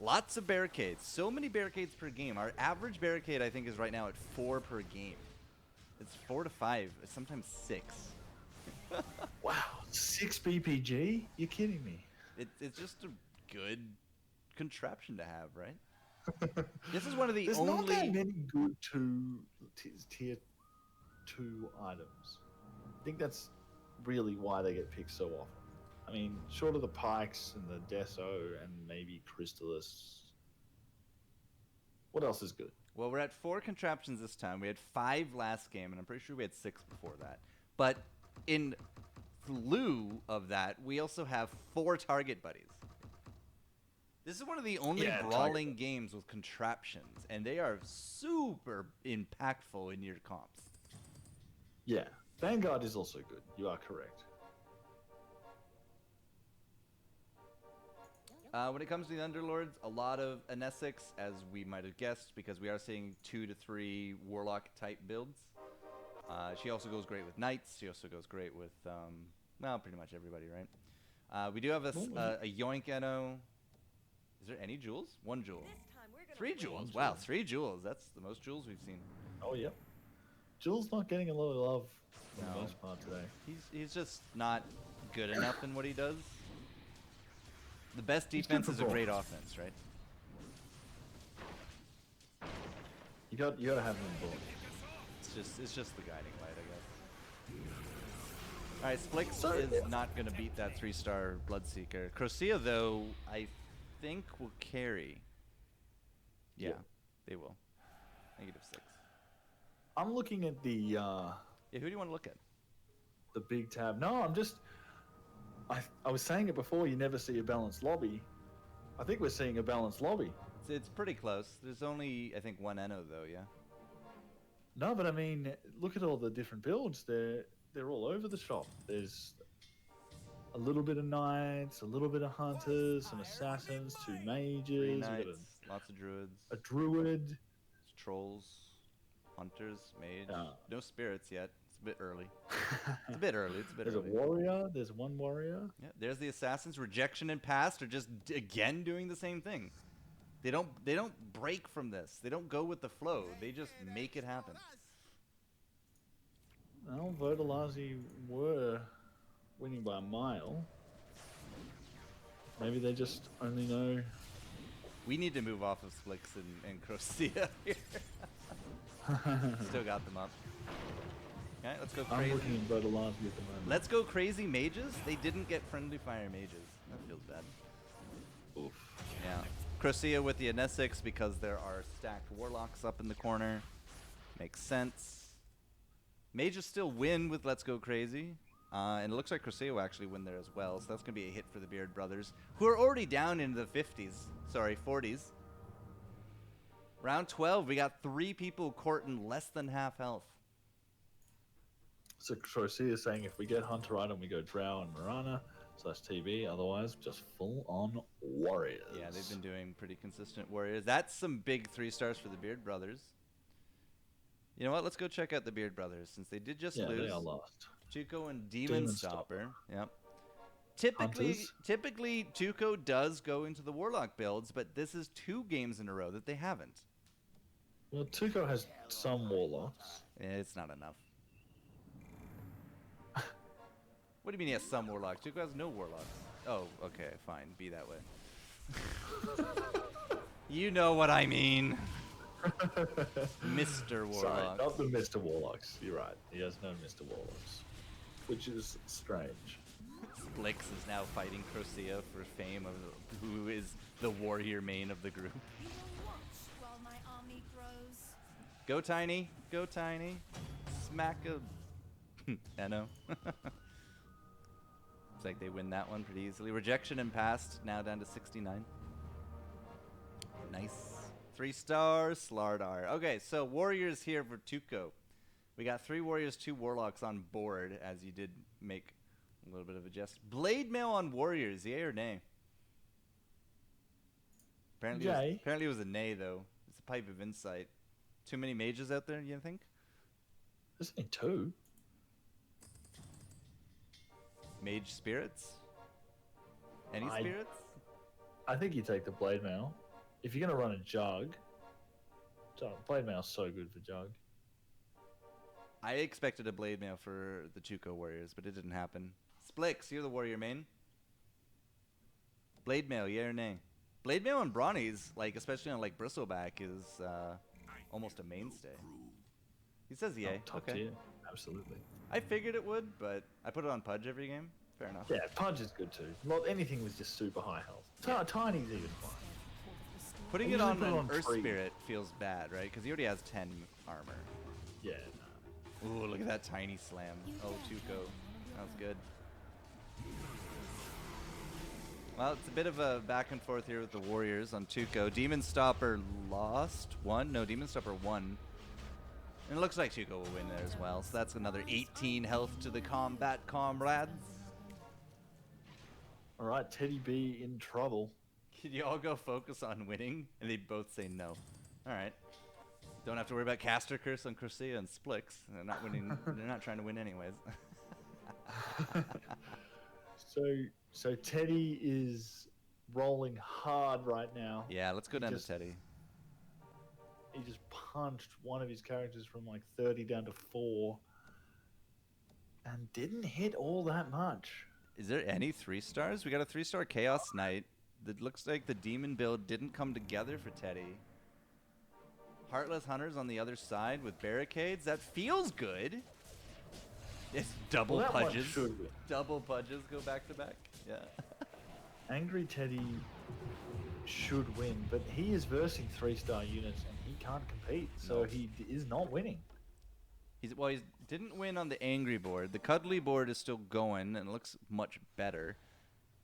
Lots of barricades. So many barricades per game. Our average barricade, I think, is right now at 4 per game. It's 4 to 5, sometimes 6.
Wow, 6 BPG? You're kidding me.
It's just a good contraption to have, right? This is one of the
There's not that
only...
many good tier 2 items. I think that's really why they get picked so often. I mean, short of the Pikes and the Deso and maybe Crystallis. What else is good?
Well, we're at 4 contraptions this time. We had 5 last game, and I'm pretty sure we had 6 before that. But in lieu of that, we also have 4 target buddies. This is one of the only
Yeah,
brawling games with contraptions, and they are super impactful in your comps.
Yeah, Vanguard is also good. You are correct.
When it comes to the Underlords, a lot of Anessix, as we might have guessed, because we are seeing 2 to 3 Warlock type builds. She also goes great with Knights. She also goes great with, well, pretty much everybody, right? We do have a Yoink Eno. Is there any jewels? 1 jewel.
This time we're gonna
3
win.
jewels. Wow, 3 jewels. That's the most jewels we've seen.
Oh, yeah. Jules not getting a lot of love for
No.
the most part today.
He's just not good enough in what he does. The best
He's good
defense
for
is a great
brawls.
offense, right?
You got to have him on board.
It's just the guiding light, I guess. All right, Splix
So-
is not going to beat that 3-star Bloodseeker. Crucia, though, I think will carry. Yeah,
Yeah.
they will. -6.
I'm looking at the
Yeah, who do you want to look at?
big tab. No, I'm just. I was saying it before. You never see a balanced lobby. I think we're seeing a balanced lobby.
It's pretty close. There's only, I think, 1 Eno, though, yeah?
No, but I mean, look at all the different builds. They're all over the shop. There's a little bit of knights, a little bit of hunters, some assassins, 2 mages,
Three
we've got
knights, lots of druids,
a druid.
trolls, hunters, mage.
Yeah.
No spirits yet. It's a bit early. It's a bit early. It's a bit
There's
early.
a warrior. There's 1 warrior.
Yeah, there's the assassins. Rejection and past are just again doing the same thing. They don't break from this. They don't go with the flow. They just make it happen.
Well, Vodalazi were winning by a mile. Maybe they just only know.
We need to move off of Splix and Crocea here. Still got them up. Okay, let's go
I'm
crazy.
looking at Vodalazi at the moment.
Let's go crazy mages. They didn't get friendly fire mages. That feels bad.
Oof.
Yeah. Crocea with the Anesix because there are stacked warlocks up in the corner. Makes sense. Mages still win with Let's Go Crazy. And it looks like Crocea will actually win there as well. So that's going to be a hit for the Beard Brothers, who are already down into the 50s. Sorry, 40s. Round 12, we got 3 people courting less than half health.
So Crocea is saying if we get Hunter item, we go Drow and Marana / TB. Otherwise, just full on warriors.
Yeah, they've been doing pretty consistent warriors. That's some big 3 stars for the Beard Brothers. You know what? Let's go check out the Beard Brothers since they did just
Yeah,
lose.
they are lost.
Tuco and
Demon
Demon Stopper. Yep.
Hunters.
Typically, Tuco does go into the Warlock builds, but this is 2 games in a row that they haven't.
Well, Tuco has some warlocks.
It's not enough. What do you mean he has some Warlock? Tuco has no Warlocks. Oh, okay, fine. Be that way. You know what I mean. Mr. Warlock.
Sorry, not the Mr. Warlocks. You're right. He has no Mr. Warlocks, which is strange.
Splix is now fighting Crocea for fame of who is the warrior main of the group.
You will watch while my army grows.
Go Tiny. Go Tiny. Smack a... Eno. Looks like they win that one pretty easily. Rejection and past, now down to 69. Nice. 3 stars, Slardar. Okay, so warriors here for Tuco. We got 3 warriors, 2 warlocks on board, as you did make a little bit of a jest. Blade mail on warriors, yay or nay? Apparently,
Yay.
Apparently it was a nay, though. It's a pipe of insight. Too many mages out there, you think?
There's only 2.
Mage spirits? Any spirits?
I think you take the Blade Mail. If you're going to run a Jug, Blade Mail's so good for Jug.
I expected a blade mail for the Tuco warriors, but it didn't happen. Splix, you're the warrior main. Blade mail, yeah or nay? Blade mail on Brawnies, like especially on like Bristleback, is almost a mainstay. He says yay.
Top
Okay.
tier. Absolutely.
I figured it would, but I put it on Pudge every game. Fair enough.
Yeah, Pudge is good too. Not anything was just super high health. Tiny's even fine.
Putting
I
it on
usually put it
an
on
Earth
3.
Spirit feels bad, right? Because he already has 10 armor.
Yeah, no.
Ooh, look at that tiny slam. Oh, Tuco. That was good. Well, it's a bit of a back and forth here with the Warriors on Tuco. Demon Stopper lost 1. No, Demon Stopper won. And it looks like Tuco will win there as well. So that's another 18 health to the combat comrades.
All right, Teddy B in trouble.
Can you all go focus on winning? And they both say no. All right. Don't have to worry about Caster Curse on Crocea and Splix. They're not winning. They're not trying to win anyways.
So Teddy is rolling hard right now.
Yeah, let's go down to Teddy.
He just punched one of his characters from like 30 down to 4 and didn't hit all that much.
Is there any 3 stars? We got a 3-star Chaos Knight. That looks like the demon build didn't come together for Teddy. Heartless Hunters on the other side with barricades. That feels good. It's double
Well, that one
Pudges.
should win.
Double Pudges go back to back. Yeah.
Angry Teddy should win, but he is versing 3-star units and he can't compete, so
No.
he is not winning.
He didn't win on the angry board. The cuddly board is still going and it looks much better.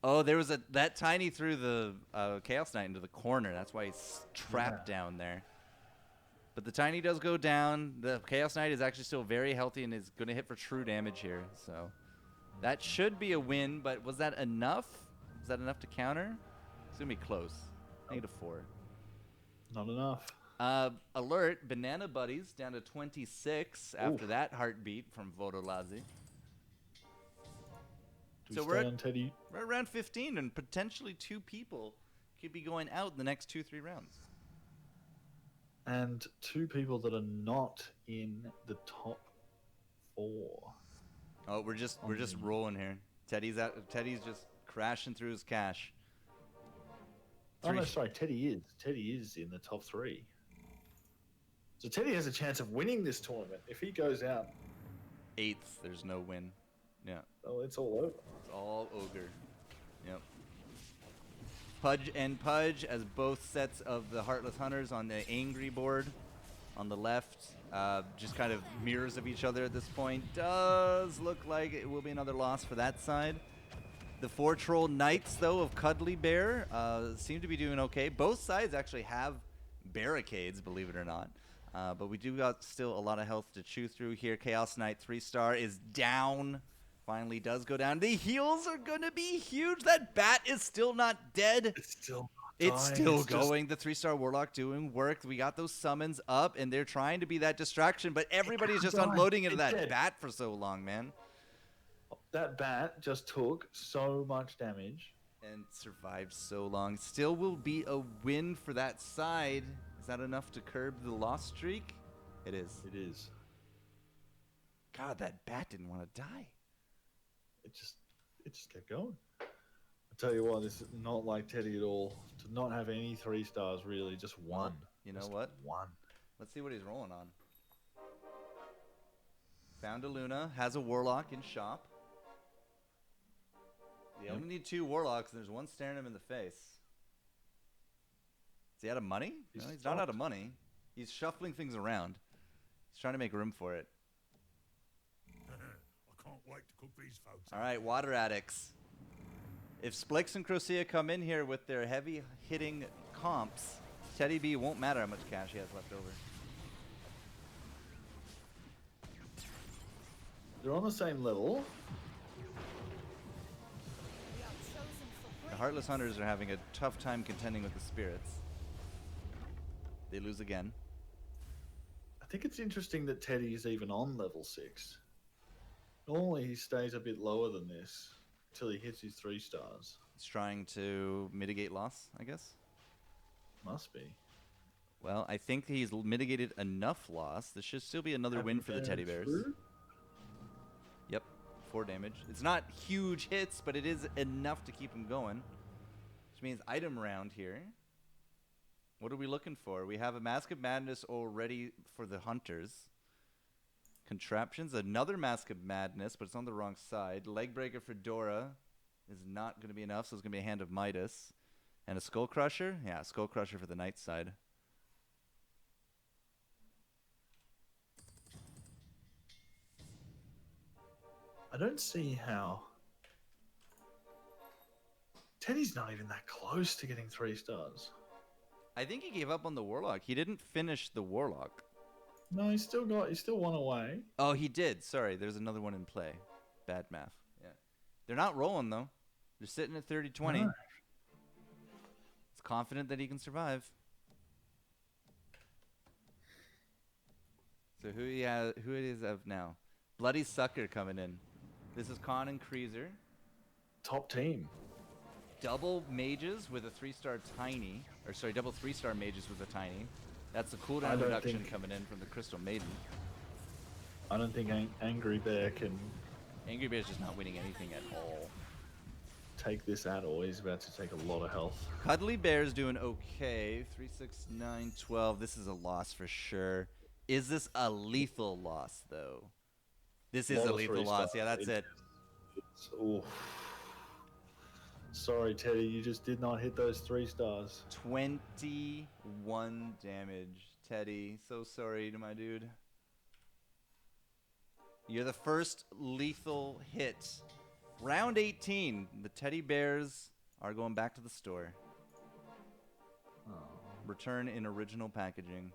Oh, there was that Tiny threw the Chaos Knight into the corner. That's why he's trapped down there. But the Tiny does go down. The Chaos Knight is actually still very healthy and is going to hit for true damage here. So that should be a win, but was that enough? Was that enough to counter? It's going to be close. -4.
Not enough.
Alert, Banana Buddies down to 26 after
Oof.
that heartbeat from Vodolazi.
Do
So
we
we're
stay
at-
on Teddy?
We're around 15, and potentially 2 people could be going out in the next 2-3 rounds.
And 2 people that are not in the top 4.
Oh, we're just rolling here. Teddy's just crashing through his cash.
Oh no,
Three-
sorry, Teddy is. Teddy is in the top 3. So Teddy has a chance of winning this tournament. If he goes out,
8th, there's no win. Yeah,
oh, it's all over.
it's all ogre. Yep. Pudge and Pudge as both sets of the Heartless Hunters on the angry board on the left. Just kind of mirrors of each other at this point. Does look like it will be another loss for that side. The 4 Troll Knights, though, of Cuddly Bear seem to be doing okay. Both sides actually have barricades, believe it or not. But we do got still a lot of health to chew through here. Chaos Knight 3-star is down. Finally does go down. The heals are going to be huge. That bat is still not dead.
It's still
It's
dying.
still
It's just-
going. The 3-star Warlock doing work. We got those summons up, and they're trying to be that distraction, but everybody's just
died.
unloading into
It
that
did.
bat for so long, man.
That bat just took so much damage.
And survived so long. Still will be a win for that side. Is that enough to curb the loss streak? It is.
It is.
God, that bat didn't want to die.
It just kept going. I tell you what, this is not like Teddy at all. To not have any 3 stars, really, just one.
You know
Just
what?
One.
Let's see what he's rolling on. Found a Luna. Has a Warlock in shop. They only need 2 Warlocks, and there's one staring him in the face. Is he out of money?
He's
No, he's not out of
stopped.
money. He's shuffling things around. He's trying to make room for it.
I can't wait to cook these folks.
All right, Water Addicts. If Splix and Crocea come in here with their heavy-hitting comps, Teddy B won't matter how much cash he has left over.
They're on the same level.
We are chosen for
The
great.
Heartless Hunters are having a tough time contending with the Spirits. They lose again.
I think it's interesting that Teddy is even on level 6. Normally he stays a bit lower than this until he hits his 3 stars.
He's trying to mitigate loss, I guess.
Must be.
Well, I think he's mitigated enough loss. This should still be another win for the Teddy Bears.
True.
Yep, 4 damage. It's not huge hits, but it is enough to keep him going. Which means item round here. What are we looking for? We have a Mask of Madness already for the Hunters. Contraptions, another Mask of Madness, but it's on the wrong side. Legbreaker for Dora is not going to be enough, so it's going to be a Hand of Midas. And a Skull Crusher? Yeah, Skull Crusher for the Knight side.
I don't see how. Teddy's not even that close to getting 3 stars.
I think he gave up on the Warlock. He didn't finish the Warlock.
No, he's still 1 away.
Oh, he did. Sorry, there's another one in play. Bad math. Yeah. They're not rolling, though. They're sitting at 30-20.
No.
It's confident that he can survive. So who it is of now? Bloody Sucker coming in. This is Khan and Kreezer.
Top team.
Double mages with a 3-star tiny. Or sorry, double 3-star mages with a tiny. That's the
I
cooldown
don't
reduction
think-
coming in from the Crystal Maiden.
I don't think Angry Bear can
Angry Bear's just not winning anything at all.
take this at all. He's about to take a lot of health.
Cuddly Bear's doing okay. 3, 6, 9, 12. This is a loss for sure. Is this a lethal loss, though? This is
Lot
a
of
lethal
3
loss.
stars.
Yeah, that's it.
Oof. Sorry, Teddy. You just did not hit those 3 stars.
21 damage. Teddy, so sorry to my dude. You're the first lethal hit. Round 18. The Teddy Bears are going back to the store. Return in original packaging.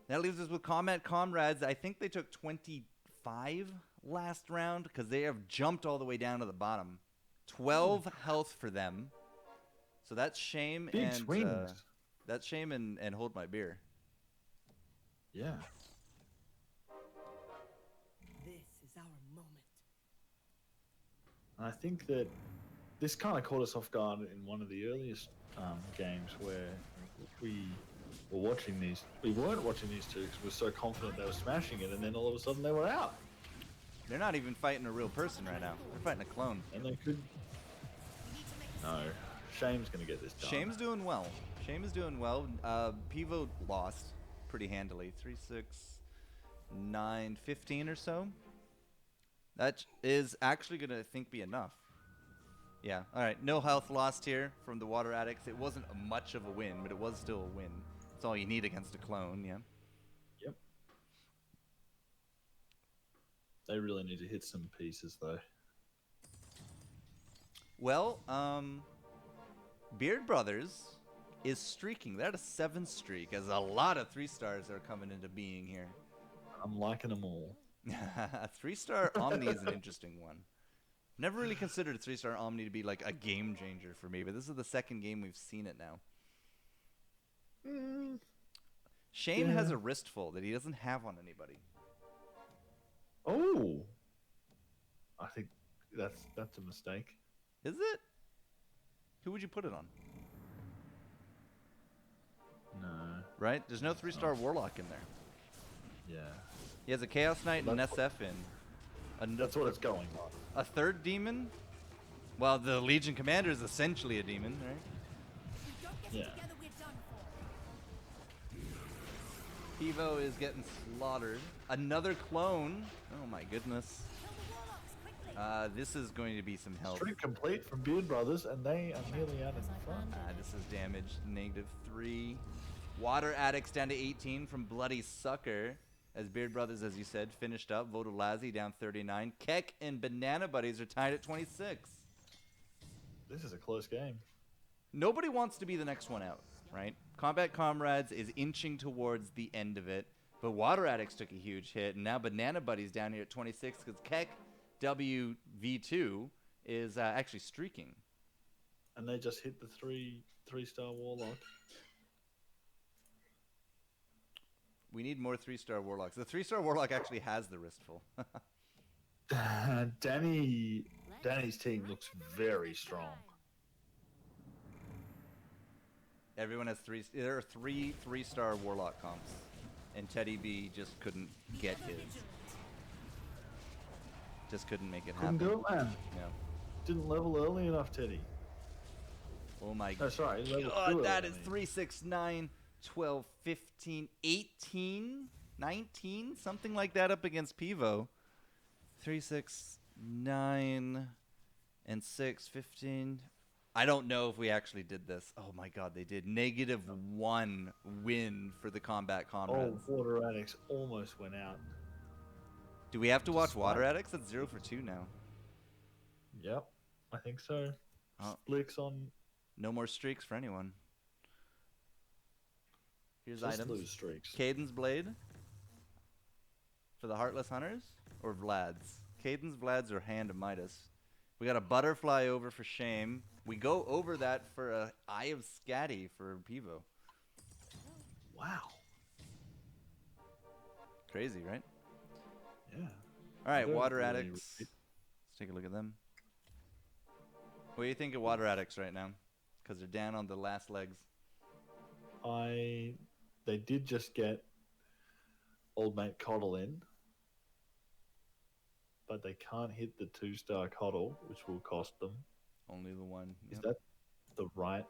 That leaves us with Combat Comrades. I think they took 25 last round because they have jumped all the way down to the bottom. 12 health for them. So that's Shame
Big
and
swings.
that's Shame and Hold My Beer.
Yeah.
This is our moment.
And I think that this kind of caught us off guard in one of the earliest games where we were watching these. We weren't watching these two because we were so confident they were smashing it, and then all of a sudden they were out.
They're not even fighting a real person right now. They're fighting a clone.
And they could. No, Shame's gonna get this done.
Shame's doing well. Shame is doing well. Pivo lost pretty handily. 3, 6, 9, 15 or so. That is actually going to, I think, be enough. Yeah. All right. No health lost here from the Water Addicts. It wasn't much of a win, but it was still a win. That's all you need against a clone, yeah.
Yep. They really need to hit some pieces, though.
Well, Beard Brothers is streaking. They're at a 7 streak, as a lot of 3-stars are coming into being here.
I'm liking them all.
A 3-star Omni is an interesting one. Never really considered a 3-star Omni to be like a game changer for me, but this is the second game we've seen it now. Shane has a wristful that he doesn't have on anybody.
Oh, I think that's a mistake.
Is it? Who would you put it on?
No.
Right? There's no 3-star Warlock in there.
Yeah.
He has a Chaos Knight and an SF in.
That's what it's going on.
A 3rd demon? Well, the Legion Commander is essentially a demon, right?
We don't get
Yeah.
it together, we're done for.
Pivo is getting slaughtered. Another clone. Oh my goodness.
Kill the warlocks, quickly.
This is going to be some health.
Streak complete from Beard Brothers, and they are nearly out in front.
This is damage. -3. Water Addicts down to 18 from Bloody Sucker. As Beard Brothers, as you said, finished up. Vodolazzi down 39. Keck and Banana Buddies are tied at 26.
This is a close game.
Nobody wants to be the next one out, right? Combat Comrades is inching towards the end of it, but Water Addicts took a huge hit, and now Banana Buddies down here at 26 because Keck WV2 is actually streaking.
And they just hit the three-star Warlock.
We need more 3-star Warlocks. The 3-star Warlock actually has the wristful.
Danny's team looks very strong.
Everyone has 3. There are 3 3-star Warlock comps, and Teddy B just couldn't get his. Just couldn't make it happen.
Couldn't do it, man.
No.
Didn't level early enough, Teddy.
Oh my
No, sorry. level
God,
too
that
early.
is 3, 6, 9, 12, 15, 18, 19, something like that up against Pivo. 3, 6, 9, and 6, 15. I don't know if we actually did this. Oh my God, they did. -1 win for the Combat Comrades.
Oh, Water Addicts almost went out.
Do we have to watch
Just
Water
one.
Addicts? That's 0 for 2 now.
Yep, I think so.
Oh.
Splix on
No more streaks for anyone. Here's
just
items.
lose streaks.
Caden's Blade for the Heartless Hunters or Vlad's? Caden's, Vlad's, or Hand of Midas. We got a Butterfly over for Shame. We go over that for a Eye of Scatty for Pivo.
Wow.
Crazy, right?
Yeah.
All right,
don't
Water
really
Addicts. Let's take a look at them. What do you think of Water Addicts right now? Because they're down on the last legs.
They did just get Old Mate Coddle in, but they can't hit the 2-star Coddle, which will cost them.
Only the one.
Is
Yep.
that the right?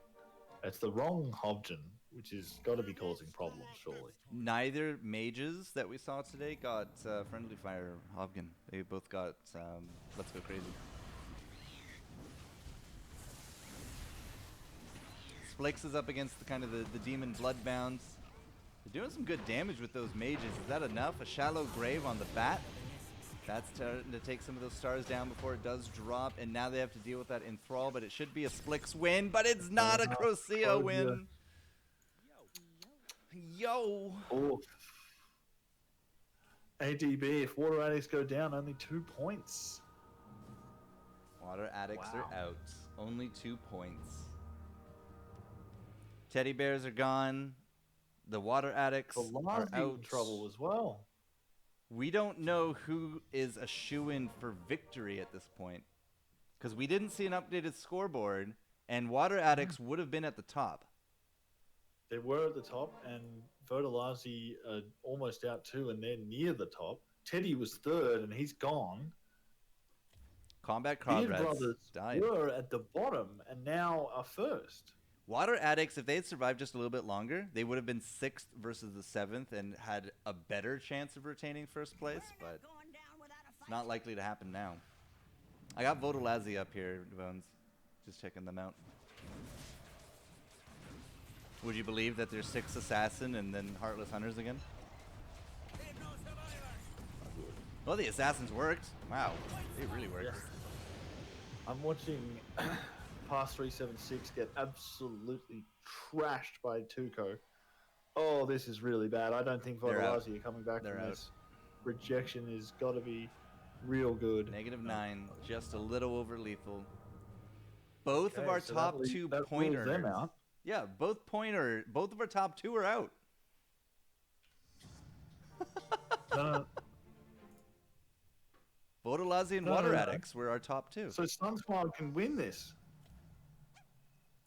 It's the wrong Hobgen, which has got to be causing problems, surely.
Neither mages that we saw today got Friendly Fire Hobgen. They both got Let's Go Crazy. Splix is up against the kind of the demon Bloodbounds. They're doing some good damage with those mages. Is that enough? A Shallow Grave on the bat. That's starting to take some of those stars down before it does drop, and now they have to deal with that Enthrall, but it should be a Splix win, but it's not a Crocea win. Yo!
Oh, ADB, if Water Addicts go down, only 2 points.
Water Addicts
Wow.
are out. Only 2 points. Teddy bears are gone. The Water Addicts are
Velazzi
out.
in trouble as well.
We don't know who is a shoo-in for victory at this point, because we didn't see an updated scoreboard, and Water Addicts would have been at the top.
They were at the top, and Vodalazzi almost out too, and they're near the top. Teddy was third, and he's gone.
Combat
Beard
Comrades
Brothers
died.
were at the bottom, and now are first.
Water Addicts, if they had survived just a little bit longer, they would have been 6th versus the 7th and had a better chance of retaining first place, but it's not likely to happen now. I got Vodalazzi up here, Bones. Just checking them out. Would you believe that there's 6 Assassin and then Heartless Hunters again? Well, the Assassins worked. Wow, they really worked.
Yes. I'm watching Pass 376 get absolutely trashed by Tuco. Oh, this is really bad. I don't think
They're out.
Vodalazzi are coming back
They're
from
out.
this. Rejection has got to be real good.
-9, just a little over lethal. Both of
Okay,
our
so
top
that
2
rules
pointers.
them out.
Yeah, both of our top 2 are out.
No.
Vodalazzi and
No,
Water
no, no.
Addicts were our top 2.
So Sunsmile can win this.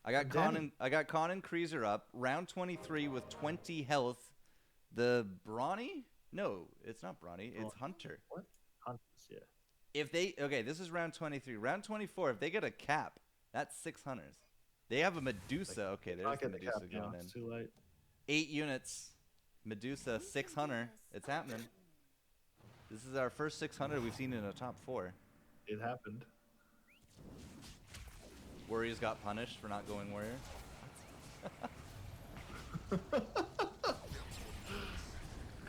I got
Danny.
Con and Creaser up. Round 23 with 20 health. The Brawny? No, it's not Brawny. It's
Oh.
Hunter.
What? Hunters, yeah.
If they this is round 23. Round 24, if they get a cap, that's 6 hunters. They have a Medusa. Okay, there's
Can't
the
get the cap
Medusa
now.
going in.
It's too late.
8 units. Medusa 600. It's happening. This is our first 600 we've seen in a top 4.
It happened.
Warriors got punished for not going warrior.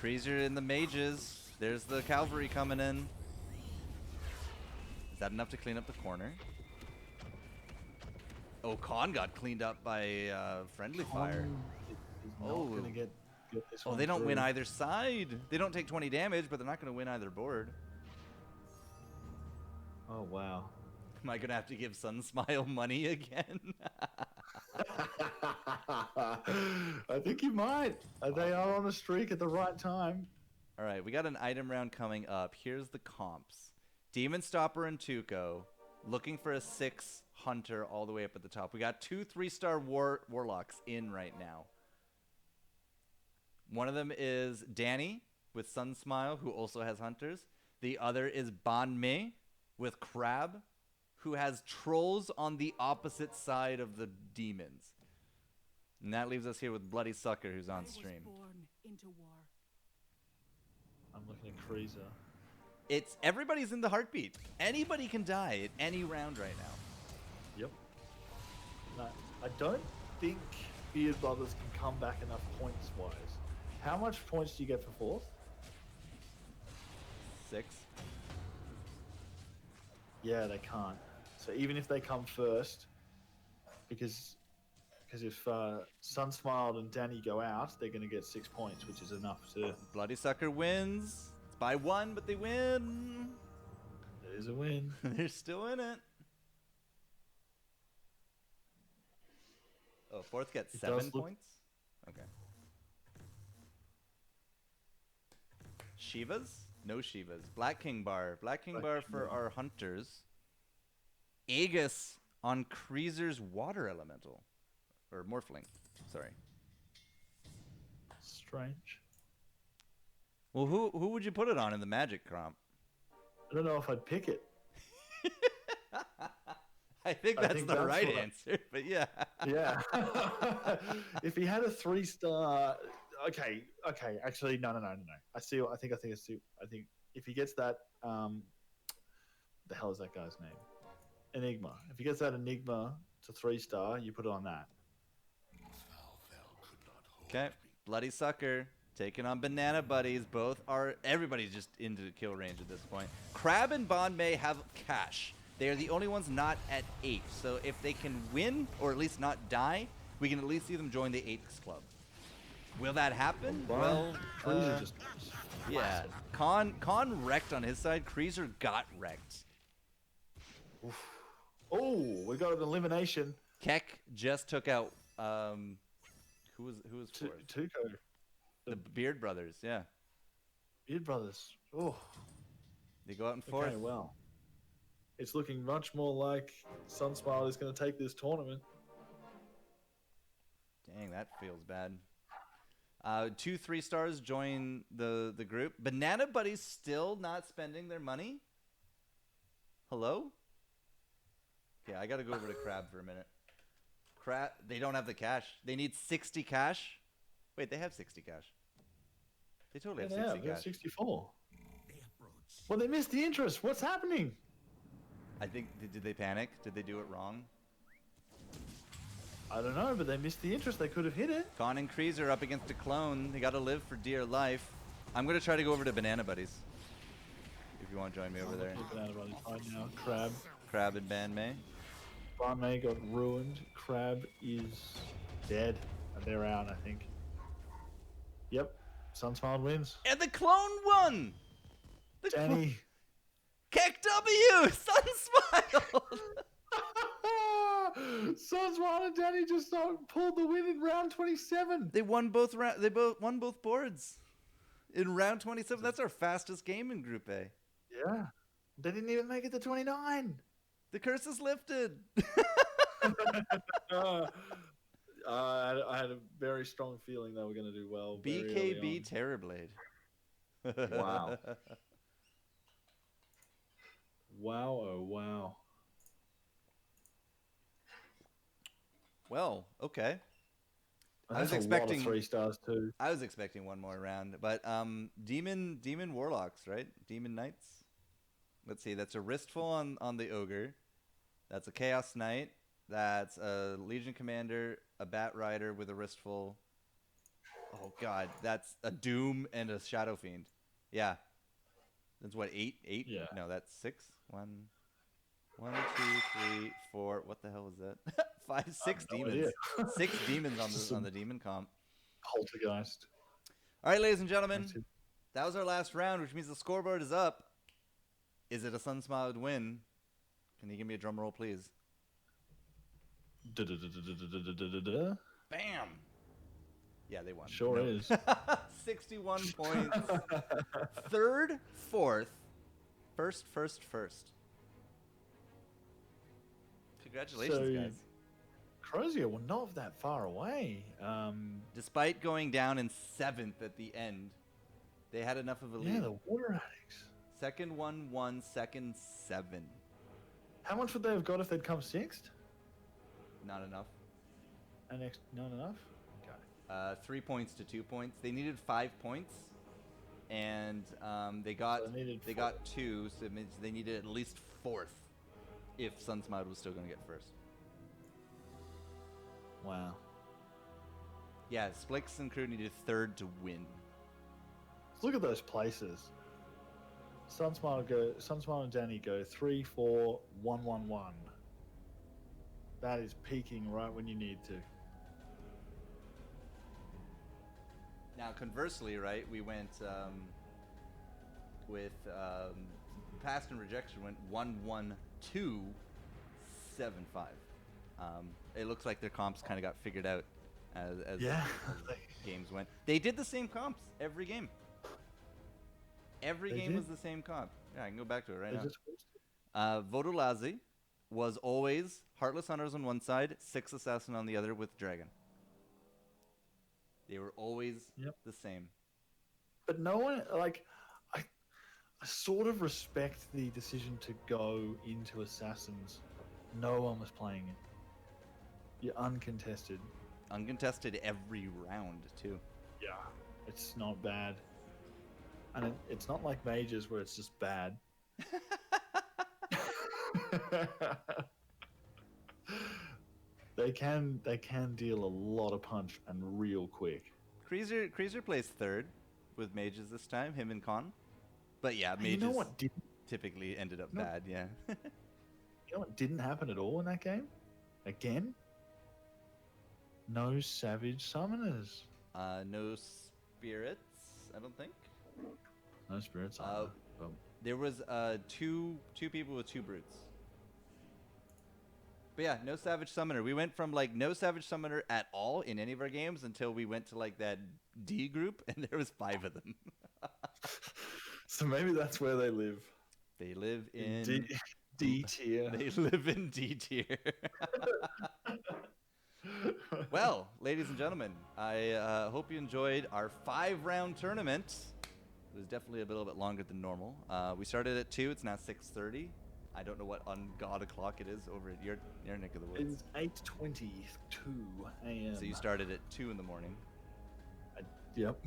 Creaser in the mages. There's the cavalry coming in. Is that enough to clean up the corner? Oh, Khan got cleaned up by friendly fire.
Is
Oh.
not gonna get this
Oh,
one
they don't win
through.
either side. They don't take 20 damage, but they're not going to win either board.
Oh wow.
Am I going to have to give Sunsmile money again?
I think you might. They are on a streak at the right time.
All right, we got an item round coming up. Here's the comps. Demon Stopper and Tuco looking for a 6 Hunter all the way up at the top. We got 2 3-star Warlocks in right now. One of them is Danny with Sunsmile, who also has Hunters. The other is Ban Mei with Crab, who has Trolls on the opposite side of the Demons. And that leaves us here with Bloody Sucker, who's on stream.
I'm looking at Creaser.
It's everybody's in the heartbeat. Anybody can die at any round right now.
Yep. No, I don't think Beard Brothers can come back enough points wise. How much points do you get for 4th?
6.
Yeah, they can't. So even if they come first, because if Sunsmiled and Danny go out, they're going to get 6 points, which is enough to.
Bloody Sucker wins. It's by 1, but they win.
There's a win.
They're still in it. Oh, 4th gets
It
7
does look-
points? Okay. Shivas? No Shivas. Black King Bar. Black King
Black
Bar
King
for
Bar.
our hunters. Aegis on Creaser's Water Elemental. Or Morphling. Sorry.
Strange.
Well, who would you put it on in the Magic comp?
I don't know if I'd pick it.
I think
I
that's
think
the
that's
right
what I-
answer, but yeah.
Yeah. If he had a 3-star, okay. Actually, no. I see. I think if he gets that, the hell is that guy's name? Enigma. If he gets that Enigma to 3-star, you put it on that.
Okay, Bloody Sucker taking on Banana Buddies. Both are everybody's just into kill range at this point. Crab and Bon May have cash. They are the only ones not at 8. So if they can win or at least not die, we can at least see them join the 8th club. Will that happen? Well,
Creaser just
Yeah. Con wrecked on his side. Kreezer got wrecked.
Oh, we got an elimination.
Keck just took out who was fourth?
Tuco.
The Beard Brothers, yeah.
Beard Brothers. Oh,
They go out in fourth.
okay, well. It's looking much more like Sunsmile is going to take this tournament.
Dang, that feels bad. 2 3-stars join the group. Banana Buddies still not spending their money? Hello? Okay, I gotta go over to Crab for a minute. Crab, they don't have the cash. They need 60 cash. Wait, they have 60 cash. They totally have 60
they have
cash.
64.
Airports.
Well, they missed the interest. What's happening?
I think, did they panic? Did they do it wrong?
I don't know, but they missed the interest. They could have hit it.
Con and Kreezer up against a clone. They gotta live for dear life. I'm gonna try to go over to Banana Buddies. If you want to join me over there.
Banana Buddies right now. Crab.
Crab and Ban May.
Barmay got ruined. Crab is dead. And they're out, I think. Yep. Sunsmile wins.
And the clone won! The
Danny.
Keck W! Sunsmile!
Sunsmile and Danny just pulled the win in round 27.
They won both won both boards. In round 27, that's our fastest game in Group A.
Yeah. They didn't even make it to 29.
The curse is lifted.
I had a very strong feeling they were going to do well. very early
BKB
on.
Terrorblade.
Wow. Wow, oh wow.
Well, okay. I was
That's a lot
expecting
of 3 stars too.
I was expecting one more round, but Demon Warlocks, right? Demon Knights. Let's see. That's a Wristful on the Ogre. That's a Chaos Knight. That's a Legion Commander, a Bat Rider with a Wristful. Oh God, that's a Doom and a Shadow Fiend. Yeah. That's what, 8?
Yeah.
No, that's 6. 1, 2, 3, 4. What the hell was that? 5, 6
no
demons.
idea.
6 demons on the demon comp.
Poltergeist.
All right, ladies and gentlemen,
That's it.
that was our last round, which means the scoreboard is up. Is it a Sunsmiled win? Can you give me a drum roll, please?
Da-da-da-da-da-da-da-da-da.
Bam! Yeah, they won.
Sure
No.
is.
61 points. Third, fourth, first. Congratulations,
So-
guys.
Crozier were not that far away.
Despite going down in 7th at the end, they had enough of a lead.
Yeah, the Water Addicts.
Second one won, second 7.
How much would they have got if they'd come 6th?
Not enough.
Not enough? Okay.
3 points to 2 points. They needed 5 points, and they got
So they needed
they got 2, so it means they needed at least 4th if Sunsmiled was still going to get first.
Wow.
Yeah, Splix and crew needed 3rd to win.
Look at those places. Sunsmile and Danny go 3, 4, 1, 1, 1. That is peaking right when you need to.
Now, conversely, right, we went with Past and Rejection went 1, 1, 2, 7, 5. It looks like their comps kind of got figured out as
Yeah.
games went. They did the same comps every game. Every
They
game
did?
was the same comp. Yeah, I can go back to it right
They
now.
just-
Vodolazi was always Heartless Hunters on one side, 6 Assassin on the other with Dragon. They were always
Yep.
the same.
But no one, like, I sort of respect the decision to go into Assassins. No one was playing it. You're uncontested.
Uncontested every round, too.
Yeah. It's not bad. And it's not like Mages where it's just bad. They can deal a lot of punch and real quick.
Kreezer plays 3rd with Mages this time, him and Con. But yeah,
And
Mages
you know what didn't
typically ended up
No.
bad, yeah.
happen at all in that game? Again? No Savage Summoners.
No Spirits, I don't think.
No spirits. Either.
There was two people with 2 brutes. But yeah, no Savage Summoner. We went from like no Savage Summoner at all in any of our games until we went to like that D group, and there was 5 of them.
So maybe that's where they live.
They live in
D tier.
They live in D tier. Well, ladies and gentlemen, I hope you enjoyed our 5-round tournament. It was definitely a little bit longer than normal. We started at 2. It's now 6:30. I don't know what God o'clock it is over at your neck of the woods.
It's 8:22 a.m.
So you started at 2 in the morning.
Yep.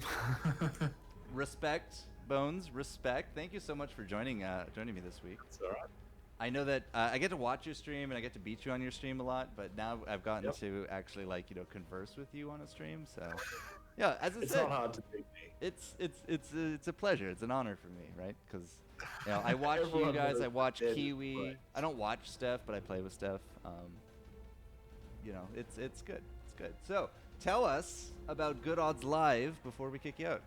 Respect, Bones. Respect. Thank you so much for joining me this week.
It's all right.
I know that I get to watch your stream and I get to beat you on your stream a lot, but now I've gotten to actually converse with you on a stream. So yeah, as I
It's
said,
not hard to beat me.
it's a pleasure. It's an honor for me, right? Because I watch you
Everyone
guys.
knows
I watch
that
Kiwi.
right.
I don't watch Steph, but I play with Steph. It's good. It's good. So tell us about Good Odds Live before we kick you out.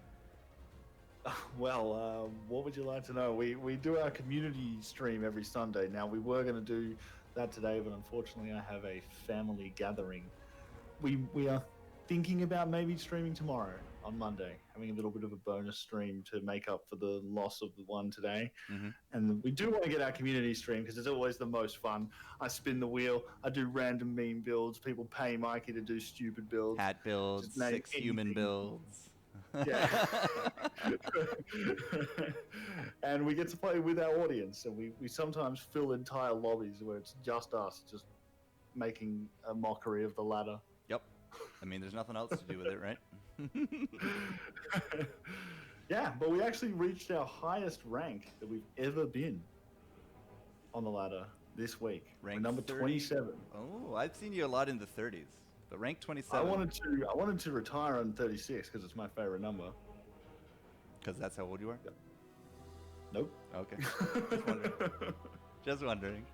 Well, what would you like to know? We do our community stream every Sunday. Now, we were going to do that today, but unfortunately I have a family gathering. We are thinking about maybe streaming tomorrow on Monday, having a little bit of a bonus stream to make up for the loss of the one today.
Mm-hmm.
And we do want to get our community stream because it's always the most fun. I spin the wheel, I do random meme builds, people pay Mikey to do stupid builds.
Hat builds,
Just name
6 human
anything.
builds.
Yeah. And we get to play with our audience, and we sometimes fill entire lobbies where it's just us, just making a mockery of the ladder.
Yep. I mean, there's nothing else to do with it, right?
Yeah, but we actually reached our highest rank that we've ever been on the ladder this week.
Rank
We're number
30.
27.
Oh, I've seen you a lot in the 30s, but rank 27.
I wanted to retire on 36 because it's my favorite number.
Because that's how old you are?
Nope.
Okay. Just wondering. Just wondering.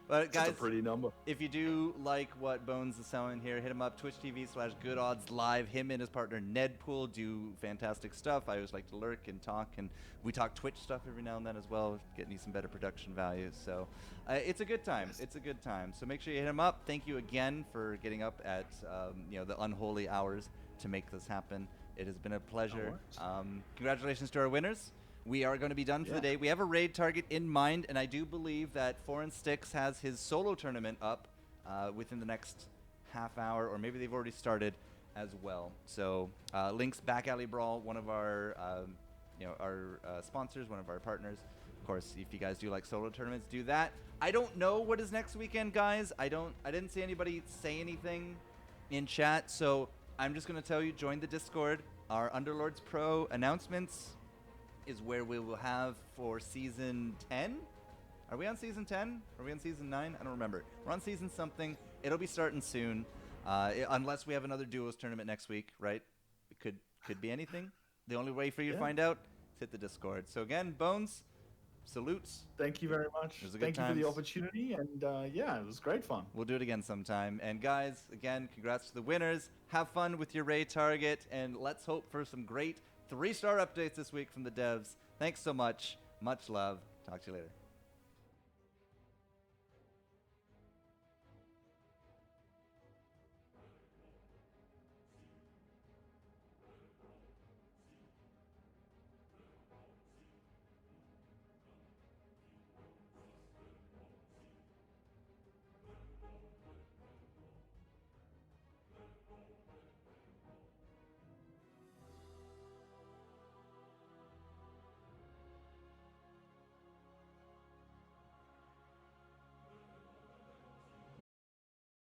But
It's just
guys,
a pretty number.
if you do like what Bones is selling here, hit him up, twitch.tv/GoodOddsLive. Him and his partner Nedpool do fantastic stuff. I always like to lurk and talk, and we talk Twitch stuff every now and then as well, getting you some better production values. So it's a good time. It's a good time. So make sure you hit him up. Thank you again for getting up at the unholy hours to make this happen. It has been a pleasure. Congratulations to our winners. We are going to be done for the day. We have a raid target in mind, and I do believe that Foreign Sticks has his solo tournament up within the next half hour, or maybe they've already started as well. So Link's Back Alley Brawl, one of our sponsors, one of our partners. Of course, if you guys do like solo tournaments, do that. I don't know what is next weekend, guys. I didn't see anybody say anything in chat, so I'm just going to tell you, join the Discord. Our Underlords Pro announcements is where we will have for season 10. Are we on season 10? Are we on season 9? I don't remember. We're on season something. It'll be starting soon, unless we have another duos tournament next week, right? It could be anything. The only way for you to find out is hit the Discord. So again, Bones, salutes.
Thank you very much.
It was a good
Thank you for the
times.
opportunity, and it was great fun.
We'll do it again sometime. And guys, again, congrats to the winners. Have fun with your raid target, and let's hope for some great 3-star updates this week from the devs. Thanks so much. Much love. Talk to you later.